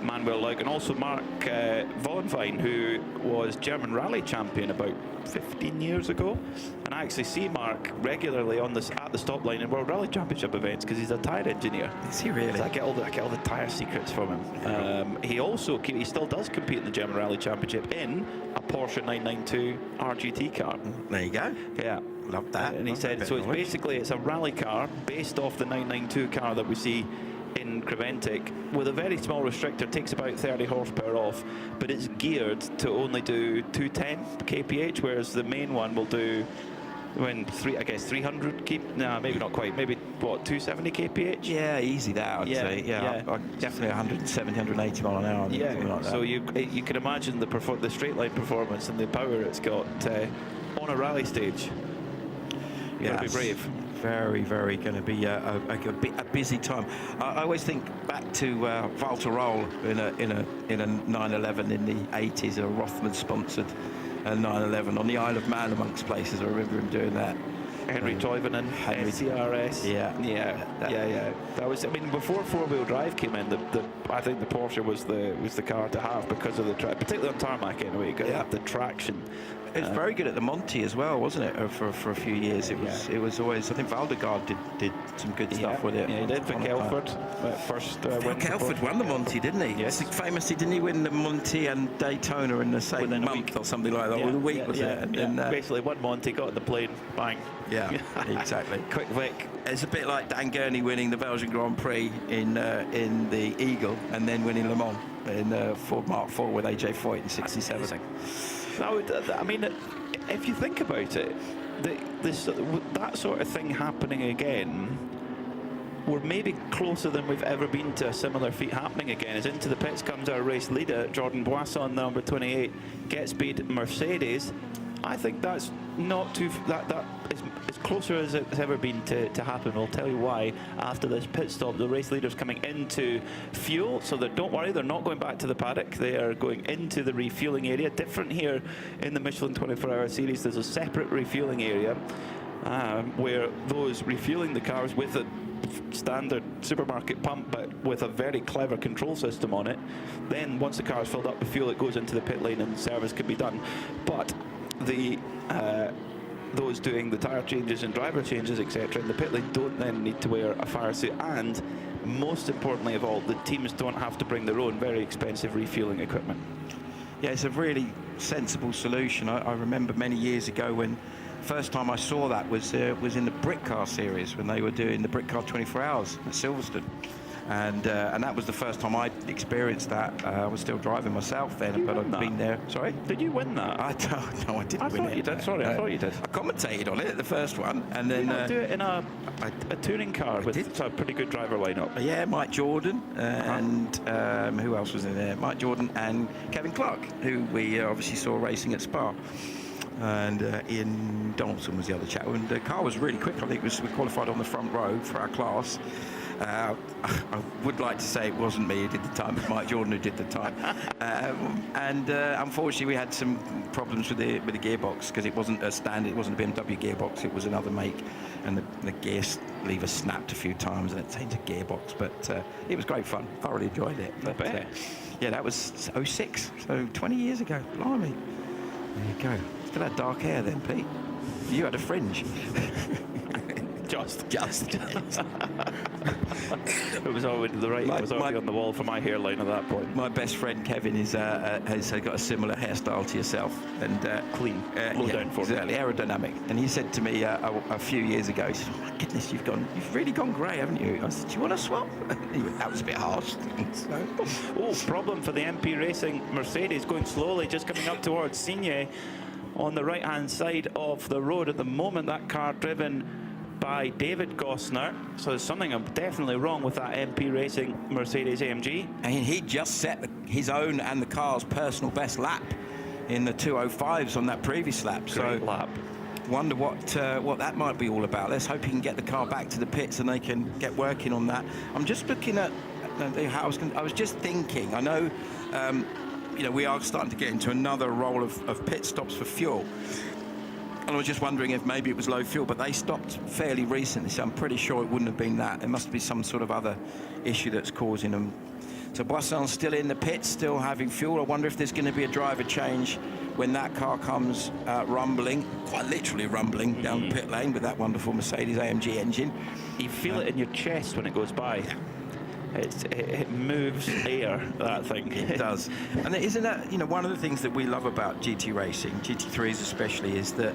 Manuel Leuk, and also Mark Vonvine, who was German rally champion about 15 years ago. And I actually see Mark regularly at the stop line in World Rally Championship events because he's a tyre engineer. Is he really? So I get all the tyre secrets from him. He still does compete in the German Rally Championship in a Porsche 992 RGT car. There you go. Yeah. Love that. And he said, so it's a rally car based off the 992 car that we see in Creventic, with a very small restrictor, takes about 30 horsepower off, but it's geared to only do 210 kph, whereas the main one will do 300 maybe not quite, maybe 270 kph. Yeah, easy that, I'd say. Yeah. Definitely 170, 180 mile an hour. Yeah, like that. So you can imagine the straight line performance and the power it's got on a rally stage. You gotta be brave. Very, very going to be a busy time. I always think back to Walter Roll in a 911 in the 80s, a Rothman sponsored 911 on the Isle of Man, amongst places. I remember him doing that. Henry Toivonen, SCRS. Yeah. That was, I mean, before 4-wheel drive came in, I think the Porsche was the car to have because of the particularly on tarmac anyway. You got to have the traction. It was very good at the Monty as well, wasn't it? For a few years, it was always. I think Valdegaard did some good stuff with it. Yeah, he did for Kelford. First Kelford won the Monty, didn't he? Yes. Famously, didn't he win the Monty and Daytona in the same month or something like that? Within a week, was it? And then, basically, one Monty, got in the plane, bang. Yeah, exactly. Quick Vic. It's a bit like Dan Gurney winning the Belgian Grand Prix in the Eagle, and then winning Le Mans in Ford Mark IV with AJ Foyt in '67. I mean, if you think about it, that sort of thing happening again, we're maybe closer than we've ever been to a similar feat happening again. As into the pits comes our race leader, Jordan Boisson, number 28, gets speed Mercedes. I think that's not too. That is as closer as it's ever been to happen. We'll tell you why after this pit stop. The race leader's coming into fuel, so that don't worry, they're not going back to the paddock. They are going into the refueling area. Different here in the Michelin 24-hour series. There's a separate refueling area where those refueling the cars with a standard supermarket pump, but with a very clever control system on it. Then once the car is filled up with fuel, it goes into the pit lane and service can be done. But those doing the tyre changes and driver changes, etc., in the pit lane don't then need to wear a fire suit, and most importantly of all, the teams don't have to bring their own very expensive refueling equipment. Yeah, it's a really sensible solution. I remember many years ago when first time I saw that was in the Brick Car series, when they were doing the Brick Car 24 Hours at Silverstone. And that was the first time I'd experienced that. I was still driving myself then, but I'd been there. Sorry? Did you win that? I didn't win it. I thought you did. Sorry, I thought you did. I commentated on it, the first one, and then do it in a touring car with a pretty good driver lineup. Yeah, Mike Jordan and who else was in there? Mike Jordan and Kevin Clark, who we obviously saw racing at Spa. And Ian Donaldson was the other chap. And the car was really quick. I think we qualified on the front row for our class. I would like to say it wasn't me who did the time, it was Mike Jordan who did the time. Unfortunately, we had some problems with the gearbox because it wasn't a standard, it wasn't a BMW gearbox, it was another make, and the gear lever snapped a few times and it changed a gearbox. But it was great fun. Thoroughly enjoyed it. But, yeah, that was 06, so 20 years ago. Blimey. There you go. Still had dark hair then, Pete. You had a fringe. Just. It was already it was already on the wall for my hairline at that point. My best friend Kevin has got a similar hairstyle to yourself, and clean, low down for exactly, aerodynamic. And he said to me a few years ago, he said, "Oh my goodness, you've really gone grey, haven't you?" I said, "Do you want to swap?" He went, "That was a bit harsh." Problem for the MP Racing Mercedes, going slowly, just coming up towards Signe on the right-hand side of the road at the moment. That car driven by David Gosner, so there's something definitely wrong with that MP Racing Mercedes AMG. And he just set his own and the car's personal best lap in the 2:05s on that previous lap. Great lap. Wonder what that might be all about. Let's hope he can get the car back to the pits and they can get working on that. I'm just looking at how I was just thinking. I know, we are starting to get into another role of pit stops for fuel. And I was just wondering if maybe it was low fuel, but they stopped fairly recently, so I'm pretty sure it wouldn't have been that. There must be some sort of other issue that's causing them. So Boisson's still in the pits, still having fuel. I wonder if there's going to be a driver change when that car comes rumbling, quite literally rumbling down the pit lane with that wonderful Mercedes AMG engine. You feel it in your chest when it goes by. Yeah. It moves air, that thing. It does. And isn't that, one of the things that we love about GT racing, GT3s especially, is that,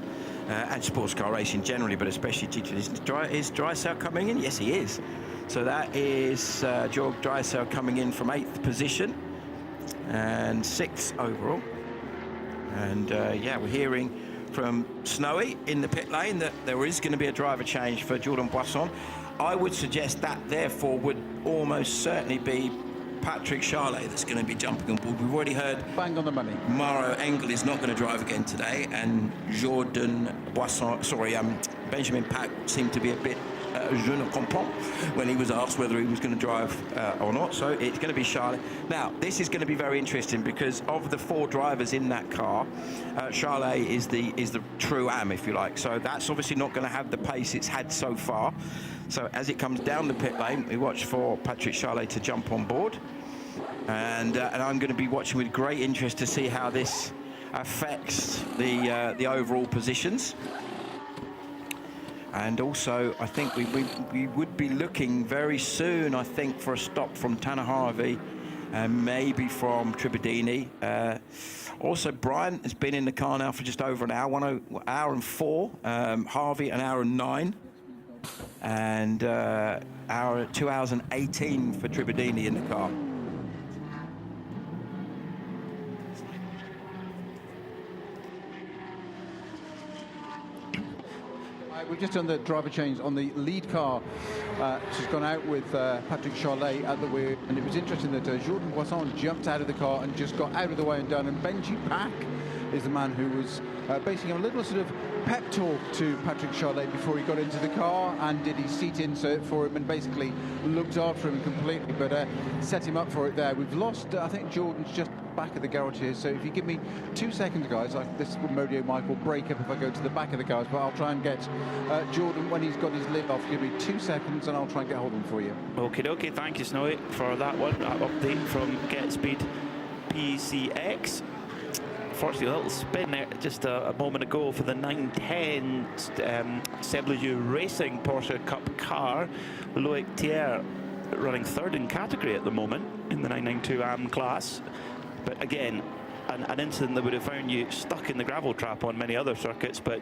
and sports car racing generally, but especially GT3s, is Drysdale coming in? Yes, he is. So that is Georg Drysdale coming in from 8th position and 6th overall. And we're hearing from Snowy in the pit lane that there is going to be a driver change for Jordan Boisson. I would suggest that, therefore, would almost certainly be Patrick Charlet that's going to be jumping on board. We've already heard... Bang on the money. Maro Engel is not going to drive again today, and Jordan Boisson... Benjamin Pack seemed to be a bit je ne comprends when he was asked whether he was going to drive or not. So it's going to be Charlet. Now, this is going to be very interesting because of the 4 drivers in that car, Charlet is the true am, if you like. So that's obviously not going to have the pace it's had so far. So as it comes down the pit lane, we watch for Patrick Charlet to jump on board. And I'm going to be watching with great interest to see how this affects the overall positions. And also, I think we would be looking very soon, I think, for a stop from Tanner Harvey and maybe from Tribadini. Also, Brian has been in the car now for just over an hour, 1 hour and 4. Harvey, an hour and 9. And 2 hours and 18 for Tribadini in the car. We've just done the driver change on the lead car. She's gone out with Patrick Charlet at the wheel, and it was interesting that Jordan Boisson jumped out of the car and just got out of the way and done. And Benji Pack is the man who was basically a little sort of pep talk to Patrick Charlet before he got into the car and did his seat insert for him and basically looked after him completely, but set him up for it there. We've lost, I think Jordan's just back of the garage here, so if you give me 2 seconds, guys, this Modio Mike will break up if I go to the back of the cars, but I'll try and get Jordan when he's got his lid off. Give me 2 seconds and I'll try and get hold of him for you. Okay, thank you, Snowy, for that one. That update from Get Speed PCX. Fortunately, a little spin there just a moment ago for the 910 Sebleju Racing Porsche Cup car. Loic Thier running 3rd in category at the moment in the 992 AM class. But again, an incident that would have found you stuck in the gravel trap on many other circuits, but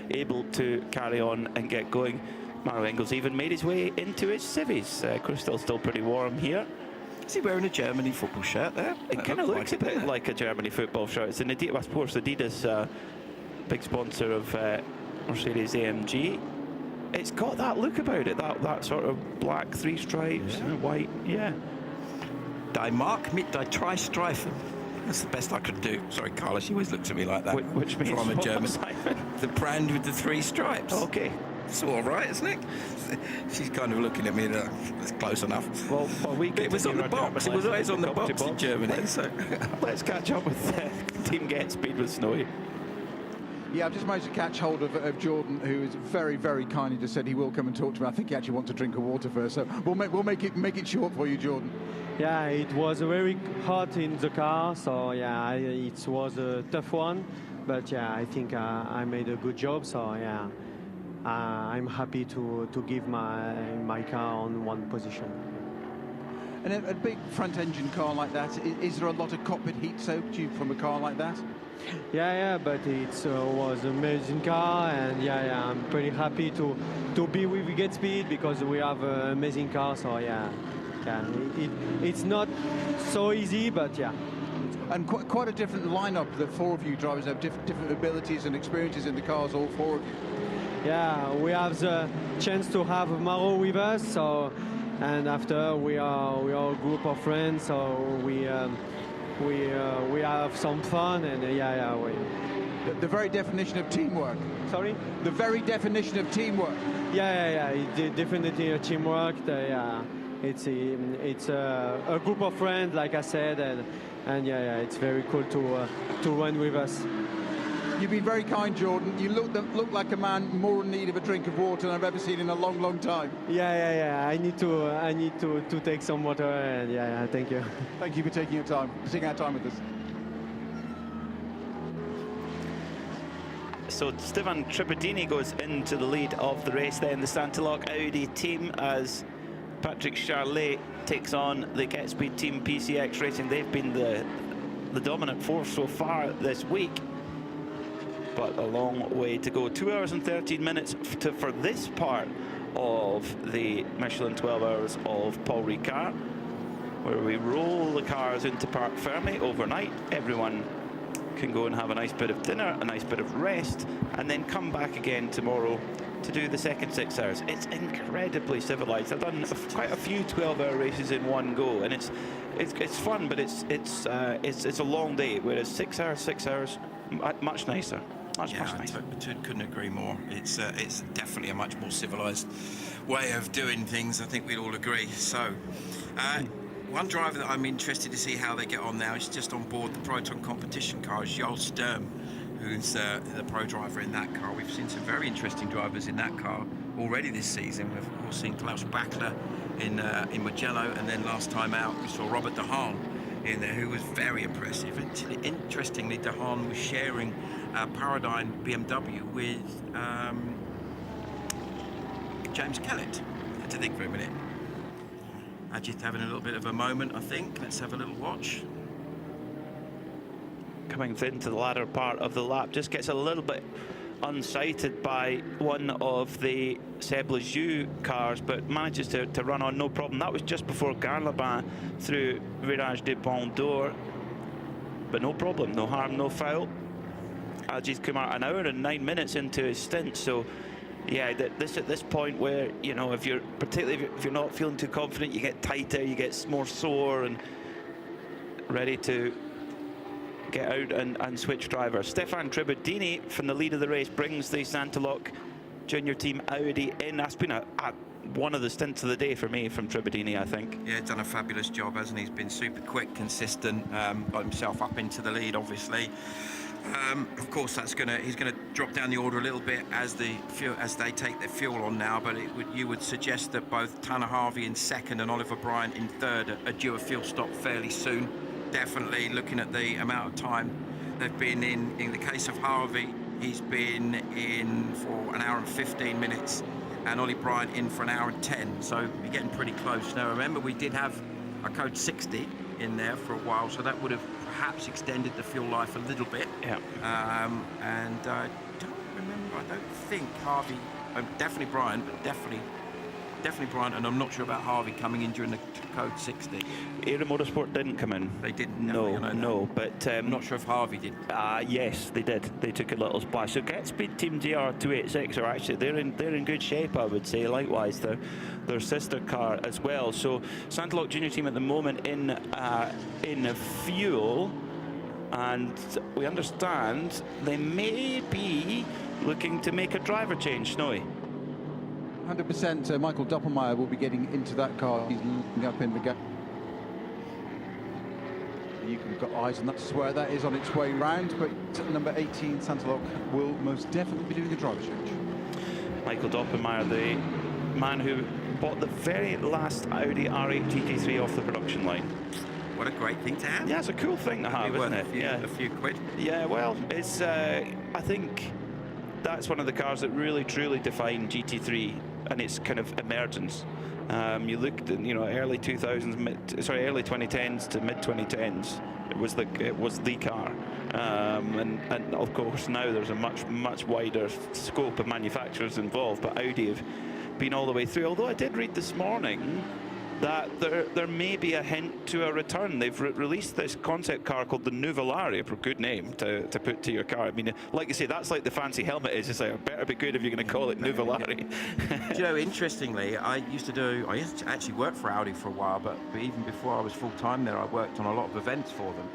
able to carry on and get going. Maro Engels even made his way into his civvies. Crystal's still pretty warm here. Is he wearing a Germany football shirt there? It kind of looks a bit like a Germany football shirt. It's an Adidas, of course, Adidas, big sponsor of Mercedes AMG. It's got that look about it, that sort of black 3 stripes and white, yeah. Die Mark mit die drei Streifen. That's the best I could do. Sorry, Carlos, she always looks at me like that. Which means from a German. The brand with the 3 stripes. Okay. It's all right, isn't it? She's kind of looking at me. That's close enough. Well, it was on the box. It was always on the box in Germany. So let's catch up with Team Get Speed with Snowy. Yeah, I've just managed to catch hold of Jordan, who is very, very kindly just said he will come and talk to me. I think he actually wants a drink of water first, so we'll make it short for you, Jordan. Yeah, it was very hot in the car, so yeah, it was a tough one. But yeah, I think I made a good job, so yeah, I'm happy to give my car on one position. And a big front-engine car like that, is there a lot of cockpit heat soaked from a car like that? Yeah, but it was an amazing car, and yeah, I'm pretty happy to be with Get Speed because we have an amazing car. So yeah, it's not so easy, but yeah. And quite a different lineup. The four of you drivers have different abilities and experiences in the cars. All four of you. Yeah, we have the chance to have Maro with us. So, and after we are a group of friends. So we have some fun, and the very definition of teamwork. Sorry? The very definition of teamwork. Yeah. It's definitely a teamwork. It's a group of friends, like I said, and yeah, it's very cool to run with us. You've been very kind, Jordan. You look like a man more in need of a drink of water than I've ever seen in a long, long time. Yeah. I need to take some water, and yeah, thank you. Thank you for taking out time with us. So Stefan Tribadini goes into the lead of the race then, the Santilok Audi team, as Patrick Charlet takes on the Get Speed team, PCX Racing. They've been the dominant force so far this week, but a long way to go. 2 hours and 13 minutes for this part of the Michelin 12 Hours of Paul Ricard, where we roll the cars into Parc Fermé overnight. Everyone can go and have a nice bit of dinner, a nice bit of rest, and then come back again tomorrow to do the second 6 hours. It's incredibly civilized. I've done quite a few 12-hour races in one go, and it's fun, but it's a long day. Whereas 6 hours, much nicer. Much nicer. I couldn't agree more. It's definitely a much more civilized way of doing things. I think we'd all agree. So. One driver that I'm interested to see how they get on now is just on board the Proton competition car, is Joel Sturm, who's the pro driver in that car. We've seen some very interesting drivers in that car already this season. We've of course seen Klaus Bachler in Mugello, and then last time out we saw Robert De Haan in there, who was very impressive. And interestingly, De Haan was sharing Paradigm BMW with James Kellett. I had to think for a minute. Just having a little bit of a moment, I think. Let's have a little watch. Coming into the latter part of the lap, just gets a little bit unsighted by one of the Seb Lejeune cars, but manages to run on no problem. That was just before Garlabin through Virage de Pont d'Or, but no problem, no harm, no foul. Alji's come out an hour and 9 minutes into his stint, so yeah, at this point where, you know, particularly if you're not feeling too confident, you get tighter, you get more sore and ready to get out and switch drivers. Stefan Tribadini from the lead of the race brings the Santilok junior team Audi in. That's been one of the stints of the day for me from Tribadini, I think. Yeah, done a fabulous job, hasn't he? He's been super quick, consistent, got himself up into the lead, obviously. Of course, he's going to drop down the order a little bit as they take their fuel on now. But you would suggest that both Tanner Harvey in second and Oliver Bryant in third are due a fuel stop fairly soon. Definitely, looking at the amount of time they've been in. In the case of Harvey, he's been in for an hour and 15 minutes, and Ollie Bryant in for an hour and 10. So you're getting pretty close. Now, remember, we did have a code 60 in there for a while, so that would have perhaps extended the fuel life a little bit. Yeah. And I don't think Harvey, definitely Brian, but definitely Brian, and I'm not sure about Harvey coming in during the code 60. Era Motorsport didn't come in. They didn't. No, but I'm not sure if Harvey did. Yes, they did. They took a little splash. So Get Speed Team GR286 are actually they're in good shape, I would say. Likewise, their sister car as well. So Santilok Junior Team at the moment in fuel, and we understand they may be looking to make a driver change. Snowy. 100% Michael Doppelmayr will be getting into that car. He's looking up in the gap. You can got eyes on that, where that is on its way round, but number 18, Santalok, will most definitely be doing the driver change. Michael Doppelmayr, the man who bought the very last Audi R8 GT3 off the production line. What a great thing to have. Yeah, it's a cool thing to have, isn't it? A few quid. Yeah, well, it's. I think that's one of the cars that really, truly defined GT3 and its kind of emergence. You looked at, early 2000s, early 2010s to mid 2010s. It was the car, and of course now there's a much wider scope of manufacturers involved. But Audi have been all the way through. Although I did read this morning that there may be a hint to a return. They've released this concept car called the Nuvolari, a good name to put to your car. I mean, like you say, that's like the fancy helmet is. It's like, it better be good if you're going to call it Nuvolari. Do you know, interestingly, I used to actually work for Audi for a while, but even before I was full-time there, I worked on a lot of events for them.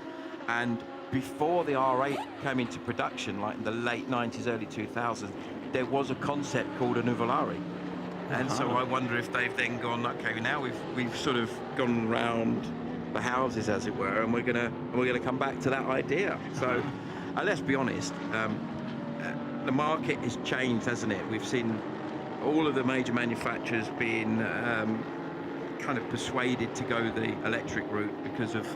And before the R8 came into production, like in the late 90s, early 2000s, there was a concept called a Nuvolari. And so I wonder if they've then gone, okay, now we've sort of gone round the houses, as it were, and we're gonna come back to that idea. So let's be honest, the market has changed, hasn't it? We've seen all of the major manufacturers being kind of persuaded to go the electric route because of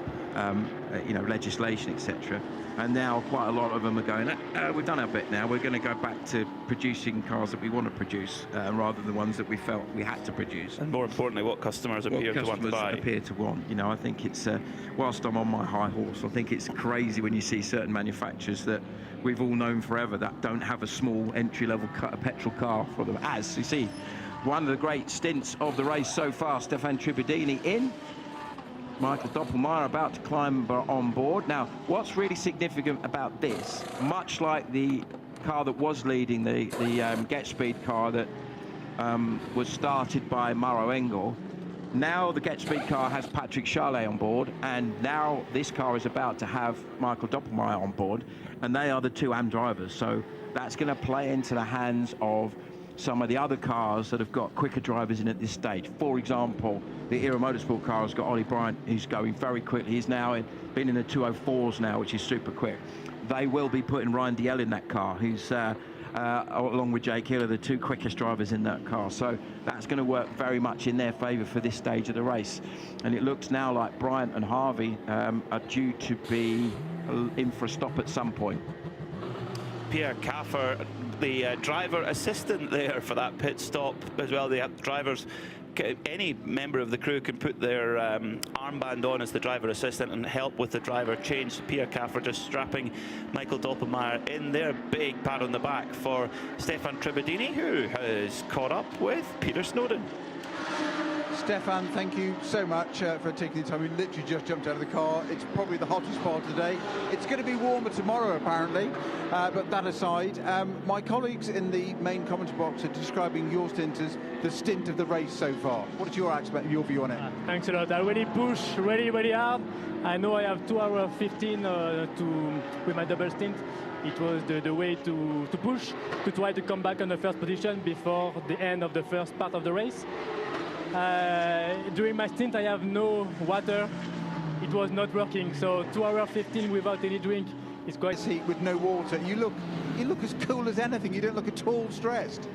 legislation, etc. And now quite a lot of them are going, we've done our bit now, we're going to go back to producing cars that we want to produce rather than the ones that we felt we had to produce. And more importantly, what customers appear to want to buy. I think it's, whilst I'm on my high horse, I think it's crazy when you see certain manufacturers that we've all known forever that don't have a small entry-level petrol car for them. As you see, one of the great stints of the race so far, Stefan Tribadini in. Michael Doppelmayr about to climb on board. Now, what's really significant about this, much like the car that was leading the Get Speed car that was started by Mauro Engel, now the Get Speed car has Patrick Charlet on board, and now this car is about to have Michael Doppelmayr on board, and they are the two AM drivers. So that's going to play into the hands of some of the other cars that have got quicker drivers in at this stage. For example, the Era Motorsport car has got Ollie Bryant, who's going very quickly. He's now been in the 204s now, which is super quick. They will be putting Ryan Diel in that car, who's along with Jake Hill, are the two quickest drivers in that car. So that's going to work very much in their favour for this stage of the race. And it looks now like Bryant and Harvey are due to be in for a stop at some point. Pierre Caffer, the driver assistant there for that pit stop as well. The drivers, any member of the crew can put their armband on as the driver assistant and help with the driver change. Pierre Caffer just strapping Michael Doppelmayr in there. Big pat on the back for Stefan Tribadini, who has caught up with Peter Snowden. Stefan, thank you so much for taking the time. We literally just jumped out of the car. It's probably the hottest part today. It's going to be warmer tomorrow, apparently. But that aside, my colleagues in the main commentary box are describing your stint as the stint of the race so far. What is your view on it? Thanks a lot. I really pushed really hard. I know I have 2 hours 15 with my double stint. It was the way to push, to try to come back on the first position before the end of the first part of the race. During my stint, I have no water. It was not working. So 2 hours 15 without any drink is quite. Heat with no water. You look as cool as anything. You don't look at all stressed.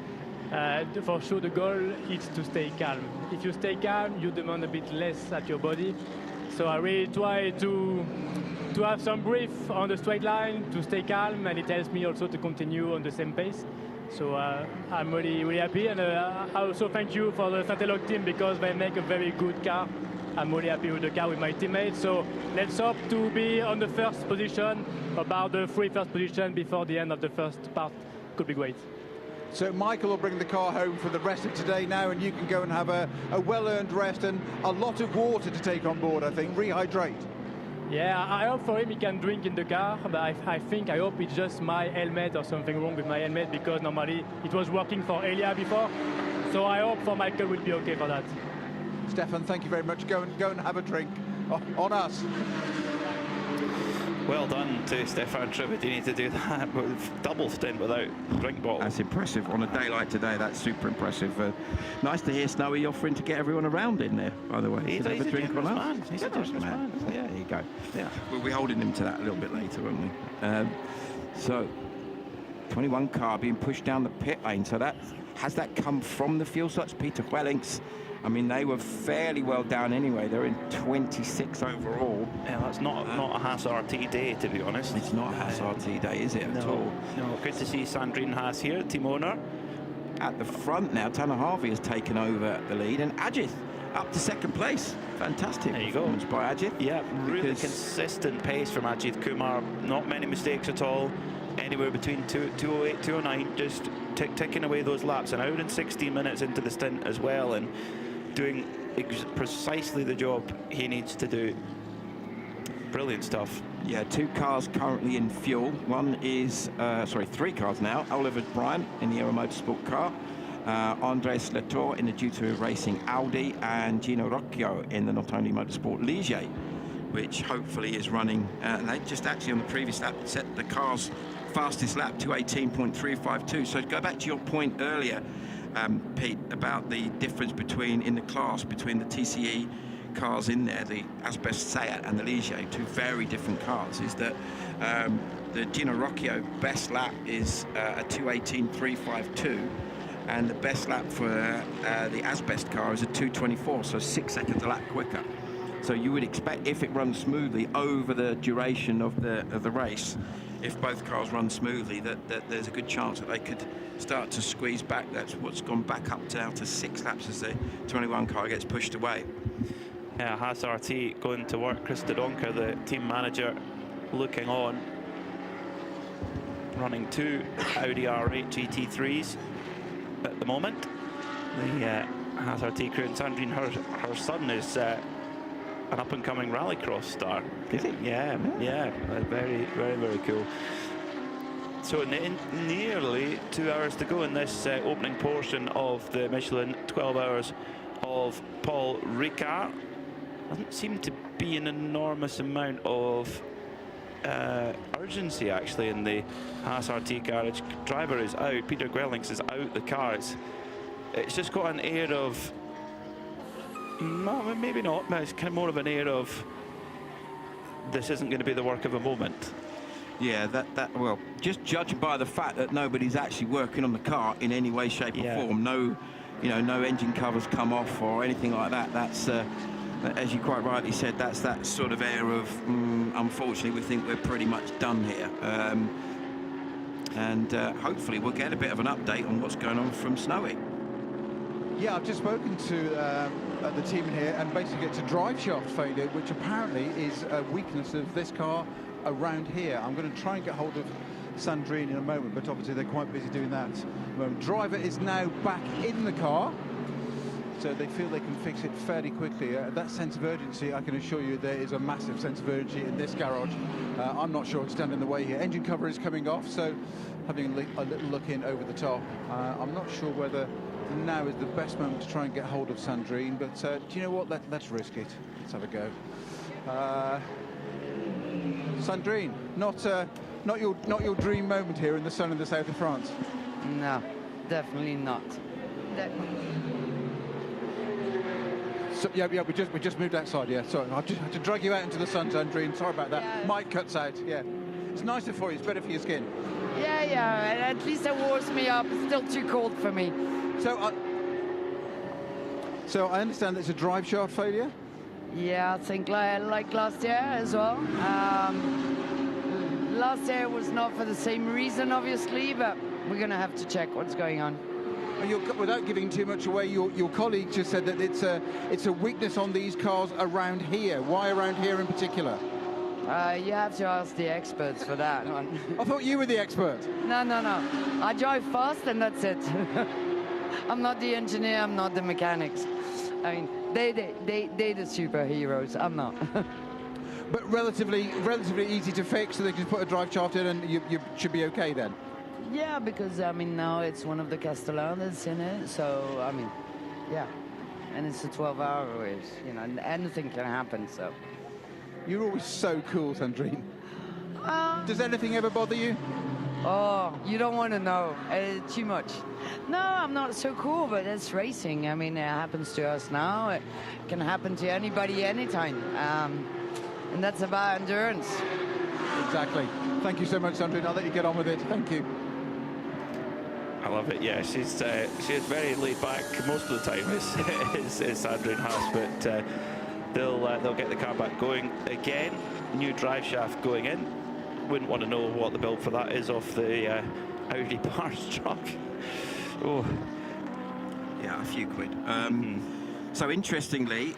For sure, the goal is to stay calm. If you stay calm, you demand a bit less at your body. So I really try to have some breath on the straight line, to stay calm, and it helps me also to continue on the same pace. So I'm really happy, and I also thank you for the Santalok team because they make a very good car. I'm really happy with the car with my teammates. So let's hope to be on the first position, about the first position before the end of the first part. Could be great. So Michael will bring the car home for the rest of today now, and you can go and have a well-earned rest and a lot of water to take on board, I think. Rehydrate. Yeah, I hope for him he can drink in the car, but I hope it's just my helmet or something wrong with my helmet, because normally it was working for Elia before. So I hope for Michael will be okay for that. Stefan, thank you very much. Go and have a drink on us. Well done to Stefan Tribadini to do that with double stint without drink bottle. That's impressive. On a day like today, that's super impressive. Nice to hear Snowy offering to get everyone around in there, by the way. He's a generous man. He's a generous man. Yeah, there you go. Yeah. We'll be holding him to that a little bit later, won't we? So, 21 car being pushed down the pit lane. So has that come from the fuel slots? Peter Wellings. I mean, they were fairly well down anyway. They're in 26 overall. Yeah, that's not a Haas RT day, to be honest. It's not a Haas RT day, is it, at all? No, good to see Sandrine Haas here, team owner. At the front now, Tanner Harvey has taken over the lead, and Ajith up to second place. Fantastic performance by Ajith. Yeah, really consistent pace from Ajith Kumar. Not many mistakes at all. Anywhere between 208, 209, just ticking away those laps. An hour and 16 minutes into the stint as well, and doing precisely the job he needs to do. Brilliant stuff. Yeah, 2 cars currently in fuel. One is, 3 cars now. Oliver Bryant in the Aero Motorsport car, Andres Latour in the Duty Racing Audi, and Gino Rocchio in the Not Only Motorsport Ligier, which hopefully is running. They just actually on the previous lap set the car's fastest lap to 18.352. So to go back to your point earlier, Pete, about the difference between the TCE cars in there, the Asbest Seat and the Ligier, 2 very different cars, is that the Gino Rocchio best lap is a 2:18.352, and the best lap for the Asbest car is a 2:24, so 6 seconds a lap quicker. So you would expect, if it runs smoothly over the duration of the race, if both cars run smoothly, that there's a good chance that they could start to squeeze back. That's what's gone back up to 6 laps as the 21 car gets pushed away. Yeah, Haas RT going to work. Chris Dodonker, the team manager, looking on. Running 2 Audi R8 GT3s at the moment. The Haas RT crew, and Sandrine, her son is an up-and-coming rallycross star. Is he? Yeah. Very, very, very cool. So nearly 2 hours to go in this opening portion of the Michelin. 12 hours of Paul Ricard. Doesn't seem to be an enormous amount of urgency actually in the Haas RT carriage. Driver is out. Peter Gwellings is out the car. It's just got an air of, no, maybe not, but it's kind of more of an air of this isn't going to be the work of a moment. Yeah, well, just judging by the fact that nobody's actually working on the car in any way, shape or form. No, no engine covers come off or anything like that. That's, as you quite rightly said, that's that sort of air of, unfortunately, we think we're pretty much done here. And hopefully we'll get a bit of an update on what's going on from Snowy. Yeah, I've just spoken to the team in here, and basically it's a drive shaft failure, which apparently is a weakness of this car around here. I'm going to try and get hold of Sandrine in a moment, but obviously they're quite busy doing that. Driver is now back in the car, so they feel they can fix it fairly quickly. That sense of urgency, I can assure you, there is a massive sense of urgency in this garage. I'm not sure it's standing in the way here. Engine cover is coming off, so having a little look in over the top. I'm not sure whether now is the best moment to try and get hold of Sandrine, but do you know what? Let's risk it. Let's have a go. Sandrine, not your dream moment here in the sun in the south of France. No, definitely not. So, yeah, we just moved outside. Yeah, sorry, I just had to drag you out into the sun, Sandrine. Sorry about that. Yeah. Mic cuts out. Yeah, it's nicer for you. It's better for your skin. Yeah, at least it warms me up. It's still too cold for me. So I understand it's a drive shaft failure? Yeah, I think like last year as well. Last year was not for the same reason, obviously, but we're going to have to check what's going on. Without giving too much away, your colleague just said that it's a weakness on these cars around here. Why around here in particular? You have to ask the experts for that one. I thought you were the expert. No. I drive fast and that's it. I'm not the engineer, I'm not the mechanics. I mean, they're the superheroes, I'm not. But relatively easy to fix, so they can put a drive shaft in and you should be okay then? Yeah, because, I mean, now it's one of the Castellan that's in it, so, I mean, yeah. And it's a 12-hour race, and anything can happen, so. You're always so cool, Sandrine. Does anything ever bother you? Oh, you don't want to know. Too much. No, I'm not so cool, but it's racing. I mean, it happens to us now. It can happen to anybody, anytime. And that's about endurance. Exactly. Thank you so much, Sandrine. I'll let you get on with it. Thank you. I love it. Yeah, she's very laid back most of the time. Is Sandrine Haas, but they'll get the car back going again. New drive shaft going in. Wouldn't want to know what the build for that is off the Audi Bars truck. Oh, yeah, a few quid. So interestingly,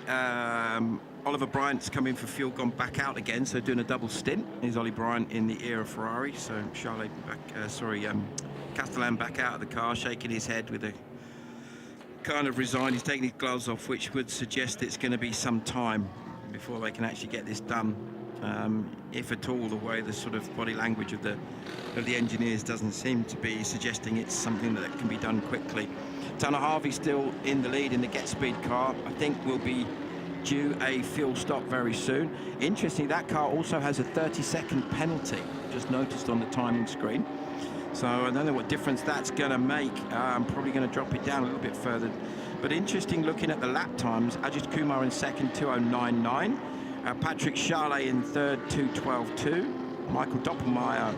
Oliver Bryant's come in for fuel, gone back out again, so doing a double stint. Is Ollie Bryant in the era Ferrari? So Castellan back out of the car, shaking his head with a kind of resigned. He's taking his gloves off, which would suggest it's going to be some time before they can actually get this done. If at all, the way the sort of body language of the engineers doesn't seem to be suggesting it's something that can be done quickly. Tanner Harvey still in the lead in the Get Speed car. I think will be due a fuel stop very soon. Interestingly, that car also has a 30-second penalty, just noticed on the timing screen. So I don't know what difference that's going to make. I'm probably going to drop it down a little bit further. But interesting looking at the lap times. Ajit Kumar in second, 2:09.9. Patrick Charlet in third, 2:12.2. Michael Doppelmayr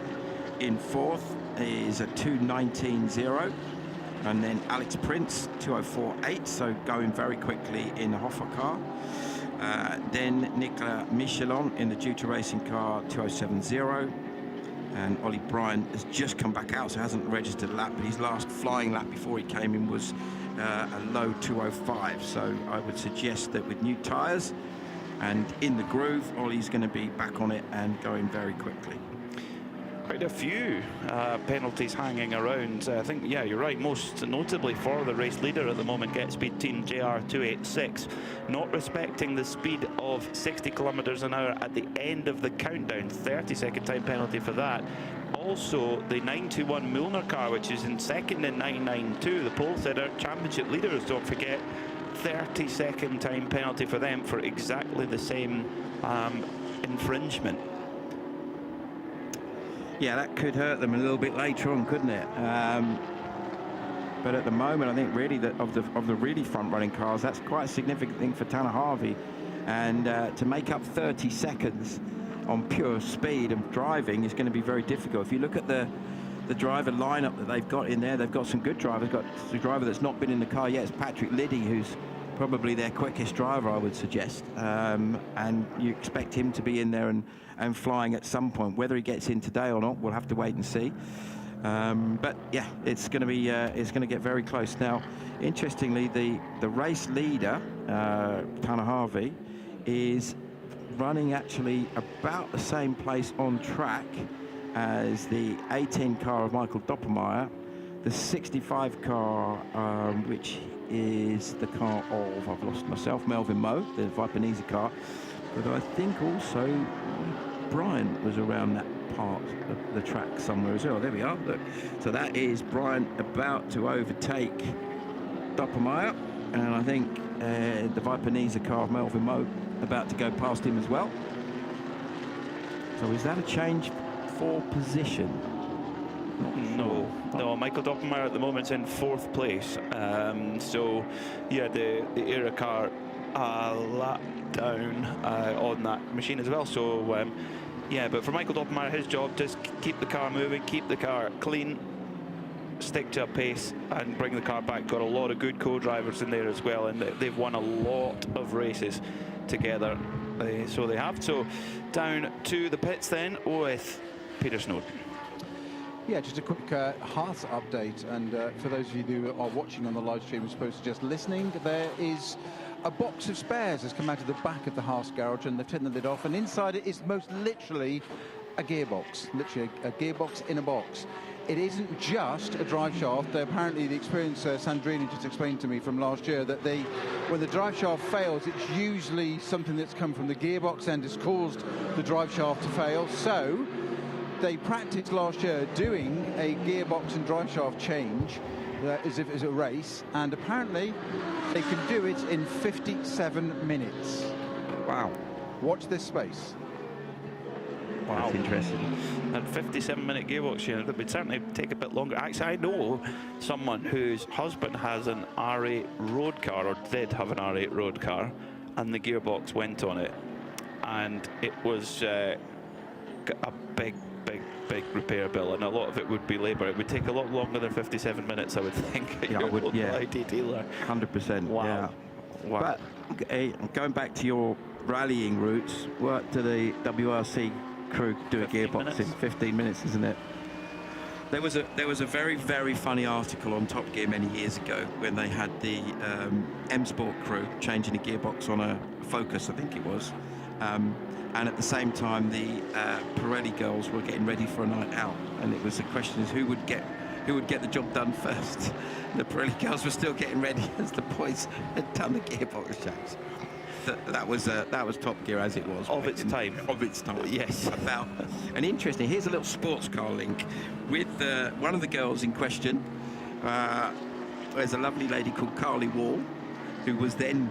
in fourth is a 2:19.0. And then Alex Prince, 2:04.8, so going very quickly in the Hoffa car. Then Nicolas Michelin in the Duty Racing car, 2:07.0. And Ollie Bryant has just come back out, so hasn't registered a lap, but his last flying lap before he came in was a low 2:05. So I would suggest that with new tyres and in the groove, Ollie's going to be back on it and going very quickly. Quite a few penalties hanging around. I think, yeah, you're right, most notably for the race leader at the moment, Get Speed Team JR286, not respecting the speed of 60 kilometers an hour at the end of the countdown. 30-second time penalty for that. Also, the 921 Milner car, which is in second in 992, the pole sitter, championship leaders, don't forget, 30-second time penalty for them for exactly the same infringement. Yeah, that could hurt them a little bit later on, couldn't it? But at the moment, I think really that of the really front-running cars, that's quite a significant thing for Tanner Harvey, and to make up 30 seconds on pure speed of driving is going to be very difficult. If you look at the driver lineup that they've got in there, they've got some good drivers. Got the driver that's not been in the car yet is Patrick Liddy, who's probably their quickest driver, I would suggest, and you expect him to be in there and flying at some point. Whether he gets in today or not, we'll have to wait and see. But yeah, it's going to get very close. Now, interestingly, the race leader, Tanner Harvey, is running actually about the same place on track as the 18 car of Michael Doppelmayr, the 65 car, which is the car of, I've lost myself, Melvin Moe, the Vipanese car, but I think also Bryant was around that part of the track somewhere as well. There we are, look. So that is Bryant about to overtake Doppelmayr, and I think the Vipanese car of Melvin Moe about to go past him as well. So is that a change for position? No, Michael Doppelmayr at the moment's in fourth place. So, yeah, the era car a lap down on that machine as well. So, yeah, but for Michael Doppelmayr, his job, just keep the car moving, keep the car clean, stick to a pace and bring the car back. Got a lot of good co-drivers in there as well, and they've won a lot of races together. So they have. So down to the pits then with Peter Snowden. Yeah, just a quick Haas update, and for those of you who are watching on the live stream as opposed to just listening, there is a box of spares has come out of the back of the Haas garage, and they've taken the lid off, and inside it is most literally a gearbox, literally a gearbox in a box. It isn't just a drive shaft. Apparently the experience Sandrine just explained to me from last year, that when the drive shaft fails, it's usually something that's come from the gearbox and has caused the drive shaft to fail. So they practiced last year doing a gearbox and drive shaft change as if it was a race, and apparently they can do it in 57 minutes. Wow. Watch this space. Wow. That's interesting. And 57-minute gearbox change, that would certainly take a bit longer. Actually, I know someone whose husband has an R8 road car, or did have an R8 road car, and the gearbox went on it. And it was a big repair bill, and a lot of it would be labour. It would take a lot longer than 57 minutes, I would think, at your local ID dealer. 100%. Wow. Yeah. Wow. But going back to your rallying routes, what do the WRC crew do a gearbox in 15 minutes, isn't it? There was a very, very funny article on Top Gear many years ago when they had the M Sport crew changing a gearbox on a Focus, I think it was. And at the same time, the Pirelli girls were getting ready for a night out, and it was the question is who would get the job done first. The Pirelli girls were still getting ready as the boys had done the gearbox change. That was Top Gear as it was. Of its time. Of its time. Yes. About an interesting. Here's a little sports car link with one of the girls in question. There's a lovely lady called Carly Wall, who was then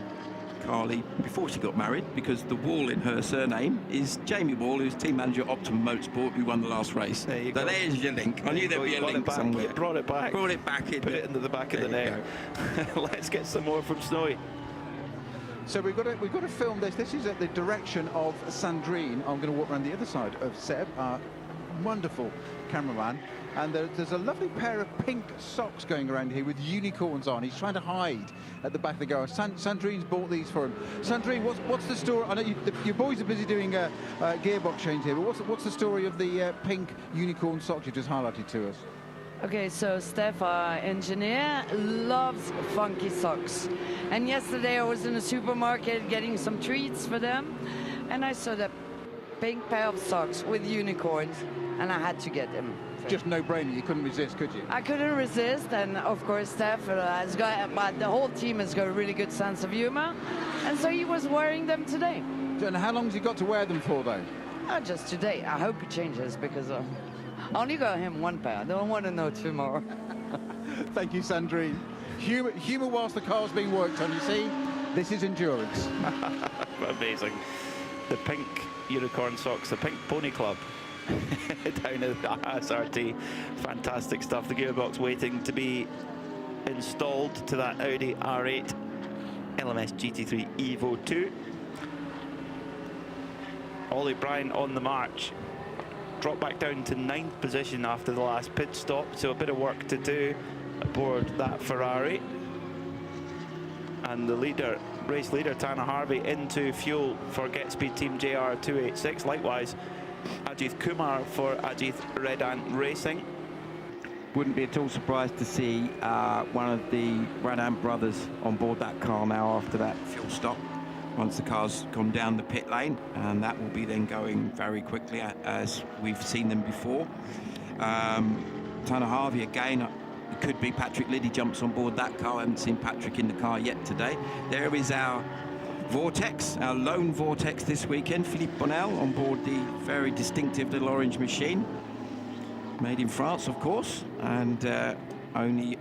Carly before she got married, because the Wall in her surname is Jamie Wall, who's team manager at Optimum Motorsport, who won the last race. There you go. There's your link. I knew there'd be a link somewhere. You brought it back. Brought it back in. Put it into the back of the net. Let's get some more from Snowy. So we've got to film this. This is at the direction of Sandrine. I'm going to walk around the other side of Seb, our wonderful cameraman. And there's a lovely pair of pink socks going around here with unicorns on. He's trying to hide at the back of the garage. Sandrine's bought these for him. Sandrine, what's the story? I know your boys are busy doing a gearbox change here, but what's the story of the pink unicorn socks you just highlighted to us? Okay, so Steph, our engineer, loves funky socks. And yesterday I was in a supermarket getting some treats for them, and I saw that pink pair of socks with unicorns, and I had to get them. Just no-brainer, you couldn't resist, could you? I couldn't resist, and of course Steph has got, but the whole team has got a really good sense of humor, and so he was wearing them today. And how long has he got to wear them for, though? Just today. I hope he changes, because I only got him one pair. I don't want to know two more. Thank you, Sandrine. Humour whilst the car's being worked on, you see? This is endurance. Amazing. The pink unicorn socks, the Pink Pony Club. Down at the SRT. Fantastic stuff. The gearbox waiting to be installed to that Audi R8 LMS GT3 Evo 2. Ollie Bryan on the march. Dropped back down to 9th position after the last pit stop, so a bit of work to do aboard that Ferrari. And the leader, race leader Tanner Harvey, into fuel for Get Speed Team JR286. Likewise, Ajith Kumar for Ajith Redan Racing. Wouldn't be at all surprised to see one of the Redan brothers on board that car now after that fuel stop, once the car's gone down the pit lane, and that will be then going very quickly as we've seen them before. Tanner Harvey again, it could be Patrick Liddy jumps on board that car. I haven't seen Patrick in the car yet today. There is our Vortex, our lone Vortex this weekend, Philippe Bonnel on board the very distinctive little orange machine, made in France, of course, and only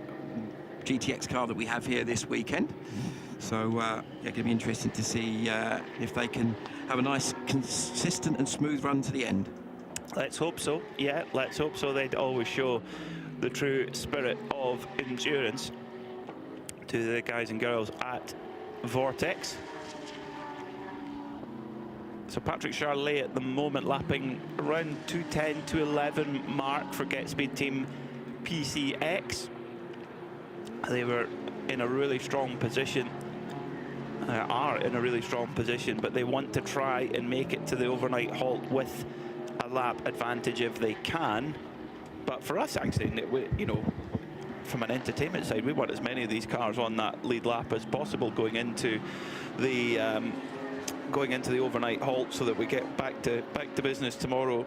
GTX car that we have here this weekend. So yeah, going to be interesting to see if they can have a nice, consistent and smooth run to the end. Let's hope so. Yeah, let's hope so. They'd always show the true spirit of endurance to the guys and girls at Vortex. So Patrick Charlet at the moment lapping around 2:10, 2:11 mark for Get Speed Team PCX. They were in a really strong position, are in a really strong position, but they want to try and make it to the overnight halt with a lap advantage if they can. But for us, actually, you know, from an entertainment side, we want as many of these cars on that lead lap as possible going into the overnight halt, so that we get back to business tomorrow.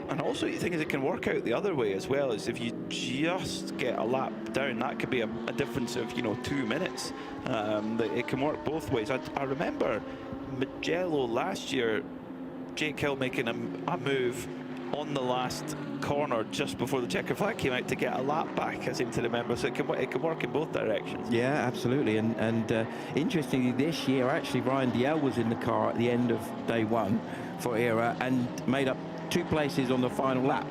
And also, the thing is, it can work out the other way as well. As if you just get a lap down, that could be a difference of 2 minutes. It can work both ways. I remember Mugello last year, Jake Hill making a move on the last corner just before the checker flag came out to get a lap back, I seem to remember. So it can work in both directions. Yeah, absolutely. And interestingly, this year, actually, Ryan Diel was in the car at the end of day one for ERA and made up 2 places on the final lap.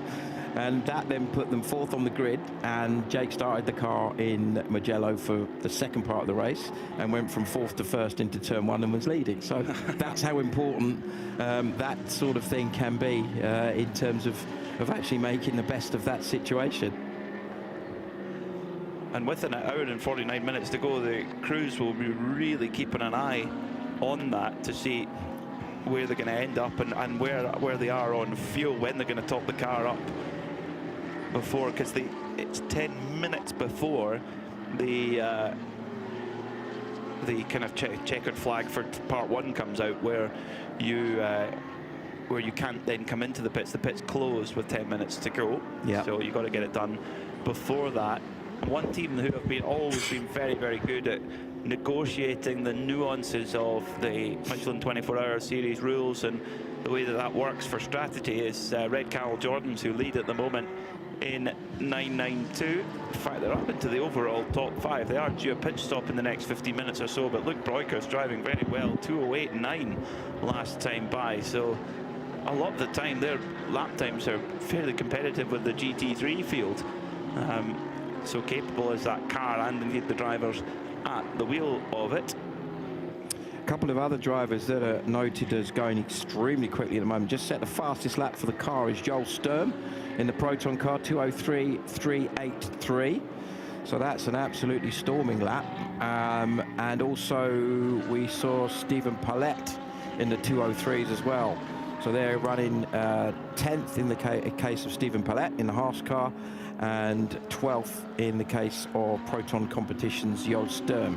And that then put them 4th on the grid, and Jake started the car in Mugello for the second part of the race and went from 4th to 1st into turn 1 and was leading. So that's how important that sort of thing can be in terms of actually making the best of that situation. And with an hour and 49 minutes to go, the crews will be really keeping an eye on that to see where they're going to end up and where they are on fuel, when they're going to top the car up before, because it's 10 minutes before the kind of checkered flag for part 1 comes out, where you can't then come into the pits. The pits close with 10 minutes to go. Yeah. So you've got to get it done before that. One team who have always been very, very good at negotiating the nuances of the Michelin 24-hour series rules and the way that works for strategy is RICARD Jordans, who lead at the moment in 992. In fact, they're up into the overall top 5. They are due a pit stop in the next 15 minutes or so, but Luke Broiker's driving very well, 2:08.9 last time by. So a lot of the time their lap times are fairly competitive with the GT3 field. So capable is that car, and indeed the drivers at the wheel of it. A couple of other drivers that are noted as going extremely quickly at the moment. Just set the fastest lap for the car is Joel Sturm in the Proton car, 2:03.383. So that's an absolutely storming lap. And also we saw Stephen Paulette in the 2:03s as well. So they're running 10th in the case of Stephen Paulette in the Haas car, and 12th in the case of Proton Competition's Joel Sturm.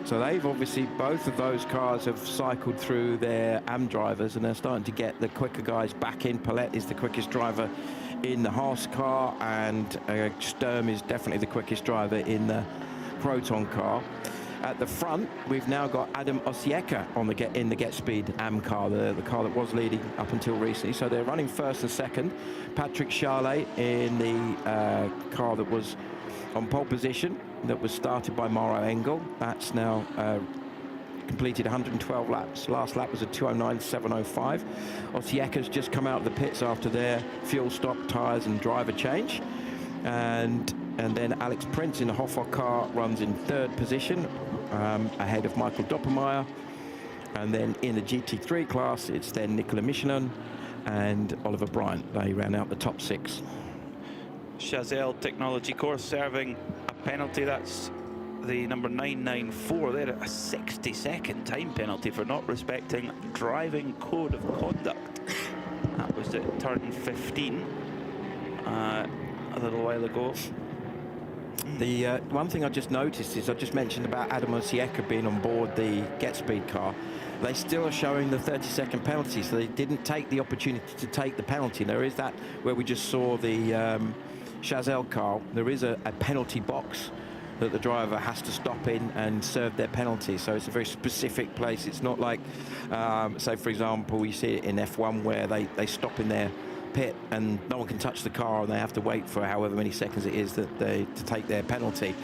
So they've obviously, both of those cars have cycled through their AM drivers, and they're starting to get the quicker guys back in. Paulette is the quickest driver in the Haas car, and Sturm is definitely the quickest driver in the Proton car. At the front, we've now got Adam Osieka in the Get Speed AM car, the car that was leading up until recently. So they're running 1st and 2nd. Patrick Charlet in the car that was on pole position, that was started by Mauro Engel. That's now completed 112 laps. Last lap was a 2:09.705. Osieka's just come out of the pits after their fuel stop, tyres and driver change. And then Alex Prince in the Hoffman car runs in 3rd position, ahead of Michael Doppelmayr. And then in the GT3 class, it's then Nicolas Michelin and Oliver Bryant. They ran out the top 6. Chazelle Technology Course serving a penalty. That's the number 994. They're a 60-second time penalty for not respecting driving code of conduct. That was at turn 15 a little while ago. The one thing I just noticed is I just mentioned about Adam Osieka being on board the Get Speed car. They still are showing the 30-second penalty, so they didn't take the opportunity to take the penalty. There is that where we just saw the Chazelle car. There is a penalty box that the driver has to stop in and serve their penalty. So it's a very specific place. It's not like, say, for example, you see it in F1 where they stop in their pit and no one can touch the car and they have to wait for however many seconds it is that to take their penalty.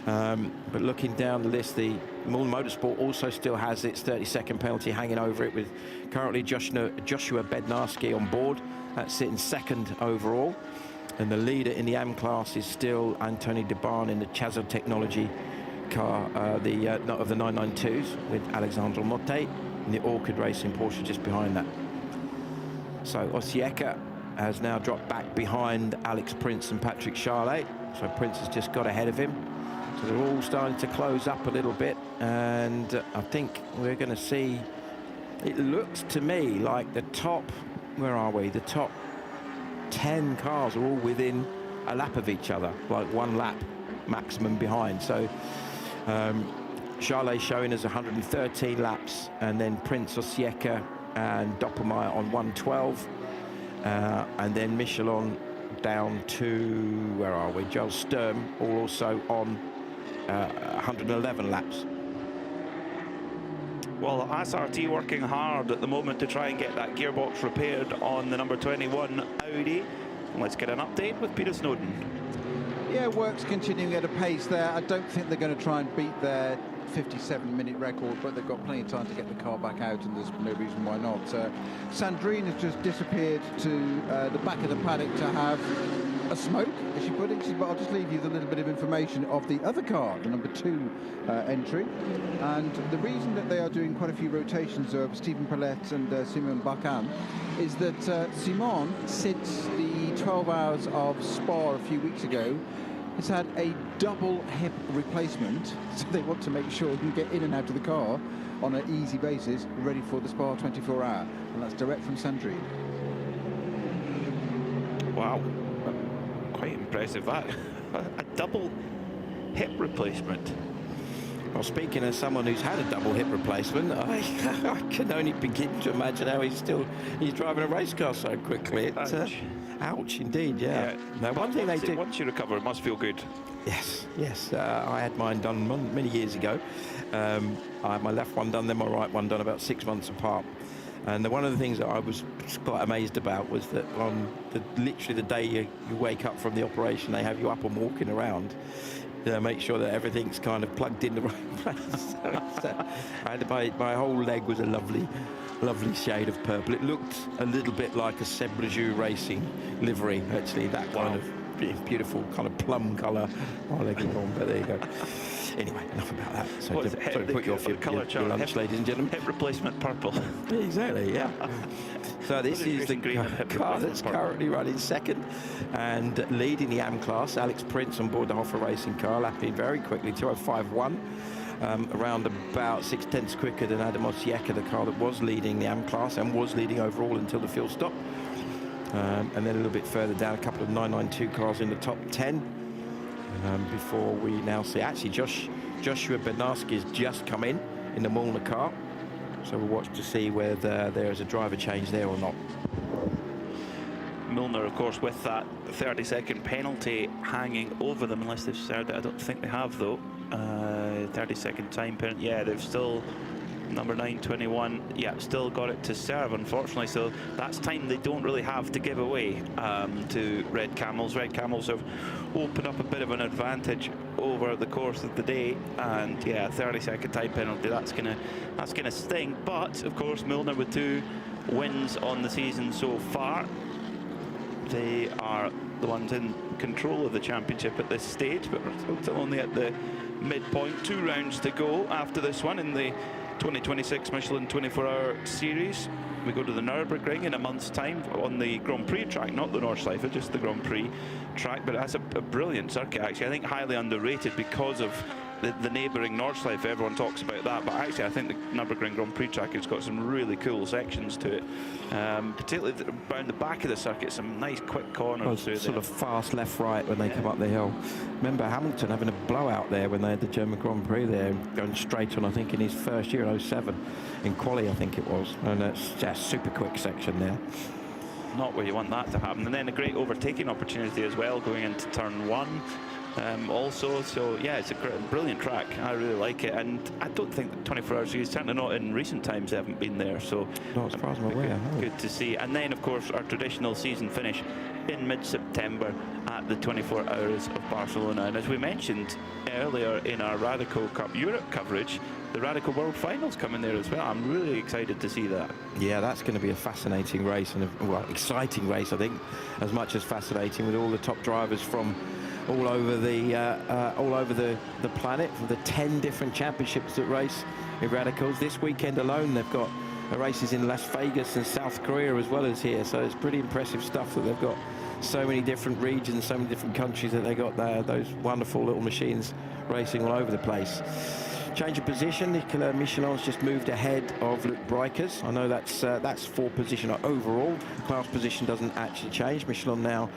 But looking down the list, the Mullen Motorsport also still has its 30-second penalty hanging over it, with currently Joshua Bednarski on board. That's sitting 2nd overall. And the leader in the AM class is still Anthony Debarn in the Chazelle Technology car, of the 992s, with Alexandre Motte in the Orchid Racing Porsche just behind that. So Osieka has now dropped back behind Alex Prince and Patrick Charlet. So Prince has just got ahead of him. So they're all starting to close up a little bit. And I think we're going to see, it looks to me like the top, where are we? The top 10 cars are all within a lap of each other, like 1 lap maximum behind. So Charlet showing us 113 laps, and then Prince, Osieka and Doppelmayr on 112, and then Michelin down to, where are we, Joel Sturm, all also on 111 laps. Well, SRT working hard at the moment to try and get that gearbox repaired on the number 21 Audi. Let's get an update with Peter Snowden. Yeah, work's continuing at a pace there. I don't think they're going to try and beat their 57-minute record, but they've got plenty of time to get the car back out, and there's no reason why not. Sandrine has just disappeared to the back of the paddock to have a smoke, as she put it. But I'll just leave you with a little bit of information of the other car, the number 2 entry. And the reason that they are doing quite a few rotations of Stephen Paulette and Simon Bacan is that Simon, since the 12 hours of Spa a few weeks ago, has had a double hip replacement, so they want to make sure he can get in and out of the car on an easy basis, ready for the Spa 24 hour. And that's direct from Sandrine. Wow. Quite impressive, that. A double hip replacement. Well, speaking as someone who's had a double hip replacement, I can only begin to imagine how he's driving a race car so quickly. It's, ouch, indeed, yeah. Now, one thing they do... Once you recover, it must feel good. Yes, yes. I had mine done many years ago. I had my left one done, then my right one done about 6 months apart. And one of the things that I was quite amazed about was that on literally the day you wake up from the operation, they have you up and walking around. Make sure that everything's kind of plugged in the right place. And my whole leg was a lovely shade of purple. It looked a little bit like a Sebraju Racing livery, actually, that kind of beautiful kind of plum colour my leg is on, but there you go. Anyway, enough about that. So put your colour chart, lunch, ladies and gentlemen. Hip replacement purple. Exactly, yeah. So this is the car that's currently running second and leading the AM class. Alex Prince on board the Hoffa Racing car, lapping very quickly, 2:05.1. Around about 6/10 quicker than Adam Osieka, the car that was leading the AM class and was leading overall until the fuel stop. And then a little bit further down, a couple of 992 cars in the top 10. Before we now see, actually, Joshua Bednarski has just come in the Milner car. So we'll watch to see whether there is a driver change there or not. Milner, of course, with that 30-second penalty hanging over them, unless they've served it. I don't think they have, though. 30-second time penalty. Yeah, they've still, number 921, yeah, still got it to serve, unfortunately. So that's time they don't really have to give away to Red Camels. Red Camels have opened up a bit of an advantage over the course of the day, and yeah, 30-second time penalty, that's gonna sting. But of course, Milner with 2 wins on the season so far. They are the ones in control of the championship at this stage, but we're still only at the midpoint. 2 rounds to go after this one in the 2026 Michelin 24-hour series. We go to the Nürburgring in a month's time on the Grand Prix track, not the Nordschleife, just the Grand Prix track. But that's a brilliant circuit, actually. I think highly underrated because of the neighbouring Nordschleife. Everyone talks about that, but actually I think the Nürburgring Grand Prix track has got some really cool sections to it, particularly around the back of the circuit. Some nice quick corners through sort of fast left-right when they come up the hill. Remember Hamilton having a blowout there when they had the German Grand Prix there, going straight on, I think, in his first year in 07 in quali, I think it was. And it's just super quick section there. Not where you want that to happen. And then a great overtaking opportunity as well going into turn 1. Also, so yeah, it's a brilliant track. I really like it, and I don't think the 24-hour series, certainly not in recent times, they haven't been there. So not as far as I'm aware. Good to see. And then, of course, our traditional season finish in mid-September at the 24 Hours of Barcelona. And as we mentioned earlier in our Radical Cup Europe coverage, the Radical World Finals coming there as well. I'm really excited to see that. Yeah, that's going to be a fascinating race, and exciting race, I think, as much as fascinating, with all the top drivers from all over the planet, from the 10 different championships that race in Radicals. This weekend alone, they've got races in Las Vegas and South Korea as well as here. So it's pretty impressive stuff that they've got so many different regions, so many different countries that they got there. Those wonderful little machines racing all over the place. Change of position. Nicolas Michelin's just moved ahead of Luc Breikers. I know that's 4 position overall. Class position doesn't actually change. Michelin now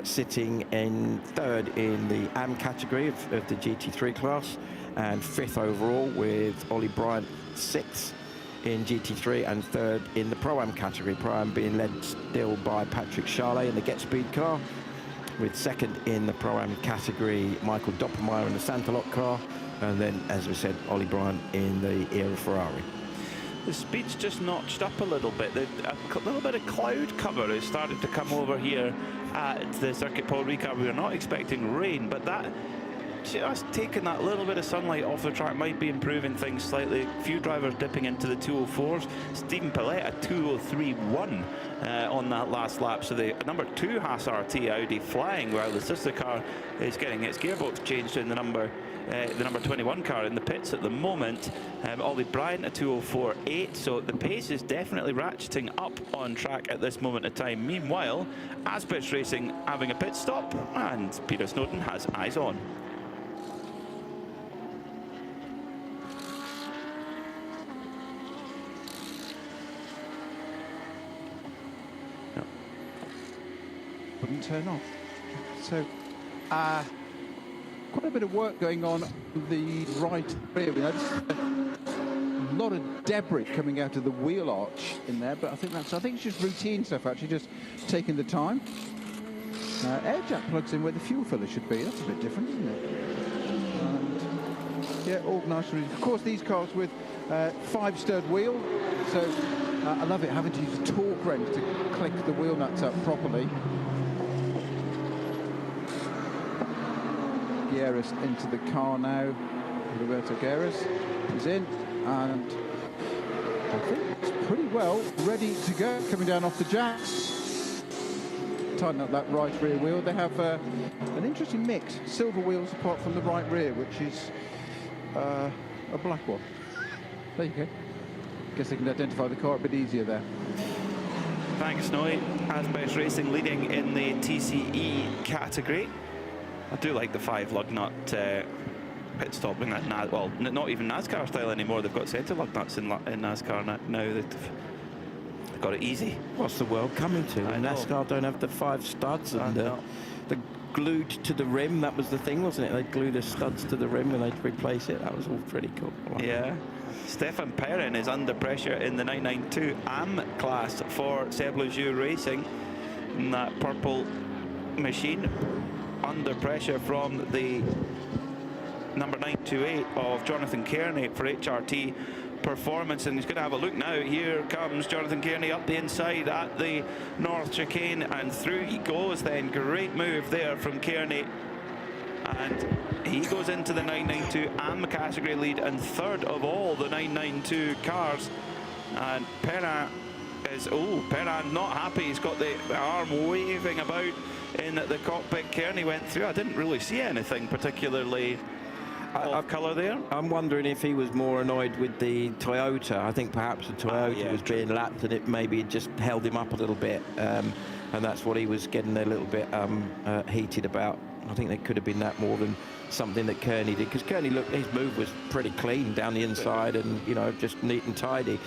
sitting in 3rd in the AM category of the GT3 class, and 5th overall, with Ollie Bryant 6th in GT3 and 3rd in the Pro-Am category. Pro-Am being led still by Patrick Charlet in the Get Speed car, with 2nd in the Pro-Am category Michael Doppelmayr in the Santalot car, and then, as we said, Ollie Bryant in the Era Ferrari. The speed's just notched up a little bit. A little bit of cloud cover has started to come over here at the Circuit Paul Ricard. We were not expecting rain, but that just taking that little bit of sunlight off the track might be improving things slightly. A few drivers dipping into the 204s. Stephen Pillett at 203.1 on that last lap. So the number 2 Haas RT Audi flying, while the sister car is getting its gearbox changed in the number 21 car in the pits at the moment. Ollie Bryant at 204.8, so the pace is definitely ratcheting up on track at this moment of time. Meanwhile, Asbest Racing having a pit stop, and Peter Snowden has eyes on. No. Wouldn't turn off. So, quite a bit of work going on the right rear. We noticed a lot of debris coming out of the wheel arch in there, but I think it's just routine stuff, actually, just taking the time. Air jack plugs in where the fuel filler should be. That's a bit different, isn't it? And, yeah, organised. Of course, these cars with 5-stirred wheel, so I love it having to use a torque wrench to click the wheel nuts up properly. Gieris into the car now. Roberto Gieris is in, and I think it's pretty well ready to go. Coming down off the jacks. Tighten up that right rear wheel. They have an interesting mix. Silver wheels apart from the right rear, which is a black one. There you go. Guess they can identify the car a bit easier there. Thanks, Noy. Asbest Racing leading in the TCE category. I do like the 5 lug nut pit stop in that, well, not even NASCAR style anymore. They've got centre lug nuts in NASCAR now. They've got it easy. What's the world coming to? NASCAR don't have the 5 studs and the glued to the rim. That was the thing, wasn't it? They'd glue the studs to the rim and they'd replace it. That was all pretty cool. Yeah. Stefan Perrin is under pressure in the 992 AM class for Seb Lejeune Racing in that purple machine. Under pressure from the number 928 of Jonathan Kearney for HRT Performance, and he's going to have a look now. Here comes Jonathan Kearney up the inside at the North Chicane, and through he goes then. Great move there from Kearney, and he goes into the 992 AM category lead and third of all the 992 cars. And Perrin is, Perrin not happy. He's got the arm waving about in the cockpit. Kearney went through. I didn't really see anything particularly off colour there. I'm wondering if he was more annoyed with the Toyota. I think perhaps the Toyota was being lapped and it maybe just held him up a little bit, and that's what he was getting a little bit heated about. I think there could have been that more than something that Kearney did, because Kearney, look, his move was pretty clean down the inside and, you know, just neat and tidy.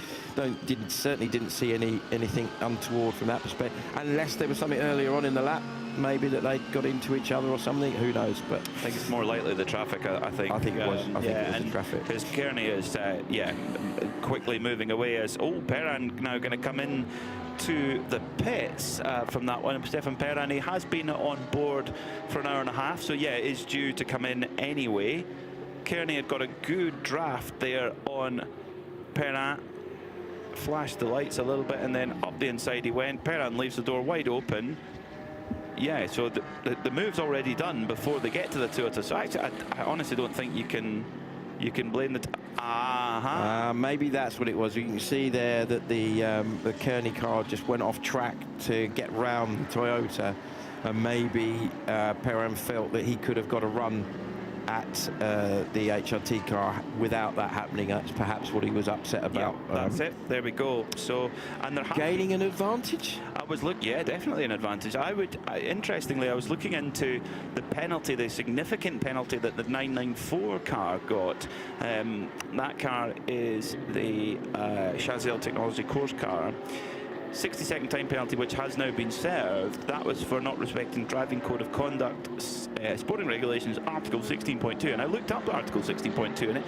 Certainly didn't see anything untoward from that perspective, unless there was something earlier on in the lap, maybe that they got into each other or something. Who knows? But I think it's more likely the traffic. I think it was. I think it was the traffic. Because Kearney is quickly moving away as Perrin now going to come in to the pits from that one. Stefan Perrin, he has been on board for an hour and a half, so yeah, it is due to come in anyway. Kearney had got a good draft there on Perrin, flashed the lights a little bit, and then up the inside he went. Perrin leaves the door wide open. Yeah, so the move's already done before they get to the Toyota. So actually, I honestly don't think you can blame the. Maybe that's what it was. You can see there that the Kearney car just went off track to get round the Toyota, and maybe Perrin felt that he could have got a run at the HRT car without that happening. That's perhaps what he was upset about. Yeah, that's it. There we go. So, and they're gaining an advantage. Yeah, definitely an advantage. Interestingly, I was looking into the penalty, the significant penalty that the 994 car got. That car is the Chazelle Technology Course car. 60-second time penalty, which has now been served. That was for not respecting driving code of conduct, sporting regulations, Article 16.2. And I looked up Article 16.2, and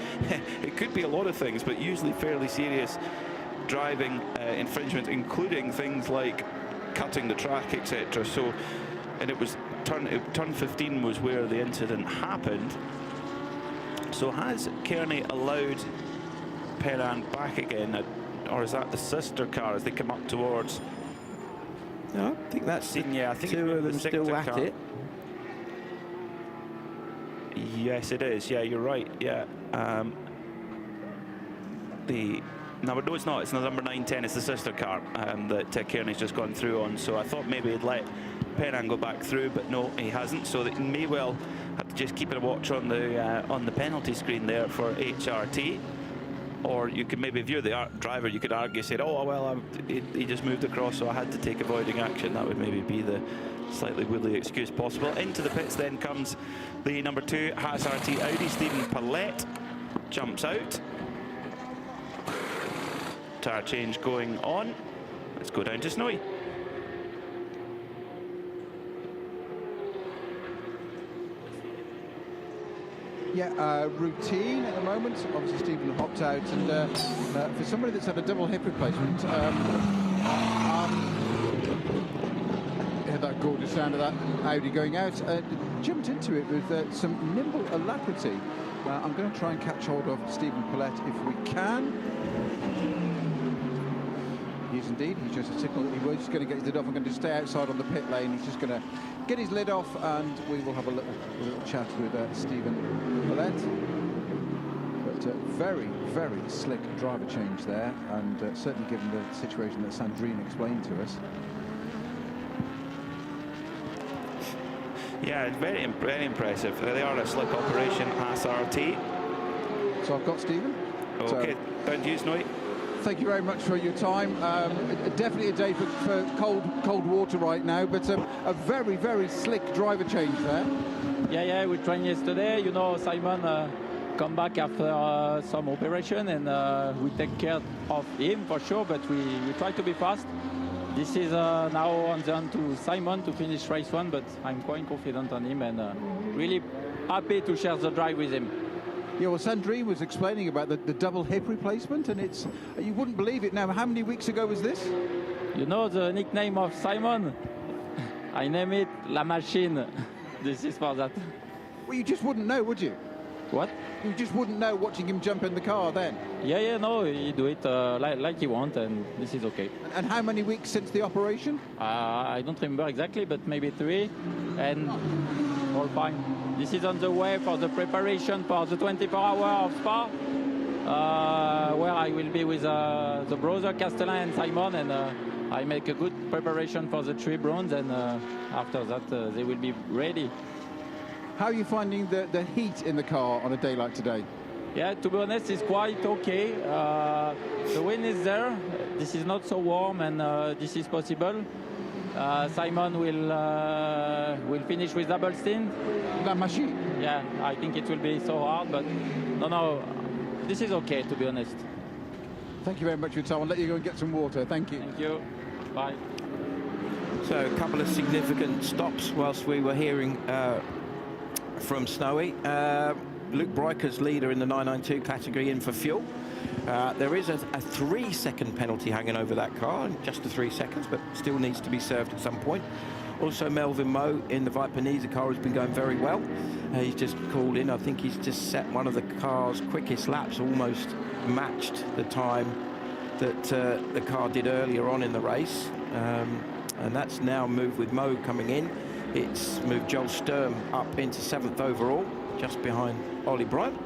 it could be a lot of things, but usually fairly serious driving infringement, including things like cutting the track, etc. So, and it was turn 15 was where the incident happened. So has Kearney allowed Perrin back again? Or is that the sister car as they come up towards? No, I think that's I think two of them still at it. Yes, it is. Yeah, you're right. Yeah. No, it's not. It's the number 910. It's the sister car that Kearney's just gone through on. So I thought maybe he'd let Penang go back through, but no, he hasn't. So they may well have to just keep a watch on the penalty screen there for HRT. Or you could maybe, if you're the driver, you could argue, say, oh, well, he just moved across, so I had to take avoiding action. That would maybe be the slightly woolly excuse possible. Into the pits then comes the number 2 Haas RT Audi. Stephen Paulette jumps out. Tire change going on. Let's go down to Snowy. Yeah, routine at the moment. Obviously, Stephen hopped out, and for somebody that's had a double hip replacement, that gorgeous sound of that Audi going out, jumped into it with some nimble alacrity. I'm going to try and catch hold of Stephen Paulette if we can. He is indeed. He's just a signal that he was going to get his lid off. I'm going to stay outside on the pit lane. He's just going to get his lid off, and we will have a little chat with Stephen Paulette. But very, very slick driver change there, and certainly given the situation that Sandrine explained to us. Yeah, very impressive. They are a slick operation, Haas RT. So I've got Stephen. Okay, down to you, Snowy. Thank you very much for your time. Definitely a day for cold water right now, but a very, very slick driver change there. Yeah, we trained yesterday. You know, Simon come back after some operation, and we take care of him for sure, but we try to be fast. This is now on to Simon to finish race 1, but I'm quite confident on him, and really happy to share the drive with him. Yeah, well, Sandrine was explaining about the double hip replacement, and it's, you wouldn't believe it now. How many weeks ago was this? You know the nickname of Simon? I name it La Machine. This is for that. Well, you just wouldn't know, would you? What? You just wouldn't know watching him jump in the car then? Yeah, no, he do it like he want, and this is okay. And how many weeks since the operation? I don't remember exactly, but maybe 3, and all fine. This is on the way for the preparation for the 24-hour of Spa, where I will be with the brother Castellan and Simon, and I make a good preparation for the 3 bronze, and after that they will be ready. How are you finding the heat in the car on a day like today? Yeah, to be honest, it's quite okay. The wind is there. This is not so warm, and this is possible. Simon will finish with double stint. La machine. Yeah, I think it will be so hard, but no, this is okay, to be honest. Thank you very much for your time. I'll let you go and get some water. Thank you. Thank you. Bye. So a couple of significant stops whilst we were hearing from Snowy. Luke Breiker's leader in the 992 category in for fuel. There is a 3-second penalty hanging over that car, just the 3 seconds, but still needs to be served at some point. Also, Melvin Moe in the Viper Niza car has been going very well. He's just called in. I think he's just set one of the car's quickest laps, almost matched the time that the car did earlier on in the race. And that's now moved with Moe coming in. It's moved Joel Sturm up into 7th overall, just behind Ollie Bryant.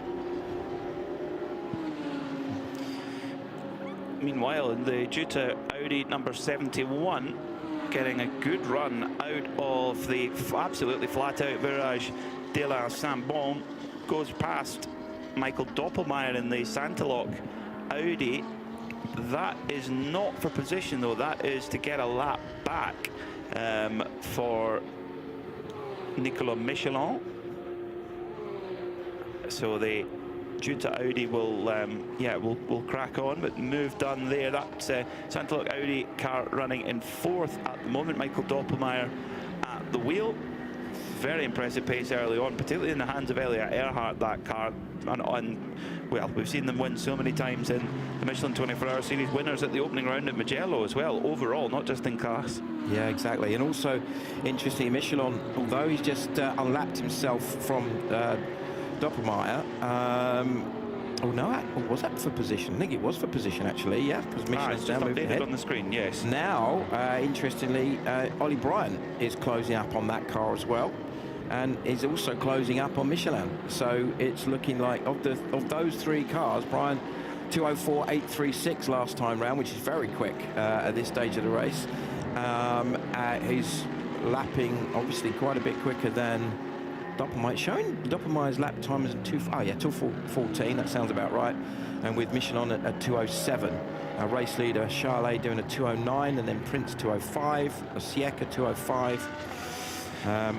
Meanwhile, in the Jutta Audi number 71, getting a good run out of the absolutely flat-out virage de la Saint-Bon, goes past Michael Doppelmayr in the Santalock Audi. That is not for position, though. That is to get a lap back for Nicolas Michelin. So the Jutta Audi will crack on, but move done there. That's Santalock Audi car running in 4th at the moment. Michael Doppelmayr at the wheel. Very impressive pace early on, particularly in the hands of Elliot Earhart, that car. Well, we've seen them win so many times in the Michelin 24-hour series, winners at the opening round at Mugello as well, overall, not just in class. Yeah, exactly. And also, interestingly, Michelin, although he's just unlapped himself from Doppelmayr, was that for position? I think it was for position, actually, yeah, because Michelin's now moving ahead. On the screen, yes. Now, interestingly, Ollie Bryant is closing up on that car as well. and is also closing up on Michelin. So it's looking like of those 3 cars, Brian, 2:04.836 last time round, which is very quick at this stage of the race. He's lapping obviously quite a bit quicker than Doppelmayr. Showing Doppelmayr's lap time is 2:14. That sounds about right. And with Michelin at 2:07. Race leader Charlet doing a 2:09, and then Prince 2:05, Sieca 2:05.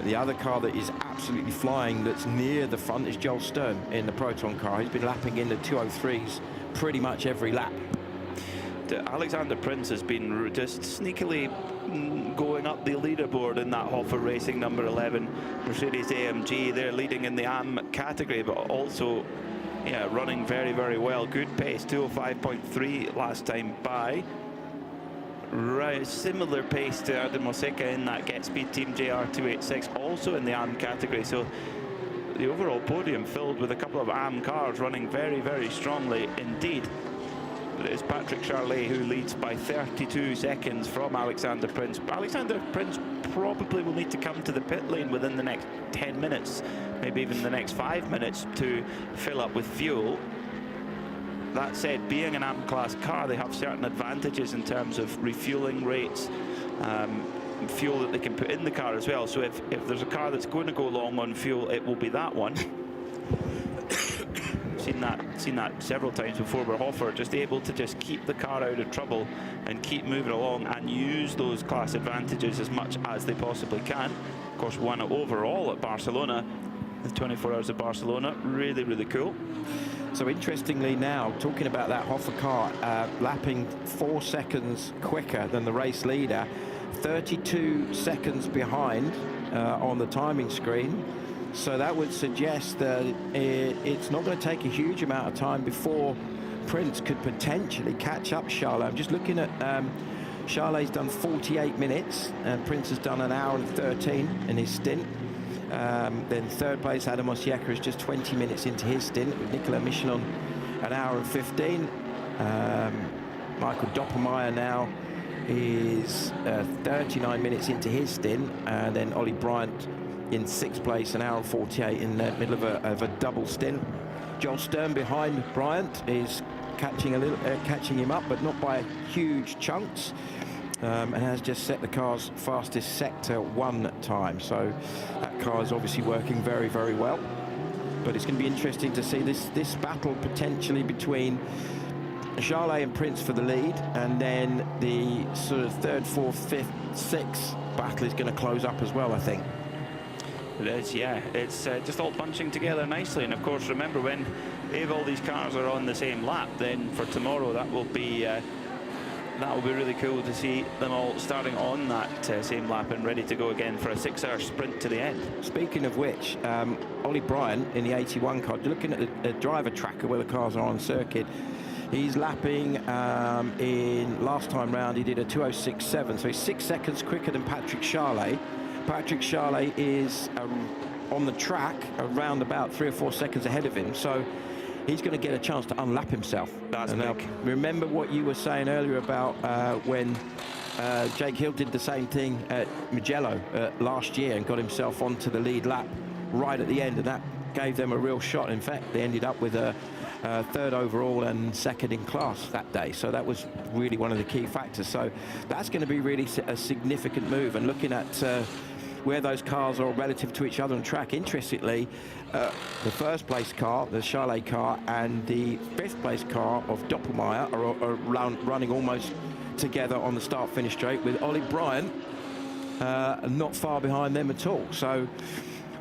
The other car that is absolutely flying that's near the front is Joel Stern in the Proton car. He's been lapping in the 2:03s pretty much every lap. Alexander Prince has been just sneakily going up the leaderboard in that Hoffer Racing number 11 Mercedes AMG. They're leading in the AM category, but also running very, very well. Good pace, 2:05.3 last time by. Right, similar pace to Adam Oseka in that Get Speed Team JR286, also in the AM category. So the overall podium filled with a couple of AM cars running very, very strongly indeed. But it is Patrick Charlet who leads by 32 seconds from Alexander Prince. Alexander Prince probably will need to come to the pit lane within the next 10 minutes, maybe even the next 5 minutes to fill up with fuel. That said, being an AM class car, they have certain advantages in terms of refueling rates, fuel that they can put in the car as well. So if there's a car that's going to go long on fuel, it will be that one. Seen that several times before, where Hoffer just able to just keep the car out of trouble and keep moving along and use those class advantages as much as they possibly can. Of course, won it overall at Barcelona, the 24 Hours of Barcelona. Really, really cool. So interestingly now, talking about that Hoffer car, lapping 4 seconds quicker than the race leader, 32 seconds behind on the timing screen. So that would suggest that it's not going to take a huge amount of time before Prince could potentially catch up Charlet. I'm just looking at Charlet's done 48 minutes and Prince has done 1 hour and 13 in his stint. Then third place Adam Osieca is just 20 minutes into his stint, with Nicolas Michelin 1 hour and 15. Michael Doppelmayr now is 39 minutes into his stint, and then Ollie Bryant in 6th place, 1 hour and 48 in the middle of a double stint. Joel Stern behind Bryant is catching him up, but not by huge chunks, and has just set the car's fastest sector 1 time. So that car is obviously working very, very well. But it's going to be interesting to see this battle potentially between Charlet and Prince for the lead, and then the sort of 3rd, 4th, 5th, 6th battle is going to close up as well, I think. It is, yeah. It's just all bunching together nicely. And of course, remember, when if all these cars are on the same lap, then for tomorrow that will be really cool to see them all starting on that same lap and ready to go again for a 6-hour sprint to the end. Speaking of which, Ollie Bryant in the 81 car, looking at the driver tracker where the cars are on circuit, he's lapping in last time round he did a 2:06.7, so he's 6 seconds quicker than Patrick Charlet. Patrick Charlet is on the track around about 3 or 4 seconds ahead of him, so he's going to get a chance to unlap himself. That's big. Now, remember what you were saying earlier about when Jake Hill did the same thing at Mugello last year and got himself onto the lead lap right at the end, and that gave them a real shot. In fact, they ended up with a 3rd overall and 2nd in class that day, so that was really one of the key factors. So that's going to be really a significant move. And looking at where those cars are relative to each other on track, interestingly, the 1st place car, the Charlet car, and the 5th place car of Doppelmayr are running almost together on the start-finish straight, with Ollie Bryant not far behind them at all. So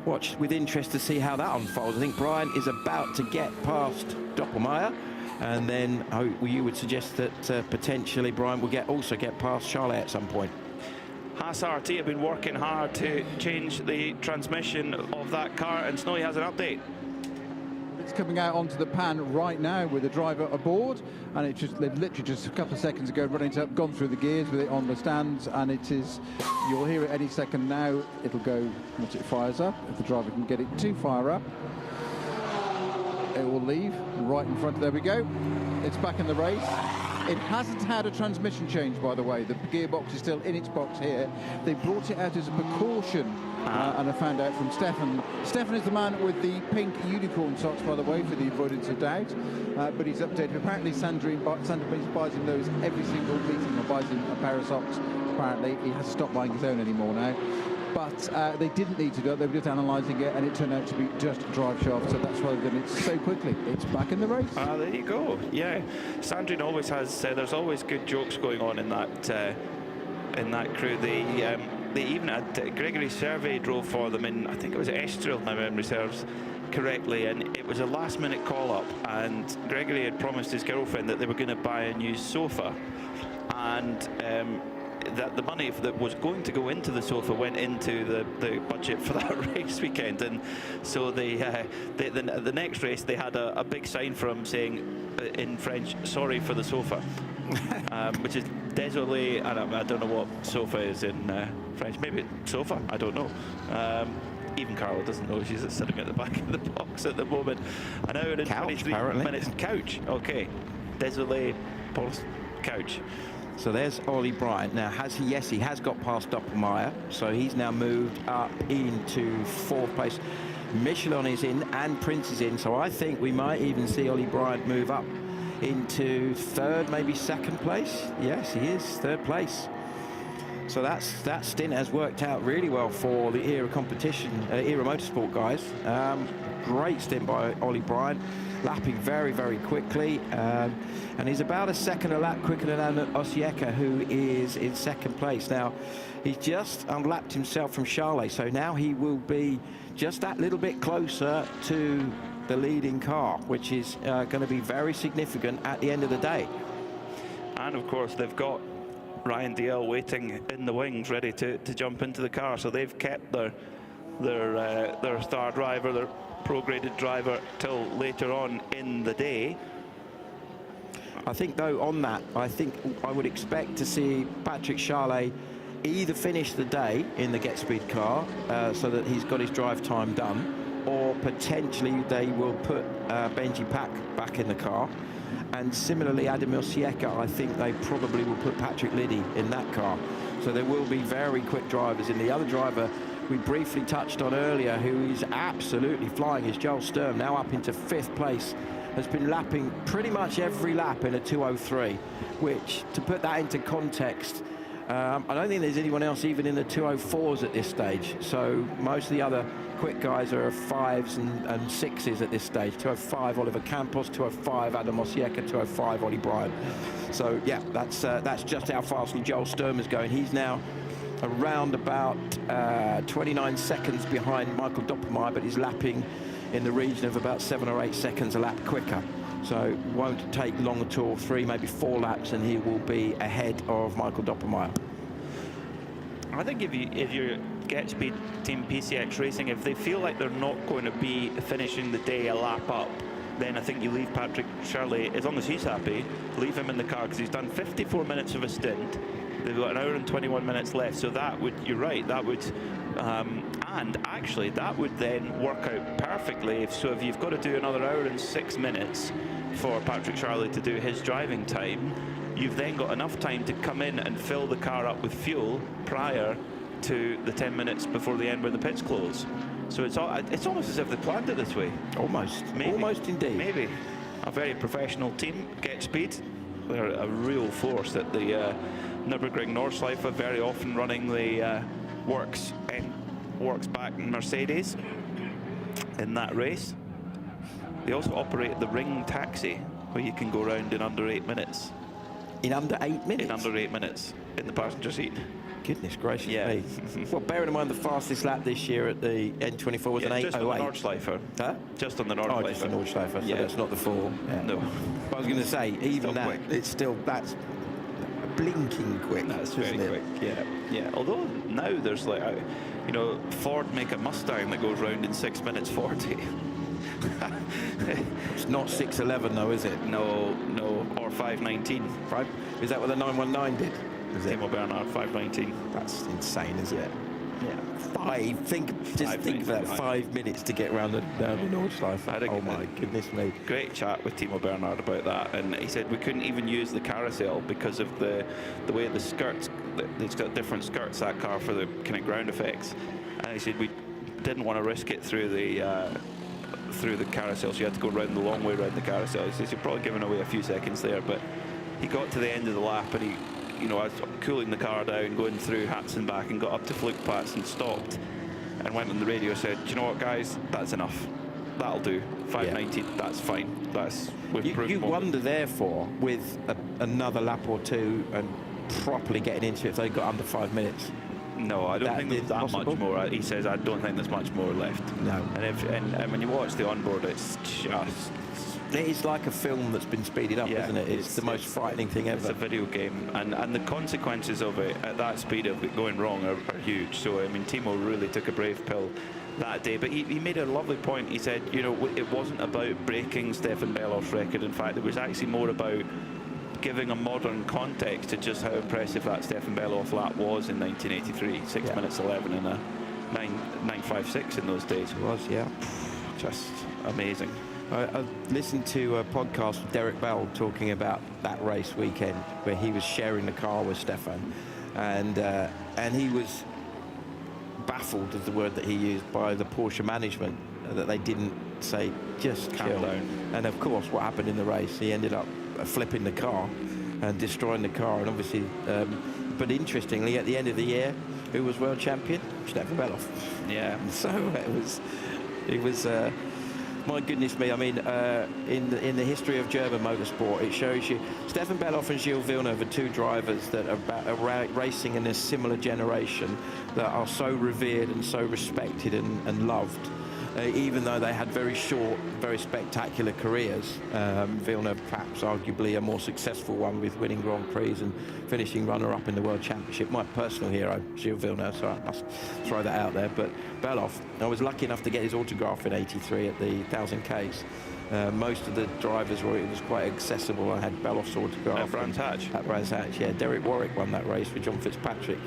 watch with interest to see how that unfolds. I think Bryant is about to get past Doppelmayr, and then you would suggest that potentially Bryant will also get past Charlet at some point. Haas RT have been working hard to change the transmission of that car, and Snowy has an update. It's coming out onto the pan right now with the driver aboard, and they've literally just a couple of seconds ago gone through the gears with it on the stands, and it is, you'll hear it any second now. It'll go once it fires up, if the driver can get it to fire up. It will leave right in front. There we go. It's back in the race. It hasn't had a transmission change, by the way. The gearbox is still in its box here. They brought it out as a precaution, and I found out from Stefan. Stefan is the man with the pink unicorn socks, by the way, for the avoidance of doubt. But he's updated. Apparently, Sandrine buys him those every single meeting, or buys him a pair of socks. Apparently, he has to stop buying his own anymore now. But they didn't need to do it. They were just analysing it, and it turned out to be just a drive shaft. So that's why they've done it so quickly. It's back in the race. There you go. Yeah, Sandrine always has. There's always good jokes going on in that crew. They even had Gregory Survey drove for them in, I think it was Estoril, if my memory serves correctly, and it was a last-minute call-up. And Gregory had promised his girlfriend that they were going to buy a new sofa, and that the money that was going to go into the sofa went into the budget for that race weekend. And so the next race they had a big sign for him saying in French, "Sorry for the sofa," which is désolé. I don't know what sofa is in French. Maybe sofa, I don't know. Even Carla doesn't know. She's sitting at the back of the box at the moment. An hour and 23 minutes. Couch. Okay. Désolé, couch. So there's Ollie Bryant. Now, he has got past Doppelmayr, so he's now moved up into fourth place. Michelin is in and Prince is in, so I think we might even see Ollie Bryant move up into third, maybe second place. Yes, he is third place. So that stint has worked out really well for the ERA competition, ERA Motorsport guys. Great stint by Ollie Bryant, lapping very, very quickly. And he's about a second a lap quicker than Osieka, who is in second place. Now, he's just unlapped himself from Charlet, so now he will be just that little bit closer to the leading car, which is going to be very significant at the end of the day. And of course, they've got Ryan DL waiting in the wings, ready to jump into the car. So they've kept their star driver, their pro-graded driver, till later on in the day. I think, though, on that, I would expect to see Patrick Charlet either finish the day in the Get Speed car so that he's got his drive time done, or potentially they will put Benji Pack back in the car. And similarly, Adam Osieka, I think they probably will put Patrick Liddy in that car. So there will be very quick drivers. And the other driver we briefly touched on earlier, who is absolutely flying, is Joel Sturm, now up into fifth place. Has been lapping pretty much every lap in a 2:03, which, to put that into context, I don't think there's anyone else even in the 2:04s at this stage. So most of the other quick guys are 5s and 6s at this stage. 2:05 Oliver Campos, 2:05 Adam Osieka, 2:05 Ollie Bryant. So yeah, that's just how fast Joel Sturm is going. He's now around about 29 seconds behind Michael Doppelmayr, but he's lapping in the region of about 7 or 8 seconds a lap quicker. So won't take long at all, 3, maybe 4 laps, and he will be ahead of Michael Doppelmayr. I think if you Get Speed Team PCX Racing, if they feel like they're not going to be finishing the day a lap up, then I think you leave Patrick Charlet, as long as he's happy, leave him in the car, because he's done 54 minutes of a stint. They've got an hour and 21 minutes left, so that would, you're right, that would, and actually that would then work out perfectly. If you've got to do another hour and 6 minutes for Patrick Charlet to do his driving time, you've then got enough time to come in and fill the car up with fuel prior to the 10 minutes before the end when the pits close. So it's almost as if they planned it this way. Almost. Maybe. Almost indeed. Maybe. A very professional team, Get Speed. They're a real force at the Nürburgring Nordschleife, very often running the works back Mercedes in that race. They also operate the Ring Taxi, where you can go around in under 8 minutes. In under 8 minutes? In under 8 minutes, in the passenger seat. Goodness gracious yeah. me. Well, bearing in mind the fastest lap this year at the N24 was an 8:08. Just on the Nordschleife. Huh? Just on the Nordschleife. Oh, just the Nordschleife, so yeah. that's not the full. Yeah. No. But I was going to say, even that, it's still, that's blinking quick. That's very quick, yeah. Yeah. Although now there's like, Ford make a Mustang that goes round in 6 minutes 40. It's not 6:11 though, is it? No, or 5:19. Is that what the 919 did? Timo Bernhard 5:19. That's insane, isn't it? Think of that, 5 minutes to get around down the Nordschleife. Oh my goodness me. Great chat with Timo Bernhard about that, and he said we couldn't even use the carousel because of the way the skirts, it's got different skirts, that car, for the kind of ground effects. And he said we didn't want to risk it through the carousel, so you had to go round the long way around the carousel. He says you're probably giving away a few seconds there, but he got to the end of the lap and he, you know, I was cooling the car down, going through Hatzenbach, and got up to Flugplatz and stopped and went on the radio, said, do you know what, guys, that's enough. That'll do. 590, that's fine. We've proved you wonder, therefore, with another lap or two and properly getting into it, if they got under 5 minutes. No, I don't think there's that much more. He says, I don't think there's much more left. No. And when you watch the onboard, it's just... It is like a film that's been speeded up, isn't it? It's the most frightening thing ever. It's a video game, and the consequences of it at that speed of it going wrong are huge. So, I mean, Timo really took a brave pill that day. But he made a lovely point. He said, you know, it wasn't about breaking Stefan Belloff's record. In fact, it was actually more about giving a modern context to just how impressive that Stefan Belloff lap was in 1983. 6 minutes 11 and a 9.56 in those days. It was, yeah. Just amazing. I listened to a podcast with Derek Bell talking about that race weekend where he was sharing the car with Stefan, and he was baffled, is the word that he used, by the Porsche management, that they didn't say, just calm down. And of course, what happened in the race, he ended up flipping the car and destroying the car, and obviously, but interestingly, at the end of the year, who was world champion? Stefan Belloff. Yeah. So it was. My goodness me, I mean, in the history of German motorsport, it shows you Stefan Belloff and Gilles Villeneuve are two drivers that are racing in a similar generation that are so revered and so respected and loved. Even though they had very short, very spectacular careers. Villeneuve perhaps arguably a more successful one with winning Grand Prix and finishing runner-up in the World Championship. My personal hero, Gilles Villeneuve, so I must throw that out there. But Belloff, I was lucky enough to get his autograph in '83 at the 1000 Ks. Most of the drivers were, it was quite accessible. I had Belloff's autograph. At Brands Hatch? At Brands Hatch, yeah. Derek Warwick won that race with John Fitzpatrick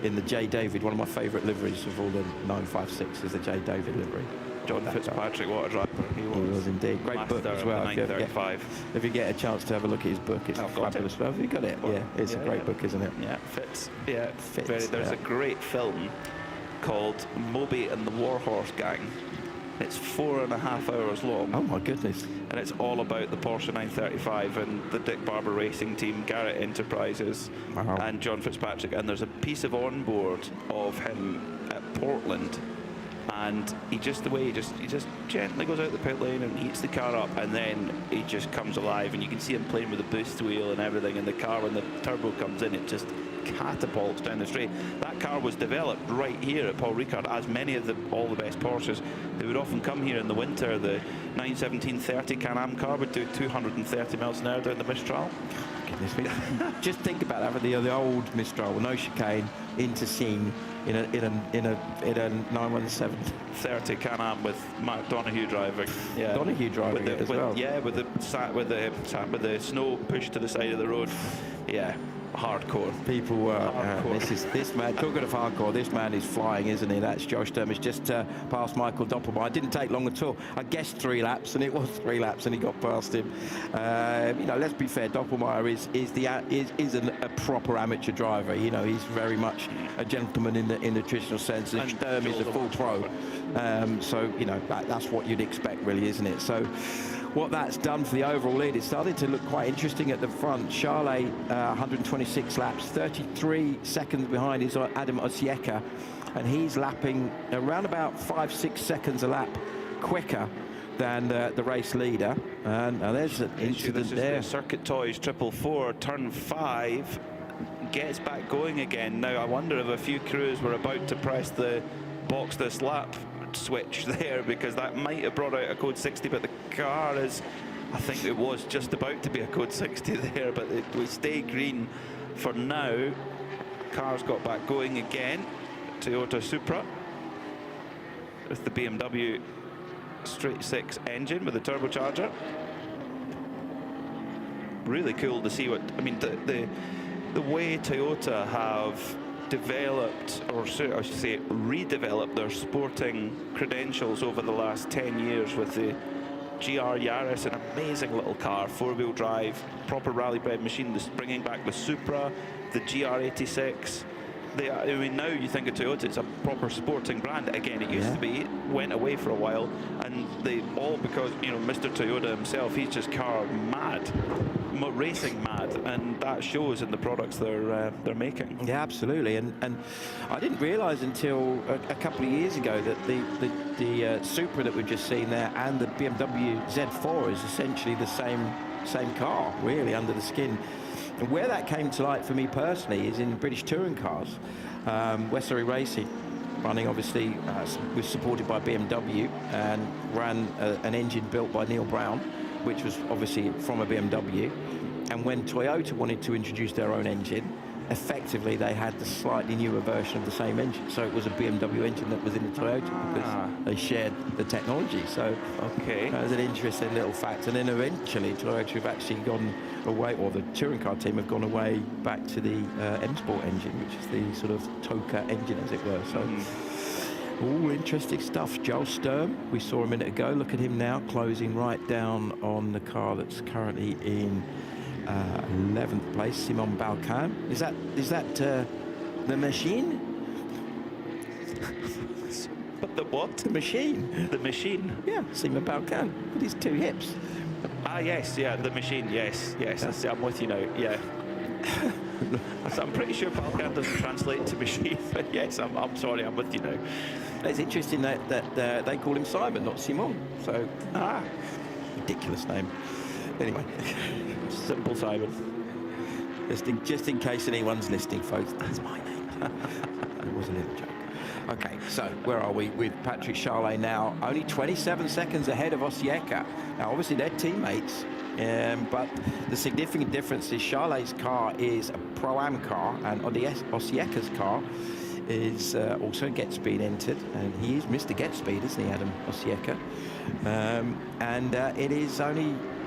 in the J. David, one of my favourite liveries of all the 956 is the J. David livery. John Fitzpatrick, what a driver. He was indeed. Great book as well. If you get a chance to have a look at his book, it's fabulous. Have you got it? Yeah, it's a great book, isn't it? Yeah, fits. Yeah, fits. There's a great film called Moby and the Warhorse Gang. It's 4.5 hours long. Oh my goodness. And it's all about the Porsche 935 and the Dick Barber racing team, Garrett Enterprises, and John Fitzpatrick. And there's a piece of onboard of him at Portland, and he just gently goes out the pit lane and heats the car up, and then he just comes alive, and you can see him playing with the boost wheel and everything, and the car, when the turbo comes in, it just catapults down the straight. That car was developed right here at Paul Ricard, as many of all the best Porsches. They would often come here in the winter. The 917-30 Can-Am car would do 230 miles an hour down the Mistral. Goodness me. Just think about that, the old Mistral, no chicane, into scene in a 917-30 Can-Am with Mark Donoghue driving. Yeah. Donoghue driving it as well. Yeah, with the snow pushed to the side of the road. Yeah. Hardcore. People were this man, talking of hardcore, this man is flying, isn't he? That's Josh Dermish just past Michael Doppelmayr. It didn't take long at all. I guessed 3 laps, and it was 3 laps, and he got past him. You know, let's be fair, Doppelmayr is a proper amateur driver. You know, he's very much a gentleman in the traditional sense, and Sturm is a full pro. So, you know, that's what you'd expect, really, isn't it? So what that's done for the overall lead, it's starting to look quite interesting at the front. Charlet, 126 laps, 33 seconds behind is Adam Osieka, and he's lapping around about 5-6 seconds a lap quicker than the race leader. And there's an incident there. The Circuit Toys 444, turn 5, gets back going again. Now, I wonder if a few crews were about to press the box this lap switch there, because that might have brought out a code 60, but the car is, I think it was just about to be a code 60 there, but it will stay green for now. Car's got back going again. Toyota Supra with the BMW straight 6 engine with the turbocharger. Really cool to see what, I mean, the way Toyota have developed, or I should say redeveloped, their sporting credentials over the last 10 years with the GR Yaris, an amazing little car, four-wheel drive, proper rally-bred machine. This bringing back the Supra, the GR86. I mean, now you think of Toyota, it's a proper sporting brand. Again, it used to be, went away for a while, and they all, because, you know, Mr. Toyota himself, he's just car mad, racing mad, and that shows in the products they're making. Yeah, absolutely. And I didn't realise until a couple of years ago that the Supra that we've just seen there and the BMW Z4 is essentially the same car, really, under the skin. And where that came to light for me personally is in British touring cars. West Surrey Racing, running obviously, was supported by BMW and ran an engine built by Neil Brown, which was obviously from a BMW. And when Toyota wanted to introduce their own engine, effectively they had the slightly newer version of the same engine. So it was a BMW engine that was in the Toyota because they shared the technology. So that was an interesting little fact. And then eventually Toyota have actually gone away, or the touring car team have gone away back to the M Sport engine, which is the sort of Toka engine, as it were. So all interesting stuff. Joel Sturm, we saw a minute ago. Look at him now, closing right down on the car that's currently in 11th place, Simon Balkan. Is that the machine? But the what? The machine. The machine? Yeah, Simon Balkan with his two hips. Ah, yes, yeah, the machine, yes. I'm with you now, yeah. So I'm pretty sure Balkan doesn't translate to machine, but yes, I'm sorry, I'm with you now. It's interesting that they call him Simon, not Simon. So, ridiculous name. Anyway, simple Simon. Just in case anyone's listening, folks, that's my name. It was a little joke. Okay, so where are we with Patrick Charlet now? Only 27 seconds ahead of Osieka. Now, obviously, they're teammates, but the significant difference is Charlet's car is a Pro-Am car, and Osieka's car is also Get Speed entered, and he is Mr. Get Speed, isn't he, Adam Osieka?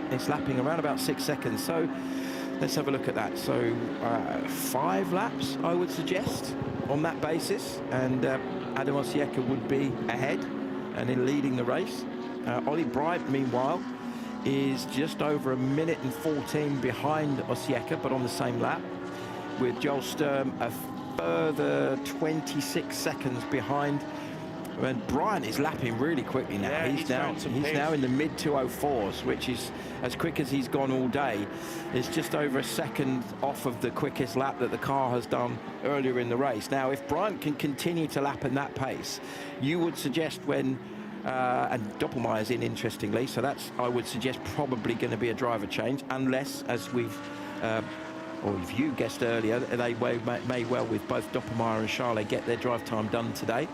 It's lapping around about 6 seconds. So let's have a look at that. So 5 laps, I would suggest, on that basis, and Adam Osieka would be ahead and in leading the race. Ollie Bright, meanwhile, is just over 1 minute and 14 behind Osieka, but on the same lap, with Joel Sturm a further 26 seconds behind. And Bryant is lapping really quickly now. Yeah, he's now in the mid 204s, which is as quick as he's gone all day. It's just over a second off of the quickest lap that the car has done earlier in the race. Now, if Bryant can continue to lap in that pace, you would suggest when and Doppelmayer's in, interestingly, so that's, I would suggest, probably going to be a driver change, unless, as we've or if you guessed earlier, they may well, with both Doppelmayer and Charlet, get their drive time done today,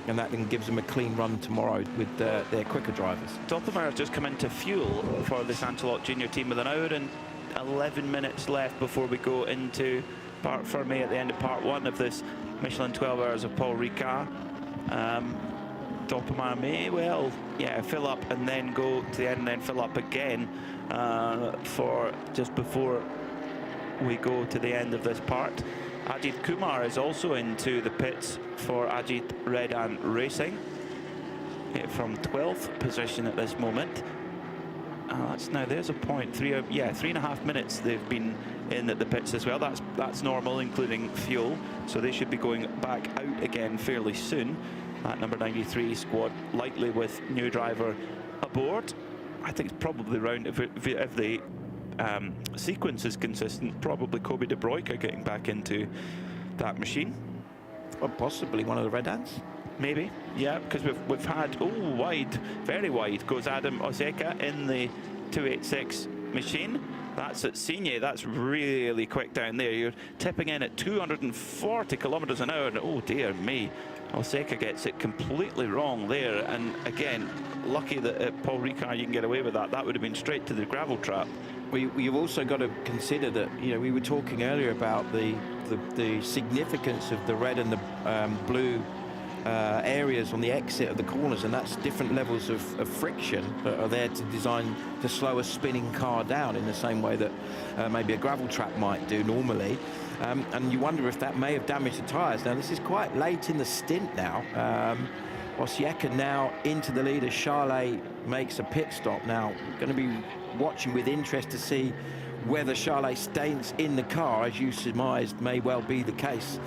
and that then gives them a clean run tomorrow with their quicker drivers. Doppelmayer has just come into fuel for the Santalot Junior team with an hour and 11 minutes left before we go into Parc Fermé at the end of part 1 of this Michelin 12 Hours of Paul Ricard. Doppelmayer may well, fill up and then go to the end and then fill up again for just before we go to the end of this part. Ajit Kumar is also into the pits for Ajit Redan Racing from 12th position at this moment. There's a point, 3.5 minutes they've been in at the pits as well. That's normal, including fuel, so they should be going back out again fairly soon. That number 93 squad, likely with new driver aboard. I think it's probably round, if the sequence is consistent, probably Kobe De Bruyke getting back into that machine. Or possibly one of the Red Ants. Maybe, yeah, because we've had, wide, very wide goes Adam Osieka in the 286 machine. That's at Signy, that's really quick down there. You're tipping in at 240 kilometers an hour, and oh dear me, Osieka gets it completely wrong there. And again, lucky that at Paul Ricard you can get away with that. That would have been straight to the gravel trap. You've also got to consider that, we were talking earlier about the significance of the red and the blue areas on the exit of the corners, and that's different levels of friction that are there to design to slow a spinning car down in the same way that maybe a gravel track might do normally. And you wonder if that may have damaged the tyres. Now, this is quite late in the stint now. Osieka now into the lead as Charlet makes a pit stop. Now, going to be watching with interest to see whether Charlet stays in the car, as you surmised may well be the case,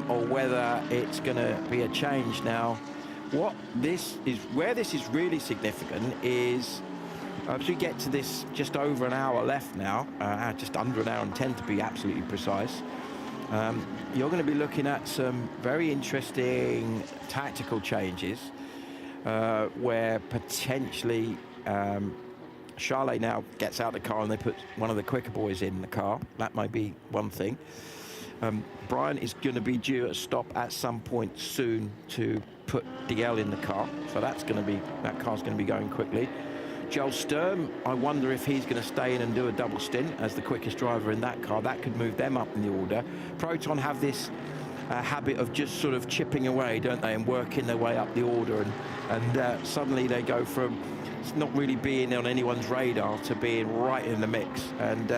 or whether it's going to be a change. Now, where this is really significant is as we get to this just over an hour left now, just under an hour and 10 to be absolutely precise. You're going to be looking at some very interesting tactical changes where potentially Charlet now gets out of the car and they put one of the quicker boys in the car. That might be one thing. Brian is going to be due a stop at some point soon to put DL in the car, so that car's going to be going quickly. Joel Sturm, I wonder if he's going to stay in and do a double stint as the quickest driver in that car. That could move them up in the order. Proton have this habit of just sort of chipping away, don't they, and working their way up the order, and suddenly they go from not really being on anyone's radar to being right in the mix, and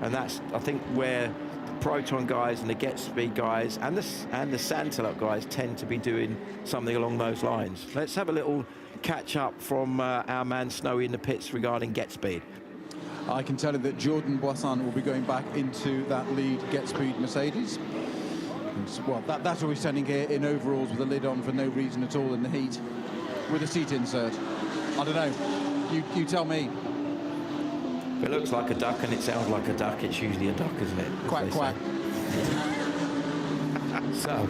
that's, I think, where the Proton guys and the Get Speed guys and the Santalot guys tend to be doing something along those lines. Let's have a little catch up from our man Snowy in the pits regarding Get Speed. I can tell you that Jordan Boisson will be going back into that lead Get Speed Mercedes. And, well, that's what we're standing here in overalls with the lid on for no reason at all in the heat, with a seat insert. I don't know. You tell me. If it looks like a duck and it sounds like a duck, it's usually a duck, isn't it? Quack, quack. So,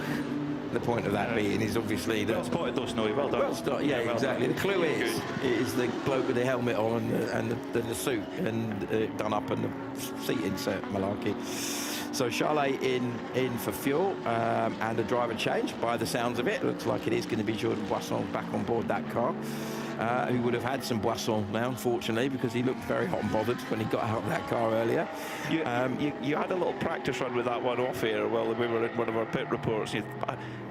the point of that being is obviously that... Well spotted though, Snowy, well done. Well spotted, yeah, well exactly. Done. The clue is the bloke with the helmet on and the suit and done up and the seat insert malarkey. So Charlet in for fuel and a driver change by the sounds of it. Looks like it is going to be Jordan Boisson back on board that car. Who would have had some Boisson now, unfortunately, because he looked very hot and bothered when he got out of that car earlier. You had a little practice run with that one off air while we were in one of our pit reports.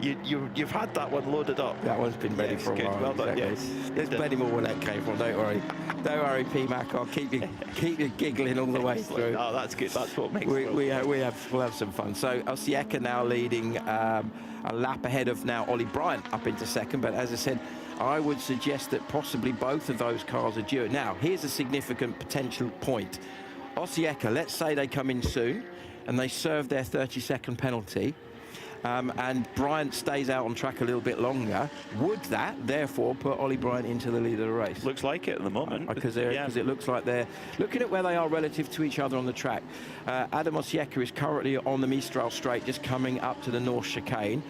You've had that one loaded up. That one's been ready for a while. Well done, exactly. There's plenty more where that came from. Don't worry. Don't worry, P-Mac. I'll keep you giggling all the way through. Oh, that's good. That's what makes we'll have some fun. So Osieka now leading a lap ahead of now Ollie Bryant up into second. But as I said, I would suggest that possibly both of those cars are due. Now, here's a significant potential point. Osieka, let's say they come in soon and they serve their 30-second penalty, and Bryant stays out on track a little bit longer. Would that, therefore, put Ollie Bryant into the lead of the race? Looks like it at the moment. Because it looks like they're looking at where they are relative to each other on the track. Adam Osieka is currently on the Mistral straight, just coming up to the North Chicane.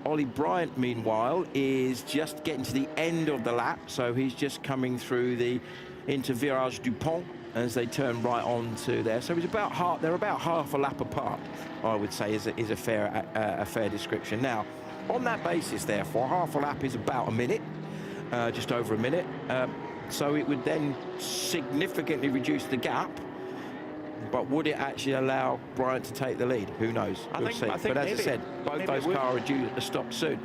Ollie Bryant, meanwhile, is just getting to the end of the lap, so he's just coming through into Virage du Pont as they turn right on to there. So he's they're about half a lap apart, I would say, is a fair description. Now, on that basis, therefore, half a lap is about a minute, just over a minute. So it would then significantly reduce the gap. But would it actually allow Bryant to take the lead? Who knows? We'll see. But as I said, both those cars are due to stop soon.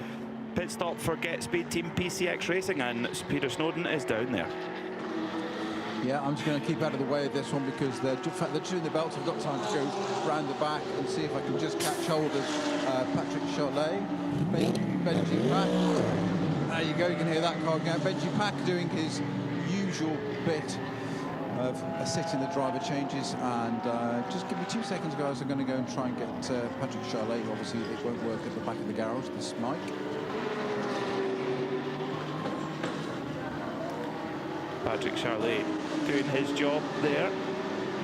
Pit stop for Get Speed Team PCX Racing, and Peter Snowden is down there. Yeah, I'm just going to keep out of the way of this one because they're doing the belts. I've got time to go round the back and see if I can just catch hold of Patrick Charlet, Benji Pack. There you go, you can hear that car going. Benji Pack doing his usual bit of assisting the driver changes, and just give me 2 seconds, guys. I'm going to go and try and get Patrick Charlet. Obviously, it won't work at the back of the garage, this mic. Patrick Charlet doing his job there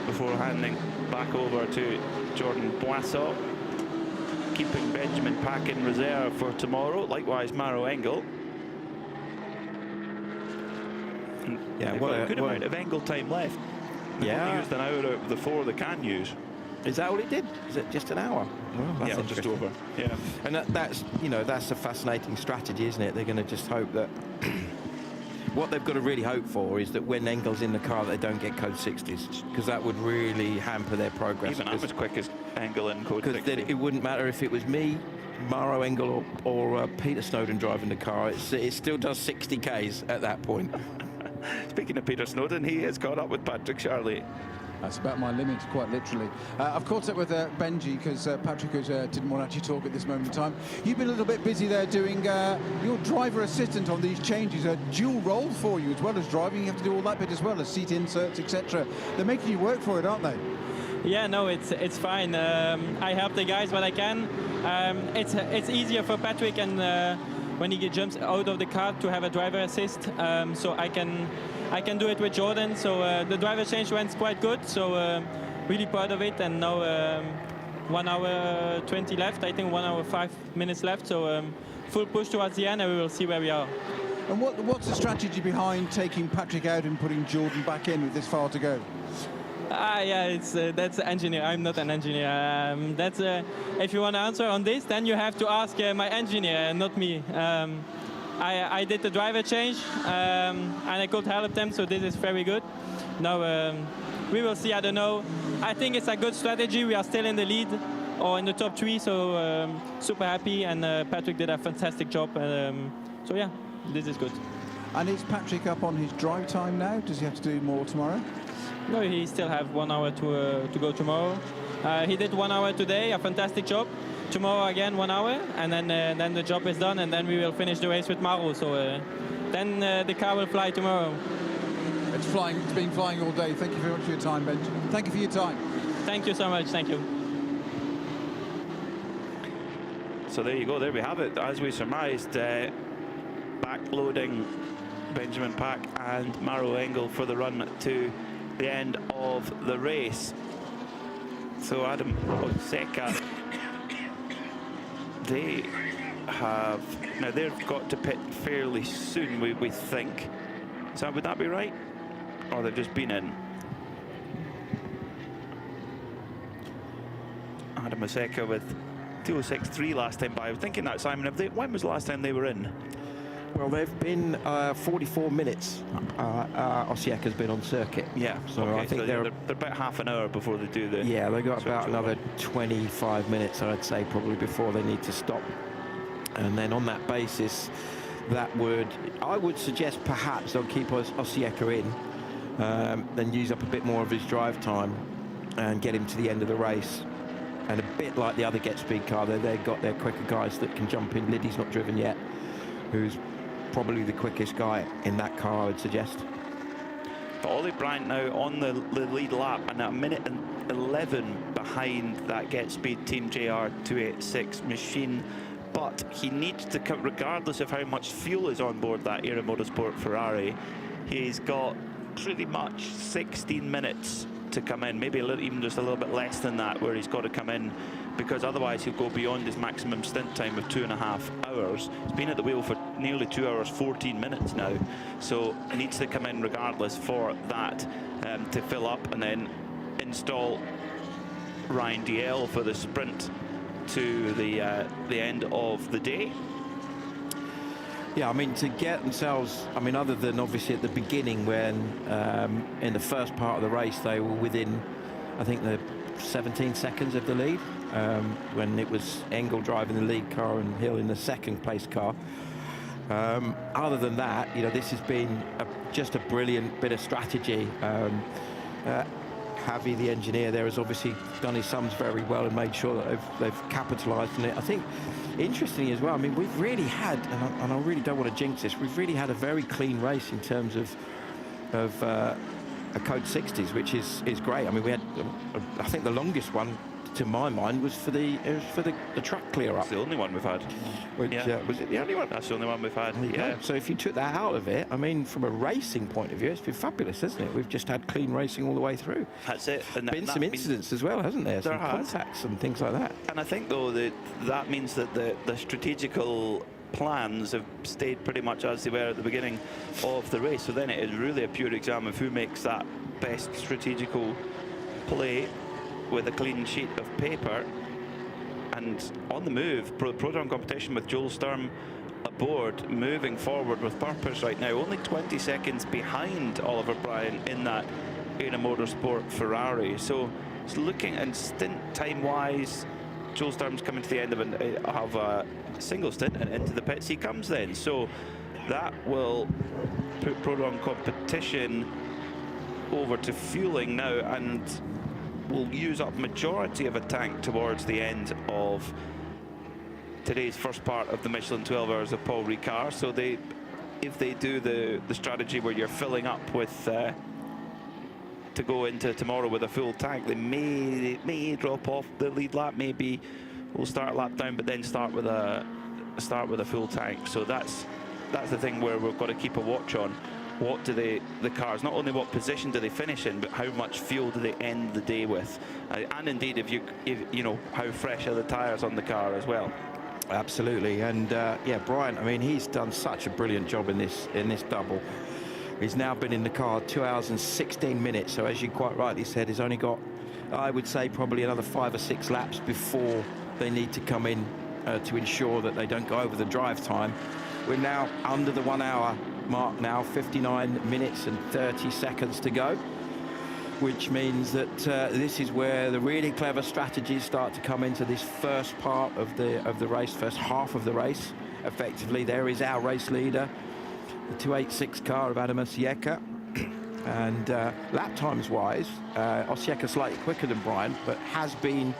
before handing back over to Jordan Boisson, keeping Benjamin Pack in reserve for tomorrow. Likewise, Maro Engel. Yeah, what a good amount of Engel time left. Yeah, used an hour out of the 4 they can use. Is that all he did? Is it just an hour? Well, yeah, just over. Yeah, and that's a fascinating strategy, isn't it? They're going to just hope that what they've got to really hope for is that when Engel's in the car, they don't get code 60s, because that would really hamper their progress. Even I'm as quick as Engel in code 60. Because it wouldn't matter if it was me, Maro Engel, or Peter Snowden driving the car. It still does 60 Ks at that point. Speaking of Peter Snowden, he has caught up with Patrick Charlet. That's about my limit, quite literally. I've caught up with Benji because Patrick didn't want to actually talk at this moment in time. You've been a little bit busy there doing your driver assistant on these changes, a dual role for you as well as driving. You have to do all that bit as well as seat inserts, etc. They're making you work for it, aren't they? Yeah, no, it's fine. I help the guys when I can. It's easier for Patrick and when he jumps out of the car to have a driver assist, so I can do it with Jordan. So the driver change went quite good. So really proud of it. And now 1 hour 20 left. I think 1 hour 5 minutes left. So full push towards the end, and we will see where we are. And what's the strategy behind taking Patrick out and putting Jordan back in with this far to go? Yeah, that's an engineer. I'm not an engineer. That's if you want to answer on this, then you have to ask my engineer, not me. I did the driver change, and I could help them, so this is very good. Now we will see. I don't know. I think it's a good strategy. We are still in the lead or in the top 3, so super happy. And Patrick did a fantastic job. So yeah, this is good. And is Patrick up on his drive time now? Does he have to do more tomorrow? No, he still have 1 hour to go tomorrow. He did 1 hour today, a fantastic job. Tomorrow again 1 hour, and then the job is done, and then we will finish the race with Mauro. So then the car will fly tomorrow. It's flying. It's been flying all day. Thank you very much for your time, Benji. Thank you for your time. Thank you so much. Thank you. So there you go. There we have it. As we surmised, backloading Benjamin Pack and Mauro Engel for the run to the end of the race. So Adam Oseka, they have, now they've got to pit fairly soon, we think. So would that be right? Or they've just been in? Adam Oseka with 2:06.3 last time by. I was thinking that, Simon, when was the last time they were in? Well, they've been 44 minutes. Osieka's been on circuit. Yeah, so okay, I think so they're about half an hour before they do the. Yeah, they've got about another 25 minutes, I'd say, probably before they need to stop. And then on that basis, I would suggest perhaps they'll keep Osieka in, then use up a bit more of his drive time and get him to the end of the race. And a bit like the other Get Speed car, they've got their quicker guys that can jump in. Liddy's not driven yet, who's probably the quickest guy in that car, I would suggest. But Ollie Bryant now on the lead lap and a minute and 11 behind that Get Speed Team JR 286 machine. But he needs to come, regardless of how much fuel is on board that Era Motorsport Ferrari, he's got pretty much 16 minutes to come in, maybe even just a little bit less than that, where he's got to come in, because otherwise he'll go beyond his maximum stint time of 2.5 hours. He's been at the wheel for nearly 2 hours 14 minutes now, so he needs to come in regardless for that to fill up and then install Ryan DL for the sprint to the end of the day. Yeah, I mean, to get themselves, I mean, other than obviously at the beginning when in the first part of the race they were within, I think, the 17 seconds of the lead, when it was Engel driving the lead car and Hill in the second place car. Other than that, you know, this has been just a brilliant bit of strategy. Javi, the engineer there, has obviously done his sums very well and made sure that they've capitalised on it. I think, interestingly as well, I mean, we've really had, and I really don't want to jinx this, we've really had a very clean race in terms of a code 60s, which is great. I mean, we had, I think the longest one, to my mind, was for the track clear up. It's the only one we've had. Which, yeah. Was it the only one? That's the only one we've had. Yeah. So if you took that out of it, I mean, from a racing point of view, it's been fabulous, hasn't it? We've just had clean racing all the way through. That's it. And been some incidents as well, hasn't there? Some contacts and things like that. And I think, though, that means that the strategical plans have stayed pretty much as they were at the beginning of the race. So then it is really a pure exam of who makes that best strategical play with a clean sheet of paper. And on the move, Pro-Am competition with Joel Sturm aboard, moving forward with purpose right now, only 20 seconds behind Oliver Bryant in that Era Motorsport Ferrari. So it's looking, and stint time-wise, Joel Sturm's coming to the end of a single stint, and into the pits he comes then. So that will put Pro-Am competition over to fueling now, and will use up majority of a tank towards the end of today's first part of the Michelin 12 Hours of Paul Ricard. So if they do the strategy where you're filling up with to go into tomorrow with a full tank, they may drop off the lead lap. Maybe we'll start lap down, but then start with a full tank. So that's the thing where we've got to keep a watch on. What do the cars, not only what position do they finish in, but how much fuel do they end the day with, and indeed if you know how fresh are the tyres on the car as well. Absolutely. And yeah, Brian, I mean, he's done such a brilliant job in this double. He's now been in the car 2 hours and 16 minutes. So as you quite rightly said, he's only got, I would say, probably another 5 or 6 laps before they need to come in to ensure that they don't go over the drive time. We're now under the 1 hour mark now, 59 minutes and 30 seconds to go, which means that this is where the really clever strategies start to come into this first part of the race, first half of the race. Effectively, there is our race leader, the 286 car of Adam Osieka. And lap times wise, Osieka slightly quicker than Brian, but has been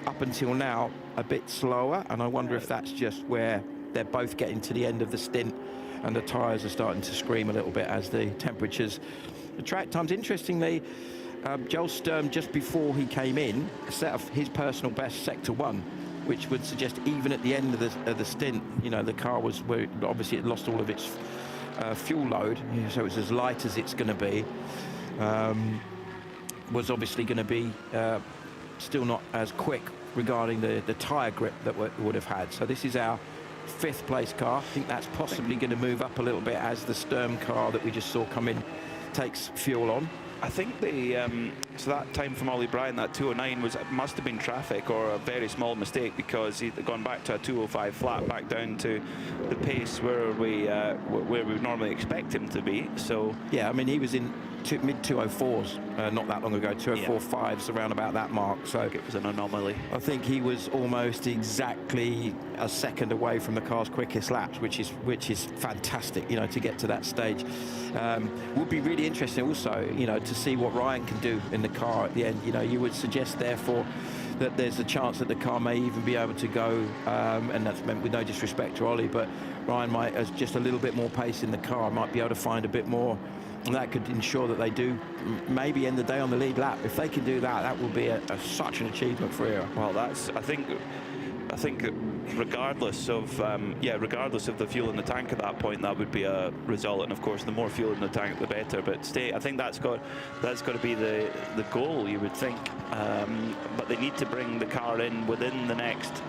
up until now a bit slower, and I wonder if that's just where they're both getting to the end of the stint and the tyres are starting to scream a little bit as the temperatures. The track times, interestingly, Joel Sturm, just before he came in, set off his personal best sector 1, which would suggest even at the end of the stint, you know, the car was where obviously it lost all of its fuel load, so it's as light as it's going to be. Was obviously going to be still not as quick regarding the tyre grip that we would have had. So this is our 5th place car. I think that's possibly going to move up a little bit as the Sturm car that we just saw come in takes fuel on. I think so that time from Ollie Bryan, that 209 must have been traffic or a very small mistake, because he'd gone back to a 205 flat, back down to the pace where we normally expect him to be. So yeah, I mean, he was in mid 204s not that long ago, 204.5s around about that mark. So it was an anomaly. I think he was almost exactly a second away from the car's quickest laps, which is fantastic, you know, to get to that stage. Would be really interesting also, you know, to see what Ryan can do in the car at the end. You know, you would suggest therefore that there's a chance that the car may even be able to go, and that's meant with no disrespect to Ollie, but Ryan might, as just a little bit more pace in the car, might be able to find a bit more, and that could ensure that they do maybe end the day on the lead lap. If they can do that, that will be such an achievement for Era. Well, that's, I think regardless of the fuel in the tank at that point, that would be a result. And of course, the more fuel in the tank, the better. But I think that's got to be the goal, you would think. But they need to bring the car in within the next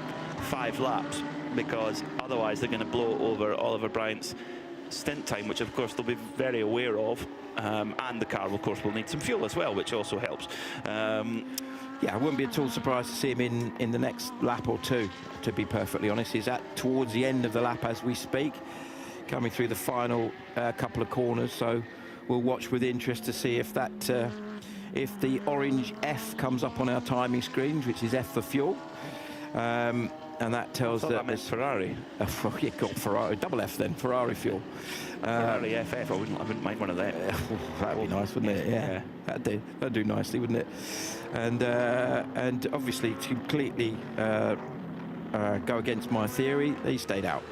5 laps, because otherwise they're going to blow over Oliver Bryant's stint time, which of course they'll be very aware of, and the car of course will need some fuel as well, which also helps. Yeah, I wouldn't be at all surprised to see him in the next lap or two, to be perfectly honest. He's towards the end of the lap as we speak, coming through the final couple of corners, so we'll watch with interest to see if the orange F comes up on our timing screens, which is F for fuel. And that tells that meant Ferrari. Oh, you got Ferrari, double F then, Ferrari fuel. Ferrari FF, I wouldn't mind one of them. That'd be nice, wouldn't it? Yeah. That'd do nicely, wouldn't it? And obviously to completely go against my theory, he stayed out.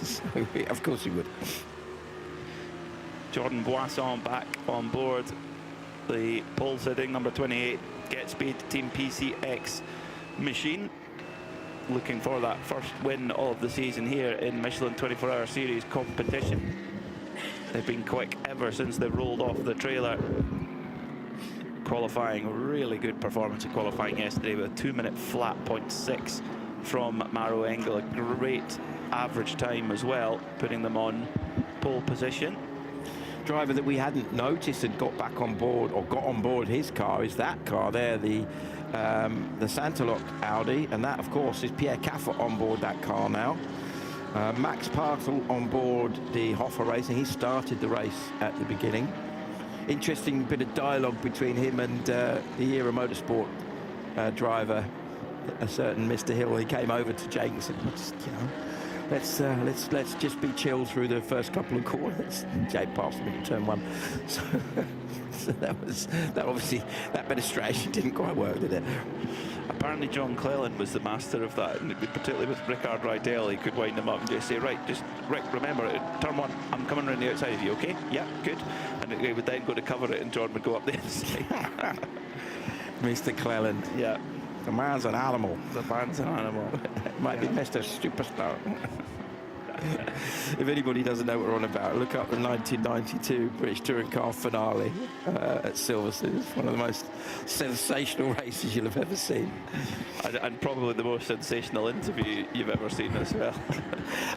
So, of course he would. Jordan Boisson back on board the pole sitting, number 28, Get Speed Team PCX machine. Looking for that first win of the season here in Michelin 24-hour series competition. They've been quick ever since they rolled off the trailer. Qualifying, really good performance in qualifying yesterday with a 2-minute flat 0.6 from Maro Engel. A great average time as well, putting them on pole position. Driver that we hadn't noticed had got back on board, or got on board his car, is that car there, the Santaloc Audi, and that of course is Pierre Caffer on board that car now. Max Partel on board the Hoffa Racing. He started the race at the beginning. Interesting bit of dialogue between him and the Era Motorsport driver, a certain Mr. Hill. He came over to Jake and said, let's just be chill through the first couple of corners. Jay passed me in turn 1. So that obviously that bit of strategy didn't quite work, did it? Apparently John Cleland was the master of that, and particularly with RICARD Rydell, he could wind them up and just say, right, Rick, remember, turn 1, I'm coming around the outside of you, okay? Yeah, good. And he would then go to cover it, and John would go up the inside. Mr. Cleland. Yeah. The man's an animal. The man's an animal. Might be Mr. Superstar. If anybody doesn't know what we're on about, look up the 1992 British Touring Car finale at Silverstone. It's one of the most sensational races you'll have ever seen. And probably the most sensational interview you've ever seen as well.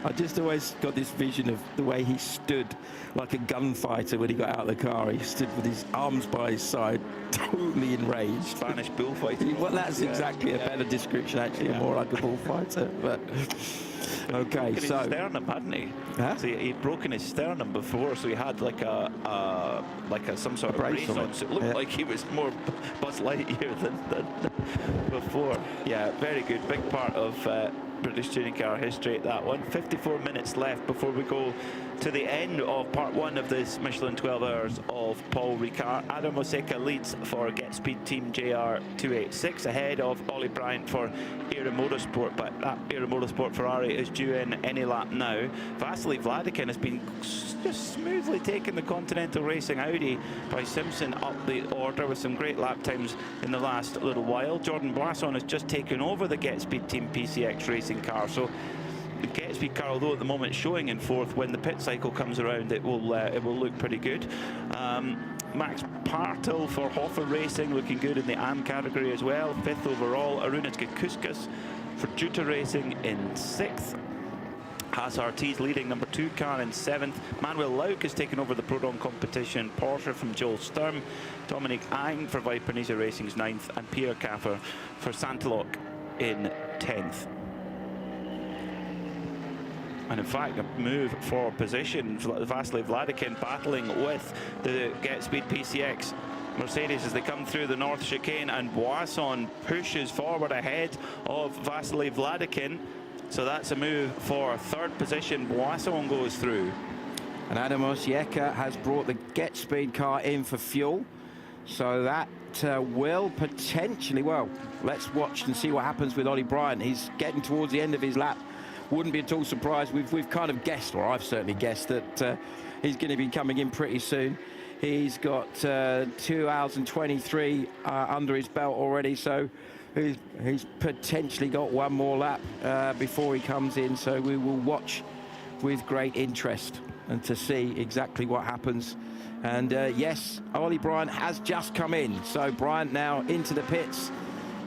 I just always got this vision of the way he stood like a gunfighter when he got out of the car. He stood with his arms by his side, totally enraged. Spanish bullfighting. Well, that's exactly a better description, actually, more like a bullfighter. But okay, so his sternum, hadn't he? Huh? So he'd broken his sternum before, so he had like some sort of brace on. So it looked like he was more Buzz Lightyear than before. Yeah, very good. Big part of British touring car history, that one. 54 minutes left before we go to the end of part 1 of this Michelin 12 Hours of Paul Ricard. Adam Oseka leads for Get Speed Team JR286 ahead of Ollie Bryant for Era Motorsport, but that Era Motorsport Ferrari is due in any lap now. Vasily Vladikin has been just smoothly taking the Continental Racing Audi by Simpson up the order with some great lap times in the last little while. Jordan Boisson has just taken over the Get Speed Team PCX racing car, so the Get Speed car, although at the moment showing in 4th, when the pit cycle comes around, it will look pretty good. Max Partel for Hoffer Racing looking good in the AM category as well. 5th overall. Arunas Gikuskis for Juta Racing in 6th. Haas RT's leading number 2 car in 7th. Manuel Lauk has taken over the Prodon competition. Porsche from Joel Sturm. Dominic Ang for Viper Niza Racing's 9th. And Pierre Caffer for Santalok in 10th. And in fact, a move for position. Vasily Vladikin battling with the Get Speed PCX Mercedes as they come through the North Chicane, and Boisson pushes forward ahead of Vasily Vladikin. So that's a move for 3rd position. Boisson goes through. And Adam Oseka has brought the Get Speed car in for fuel. So that will potentially, well, let's watch and see what happens with Ollie Bryant. He's getting towards the end of his lap. Wouldn't be at all surprised. We've kind of guessed, or I've certainly guessed, that he's going to be coming in pretty soon. He's got 2 hours and 23 under his belt already, so he's potentially got one more lap before he comes in. So we will watch with great interest and to see exactly what happens. And yes, Ollie Bryant has just come in, so Bryant now into the pits,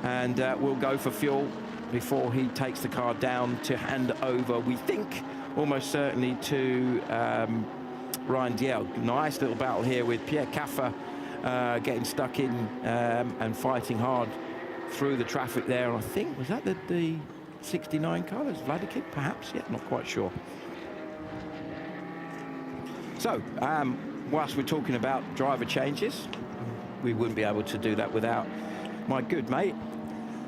and will go for fuel before he takes the car down to hand over, we think, almost certainly to Ryan Diel. Nice little battle here with Pierre Caffer getting stuck in and fighting hard through the traffic there. I think, was that the 69 car? That's Vladikin, perhaps? Yeah, not quite sure. So, whilst we're talking about driver changes, we wouldn't be able to do that without my good mate,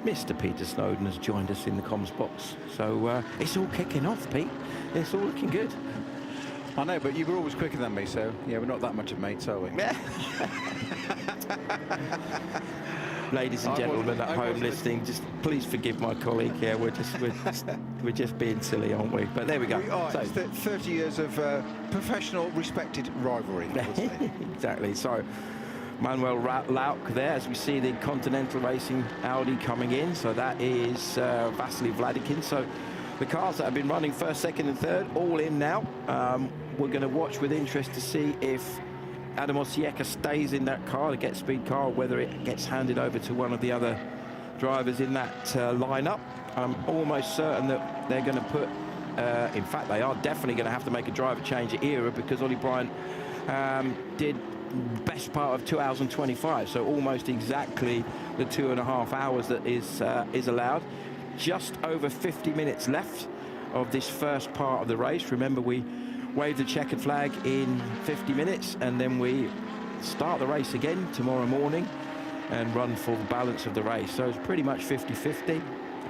Mr. Peter Snowden, has joined us in the comms box. So it's all kicking off, Pete. It's all looking good. I know, but you were always quicker than me, so yeah, we're not that much of mates, are we? Ladies and gentlemen at home listening, just please forgive my colleague here. We're just being silly, aren't we? But there we go. We are. So, it's 30 years of professional, respected rivalry. Exactly. So Manuel Lauk there, as we see the Continental Racing Audi coming in. So that is Vasily Vladikin. So the cars that have been running 1st, 2nd and 3rd, all in now. We're going to watch with interest to see if Adam Oseka stays in that car, the Get Speed car, or whether it gets handed over to one of the other drivers in that lineup. I'm almost certain that they're going to put, in fact, they are definitely going to have to make a driver change at Era, because Ollie Bryant did best part of 2 hours and 25, so almost exactly the 2.5 hours that is allowed. Just over 50 minutes left of this first part of the race. Remember, we wave the checkered flag in 50 minutes, and then we start the race again tomorrow morning and run for the balance of the race. So it's pretty much 50-50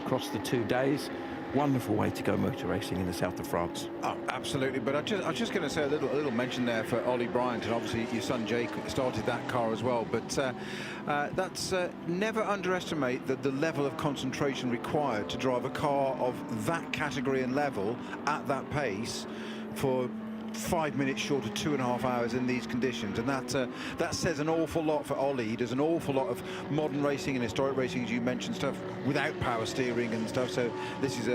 across the 2 days. wonderful way to go motor racing in the south of France. Oh, absolutely. But I was just going to say a little mention there for Ollie Bryant, and obviously your son Jake started that car as well. But that's never underestimate the level of concentration required to drive a car of that category and level at that pace for 5 minutes short of 2.5 hours in these conditions, and that says an awful lot for Ollie. He does an awful lot of modern racing and historic racing, as you mentioned, stuff without power steering and stuff, so this is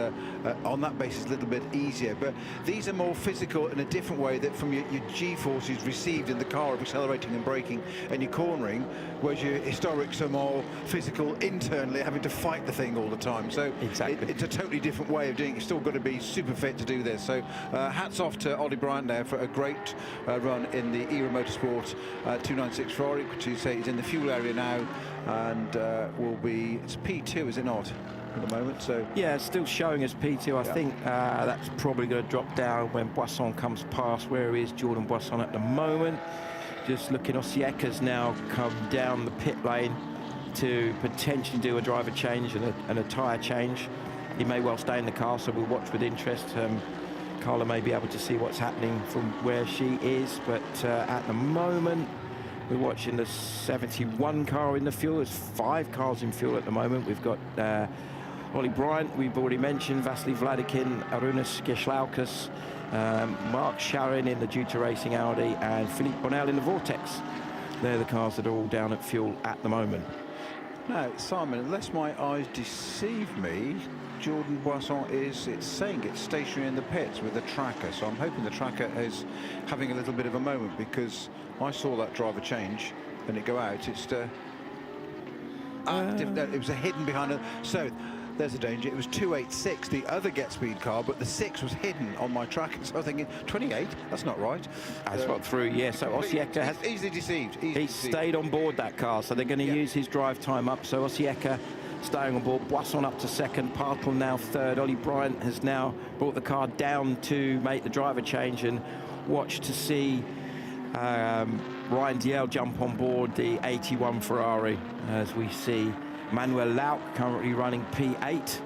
on that basis a little bit easier. But these are more physical in a different way, that from your G-forces received in the car of accelerating and braking and your cornering, whereas your historics are more physical internally, having to fight the thing all the time. So exactly, it's a totally different way of doing it. You've still got to be super fit to do this. So hats off to Ollie Bryant there for a great run in the ERA Motorsport 296 Ferrari, which you say is in the fuel area now, and will be, it's P2, is it not, at the moment? So yeah, it's still showing as P2. I think that's probably going to drop down when Boisson comes past. Where is Jordan Boisson at the moment? Just looking, Osieka's now come down the pit lane to potentially do a driver change and a tyre change. He may well stay in the car, so we'll watch with interest. Carla may be able to see what's happening from where she is, but at the moment we're watching the 71 car in the fuel. There's 5 cars in fuel at the moment. We've got Ollie Bryant, we've already mentioned, Vasily Vladikin, Arūnas Gešlaukas, Mark Sharon in the Duta Racing Audi, and Philippe Bonnell in the Vortex. They're the cars that are all down at fuel at the moment. Now, Simon, unless my eyes deceive me, Jordan Boisson it's saying it's stationary in the pits with the tracker, so I'm hoping the tracker is having a little bit of a moment, because I saw that driver change and it go out. It's it was a hidden behind it. So there's a danger. It was 286, the other Get Speed car, but the 6 was hidden on my tracker. So I'm thinking 28. That's not right. That's got through. Yeah. So Osieka has easily deceived. He stayed on board that car, so they're going to use his drive time up. So Osieka staying on board, Boisson up to second, Partle now third. Ollie Bryant has now brought the car down to make the driver change, and watch to see Ryan Diel jump on board the 81 Ferrari, as we see Manuel Lauk currently running P8,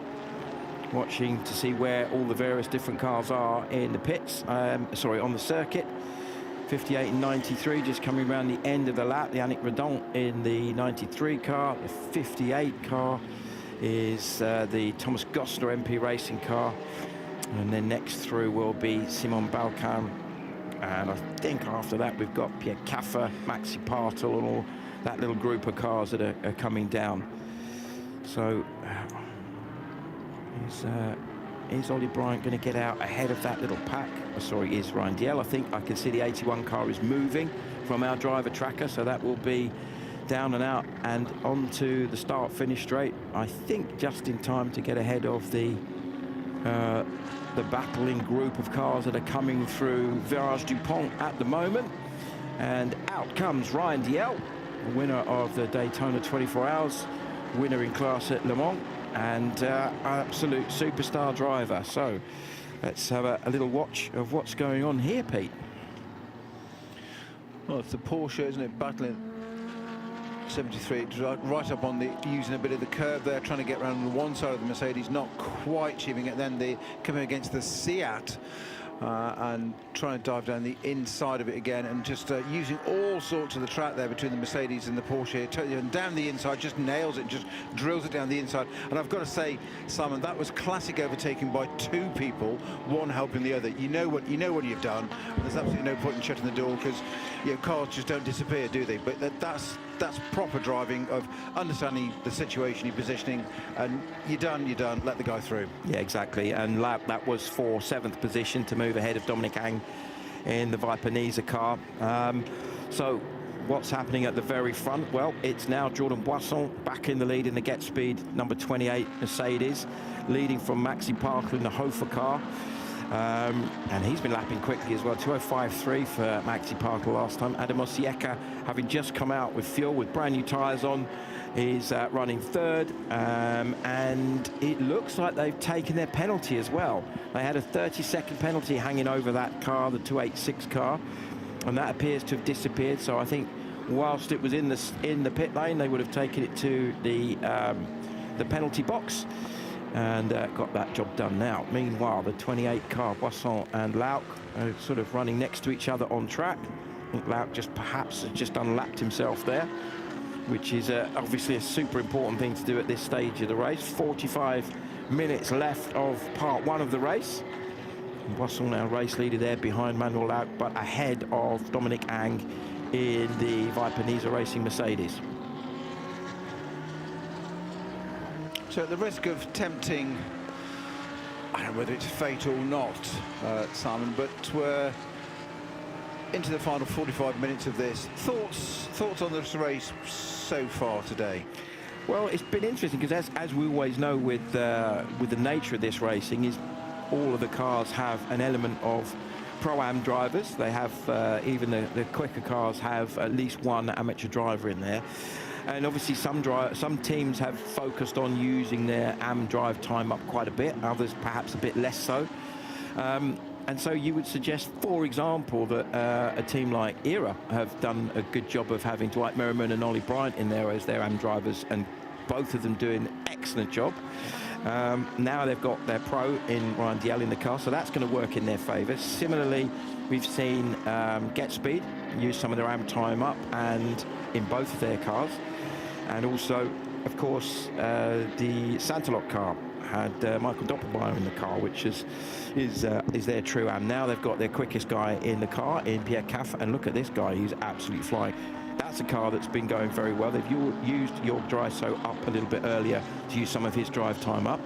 watching to see where all the various different cars are in the pits, on the circuit. 58 and 93 just coming around the end of the lap. The Yannick Redon in the 93 car. The 58 car is the Thomas Gostner MP Racing car. And then next through will be Simon Balkan. And I think after that we've got Pierre Caffer, Maxi Partle, and all that little group of cars that are coming down. So is Ollie Bryant going to get out ahead of that little pack? Sorry, is Ryan Diel. I think I can see the 81 car is moving from our driver tracker, so that will be down and out and onto the start-finish straight. I think just in time to get ahead of the battling group of cars that are coming through Virage Dupont at the moment. And out comes Ryan Diel, winner of the Daytona 24 Hours, winner in class at Le Mans, and absolute superstar driver. So let's have a little watch of what's going on here, Pete. Well, it's the Porsche, isn't it, battling 73, right up on the, using a bit of the curve there, trying to get around the one side of the Mercedes, not quite achieving it. Then they coming against the Seat and trying to dive down the inside of it again, and just using all sorts of the track there between the Mercedes and the Porsche, and down the inside, just nails it, just drills it down the inside. And I've got to say, Simon, that was classic overtaking by 2 people, one helping the other. You know what you've done. There's absolutely no point in shutting the door, because cars just don't disappear, do they? But that's proper driving, of understanding the situation, your positioning, and you're done, let the guy through. Yeah, exactly. And that was for 7th position to move ahead of Dominic Ang in the Viper Niza car. So what's happening at the very front? Well, it's now Jordan Boisson back in the lead in the Get Speed number 28 Mercedes, leading from Maxi Parker in the Hofer car. And he's been lapping quickly as well. 2:05.3 for Maxi Parker last time. Adam Osieka, having just come out with fuel with brand new tyres on, is running 3rd, and it looks like they've taken their penalty as well. They had a 30-second penalty hanging over that car, the 286 car, and that appears to have disappeared. So I think whilst it was in the pit lane, they would have taken it to the penalty box. and got that job done. Now, meanwhile, the 28 car, Boisson and Lauck, are sort of running next to each other on track. I think Lauck perhaps has just unlapped himself there, which is obviously a super important thing to do at this stage of the race. 45 minutes left of part one of the race. Boisson now race leader there behind Manuel Lauck, but ahead of Dominic Ang in the Viper Niza Racing Mercedes. So at the risk of tempting, I don't know whether it's fate or not, Simon, but we're into the final 45 minutes of this. Thoughts on this race so far today? Well, it's been interesting because as we always know with the nature of this racing is all of the cars have an element of Pro-Am drivers. They have, even the quicker cars have at least one amateur driver in there. And obviously some teams have focused on using their AM drive time up quite a bit, others perhaps a bit less so. And so you would suggest, for example, that a team like ERA have done a good job of having Dwight Merriman and Ollie Bryant in there as their AM drivers, and both of them doing an excellent job. Now they've got their pro in Ryan Diel in the car, so that's going to work in their favour. Similarly, we've seen Get Speed use some of their AM time up and in both of their cars. And also, of course, the Santalot car had Michael Doppelmayr in the car, which is their true AM. Now they've got their quickest guy in the car in Pierre Caff, and look at this guy, he's absolutely flying. That's a car that's been going very well. They've used Jörg Dryso up a little bit earlier to use some of his drive time up.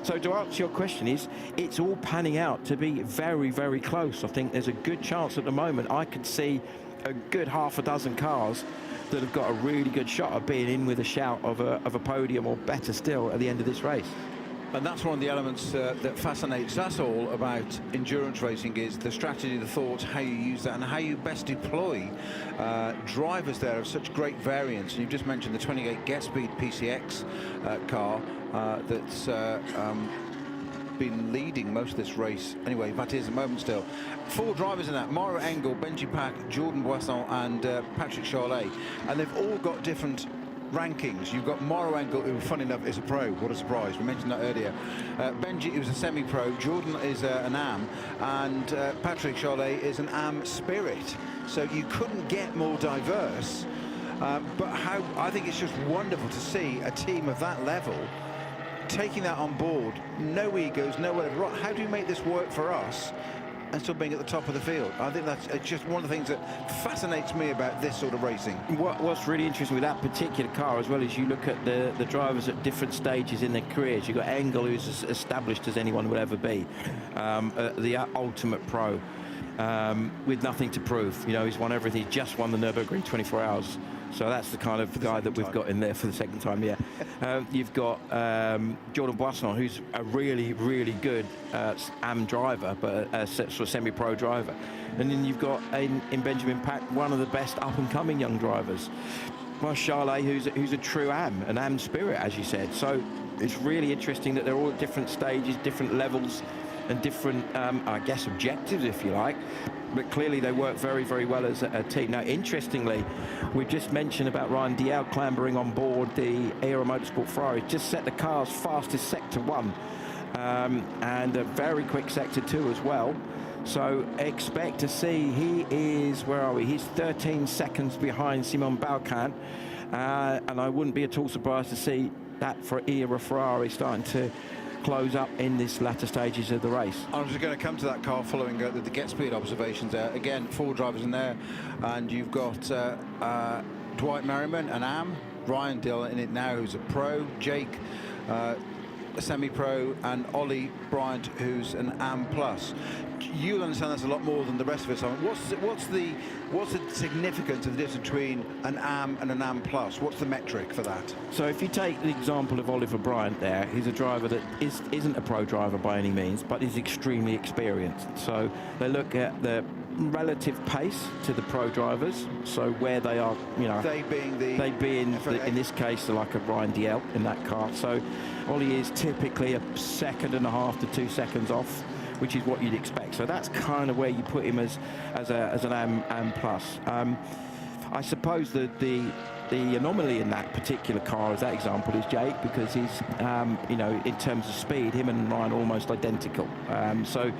So to answer your question it's all panning out to be very, very close. I think there's a good chance at the moment. I could see a good half a dozen cars that have got a really good shot of being in with a shout of a podium, or better still, at the end of this race. And that's one of the elements that fascinates us all about endurance racing, is the strategy, the thoughts, how you use that and how you best deploy drivers there of such great variance. And you've just mentioned the 28 Get Speed PCX car that's been leading most of this race. Anyway, that is a moment still. 4 drivers in that: Mauro Engel, Benji Pack, Jordan Boisson and Patrick Charlet. And they've all got different rankings. You've got Mauro Engel, who, funny enough, is a pro. What a surprise. We mentioned that earlier. Benji, who's a semi-pro. Jordan is an AM. And Patrick Charlet is an AM Spirit. So you couldn't get more diverse. But I think it's just wonderful to see a team of that level taking that on board. No egos, no whatever. How do you make this work for us and still being at the top of the field? I think that's just one of the things that fascinates me about this sort of racing. What's really interesting with that particular car, as well as you look at the drivers at different stages in their careers. You've got Engel, who's as established as anyone would ever be, the ultimate pro, with nothing to prove. You know, he's won everything. He's just won the Nürburgring 24 Hours. So that's the kind of guy that we've got in there for the second time, yeah. You've got Jordan Boisson, who's a really, really good AM driver, but a sort of semi-pro driver. And then you've got in Benjamin Pack, one of the best up-and-coming young drivers. Well, Charlet, who's a true AM, an AM Spirit, as you said. So it's really interesting that they're all at different stages, different levels, and different, I guess, objectives, if you like. But clearly they work very, very well as a team. Now, interestingly, we just mentioned about Ryan Diel clambering on board the Aero Motorsport Ferrari. Just set the car's fastest Sector 1 and a very quick Sector 2 as well. So expect to see, he is, where are we? He's 13 seconds behind Simon Balkan. And I wouldn't be at all surprised to see that for Aero Ferrari starting to close up in this latter stages of the race. I was going to come to that car following the Get Speed observations there. Again, 4 drivers in there, and you've got Dwight Merriman, an AM, Ryan Dill in it now, who's a pro, Jake, a semi-pro, and Ollie Bryant, who's an AM plus. You'll understand that's a lot more than the rest of us. What's the significance of the difference between an AM and an AM plus? What's the metric for that? So if you take the example of Oliver Bryant there, he's a driver that isn't a pro driver by any means, but is extremely experienced. So they look at the relative pace to the pro drivers, so where they are, you know, they being in this case like a Ryan Diel in that car. So Ollie is typically a 1.5 seconds to 2 seconds off, which is what you'd expect. So that's kind of where you put him as an AM plus. I suppose that the the anomaly in that particular car, as that example, is Jake, because he's, you know, in terms of speed, him and Ryan are almost identical. So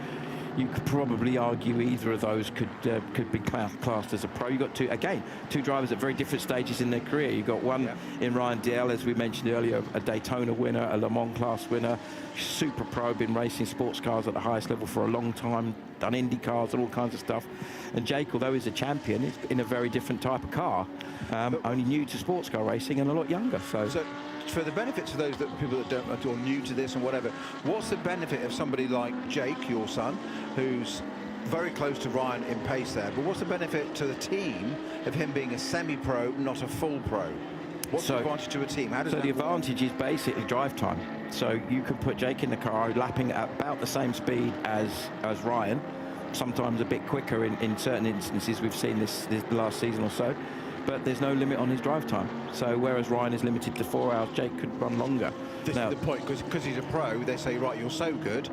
you could probably argue either of those could be classed as a pro. You've got two drivers at very different stages in their career. You've got one in Ryan Diel, as we mentioned earlier, a Daytona winner, a Le Mans class winner, super pro, been racing sports cars at the highest level for a long time, done Indy cars and all kinds of stuff. And Jake, although he's a champion, is in a very different type of car, only new to sports car racing and a lot younger. So for the benefits of those people that don't or new to this and whatever, what's the benefit of somebody like Jake, your son, who's very close to Ryan in pace there, but what's the benefit to the team of him being a semi-pro, not a full pro? What's the advantage to a team? How does the advantage is basically drive time. So you can put Jake in the car lapping at about the same speed as Ryan, sometimes a bit quicker in certain instances. We've seen this last season or so, but there's no limit on his drive time. So whereas Ryan is limited to 4 hours, Jake could run longer. This is the point, because he's a pro, they say, right, you're so good,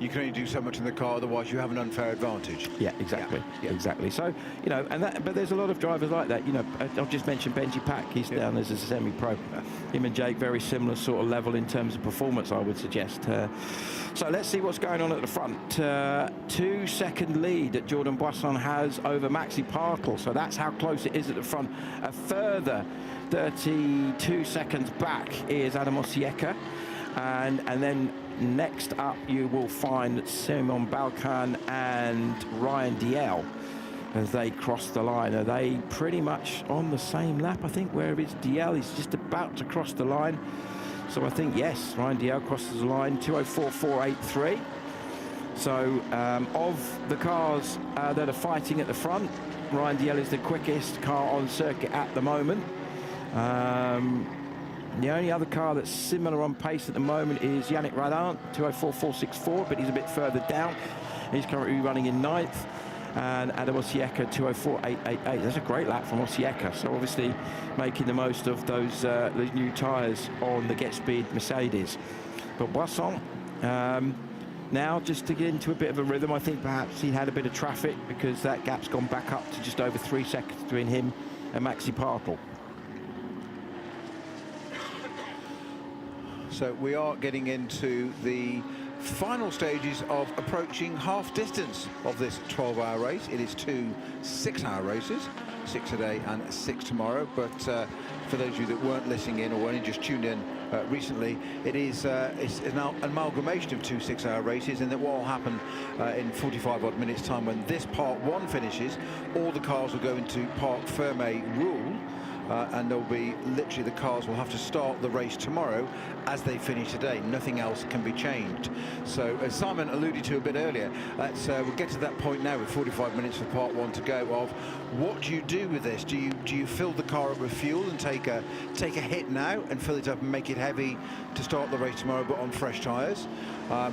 you can only do so much in the car, otherwise you have an unfair advantage. Yeah, exactly. Yeah. Exactly. So, you know, but there's a lot of drivers like that. You know, I'll just mention Benji Pack. He's down as a semi-pro. Him and Jake, very similar sort of level in terms of performance, I would suggest. So let's see what's going on at the front. 2-second lead that Jordan Boisson has over Maxi Partle. So that's how close it is at the front. A further 32 seconds back is Adam Osieka. And then next up you will find Simon Balkan and Ryan Diel as they cross the line. Are they pretty much on the same lap, I think, where it's Diel is just about to cross the line. So I think, yes, Ryan Diel crosses the line, 2:04.483. So of the cars that are fighting at the front, Ryan Diel is the quickest car on circuit at the moment. The only other car that's similar on pace at the moment is Yannick Radant, 2:04.464, but he's a bit further down. He's currently running in 9th. And Adam Osieka, 2:04.888. That's a great lap from Osieka. So obviously making the most of those new tyres on the Get Speed Mercedes. But Boisson, now just to get into a bit of a rhythm, I think perhaps he had a bit of traffic because that gap's gone back up to just over 3 seconds between him and Maxi Partle. So we are getting into the final stages of approaching half distance of this 12-hour race. It is 2 6-hour races, 6 today and 6 tomorrow. But for those of you that weren't listening in or only just tuned in recently, it's an amalgamation of 2 6-hour races, and that what will happen in 45 odd minutes time when this part 1 finishes, all the cars will go into Parc Fermé rule. And there'll be literally the cars will have to start the race tomorrow as they finish today. Nothing else can be changed. So as Simon alluded to a bit earlier, we'll get to that point now with 45 minutes of part 1 to go of what do you do with this? Do you fill the car up with fuel and take a hit now and fill it up and make it heavy to start the race tomorrow but on fresh tyres?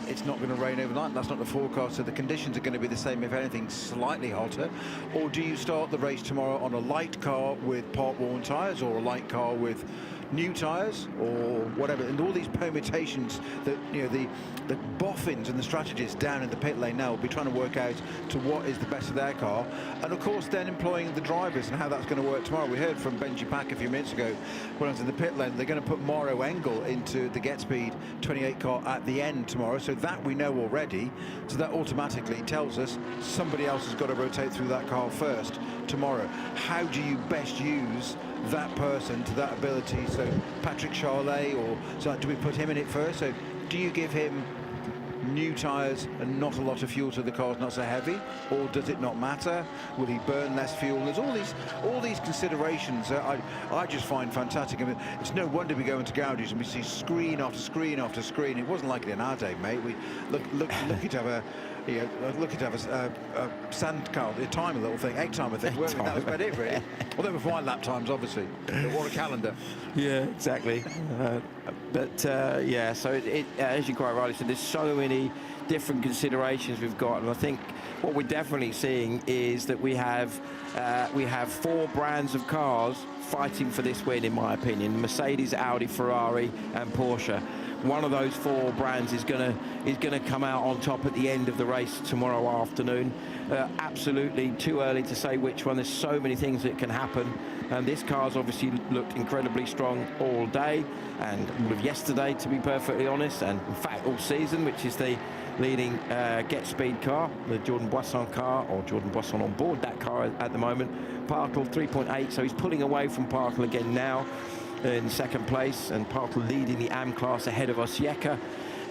It's not going to rain overnight. That's not the forecast, so the conditions are going to be the same, if anything slightly hotter. Or do you start the race tomorrow on a light car with part-worn tyres, or a light car with new tyres, or whatever? And all these permutations that, you know, the boffins and the strategists down in the pit lane now will be trying to work out to what is the best of their car, and of course then employing the drivers and how that's going to work tomorrow. We heard from Benji Pack a few minutes ago when I was in the pit lane, they're going to put Mauro Engel into the Get Speed 28 car at the end tomorrow, so that we know already. So that automatically tells us somebody else has got to rotate through that car first tomorrow. How do you best use that person to that ability? So Patrick Charlet, or so do we put him in it first? So do you give him new tyres and not a lot of fuel so the car's not so heavy, or does it not matter? Will he burn less fuel? There's all these considerations I just find fantastic. I mean, it's no wonder we go into garages and we see screen after screen after screen. It wasn't like it in our day, mate. We lucky to have a sand car, a timer little thing, egg timer thing. That was about it, really. Well, they were fine lap times, obviously. What a calendar. Yeah, exactly. Yeah, so as you quite rightly said, there's so many different considerations we've got, and I think what we're definitely seeing is that we have 4 brands of cars fighting for this win, in my opinion: Mercedes, Audi, Ferrari and Porsche. one of those four brands is going to come out on top at the end of the race tomorrow afternoon. Absolutely too early to say which one. There's so many things that can happen. And this car's obviously looked incredibly strong all day and all of yesterday, to be perfectly honest, and in fact all season, which is the leading Get Speed car, the Jordan Boisson car, or Jordan Boisson on board that car at the moment. Parkle 3.8, so he's pulling away from Parkle again now in second place, and Parkle leading the AM class ahead of Osieka,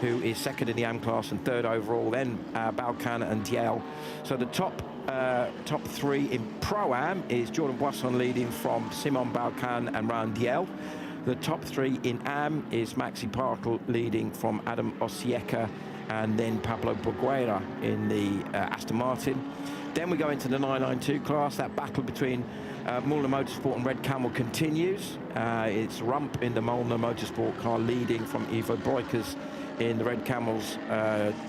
who is second in the AM class and third overall, then Balkan and Diel. So the top three in Pro-Am is Jordan Boisson leading from Simon Balkan and Ryan Diel. The top three in AM is Maxi Parkle leading from Adam Osieka and then Pablo Boguera in the Aston Martin. Then we go into the 992 class. That battle between Molnar Motorsport and Red Camel continues. It's Rump in the Molnar Motorsport car leading from Ivo Breukers in the Red Camels,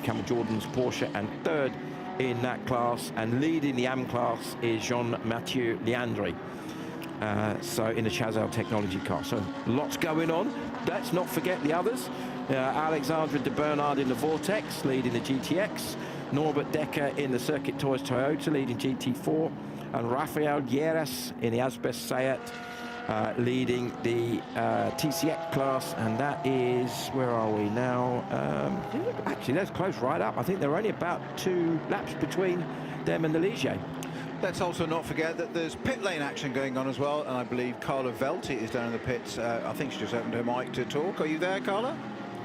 Camel Jordan's Porsche, and third in that class. And leading the AM class is Jean-Mathieu Leandri. So in the Chazelle Technology car. So lots going on. Let's not forget the others. Alexandra de Bernard in the Vortex leading the GTX. Norbert Decker in the Circuit Toys Toyota leading GT4. And Rafael Lleras in the Asbest Sayat leading the TCX class. And that is, where are we now? Actually, that's close right up. I think there are only about 2 laps between them and the Ligier. Let's also not forget that there's pit lane action going on as well, and I believe Carla Velti is down in the pits. I think she just opened her mic to talk. Are you there, Carla?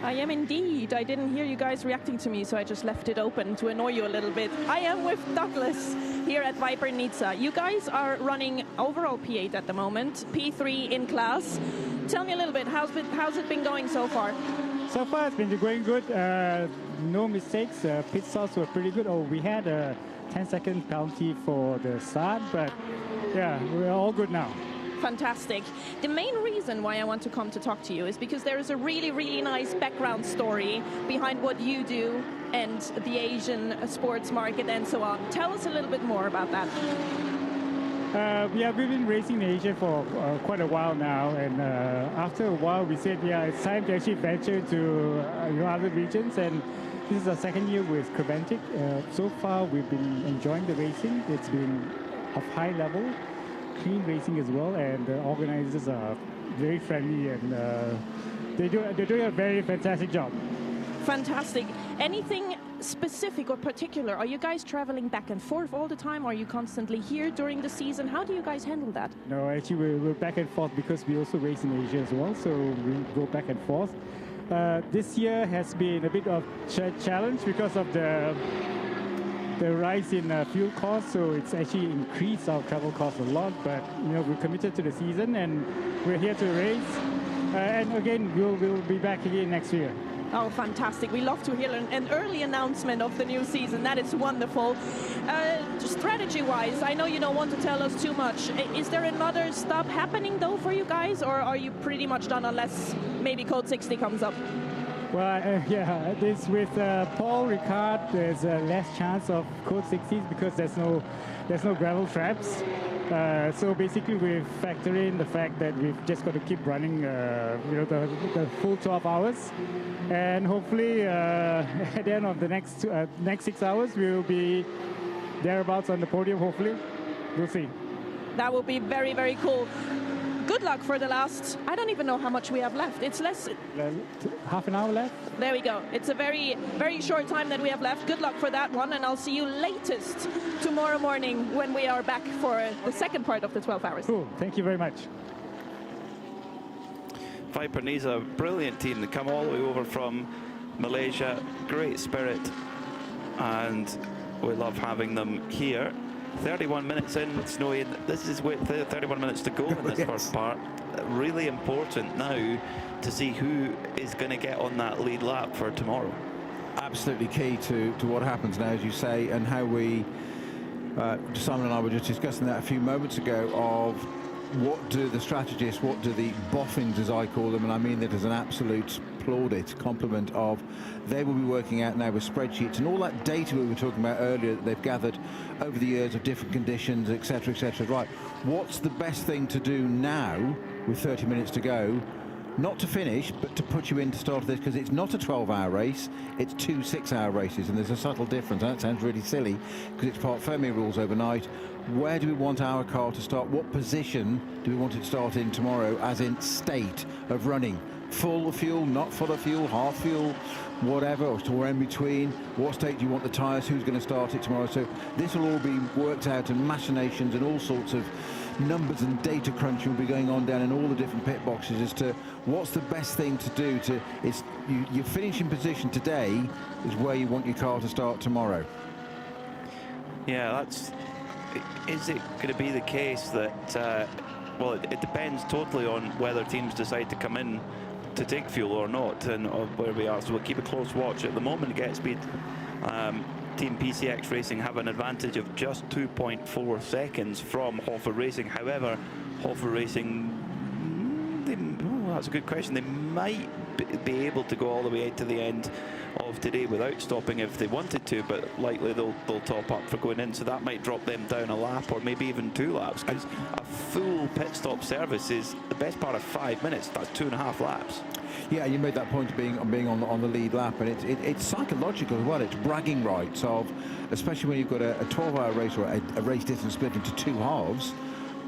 I am indeed. I didn't hear you guys reacting to me, so I just left it open to annoy you a little bit. I am with Douglas here at Viper Nizza. You guys are running overall P8 at the moment, P3 in class. Tell me a little bit, how's it been going so far? So far, it's been going good. No mistakes. Pit stops were pretty good. Oh, we had a 10-second penalty for the start, but yeah, we're all good now. Fantastic. The main reason why I want to come to talk to you is because there is a really, really nice background story behind what you do and the Asian sports market and so on. Tell us a little bit more about that. Yeah, we've been racing in Asia for quite a while now, and after a while we said, yeah, it's time to actually venture to other regions, and this is our second year with Creventic. So far we've been enjoying the racing. It's been of high level, clean racing as well, and the organizers are very friendly, and they're doing a very fantastic job. Fantastic. Anything specific or particular? Are you guys traveling back and forth all the time? Are you constantly here during the season? How do you guys handle that? No, actually we're back and forth because we also race in Asia as well, so we go back and forth. This year has been a bit of challenge because of the rise in fuel costs, so it's actually increased our travel costs a lot, but we're committed to the season and we're here to race, and again we'll be back again next year. Oh, fantastic. We love to hear an early announcement of the new season. That is wonderful. Strategy-wise, I know you don't want to tell us too much. Is there another stop happening, though, for you guys, or are you pretty much done unless maybe Code 60 comes up? Well, yeah, this with Paul Ricard, there's less chance of Code 60s because there's no gravel traps. So basically, we factor in the fact that we've just got to keep running, the full 12 hours, and hopefully at the end of the next 6 hours, we'll be thereabouts on the podium. Hopefully, we'll see. That will be very, very cool. Good luck for the last, I don't even know how much we have left. It's less... half an hour left. There we go. It's a very, very short time that we have left. Good luck for that one, and I'll see you latest tomorrow morning when we are back for the second part of the 12 hours. Cool. Thank you very much. Viper Nizza, brilliant team. They come all the way over from Malaysia. Great spirit, and we love having them here. 31 minutes in, Snowy. This is with 31 minutes to go in this first part. Really important now to see who is going to get on that lead lap for tomorrow. Absolutely key to what happens now, as you say, and how we, Simon and I were just discussing that a few moments ago, of what do the strategists, what do the boffins, as I call them, and I mean that as an absolute plaudit, compliment of, they will be working out now with spreadsheets and all that data we were talking about earlier that they've gathered over the years of different conditions, etc., etc. Right, what's the best thing to do now with 30 minutes to go not to finish, but to put you in to start this, because it's not a 12-hour race, it's 2 6-hour races, and there's a subtle difference. That sounds really silly, because it's part Fermi rules overnight. Where do we want our car to start? What position do we want it to start in tomorrow, as in state of running? Full of fuel, not full of fuel, half fuel, whatever, or somewhere in between? What state do you want the tyres? Who's going to start it tomorrow? So this will all be worked out, and machinations and all sorts of numbers and data crunching will be going on down in all the different pit boxes as to what's the best thing to do. Your finishing position today is where you want your car to start tomorrow. Yeah, is it going to be the case that, well, it depends totally on whether teams decide to come in to take fuel or not, and where we are. So we'll keep a close watch. At the moment, GetSpeed, Team PCX Racing have an advantage of just 2.4 seconds from Hoffer Racing. However, Hoffer Racing, that's a good question. They might be able to go all the way to the end of today without stopping if they wanted to, but likely they'll top up for going in, so that might drop them down a lap or maybe even 2 laps, because a full pit stop service is the best part of 5 minutes. That's 2.5 laps. Yeah, you made that point of being on the lead lap, and it's psychological as well. It's bragging rights of, especially when you've got a 12-hour race or a race distance split into 2 halves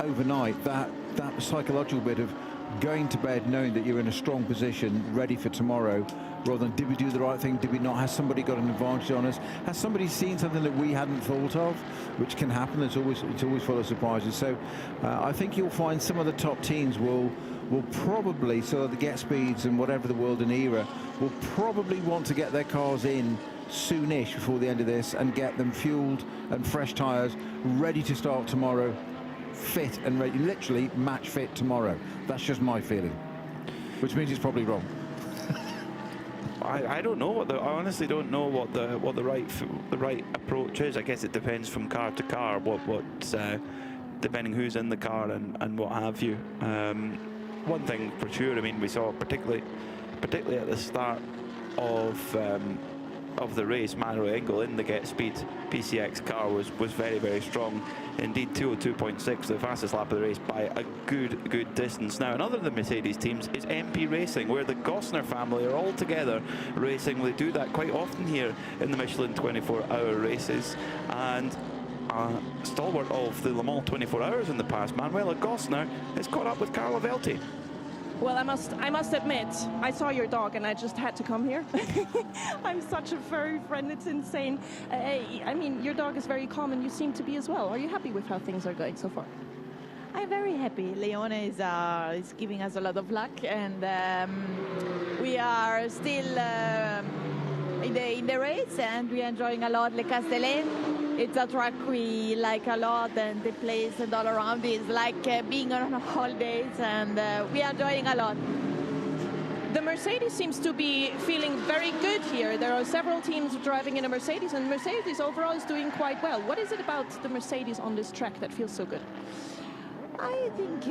overnight, that psychological bit of going to bed knowing that you're in a strong position, ready for tomorrow, rather than did we do the right thing, did we not, has somebody got an advantage on us, has somebody seen something that we hadn't thought of, which can happen. It's always full of surprises. So I think you'll find some of the top teams will probably, so the GetSpeeds and whatever the world and era, will probably want to get their cars in soonish before the end of this and get them fueled and fresh tyres, ready to start tomorrow, fit and ready, literally match fit tomorrow. That's just my feeling, which means it's probably wrong. I don't know. I honestly don't know what the right approach is. I guess it depends from car to car. Depending who's in the car and what have you. One thing for sure, I mean, we saw particularly at the start of the race, Maro Engel in the GetSpeed PCX car was very, very strong. Indeed, 202.6, the fastest lap of the race by a good distance. Now, another of the Mercedes teams is MP Racing, where the Gossner family are all together racing. They do that quite often here in the Michelin 24-hour races, and stalwart of the Le Mans 24 Hours in the past, Manuela Gossner, has caught up with Carlo Velti. Well, I must admit, I saw your dog and I just had to come here. I'm such a furry friend, it's insane. I mean, your dog is very calm and you seem to be as well. Are you happy with how things are going so far? I'm very happy. Leone is giving us a lot of luck, and we are still in the race, and we are enjoying a lot Le Castellet. It's a track we like a lot, and the place and all around is like being on holidays, and we are enjoying a lot. The Mercedes seems to be feeling very good here. There are several teams driving in a Mercedes, and Mercedes overall is doing quite well. What is it about the Mercedes on this track that feels so good? I think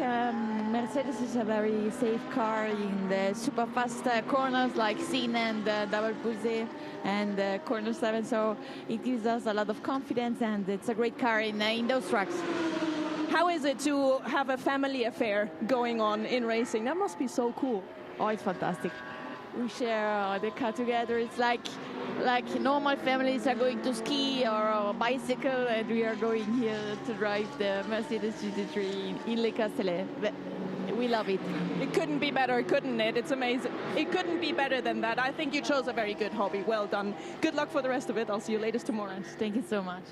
Mercedes is a very safe car in the super fast corners like Sin and Double Poussée and corner 7, so it gives us a lot of confidence, and it's a great car in those tracks. How is it to have a family affair going on in racing? That must be so cool. Oh, it's fantastic. We share the car together. It's like normal families are going to ski or a bicycle, and we are going here to drive the Mercedes GT3 in Le Castellet. We love it. It couldn't be better, couldn't it? It's amazing. It couldn't be better than that. I think you chose a very good hobby. Well done. Good luck for the rest of it. I'll see you latest tomorrow. Thank you so much.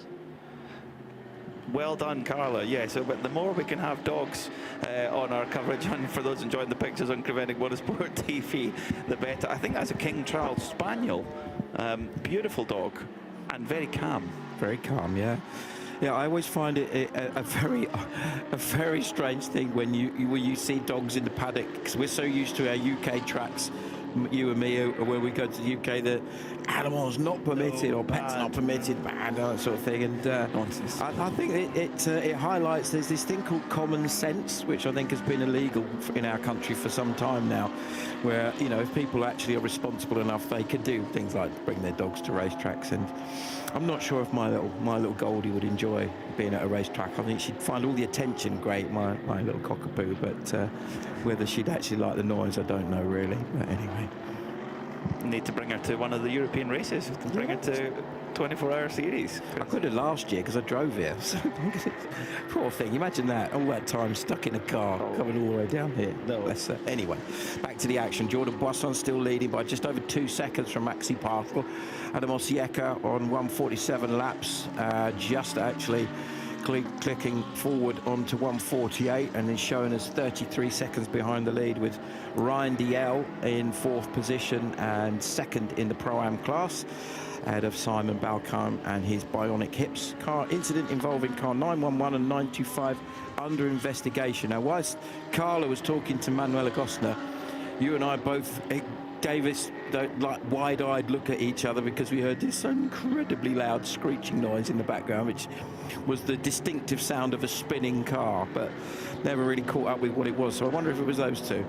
Well done, Carla. Yeah, so but the more we can have dogs on our coverage, and for those enjoying the pictures on Creventic Motorsport TV, the better. I think that's a King Charles Spaniel. Beautiful dog and very calm. Very calm, yeah. Yeah, I always find it a very strange thing when you see dogs in the paddock, because we're so used to our UK tracks you and me, when we go to the UK, that animals not permitted or pets not permitted, bad, that sort of thing. And I think it highlights there's this thing called common sense, which I think has been illegal in our country for some time now, where, you know, if people actually are responsible enough, they can do things like bring their dogs to racetracks. And I'm not sure if my little Goldie would enjoy being at a racetrack. I think she'd find all the attention great, my little cockapoo, but whether she'd actually like the noise, I don't know really. But anyway. Need to bring her to one of the European races. Bring her to 24-hour series. I could have last year because I drove here. Poor thing. Imagine that. All that time stuck in a car coming all the way down here. No, anyway, back to the action. Jordan Boisson still leading by just over 2 seconds from Maxi Parkel. Adam Osieka on 147 laps, just actually clicking forward onto 148 and is showing us 33 seconds behind the lead, with Ryan Diel in 4th position and 2nd in the Pro-Am class, ahead of Simon Balkan and his bionic hips. Car incident involving car 911 and 925 under investigation. Now, whilst Carla was talking to Manuela Gostner, you and I both gave us the wide-eyed look at each other, because we heard this incredibly loud screeching noise in the background, which was the distinctive sound of a spinning car, but never really caught up with what it was. So I wonder if it was those two.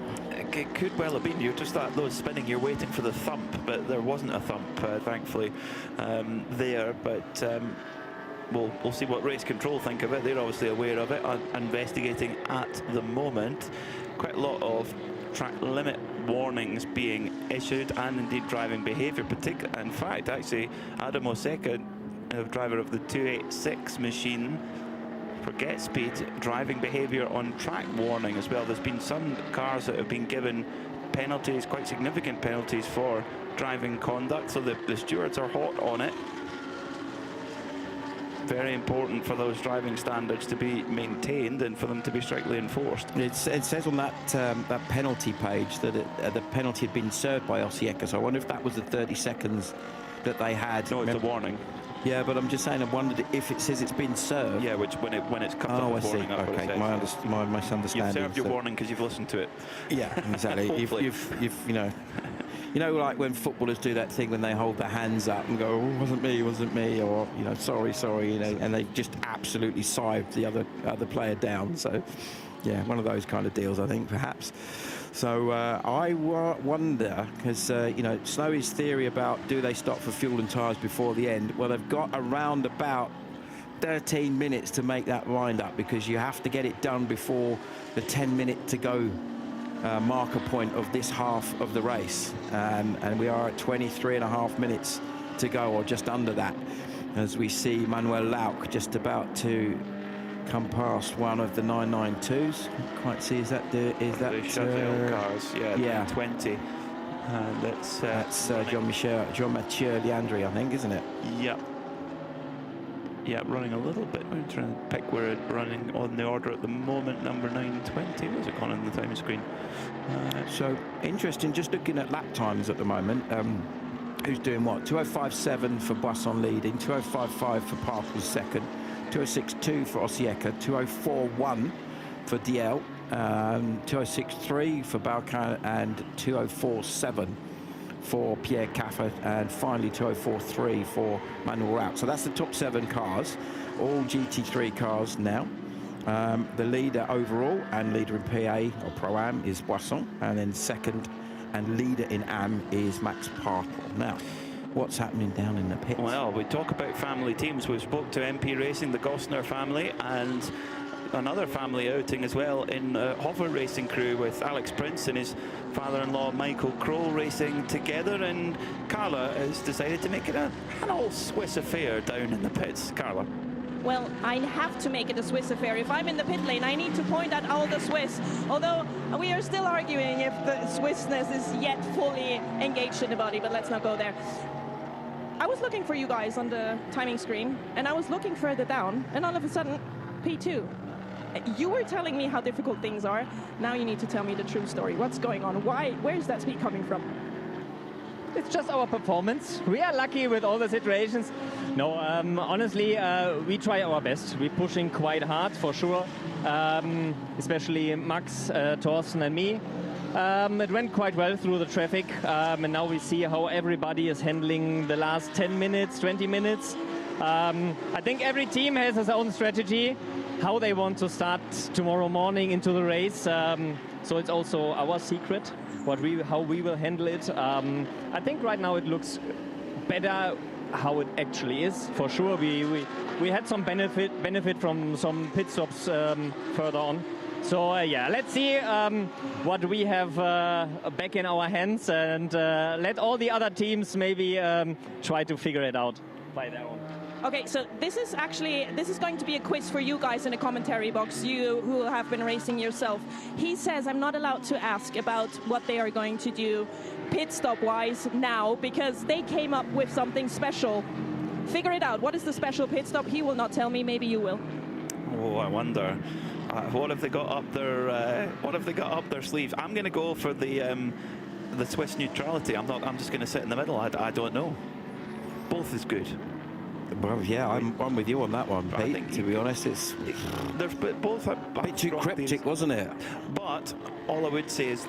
It could well have been. You're just those spinning, you're waiting for the thump, but there wasn't a thump, thankfully, there. But we'll see what race control think of it. They're obviously aware of it, investigating at the moment. Quite a lot of track limit warnings being issued, and indeed driving behaviour. In fact, actually, Adam Oseka, driver of the 286 machine, for Get Speed, driving behaviour on track warning as well. There's been some cars that have been given penalties, quite significant penalties, for driving conduct, so the stewards are hot on it. Very important for those driving standards to be maintained and for them to be strictly enforced. It says on that penalty page that the penalty had been served by Osieka, so I wonder if that was the 30 seconds that they had. No, it's a warning. Yeah, but I'm just saying, I wondered if it says it's been served. Yeah, which when it's cut off. Oh, I see. Okay, my misunderstanding. You've served your warning because you've listened to it. Yeah, exactly. you've you know, like when footballers do that thing when they hold their hands up and go, "Oh, wasn't me," or, you know, sorry, you know, and they just absolutely sived the other player down. So, yeah, one of those kind of deals, I think, perhaps. So I wonder, because, you know, Snowy's theory about do they stop for fuel and tyres before the end? Well, they've got around about 13 minutes to make that wind up, because you have to get it done before the 10-minute to go marker point of this half of the race. And we are at 23.5 minutes to go, or just under that, as we see Manuel Lauck just about to come past one of the 992s. Can't quite see, is that the Chevelle cars? Yeah. 20. That's Jean-Mathieu Leandri, I think, isn't it? Yeah, running a little bit. I'm trying to pick where it's running on the order at the moment. Number 920. Where's it gone on the time screen? So interesting. Just looking at lap times at the moment. Who's doing what? 2:05.7 for Boisson leading. 2:05.5 for Parkel's second. 2:06.2 for Osieka. 2:04.1 for Diel. 2:06.3 for Balkan, and 2:04.7 for Pierre Caffert, and finally 2:04.3 for Manuel Lauck. So that's the top 7 cars, all GT3 cars now. The leader overall and leader in PA or Pro-Am is Boisson, and then second and leader in Am is Max Parkel. Now, what's happening down in the pits? Well, we talk about family teams. We spoke to MP Racing, the Gostner family, and another family outing as well in Hover Racing crew, with Alex Prince and his father-in-law Michael Kroll racing together, and Carla has decided to make it an all Swiss affair down in the pits. Carla? Well, I have to make it a Swiss affair. If I'm in the pit lane, I need to point at all the Swiss, although we are still arguing if the Swissness is yet fully engaged in the body, but let's not go there. I was looking for you guys on the timing screen, and I was looking further down, and all of a sudden, P2. You were telling me how difficult things are. Now you need to tell me the true story. What's going on? Where's that speed coming from? It's just our performance. We are lucky with all the situations. No, honestly, we try our best. We're pushing quite hard, for sure. Especially Max, Thorsten and me. It went quite well through the traffic, and now we see how everybody is handling the last 10 minutes, 20 minutes. I think every team has its own strategy, how they want to start tomorrow morning into the race. So it's also our secret, how we will handle it. I think right now it looks better how it actually is. For sure, we had some benefit from some pit stops further on. So yeah, let's see what we have back in our hands, and let all the other teams maybe try to figure it out by their own. Okay, so this is going to be a quiz for you guys in the commentary box, you who have been racing yourself. He says I'm not allowed to ask about what they are going to do pit stop wise now, because they came up with something special. Figure it out. What is the special pit stop? He will not tell me. Maybe you will. Oh, I wonder. What have they got up their sleeves? I'm going to go for the Swiss neutrality. I'm just going to sit in the middle. I don't know. Both is good. Well, yeah, I'm with you on that one, Pete. To be honest, they're both a bit too cryptic, wasn't it? But all I would say is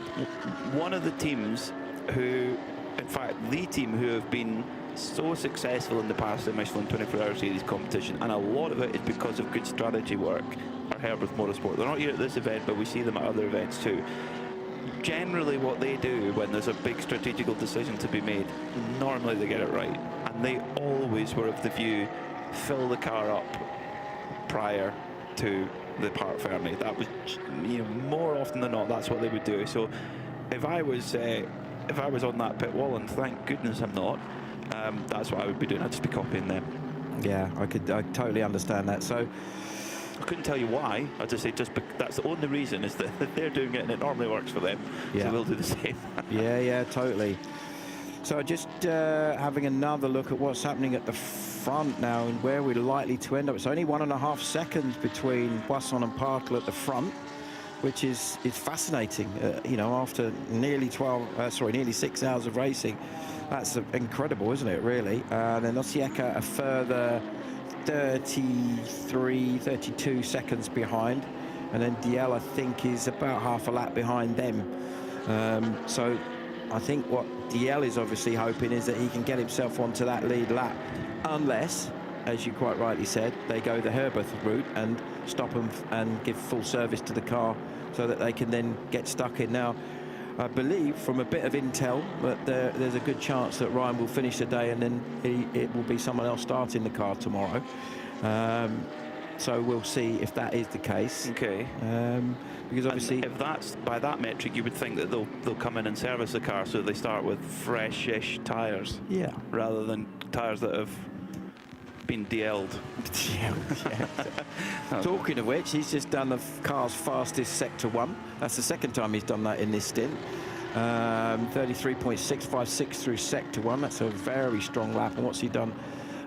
one of the teams who, in fact, the team who have been so successful in the past in Michelin 24-hour series competition, and a lot of it is because of good strategy work, are Herbert Motorsport. They're not here at this event, but we see them at other events too. Generally what they do when there's a big strategical decision to be made, normally they get it right. And they always were of the view, fill the car up prior to the Parc Fermé. That was, more often than not, that's what they would do. So if I was on that pit wall, and thank goodness I'm not, that's what I would be doing. I'd just be copying them. Yeah, I totally understand that. So I couldn't tell you why. I just say that's the only reason, is that they're doing it and it normally works for them. Yeah. So we'll do the same. yeah, totally. So just having another look at what's happening at the front now and where we're likely to end up. It's only 1.5 seconds between Boisson and Parkle at the front, which is fascinating. After nearly 6 hours of racing, that's incredible, isn't it? Really. And then Osieka a further 32 seconds behind, and then DL I think is about half a lap behind them. So I think what DL is obviously hoping is that he can get himself onto that lead lap, unless, as you quite rightly said, they go the Herbert route and stop them and give full service to the car so that they can then get stuck in. Now, I believe from a bit of intel that there's a good chance that Ryan will finish the day, and then it will be someone else starting the car tomorrow. So we'll see if that is the case. Okay. Because obviously, and if that's by that metric, you would think that they'll come in and service the car, so they start with fresh-ish tyres. Yeah. Rather than tyres that have been DL'd. Talking of which, he's just done the car's fastest sector 1. That's the second time he's done that in this stint. 33.656 through sector 1. That's a very strong lap. And what's he done?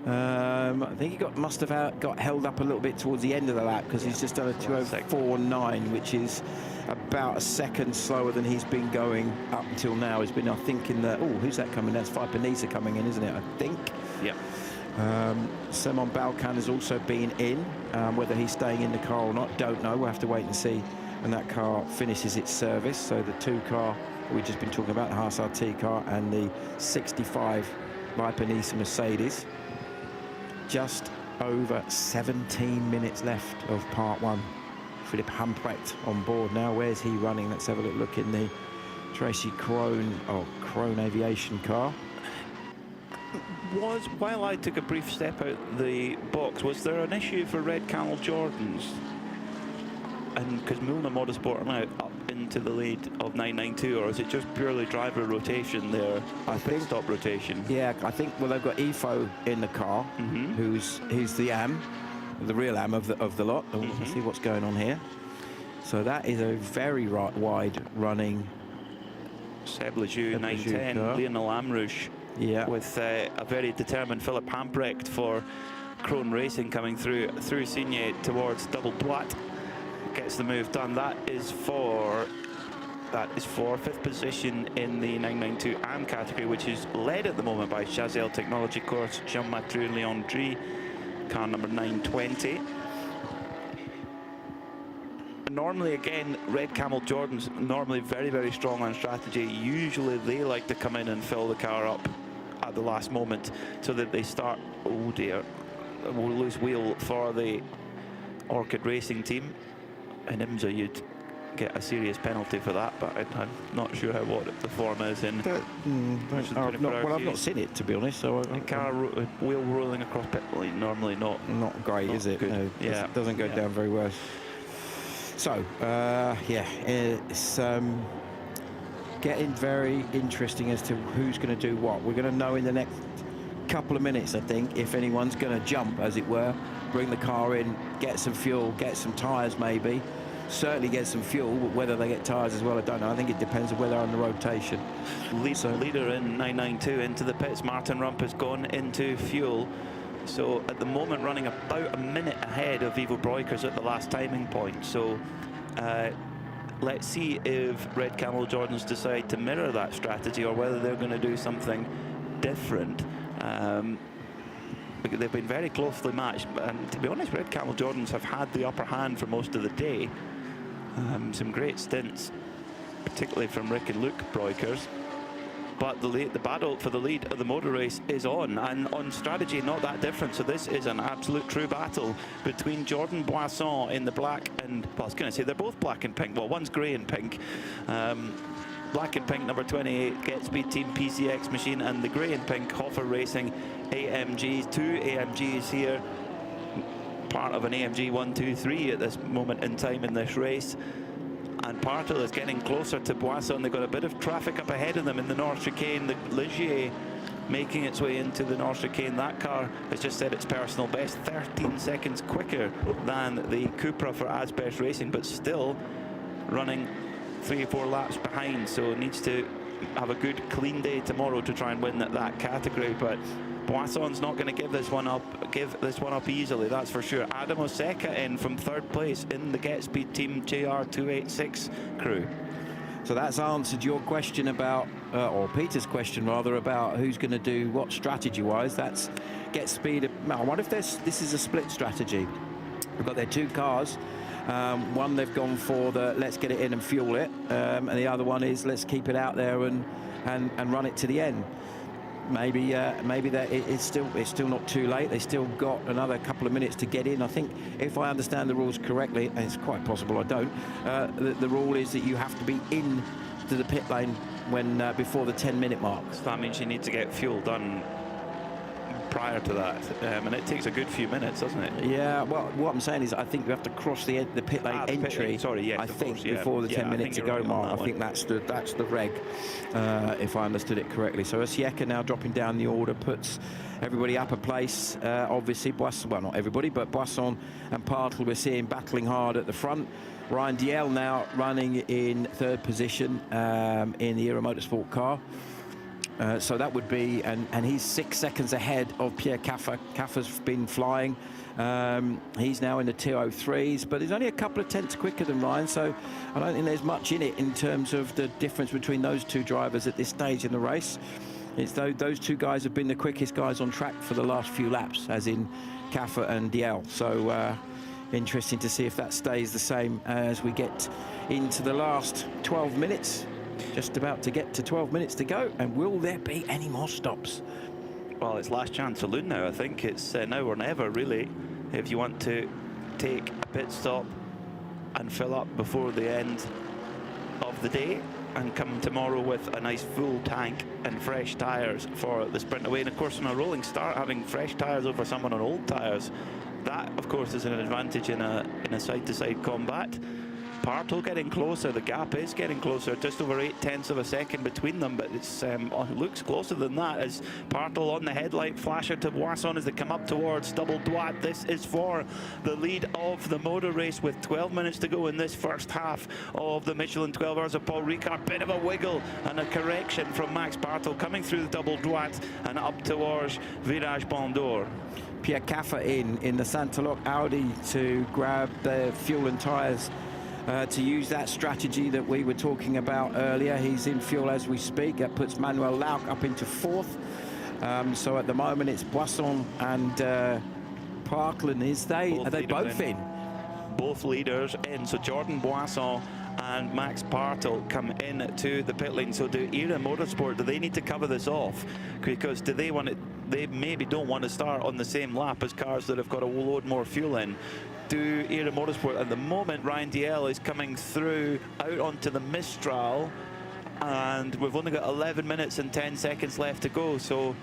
I think he must have got held up a little bit towards the end of the lap, because he's just done a 2:04.9, which is about a second slower than he's been going up until now. He's been, I think, in the... Oh, who's that coming? That's Vipanisa coming in, isn't it? I think. Yeah. Simon Balkan has also been in. Whether he's staying in the car or not, don't know. We'll have to wait and see when that car finishes its service. So the 2 car we've just been talking about, the Haas RT car and the 65 Vipanisa Mercedes. Just over 17 minutes left of part 1. Philip Humprecht on board now. Where's he running? Let's have a look in the Tracy Krone Aviation car. While I took a brief step out the box, was there an issue for Red Camel Jordans? And because Milner Motorsport are now up into the lead of 992, or is it just purely driver rotation there? I think stop rotation. Yeah, I think they've got Ifo in the car, who's the real am of the lot. We'll see what's going on here. So that is a very wide running Seb Lejeune 910, Lionel Amrouche. Yeah. With a very determined Philip Hamprecht for Krone Racing coming through Signe towards Double Plat. Gets the move done. That is for 5th position in the 992 AM category, which is led at the moment by Chazelle Technology Course, Jean-Mathieu Leandri, car number 920. normally, again, Red Camel Jordan's normally very, very strong on strategy. Usually they like to come in and fill the car up at the last moment so that they start, oh dear, we'll lose wheel for the Orchid Racing team. In IMSA you'd get a serious penalty for that, but I'm not sure what the form is in. I've not seen it, to be honest. So car wheel rolling across pit lane, normally not great, is it? Good. No, yeah, it doesn't go down very well. So yeah, it's getting very interesting as to who's going to do what. We're going to know in the next couple of minutes, I think, if anyone's going to jump, as it were, bring the car in, get some fuel, get some tyres maybe. Certainly get some fuel, but whether they get tyres as well, I don't know. I think it depends on where they're on the rotation. Leader in 992 into the pits. Martin Rump has gone into fuel. So at the moment running about a minute ahead of Ivo Breukers at the last timing point. So let's see if Red Camel Jordans decide to mirror that strategy or whether they're going to do something different. They've been very closely matched, and to be honest, Red Camel Jordans have had the upper hand for most of the day. Some great stints, particularly from Rick and Luke Breukers. But the battle for the lead of the motor race is on, and on strategy not that different. So this is an absolute true battle between Jordan Boisson in the black and, well, I was going to say they're both black and pink. Well, one's grey and pink. Black and pink number 28 Get Speed Team PCX machine, and the grey and pink Hoffer Racing AMGs. Two AMGs here, part of an AMG 1, 2, 3 at this moment in time in this race. And Partel is getting closer to Boisson. They've got a bit of traffic up ahead of them in the North Chicane. The Ligier making its way into the North Chicane. That car has just set its personal best, 13 seconds quicker than the Cupra for Asbest Racing, but still running 3 or 4 laps behind. So it needs to have a good clean day tomorrow to try and win that category. But Boisson's not going to give this one up easily, that's for sure. Adam Oseka in from 3rd place in the Get Speed Team JR286 crew. So that's answered your question about, or Peter's question rather, about who's going to do what strategy-wise. That's Get Speed. I wonder if this is a split strategy. We've got their 2 cars. One they've gone for the let's get it in and fuel it, and the other one is let's keep it out there and run it to the end. Maybe that it's still not too late. They still got another couple of minutes to get in. I think if I understand the rules correctly, and it's quite possible I don't, the rule is that you have to be in to the pit lane when before the 10-minute mark. So that means you need to get fuel done prior to that, and it takes a good few minutes, doesn't it? Yeah, well, what I'm saying is I think you have to cross the pit lane entry. Yes, before the 10 minutes to go mark. I think that's the reg, if I understood it correctly. So Osieca now dropping down the order puts everybody up a place. Obviously, Boisson, well, not everybody, but Boisson and Partel we're seeing battling hard at the front. Ryan Diel now running in 3rd position in the Era Motorsport car. So that would be, and he's 6 seconds ahead of Pierre Caffa. Caffa's been flying. He's now in the 203s, but he's only a couple of tenths quicker than Ryan, so I don't think there's much in it in terms of the difference between those 2 drivers at this stage in the race. It's those 2 guys have been the quickest guys on track for the last few laps, as in Caffa and Diel. So interesting to see if that stays the same as we get into the last 12 minutes. Just about to get to 12 minutes to go, and will there be any more stops? Well, it's last chance saloon now. I think it's now or never, really, if you want to take a pit stop and fill up before the end of the day and come tomorrow with a nice full tank and fresh tyres for the sprint away. And of course, from a rolling start, having fresh tyres over someone on old tyres, that of course is an advantage in a side-to-side combat. Partel getting closer, the gap is getting closer, just over 0.8 of a second between them, but it looks closer than that as Partel on the headlight flasher to Boisson as they come up towards Double Droit. This is for the lead of the motor race with 12 minutes to go in this first half of the Michelin 12 Hours of Paul Ricard. Bit of a wiggle and a correction from Max Partel coming through the Double Droit and up towards Virage Bandor. Pierre Caffa in the Santaloc Audi to grab the fuel and tyres to use that strategy that we were talking about earlier. He's in fuel as we speak. That puts Manuel Lauck up into 4th. So at the moment it's Boisson and Parkland. Are they both in? both leaders in. So Jordan Boisson and Max Bartel come in to the pit lane. So do ERA Motorsport, do they need to cover this off? Because do they want it? They maybe don't want to start on the same lap as cars that have got a load more fuel in. Do ERA Motorsport at the moment? Ryan Dalziel is coming through out onto the Mistral, and we've only got 11 minutes and 10 seconds left to go. So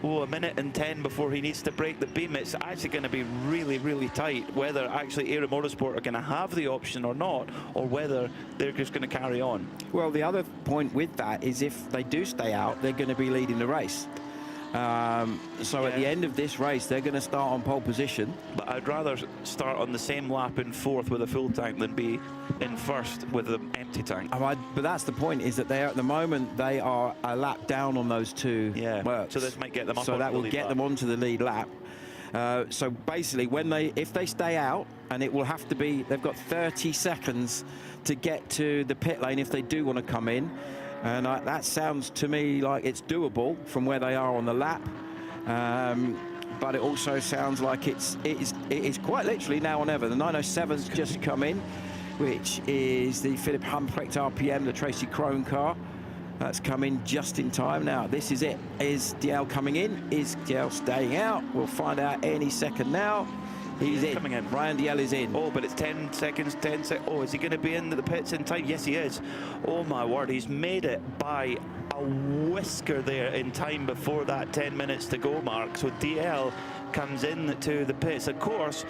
a minute and 10 before he needs to break the beam. It's actually going to be really, really tight whether actually ERA Motorsport are going to have the option or not, or whether they're just going to carry on. Well, the other point with that is if they do stay out, they're going to be leading the race. So at the end of this race, they're going to start on pole position. But I'd rather start on the same lap in fourth with a full tank than be in first with an empty tank. But that's the point, is that they are, at the moment, they are a lap down on those two works. So this might get them up. So that will get them onto the lead lap. So basically, if they stay out, and it will have to be, they've got 30 seconds to get to the pit lane if they do want to come in. And that sounds to me like it's doable from where they are on the lap. But it also sounds like it is quite literally now or never. The 907's just come in, which is the Philip Humprecht RPM, the Tracy Crone car. That's come in just in time. Now, this is it. Is Dalziel coming in? Is Dalziel staying out? We'll find out any second now. He's in. Coming in. Ryan Dalziel is in. Oh, but it's 10 seconds, 10 seconds. Oh, is he going to be into the pits in time? Yes, he is. Oh, my word. He's made it by a whisker there in time before that 10 minutes to go mark. So DL comes in to the pits. Of course,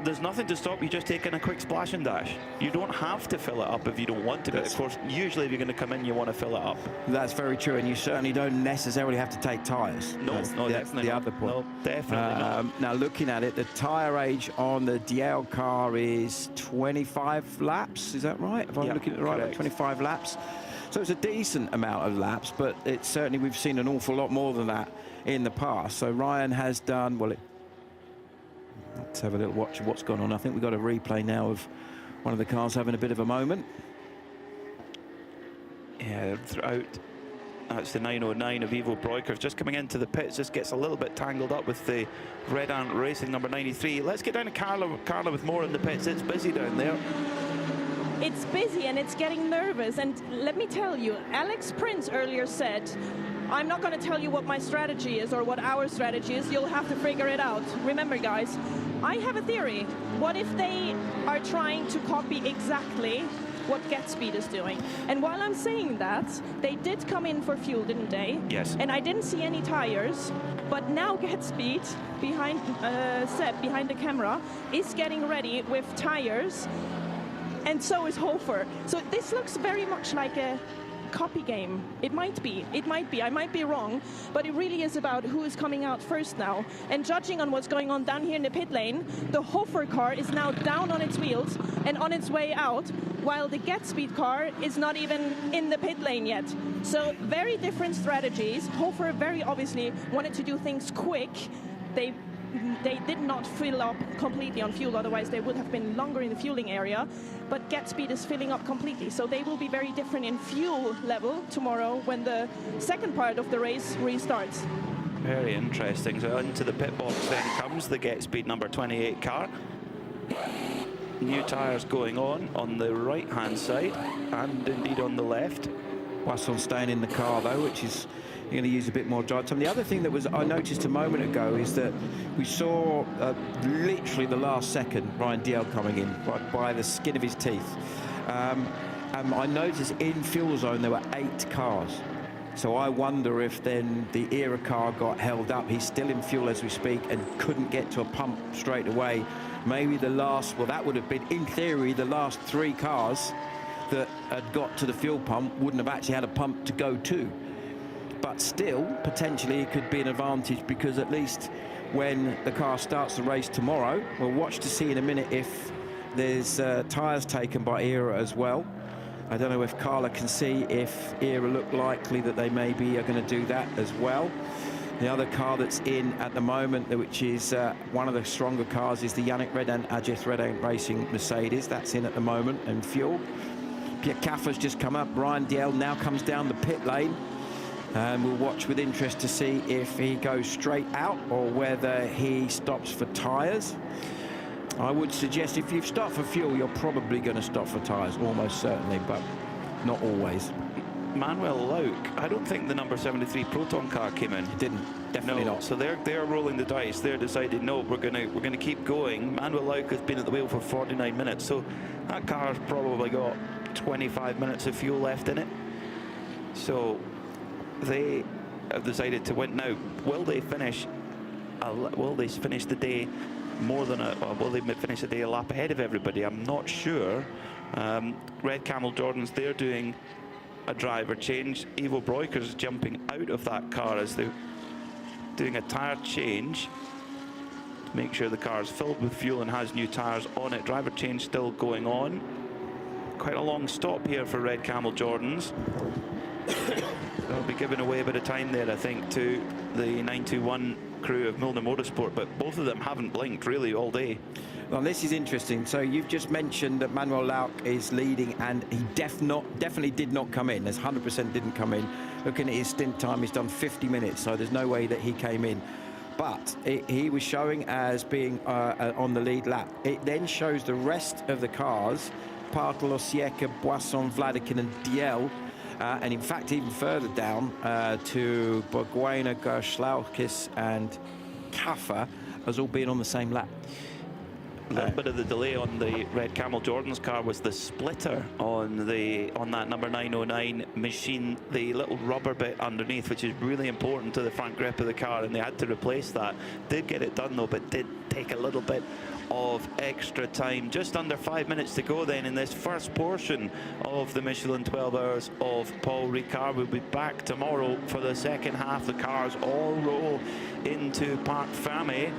there's nothing to stop you just taking a quick splash and dash. You don't have to fill it up if you don't want to, but of course, usually if you're going to come in, you want to fill it up. That's very true, and you certainly don't necessarily have to take tyres. No, definitely the not. other point. No, definitely not. Now, looking at it, the tyre age on the DL car is 25 laps. Is that right? If I'm looking at it right, correct. 25 laps. So it's a decent amount of laps, but it's certainly, we've seen an awful lot more than that in the past. So Ryan has done, let's have a little watch of what's gone on. I think we've got a replay now of one of the cars having a bit of a moment. Yeah, throughout. That's the 909 of Ivo Breukers just coming into the pits. Just gets a little bit tangled up with the Red Ant Racing number 93. Let's get down to Carla with more in the pits. It's busy down there. It's busy and it's getting nervous. And let me tell you, Alex Prince earlier said, I'm not going to tell you what my strategy is or what our strategy is. You'll have to figure it out. Remember, guys, I have a theory. What if they are trying to copy exactly what GetSpeed is doing? And while I'm saying that, they did come in for fuel, didn't they? Yes. And I didn't see any tires. But now GetSpeed, behind Seb, behind the camera, is getting ready with tires. And so is Hofer. So this looks very much like a copy game. It might be, I might be wrong, but it really is about who is coming out first now. And judging on what's going on down here in the pit lane, the Hofer car is now down on its wheels and on its way out, while the GetSpeed car is not even in the pit lane yet. So very different strategies. Hofer very obviously wanted to do things quick. They did not fill up completely on fuel, otherwise they would have been longer in the fueling area. But GetSpeed is filling up completely, so they will be very different in fuel level tomorrow when the second part of the race restarts. Very interesting. So into the pit box then comes the GetSpeed number 28 car. New tyres going on the right-hand side and indeed on the left. Poisson staying in the car though, which is going to use a bit more drive time. The other thing that I noticed a moment ago is that we saw literally the last second Ryan Dalziel coming in by the skin of his teeth. I noticed in fuel zone there were 8 cars. So I wonder if then the ERA car got held up. He's still in fuel as we speak and couldn't get to a pump straight away. Maybe the last, well, that would have been, in theory, the last 3 cars that had got to the fuel pump wouldn't have actually had a pump to go to. But still, potentially, it could be an advantage, because at least when the car starts the race tomorrow, we'll watch to see in a minute if there's tyres taken by ERA as well. I don't know if Carla can see if ERA look likely that they maybe are going to do that as well. The other car that's in at the moment, which is one of the stronger cars, is the Yannick Redan Ajith Redan Racing Mercedes. That's in at the moment, and fuel. Pierre Caffer's just come up. Ryan Dalziel now comes down the pit lane. And we'll watch with interest to see if he goes straight out or whether he stops for tyres. I would suggest if you stop for fuel, you're probably going to stop for tyres, almost certainly, but not always. Manuel Lauk, I don't think the number 73 Proton car came in. It didn't, definitely not. So they're rolling the dice. They're deciding, no, we're gonna keep going. Manuel Lauk has been at the wheel for 49 minutes, so that car's probably got 25 minutes of fuel left in it. So they have decided to win. Now, will they finish? Will they finish the day more than will they finish the day a lap ahead of everybody? I'm not sure. Red Camel Jordans, they're doing a driver change. Ivo Breukers jumping out of that car as they're doing a tyre change to make sure the car is filled with fuel and has new tyres on it. Driver change still going on. Quite a long stop here for Red Camel Jordans. They'll be giving away a bit of time there, I think, to the 921 crew of Milner Motorsport, but both of them haven't blinked really all day. Well, this is interesting. So you've just mentioned that Manuel Lauk is leading, and he definitely did not come in. There's 100% didn't come in. Looking at his stint time, he's done 50 minutes, so there's no way that he came in. But he was showing as being on the lead lap. It then shows the rest of the cars, Partel, Osieka, Boisson, Vladikin and Diel, and in fact even further down to Borguena, Gerschlaukis and Kaffer as all being on the same lap. A little bit of the delay on the Red Camel Jordan's car was the splitter on that number 909 machine, the little rubber bit underneath, which is really important to the front grip of the car, and they had to replace that. Did get it done though, but did take a little bit of extra time. Just under 5 minutes to go then in this first portion of the Michelin 12 Hours of Paul Ricard. We'll be back tomorrow for the second half. The cars all roll into Parc Fermé,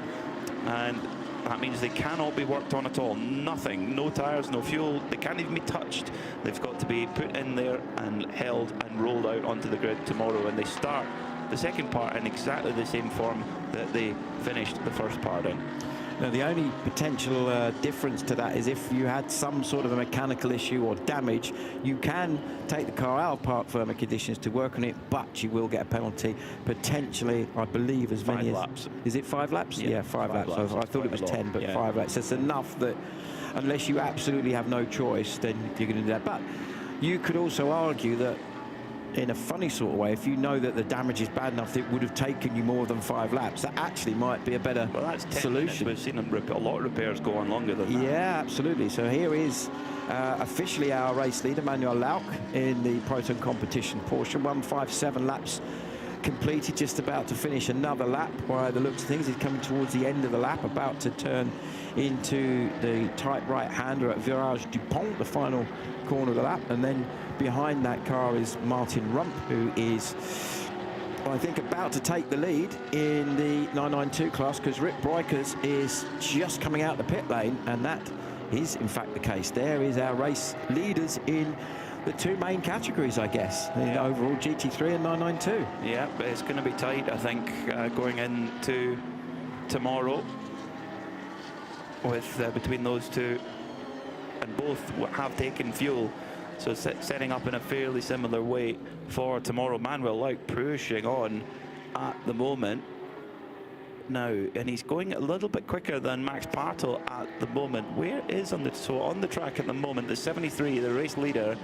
and that means they cannot be worked on at all. Nothing, no tyres, no fuel. They can't even be touched. They've got to be put in there and held and rolled out onto the grid tomorrow. And they start the second part in exactly the same form that they finished the first part in. Now, the only potential difference to that is if you had some sort of a mechanical issue or damage, you can take the car out of Parc Fermé conditions to work on it, but you will get a penalty, potentially, I believe, as many as... 5 laps. Is it 5 laps? Yeah, 5 laps. I thought it was 10, but yeah. 5 laps. It's enough that unless you absolutely have no choice, then you're going to do that. But you could also argue that in a funny sort of way, if you know that the damage is bad enough that it would have taken you more than 5 laps, that actually might be a better solution. We've seen a lot of repairs go on longer than that. Yeah, absolutely. So here is officially our race leader, Manuel Lauk, in the Proton competition portion. 157 laps completed, just about to finish another lap. By the looks of things, he's coming towards the end of the lap, about to turn into the tight right-hander at Virage du Pont, the final corner of the lap, and then behind that car is Martin Rump, who is, I think, about to take the lead in the 992 class, because Rick Breukers is just coming out the pit lane, and that is in fact the case. There is our race leaders in the 2 main categories, I guess, the overall GT3 and 992. Yeah, but it's going to be tight, I think, going into tomorrow with between those two, and both have taken fuel. So setting up in a fairly similar way for tomorrow. Manuel Lauk pushing on at the moment now, and he's going a little bit quicker than Max Partel at the moment. Where is on the track at the moment? The 73, the race leader,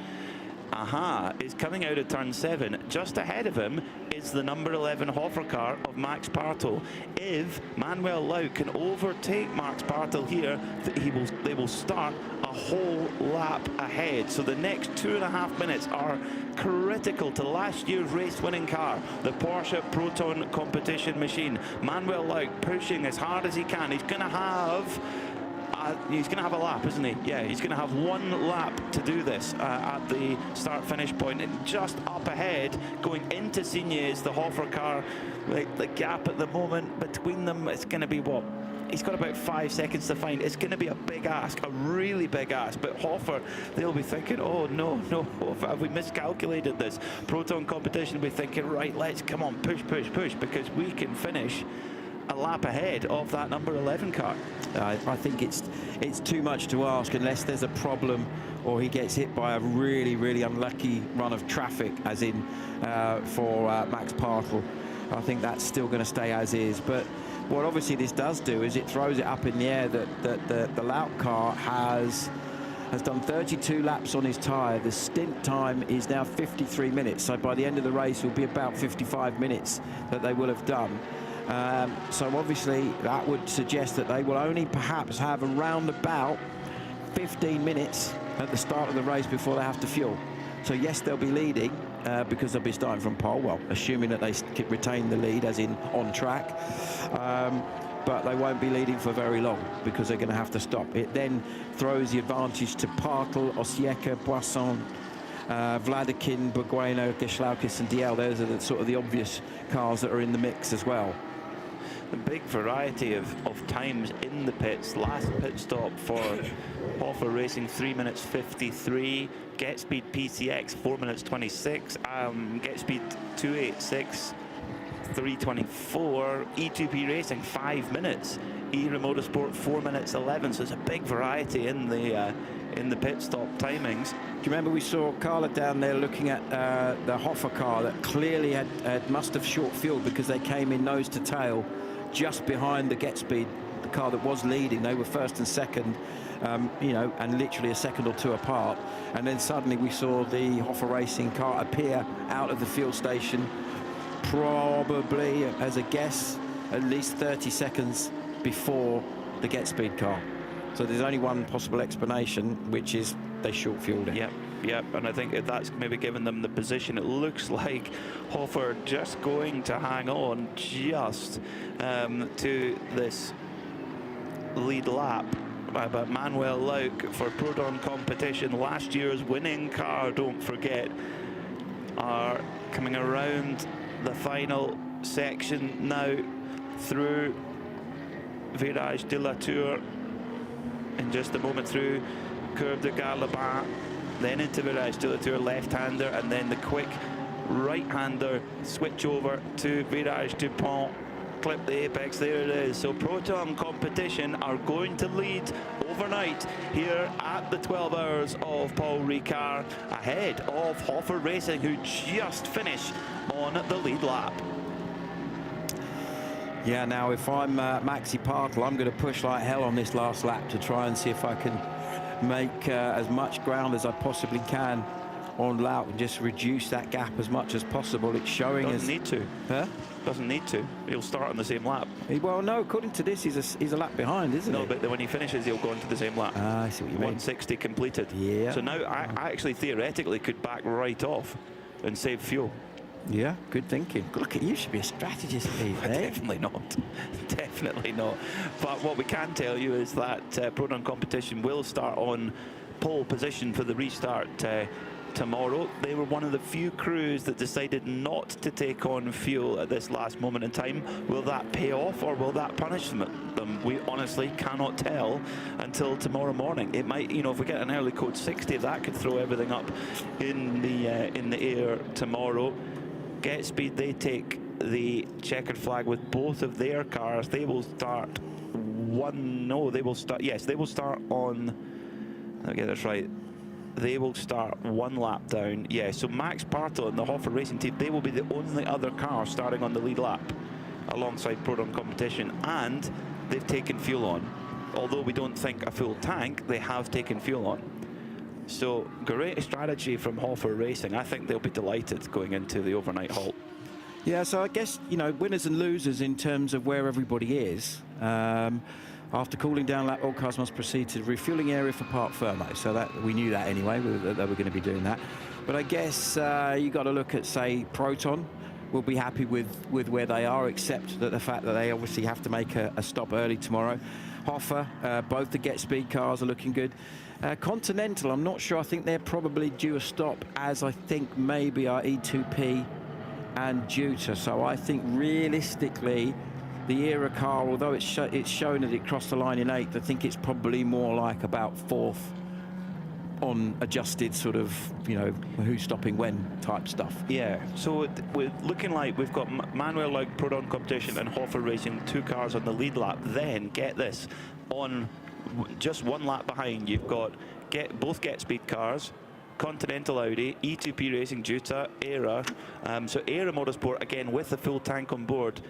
is coming out of turn 7. Just ahead of him is the number 11 Hofer car of Max Partel. If Manuel Lauk can overtake Max Partel here, they will start a whole lap ahead. So the next 2.5 minutes are critical to last year's race-winning car, the Porsche Proton competition machine. Manuel Lauk pushing as hard as he can. He's going to have a lap, isn't he? Yeah, he's going to have 1 lap to do this at the start-finish point. And just up ahead, going into Signes, the Hofer car, the gap at the moment between them, it's going to be what? He's got about 5 seconds to find. It's going to be a big ask, a really big ask. But Hofer, they'll be thinking, oh, no, Hofer, have we miscalculated this? Proton competition will be thinking, right, let's, come on, push, because we can finish a lap ahead of that number 11 car. I think it's too much to ask unless there's a problem or he gets hit by a really, really unlucky run of traffic, as in for Max Partel. I think that's still going to stay as is. But what obviously this does do is it throws it up in the air that the Laut car has done 32 laps on his tyre. The stint time is now 53 minutes. So by the end of the race, it will be about 55 minutes that they will have done. So obviously that would suggest that they will only perhaps have around about 15 minutes at the start of the race before they have to fuel. So yes, they'll be leading because they'll be starting from pole, well, assuming that they retain the lead as in on track. But they won't be leading for very long because they're going to have to stop. It then throws the advantage to Partel, Osieka, Boisson, Vladikin, Bugueno, Geschlaukis and DL. Those are the sort of the obvious cars that are in the mix as well. A big variety of times in the pits. Last pit stop for Hoffer Racing, 3 minutes 53. Get Speed PCX, 4 minutes 26. Get Speed 286, 3:24. E2P Racing, 5 minutes. ERA Motorsport, 4 minutes 11. So it's a big variety in the pit stop timings. Do you remember we saw Carla down there looking at the Hoffer car that clearly must have short fuel because they came in nose to tail just behind the Get Speed, the car that was leading. They were first and second, you know, and literally a second or two apart. And then suddenly we saw the Hoffer Racing car appear out of the fuel station, probably, as a guess, at least 30 seconds before the Get Speed car. So there's only one possible explanation, which is they short fueled it. Yep, and I think that's maybe given them the position. It looks like Hoffer just going to hang on just to this lead lap. But Manuel Lauk for Proton Competition, last year's winning car, don't forget, are coming around the final section now through Virage de la Tour. In just a moment through Curve de Garlaban, then into Virage de la Tour, left-hander, and then the quick right-hander switch over to Virage du Pont. Clip the apex, there it is. So Proton Competition are going to lead overnight here at the 12 hours of Paul Ricard, ahead of Hoffer Racing, who just finished on the lead lap. Yeah, now if I'm Maxi Partel, I'm going to push like hell on this last lap to try and see if I can make as much ground as I possibly can on Laut and just reduce that gap as much as possible. It's showing Doesn't need to. Huh? Doesn't need to. He'll start on the same lap. Well, no, according to this, he's a lap behind, isn't he? No, but when he finishes, he'll go into the same lap. I see what you mean. 160 completed. Yeah. So now I actually theoretically could back right off and save fuel. Yeah, good thinking. Look at you, should be a strategist, Pete, eh? Definitely not. Definitely not. But what we can tell you is that Proton Competition will start on pole position for the restart tomorrow. They were one of the few crews that decided not to take on fuel at this last moment in time. Will that pay off or will that punish them? We honestly cannot tell until tomorrow morning. It might, you know, if we get an early code 60, that could throw everything up in the air tomorrow. Get Speed, they take the checkered flag with both of their cars. They will start they will start on, let me get this right, they will start one lap down. Yeah, so Max Partel and the Hoffer Racing team, they will be the only other car starting on the lead lap alongside Proton Competition, and they've taken fuel on. Although we don't think a full tank, they have taken fuel on. So great strategy from Hoffer Racing. I think they'll be delighted going into the overnight halt. Yeah, so I guess, you know, winners and losers in terms of where everybody is. After cooling down, all cars must proceed to the refueling area for Parc Fermé. So that we knew that anyway, that they were going to be doing that. But I guess you got to look at, say, Proton will be happy with where they are, except that the fact that they obviously have to make a stop early tomorrow. Hoffer, both the Get Speed cars are looking good. Continental, I'm not sure. I think they're probably due a stop, as I think maybe are E2P and Juta. So I think realistically, the ERA car, although it's shown that it crossed the line in 8th, I think it's probably more like about 4th on adjusted sort of, you know, who's stopping when type stuff. Yeah, so we're looking like we've got Manuel Lauk, Proton Competition and Hoffer Racing, 2 cars on the lead lap. Then, get this, on just 1 lap behind, you've got both Get Speed cars, Continental Audi, E2P Racing, Juta, ERA. So ERA Motorsport, again, with the full tank on board.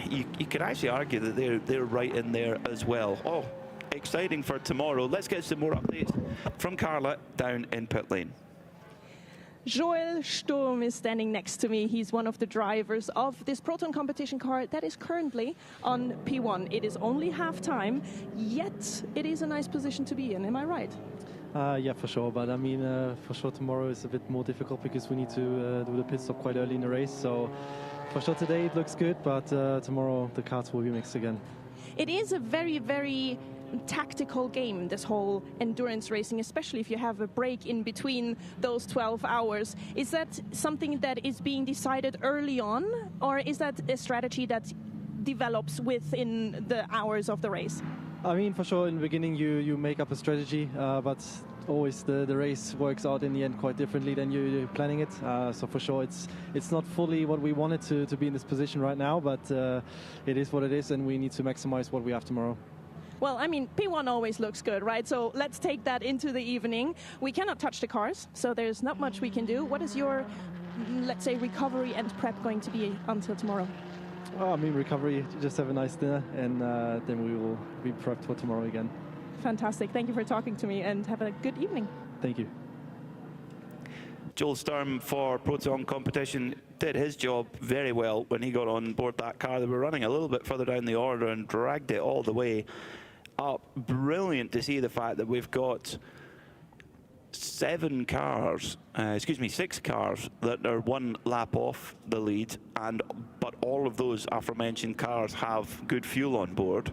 you could actually argue that they're right in there as well. Oh, exciting for tomorrow. Let's get some more updates from Carla down in pit lane. Joel Sturm is standing next to me. He's one of the drivers of this Proton competition car that is currently on P1. It is only half-time, yet it is a nice position to be in. Am I right? Yeah, for sure. But I mean, for sure tomorrow is a bit more difficult because we need to do the pit stop quite early in the race. So for sure today it looks good, but tomorrow the cards will be mixed again. It is a very, very tactical game, this whole endurance racing, especially if you have a break in between those 12 hours. Is that something that is being decided early on, or is that a strategy that develops within the hours of the race? I mean, for sure in the beginning you make up a strategy, but always the race works out in the end quite differently than you're planning it. So for sure it's not fully what we wanted to be in this position right now, but it is what it is, and we need to maximize what we have tomorrow. Well, I mean, P1 always looks good, right? So let's take that into the evening. We cannot touch the cars, so there's not much we can do. What is your, let's say, recovery and prep going to be until tomorrow? Well, I mean, recovery, just have a nice dinner, and then we will be prepped for tomorrow again. Fantastic. Thank you for talking to me, and have a good evening. Thank you. Joel Sturm for Proton competition did his job very well when he got on board that car. They were running a little bit further down the order and dragged it all the way up. Brilliant to see the fact that we've got 6 cars that are one lap off the lead, but all of those aforementioned cars have good fuel on board,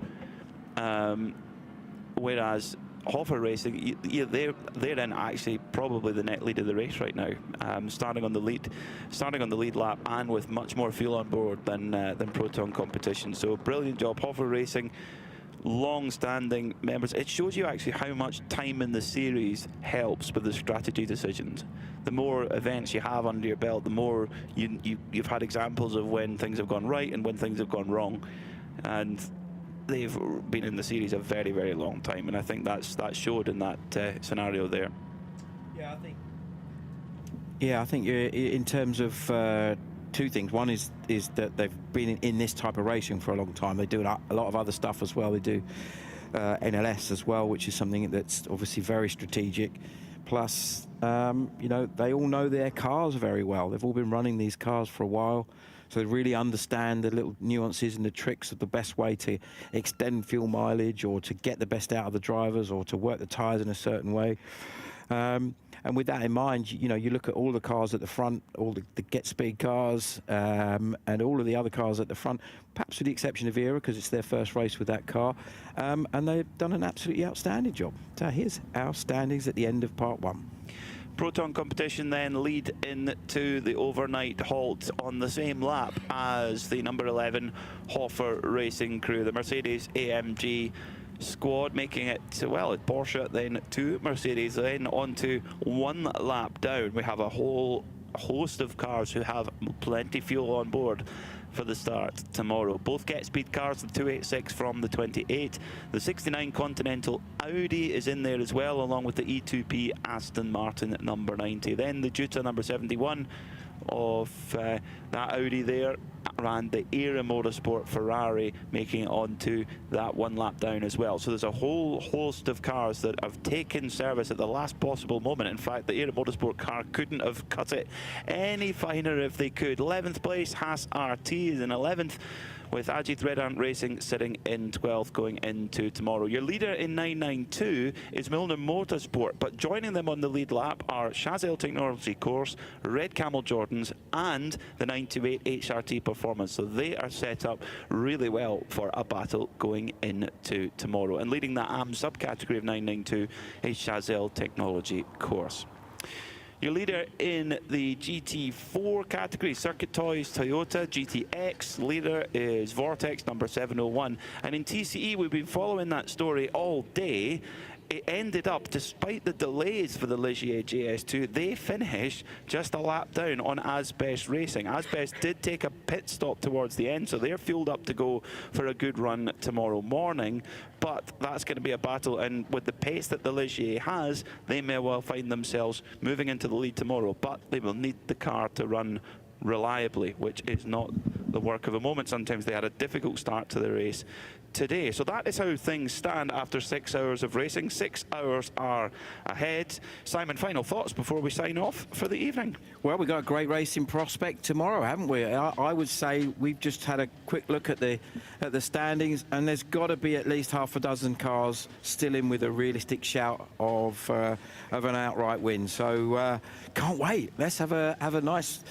whereas Hoffer Racing, they're in actually probably the net lead of the race right now, starting on the lead lap and with much more fuel on board than Proton competition. So brilliant job, Hoffer Racing. Long-standing members. It shows you actually how much time in the series helps with the strategy decisions. The more events you have under your belt, the more you've had examples of when things have gone right and when things have gone wrong. And they've been in the series a very, very long time, and I think that showed in that scenario there. Yeah, I think in terms of two things. One is that they've been in this type of racing for a long time. They do a lot of other stuff as well. They do NLS as well, which is something that's obviously very strategic. Plus, you know, they all know their cars very well. They've all been running these cars for a while, so they really understand the little nuances and the tricks of the best way to extend fuel mileage, or to get the best out of the drivers, or to work the tyres in a certain way. And with that in mind, you know, you look at all the cars at the front, all the Get Speed cars, and all of the other cars at the front, perhaps with the exception of Era, because it's their first race with that car, and they've done an absolutely outstanding job. So here's our standings at the end of part 1. Proton competition then lead into the overnight halt on the same lap as the number 11 Hoffer Racing crew, the Mercedes AMG squad, making it, well, Porsche, then 2 Mercedes, then on to 1 lap down. We have a whole host of cars who have plenty fuel on board for the start tomorrow. Both Get Speed cars, the 286 from the 28. The 69 Continental Audi is in there as well, along with the E2P Aston Martin at number 90. Then the Jutta number 71 of that Audi there, and the Era Motorsport Ferrari making it onto that 1 lap down as well. So there's a whole host of cars that have taken service at the last possible moment. In fact, the Era Motorsport car couldn't have cut it any finer if they could. 11th place, Haas RT is in 11th, with Ajit Redant Racing sitting in 12th going into tomorrow. Your leader in 992 is Milner Motorsport, but joining them on the lead lap are Chazelle Technology Course, Red Camel Jordans, and the 928 HRT Performance. So they are set up really well for a battle going into tomorrow. And leading that AM subcategory of 992 is Chazelle Technology Course. Your leader in the GT4 category, Circuit Toys Toyota GTX. Leader is Vortex number 701. And in TCE, we've been following that story all day. It ended up, despite the delays for the Ligier JS2, they finished just a lap down on Asbest Racing. Asbest did take a pit stop towards the end, so they're fueled up to go for a good run tomorrow morning. But that's going to be a battle, and with the pace that the Ligier has, they may well find themselves moving into the lead tomorrow. But they will need the car to run reliably, which is not the work of a moment. Sometimes they had a difficult start to the race today. So that is how things stand after 6 hours of racing. 6 hours are ahead. Simon, final thoughts before we sign off for the evening? Well, we've got a great racing prospect tomorrow, haven't we? I would say we've just had a quick look at the standings, and there's got to be at least half a dozen cars still in with a realistic shout of an outright win. So can't wait. Let's have a nice,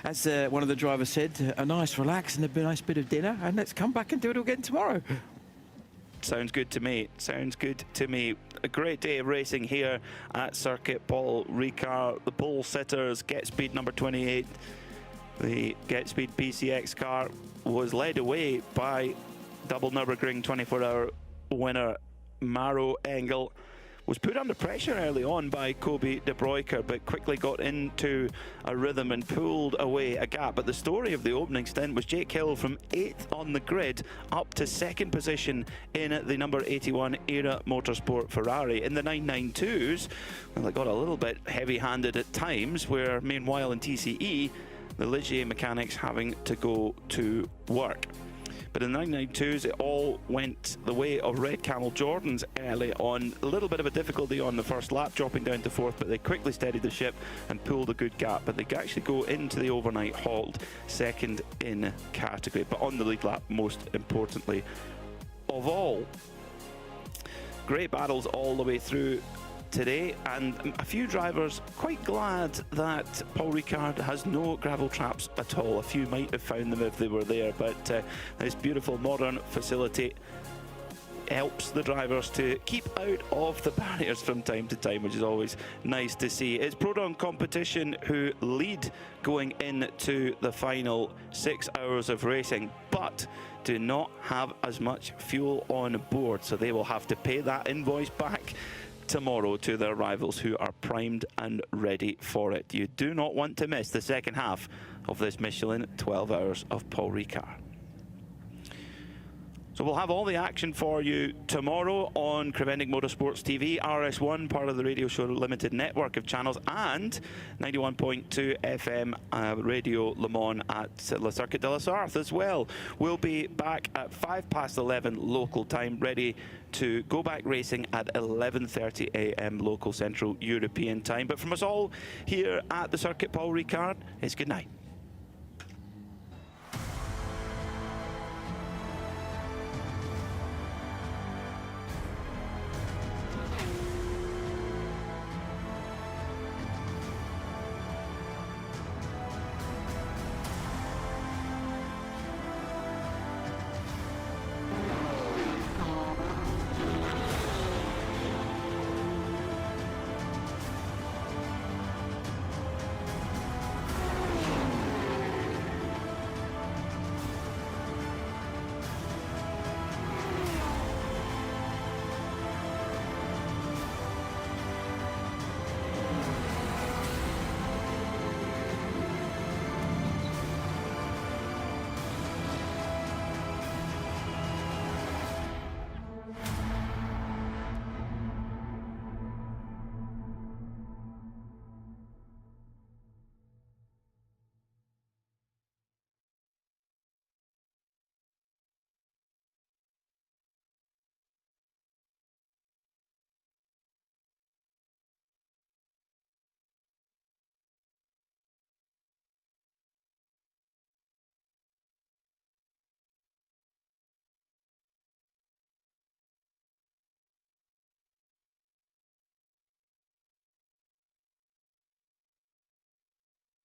as one of the drivers said, a nice relax and a nice bit of dinner, and let's come back and do it again tomorrow. Sounds good to me. Sounds good to me. A great day of racing here at Circuit Paul Ricard. The pole sitters, Get Speed number 28. The Get Speed PCX car was led away by double Nürburgring 24-hour winner Maro Engel. Was put under pressure early on by Kobe de Broeker, but quickly got into a rhythm and pulled away a gap. But the story of the opening stint was Jake Hill from 8th on the grid up to 2nd position in the number 81 Era Motorsport Ferrari. In the 992s, well, it got a little bit heavy-handed at times, where meanwhile in TCE, the Ligier mechanics having to go to work. But in the 992s, it all went the way of Red Camel Jordan's early on. A little bit of a difficulty on the first lap, dropping down to 4th, but they quickly steadied the ship and pulled a good gap. But they could actually go into the overnight halt 2nd in category. But on the lead lap, most importantly of all. Great battles all the way through today, and a few drivers quite glad that Paul Ricard has no gravel traps at all. A few might have found them if they were there, but this beautiful modern facility helps the drivers to keep out of the barriers from time to time, which is always nice to see. It's Prodon Competition who lead going into the final 6 hours of racing, but do not have as much fuel on board, so they will have to pay that invoice back tomorrow to their rivals, who are primed and ready for it. You do not want to miss the second half of this Michelin 12 hours of Paul Ricard. So we'll have all the action for you tomorrow on Creventic Motorsports TV, RS1, part of the Radio Show Limited network of channels, and 91.2 FM Radio Le Mans at Le Circuit de la Sarthe as well. We'll be back at 11:05 local time, ready to go back racing at 11:30 AM local Central European time. But from us all here at the Circuit Paul Ricard, it's good night.